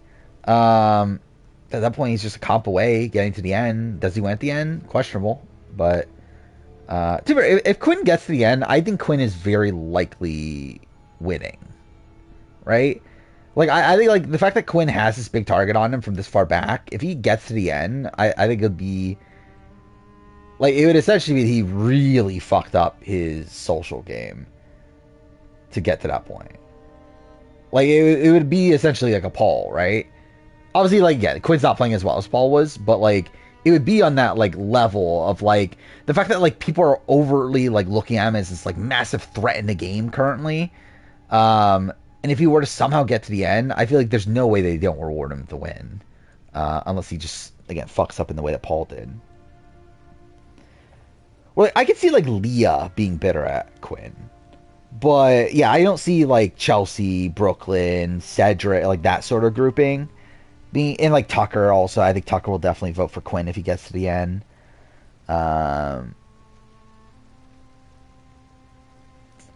At that point, he's just a comp away getting to the end. Does he win at the end? Questionable. But if Quinn gets to the end, I think Quinn is very likely winning. Right? Like I think like the fact that Quinn has this big target on him from this far back, if he gets to the end, I think it'd be like it would essentially be he really fucked up his social game to get to that point. Like it would be essentially like a Paul, right? Obviously, like yeah, Quinn's not playing as well as Paul was, but like it would be on that like level of like the fact that like people are overtly like looking at him as this like massive threat in the game currently. And if he were to somehow get to the end, I feel like there's no way they don't reward him to win. Unless he just, again, fucks up in the way that Paul did. Well, I could see, like, Leah being bitter at Quinn. But, yeah, I don't see, like, Chelsea, Brooklyn, Cedric, like, that sort of grouping. And, like, Tucker also. I think Tucker will definitely vote for Quinn if he gets to the end.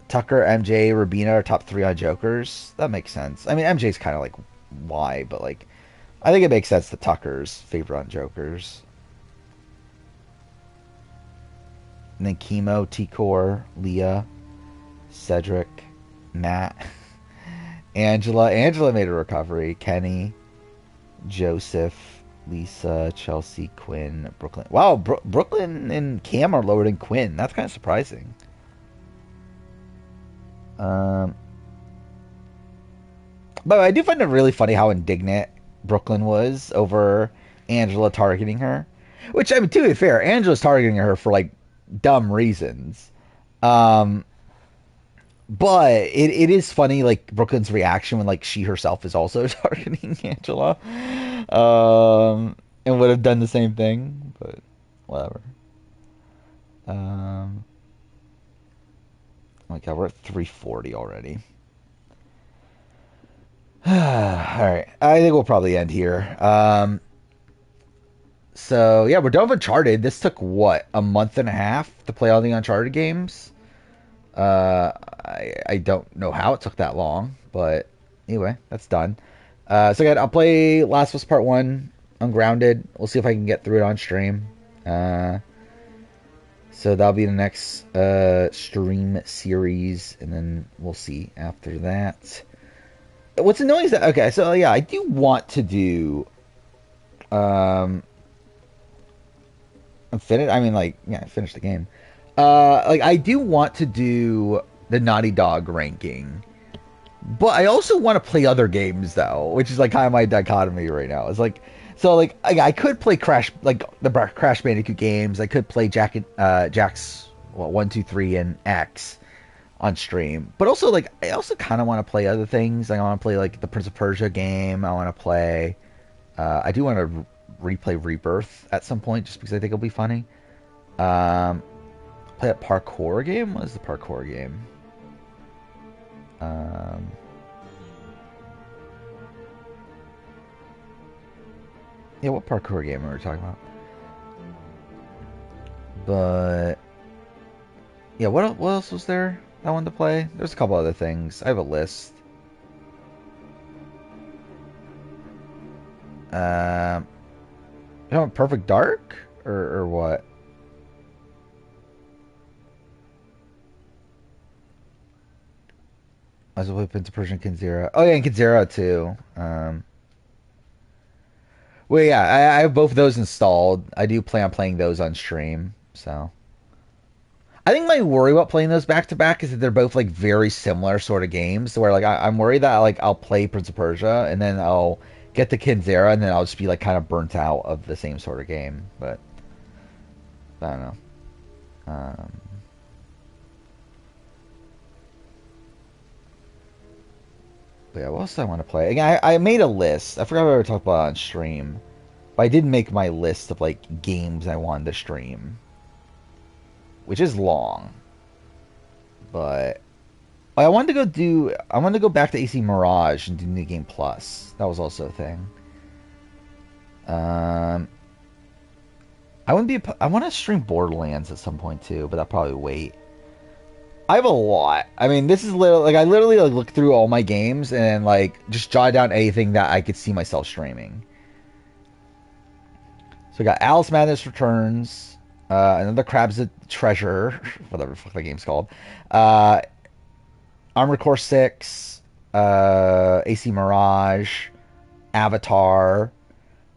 Tucker, MJ, Rabina are top 3 on Jokers. That makes sense. I mean, MJ's kind of like why, but like, I think it makes sense that Tucker's favorite on Jokers. And then Chemo, T-Core, Leah, Cedric, Matt, Angela. Angela made a recovery. Kenny, Joseph, Lisa, Chelsea, Quinn, Brooklyn. Wow, Brooklyn and Cam are lower than Quinn. That's kind of surprising. But I do find it really funny how indignant Brooklyn was over Angela targeting her. Which, I mean, to be fair, Angela's targeting her for, like, dumb reasons. But it is funny, like, Brooklyn's reaction when, like, she herself is also targeting Angela. And would have done the same thing, but whatever. Oh my god, we're at 340 already. Alright, I think we'll probably end here. So, yeah, we're done with Uncharted. This took, what, a month and a half to play all the Uncharted games? I don't know how it took that long, but anyway, that's done. So again, I'll play Last of Us Part 1, Ungrounded. We'll see if I can get through it on stream. So that'll be the next stream series, and then we'll see after that. What's annoying is that, okay, so yeah, I do want to do, finish the game. Like, I do want to do the Naughty Dog ranking, but I also want to play other games, though, which is, like, kind of my dichotomy right now. It's like, so, like, I could play Crash, like, the Crash Bandicoot games. I could play Jack's, 1, 2, 3, and X on stream. But also, like, I also kind of want to play other things. Like, I want to play, like, the Prince of Persia game. I want to play, I do want to replay Rebirth at some point, just because I think it'll be funny. Play a parkour game? What is the parkour game? Yeah, what parkour game are we talking about? But yeah, what else was there I wanted to play? There's a couple other things. I have a list. Perfect Dark or what? I was play Prince of Persia and Kid Zero. Oh yeah, and Kid Zero too. Well, yeah, I have both of those installed. I do plan on playing those on stream. So I think my worry about playing those back to back is that they're both like very similar sort of games. Where like I'm worried that like I'll play Prince of Persia and then I'll get the Kid Zero and then I'll just be like kind of burnt out of the same sort of game. But I don't know. But yeah, what else do I want to play? Again, I made a list. I forgot what I talked about on stream. But I did make my list of like games I wanted to stream. Which is long. But I wanted to go back to AC Mirage and do New Game Plus. That was also a thing. I want to stream Borderlands at some point too, but I'll probably wait. I have a lot. I mean, this is literally like I literally like, look through all my games and like just jot down anything that I could see myself streaming. So we got Alice Madness Returns, another Crab's Treasure, whatever the fuck the game's called, Armored Core 6, AC Mirage, Avatar,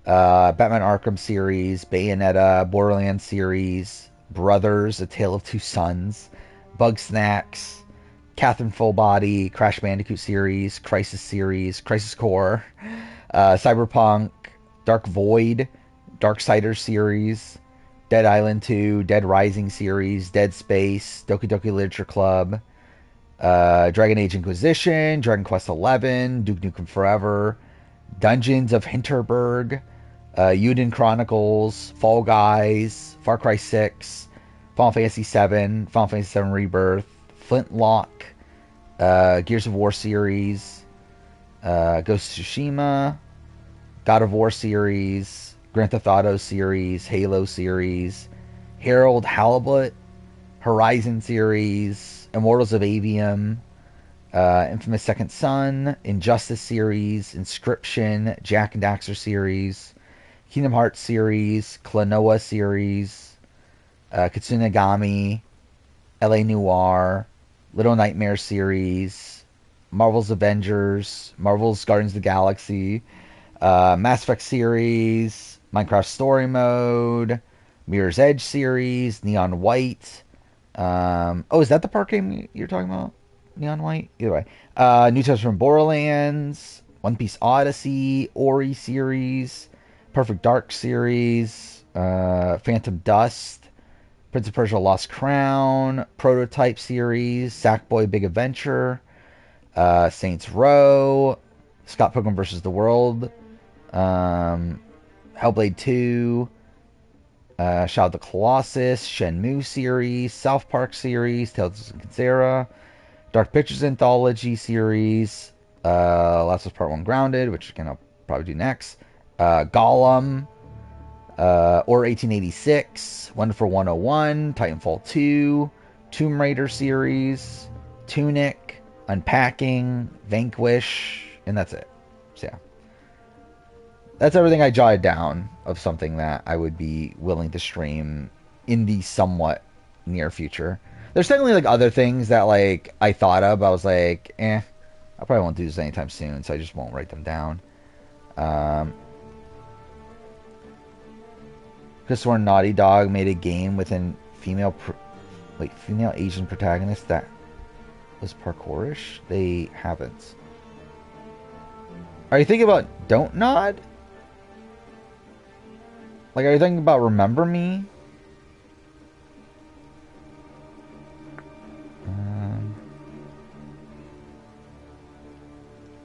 Batman Arkham series, Bayonetta, Borderlands series, Brothers: A Tale of Two Sons, Bug Snacks, Catherine Full Body, Crash Bandicoot series, Crisis Core, Cyberpunk, Dark Void, Darksiders series, Dead Island 2, Dead Rising series, Dead Space, Doki Doki Literature Club, Dragon Age Inquisition, Dragon Quest XI, Duke Nukem Forever, Dungeons of Hinterberg, Yuden Chronicles, Fall Guys, Far Cry 6, Final Fantasy 7, Final Fantasy 7 Rebirth, Flintlock, Gears of War series, Ghost of Tsushima, God of War series, Grand Theft Auto series, Halo series, Harold Halibut, Horizon series, Immortals of Avium, Infamous Second Son, Injustice series, Inscription, Jack and Daxter series, Kingdom Hearts series, Klonoa series, Katsunagami, LA Noire, Little Nightmares series, Marvel's Avengers, Marvel's Guardians of the Galaxy, Mass Effect series, Minecraft Story Mode, Mirror's Edge series, Neon White. Is that the park game you're talking about? Neon White? Either way. New Tales from Borderlands, One Piece Odyssey, Ori series, Perfect Dark series, Phantom Dust, Prince of Persia Lost Crown, Prototype series, Sackboy Big Adventure, Saints Row, Scott Pilgrim vs. the World, Hellblade 2, Shadow of the Colossus, Shenmue series, South Park series, Tales of Kenzera, Dark Pictures Anthology series, Last of Us Part 1 Grounded, which again I'll probably do next, Gollum, or 1886, Wonderful 101, Titanfall 2, Tomb Raider series, Tunic, Unpacking, Vanquish, and that's it. So yeah. That's everything I jotted down of something that I would be willing to stream in the somewhat near future. There's definitely like other things that like I thought of, but I was like, I probably won't do this anytime soon, so I just won't write them down. Because when Naughty Dog made a game with a female Asian protagonist that was parkourish, they haven't. Are you thinking about Don't Nod? Like, are you thinking about Remember Me?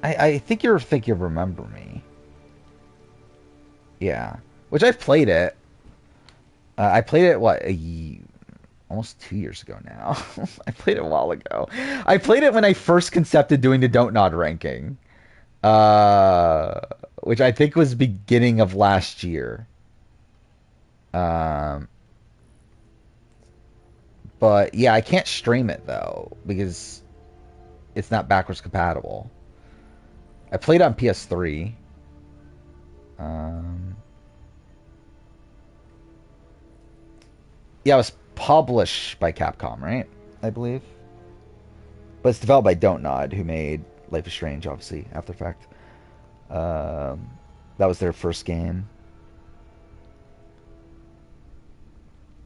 I think you're thinking of Remember Me. Yeah. Which I've played it. I played it, almost 2 years ago now. I played it a while ago. I played it when I first concepted doing the Don't Nod ranking. Which I think was beginning of last year. But yeah, I can't stream it though because it's not backwards compatible. I played on PS3. Yeah, it was published by Capcom, right? I believe. But it's developed by Don't Nod, who made Life is Strange, obviously, After Effect. That was their first game.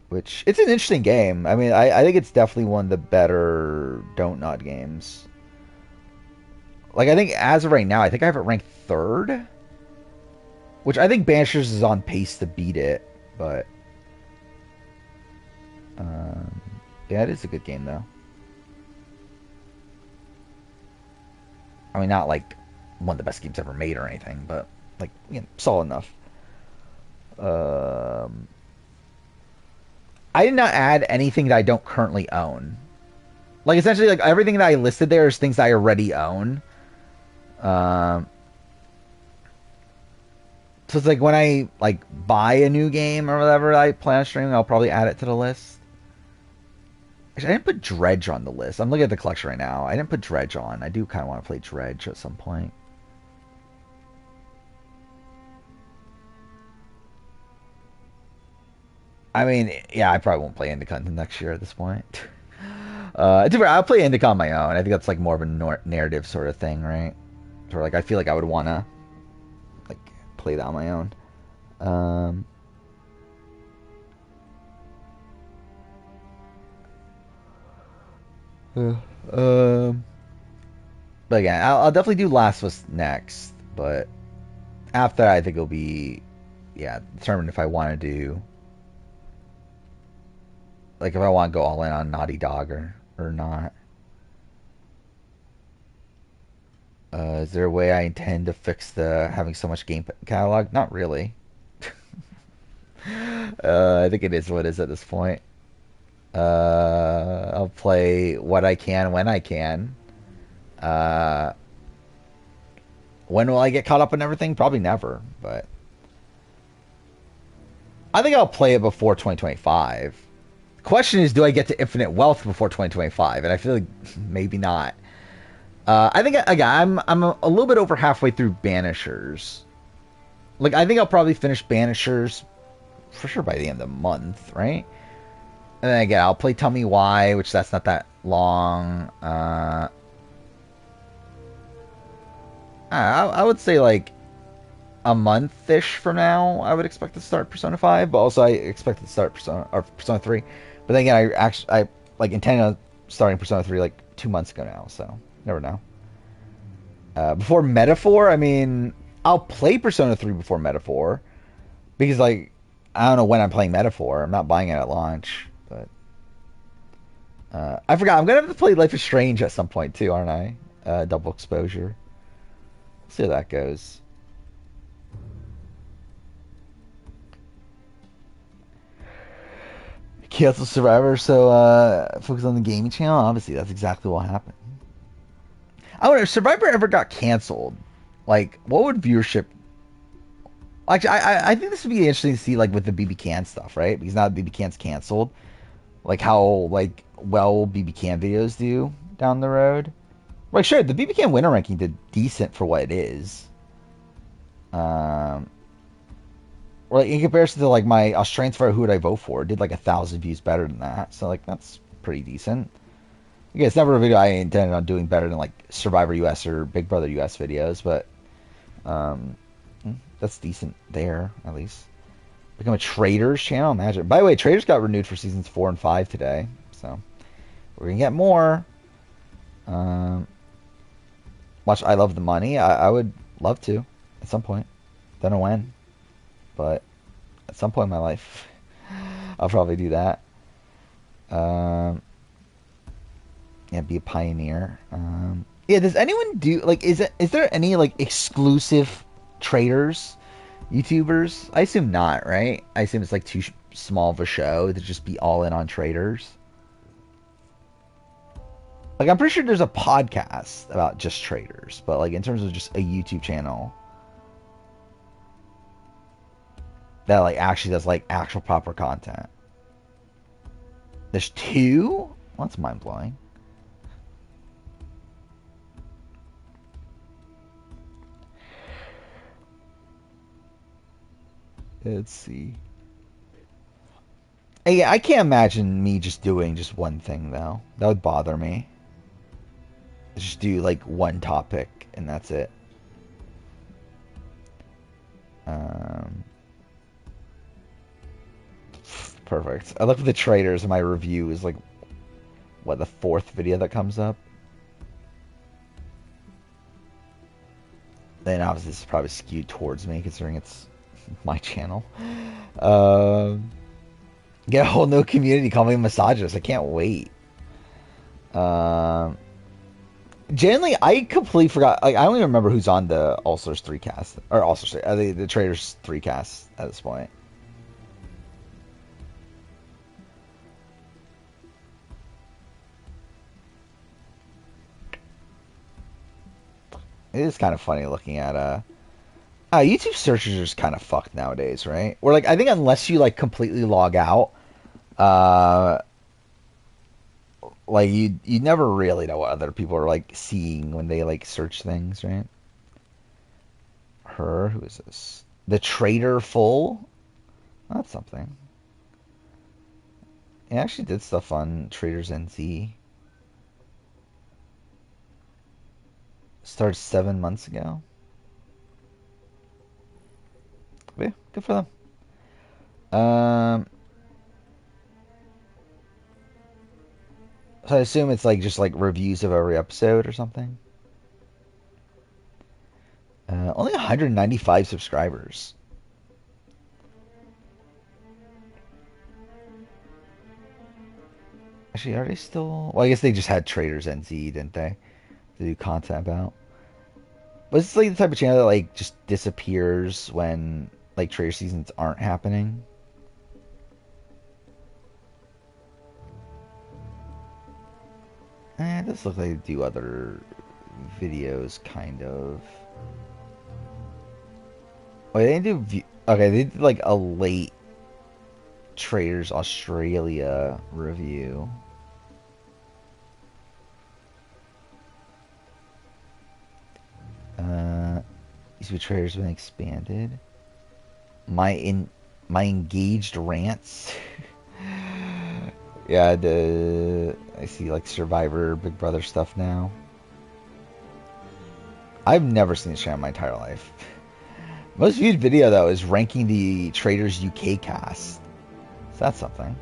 Which, it's an interesting game. I mean, I think it's definitely one of the better Don't Nod games. Like, I think as of right now, I think I have it ranked 3rd. Which I think Banishers is on pace to beat it, but... yeah, it is a good game, though. I mean, not like one of the best games ever made or anything, but like, you know, solid enough. I did not add anything that I don't currently own. Like, essentially, like everything that I listed there is things that I already own. So it's like when I like buy a new game or whatever I plan on streaming, I'll probably add it to the list. Actually, I didn't put Dredge on the list. I'm looking at the collection right now. I didn't put Dredge on. I do kind of want to play Dredge at some point. I mean, yeah, I probably won't play Indica next year at this point. I'll play Indica on my own. I think that's like more of a narrative sort of thing, right? Or like I feel like I would want to like play that on my own. But again, I'll definitely do Last of Us next. But after that, I think it'll be, yeah, determined if I want to do, like if I want to go all in on Naughty Dog or not. Is there a way I intend to fix the having so much game catalog? Not really. I think it is what it is at this point. I'll play what I can when I can. When will I get caught up in everything? Probably never, but I think I'll play it before 2025. The question is, do I get to Infinite Wealth before 2025? And I feel like maybe not. I think again, I'm a little bit over halfway through Banishers. Like I think I'll probably finish Banishers for sure by the end of the month, right? And then again, I'll play Tell Me Why, which that's not that long. I would say like a month-ish from now, I would expect to start Persona 5, but also I expect to start Persona 3. But then again, I like intended on starting Persona 3 like 2 months ago now, so never know. Before Metaphor, I mean, I'll play Persona 3 before Metaphor because like I don't know when I'm playing Metaphor. I'm not buying it at launch, but I forgot. I'm gonna have to play Life is Strange at some point too, aren't I? Double exposure. See how that goes. Cancel Survivor, so focus on the gaming channel. Obviously, that's exactly what happened. I wonder if Survivor ever got canceled. Like, what would viewership? Actually, I think this would be interesting to see, like with the BB Can stuff, right? Because now BB Can's canceled. Like how like well BB Can videos do down the road. Like, sure, the BB Can winner ranking did decent for what it is. Or like in comparison to like my Australian Survivor, who would I vote for? It did like 1,000 views better than that, so like that's pretty decent. Again, it's never a video I intended on doing better than like Survivor US or Big Brother US videos, but that's decent there at least. Become a Traders channel, imagine. By the way, Traders got renewed for seasons 4 and 5 today, so we're gonna get more. Watch I Love the Money. I would love to at some point. Don't know when. But at some point in my life, I'll probably do that. Yeah, be a pioneer. Yeah, does anyone do like? Is there any like exclusive traders, YouTubers? I assume not, right? I assume it's like too small of a show to just be all in on traders. Like I'm pretty sure there's a podcast about just traders, but like in terms of just a YouTube channel that like actually does like actual proper content. There's 2? Well, that's mind blowing. Let's see. Hey, I can't imagine me just doing just one thing though. That would bother me. Just do like one topic and that's it. Perfect. I look at the trailers and my review is like, what, the 4th video that comes up? Then obviously this is probably skewed towards me considering it's my channel. Get a whole new community, call me a misogynist. I can't wait. Generally, I completely forgot. Like, I don't even remember who's on the All Stars 3 cast. Or All Stars 3, the Traders 3 cast at this point. It is kind of funny looking at YouTube searches are just kind of fucked nowadays, right? Or like I think unless you like completely log out, like you never really know what other people are like seeing when they like search things, right? Who is this? The Trader Full? That's something. He actually did stuff on Traders NZ. Started 7 months ago. Yeah, good for them. So I assume it's like just like reviews of every episode or something. Only 195 subscribers. Actually, are they still? Well, I guess they just had Traders NZ, didn't they? To do content about. But it's like the type of channel that like just disappears when like Trader seasons aren't happening. It does look like they do other videos, kind of. Wait, they do. Okay, they did like a late Traders Australia review. These two Traders have been expanded. My engaged rants. Yeah, I see like Survivor, Big Brother stuff now. I've never seen this channel in my entire life. Most viewed video though is ranking the Traders UK cast. So that's something.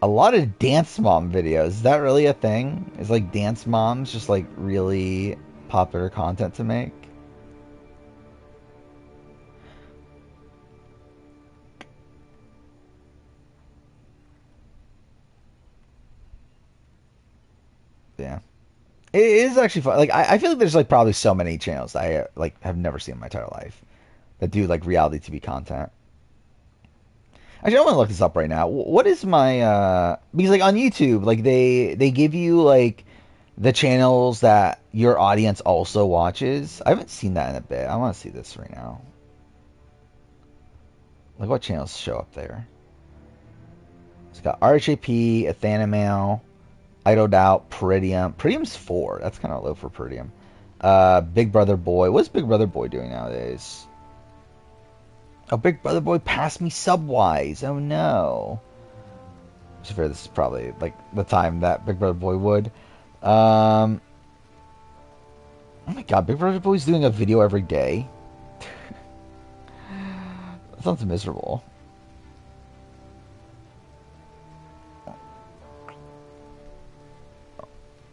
A lot of dance mom videos. Is that really a thing? Is like dance moms just like really popular content to make? Yeah. It is actually fun. Like I feel like there's like probably so many channels that I like have never seen in my entire life that do like reality TV content. Actually, I want to look this up right now. What is my because like on YouTube, like they give you like the channels that your audience also watches. I haven't seen that in a bit. I want to see this right now. Like what channels show up there? It's got RHAP, Athanamal, Idle Doubt, Peridium. Peridium's 4. That's kind of low for Peridium. Big Brother Boy. What's Big Brother Boy doing nowadays? Oh, Big Brother Boy passed me subwise. Oh no. To be fair, this is probably like the time that Big Brother Boy would. Oh my god, Big Brother Boy's doing a video every day. That sounds miserable.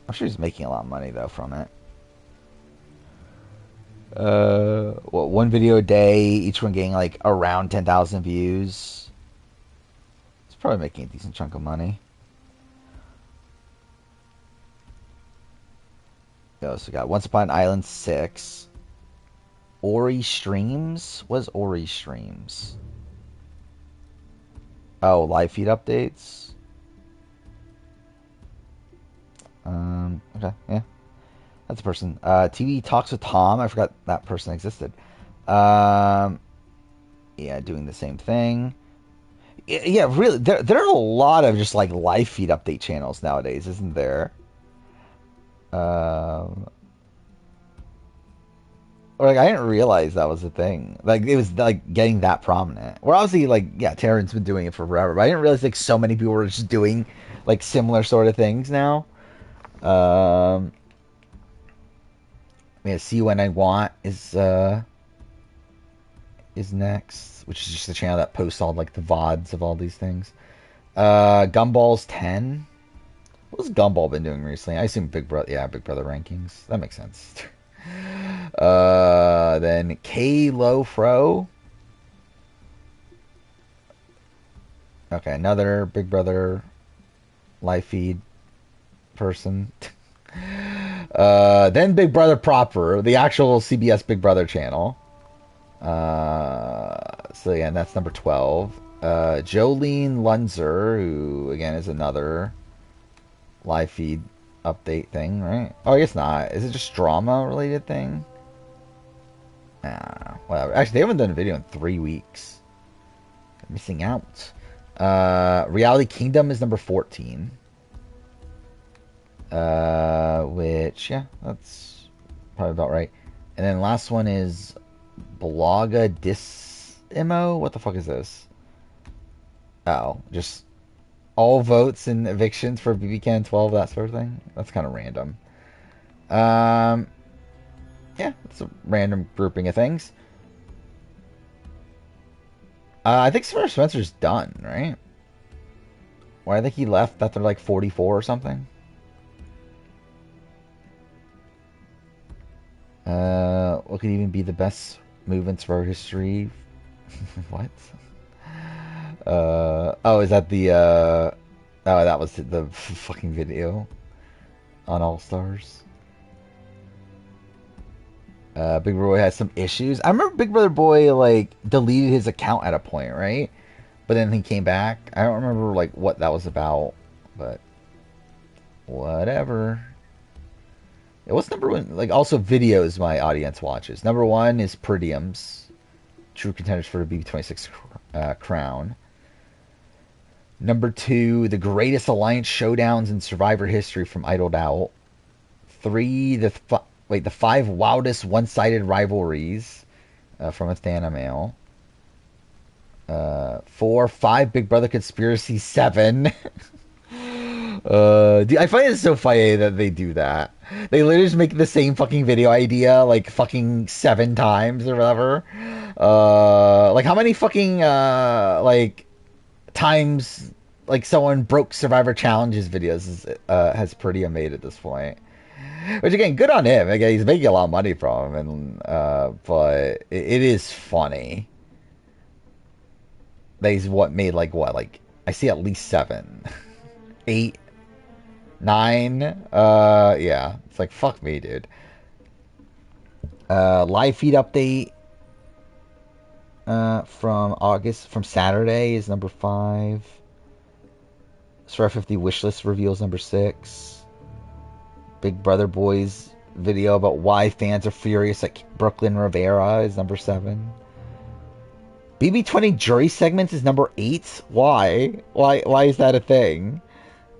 I'm sure he's making a lot of money though from it. What, one video a day, each one getting like around 10,000 views. It's probably making a decent chunk of money. So we got Once Upon an Island 6. Ori Streams? What's Ori Streams? Oh, live feed updates? Okay, yeah. That's a person. TV Talks with Tom. I forgot that person existed. Yeah, doing the same thing. Yeah, really. There are a lot of just like live feed update channels nowadays, isn't there? Or like I didn't realize that was a thing. Like it was like getting that prominent. Where obviously like yeah, Taryn's been doing it for forever, but I didn't realize like so many people were just doing like similar sort of things now. Um, yeah, See When I Want is next, which is just a channel that posts all like the VODs of all these things. Gumball's 10. What's Gumball been doing recently? I assume Big Brother. Yeah, Big Brother rankings. That makes sense. Then K Lo Fro. Okay, another Big Brother live feed person. Then Big Brother proper, the actual CBS Big Brother channel. So yeah, that's number 12. Jolene Lunzer, who again is another live feed update thing, right? Oh, I guess not. Is it just drama related thing? Whatever. Actually, they haven't done a video in 3 weeks. They're missing out. Reality Kingdom is number 14. Which, yeah, that's probably about right. And then last one is Bloga Disimo. What the fuck is this? Oh, just all votes and evictions for BBCAN 12, that sort of thing. That's kind of random. Yeah, it's a random grouping of things. I think Sir Spencer's done, right? Why I think he left after like 44 or something. What could even be the best movements for history? What? Oh, is that the, oh, that was the fucking video on All Stars. Big Brother Boy has some issues. I remember Big Brother Boy, like, deleted his account at a point, right? But then he came back. I don't remember, like, what that was about, but whatever. What's number one? Like, also videos my audience watches. Number one is Pretiums, true contenders for the BB26 crown. Number two, the greatest alliance showdowns in Survivor history from Idled Out. Three, the 5 wildest one-sided rivalries from Athena Mail. 4, 5 Big Brother conspiracy. 7. Dude, I find it so funny that they do that. They literally just make the same fucking video idea like fucking 7 times or whatever. Like how many fucking like times like someone broke Survivor Challenges videos has Pretty made at this point? Which again, good on him. Again, he's making a lot of money from him, and but it is funny. That he's made like I see at least 7, 8, 9. Yeah, it's like fuck me, dude. Live feed update from Saturday is number 5. Survivor 50 wishlist reveals number 6. Big Brother Boys video about why fans are furious at Brooklyn Rivera is number 7. BB20 jury segments is number 8. Why? Why is that a thing?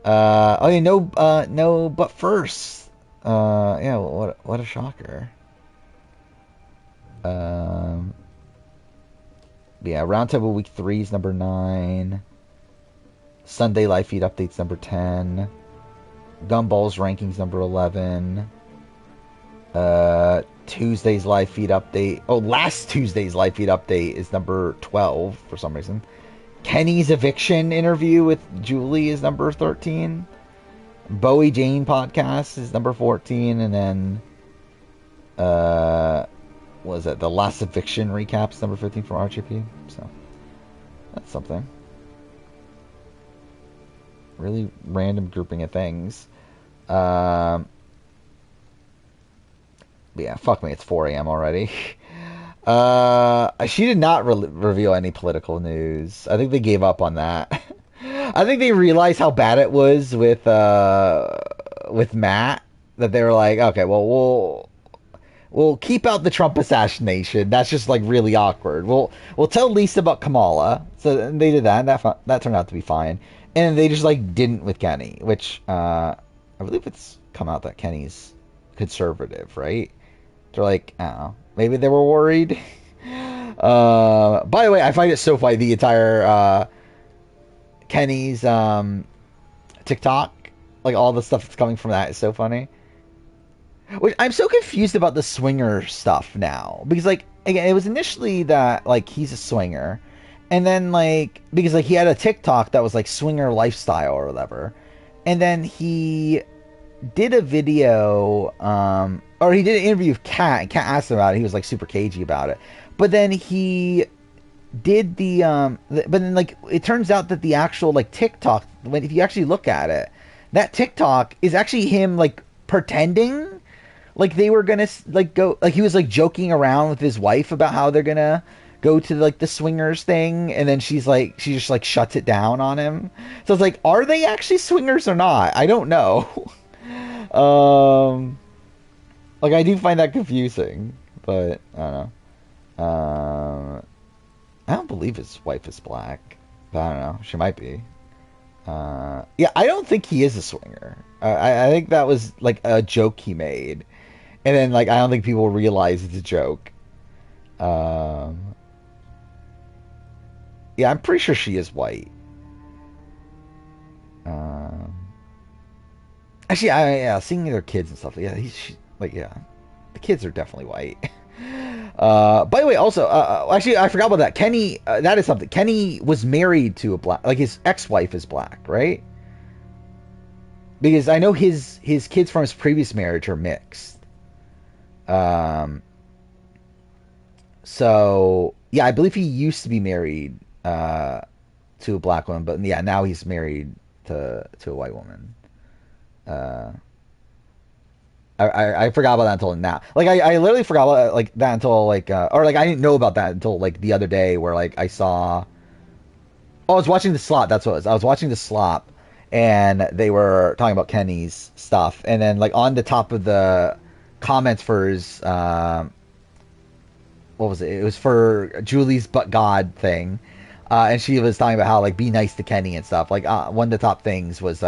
Oh yeah, no, but first. Yeah, what a shocker. Yeah, Roundtable Week 3 is number 9. Sunday live feed updates number 10. Gumball's rankings number 11. Tuesday's live feed update. Oh, last Tuesday's live feed update is number 12 for some reason. Kenny's eviction interview with Julie is number 13. Bowie Jane podcast is number 14, and then what was it? The last eviction recaps number 15 from RGP. So that's something. Really random grouping of things. Yeah, fuck me, it's 4 a.m. already. She did not reveal any political news. I think they gave up on that. I think they realized how bad it was with Matt, that they were like, okay, well, we'll keep out the Trump assassination. That's just like really awkward. We'll tell Lisa about Kamala. So they did that, and that turned out to be fine. And they just like didn't with Kenny, which I believe it's come out that Kenny's conservative, right? They're like, I don't know, maybe they were worried. By the way, I find it so funny, the entire Kenny's TikTok, like all the stuff that's coming from that is so funny. Which I'm so confused about the swinger stuff now, because like again, it was initially that like he's a swinger, and then like because like he had a TikTok that was like swinger lifestyle or whatever, and then he did a video, or he did an interview with Kat, and Kat asked him about it. He was like super cagey about it, but then he did but then like it turns out that the actual like TikTok, when if you actually look at it, that TikTok is actually him like pretending like they were gonna like go, like he was like joking around with his wife about how they're gonna go to like the swingers thing, and then she just like shuts it down on him. So it's like, are they actually swingers or not? I don't know. Like I do find that confusing, but I don't know. I don't believe his wife is black, but I don't know. She might be. Yeah, I don't think he is a swinger. I think that was like a joke he made, and then like I don't think people realize it's a joke. Yeah, I'm pretty sure she is white. Actually, yeah, seeing their kids and stuff. Yeah, yeah, the kids are definitely white. By the way, also, actually, I forgot about that. Kenny, that is something. Kenny was married to a black, like his ex-wife is black, right? Because I know his kids from his previous marriage are mixed. So yeah, I believe he used to be married to a black woman, but yeah, now he's married to a white woman. I forgot about that until now. Like I literally forgot about like that until like or like I didn't know about that until like the other day where like I saw. Oh, I was watching the slot. That's what it was. I was watching the slop, and they were talking about Kenny's stuff, and then like on the top of the comments for his what was it? It was for Julie's but God thing, and she was talking about how like be nice to Kenny and stuff. Like one of the top things was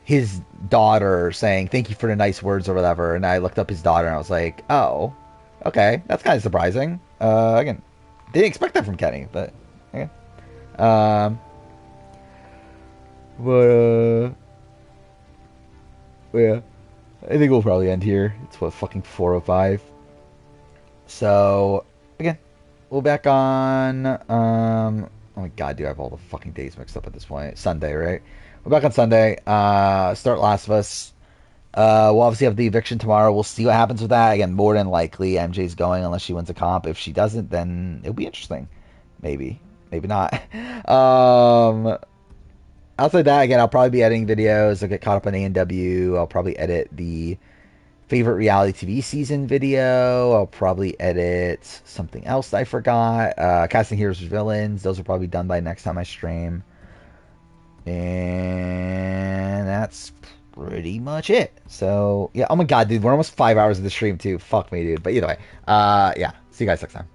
his daughter saying thank you for the nice words or whatever, and I looked up his daughter and I was like, oh, okay, that's kind of surprising. Again, didn't expect that from Kenny, but okay. But yeah, I think we'll probably end here. It's what, fucking 4:05. So again, we'll back on oh my god, dude, I have all the fucking days mixed up at this point. Sunday, right? We're back on Sunday. Start Last of Us. We'll obviously have the eviction tomorrow. We'll see what happens with that. Again, more than likely, MJ's going unless she wins a comp. If she doesn't, then it'll be interesting. Maybe. Maybe not. Outside that, again, I'll probably be editing videos. I'll get caught up on A&W. I'll probably edit the favorite reality TV season video. I'll probably edit something else I forgot. Casting Heroes or Villains. Those are probably done by next time I stream. And that's pretty much it. So, yeah. Oh my god, dude. We're almost 5 hours of the stream, too. Fuck me, dude. But either way. Yeah. See you guys next time.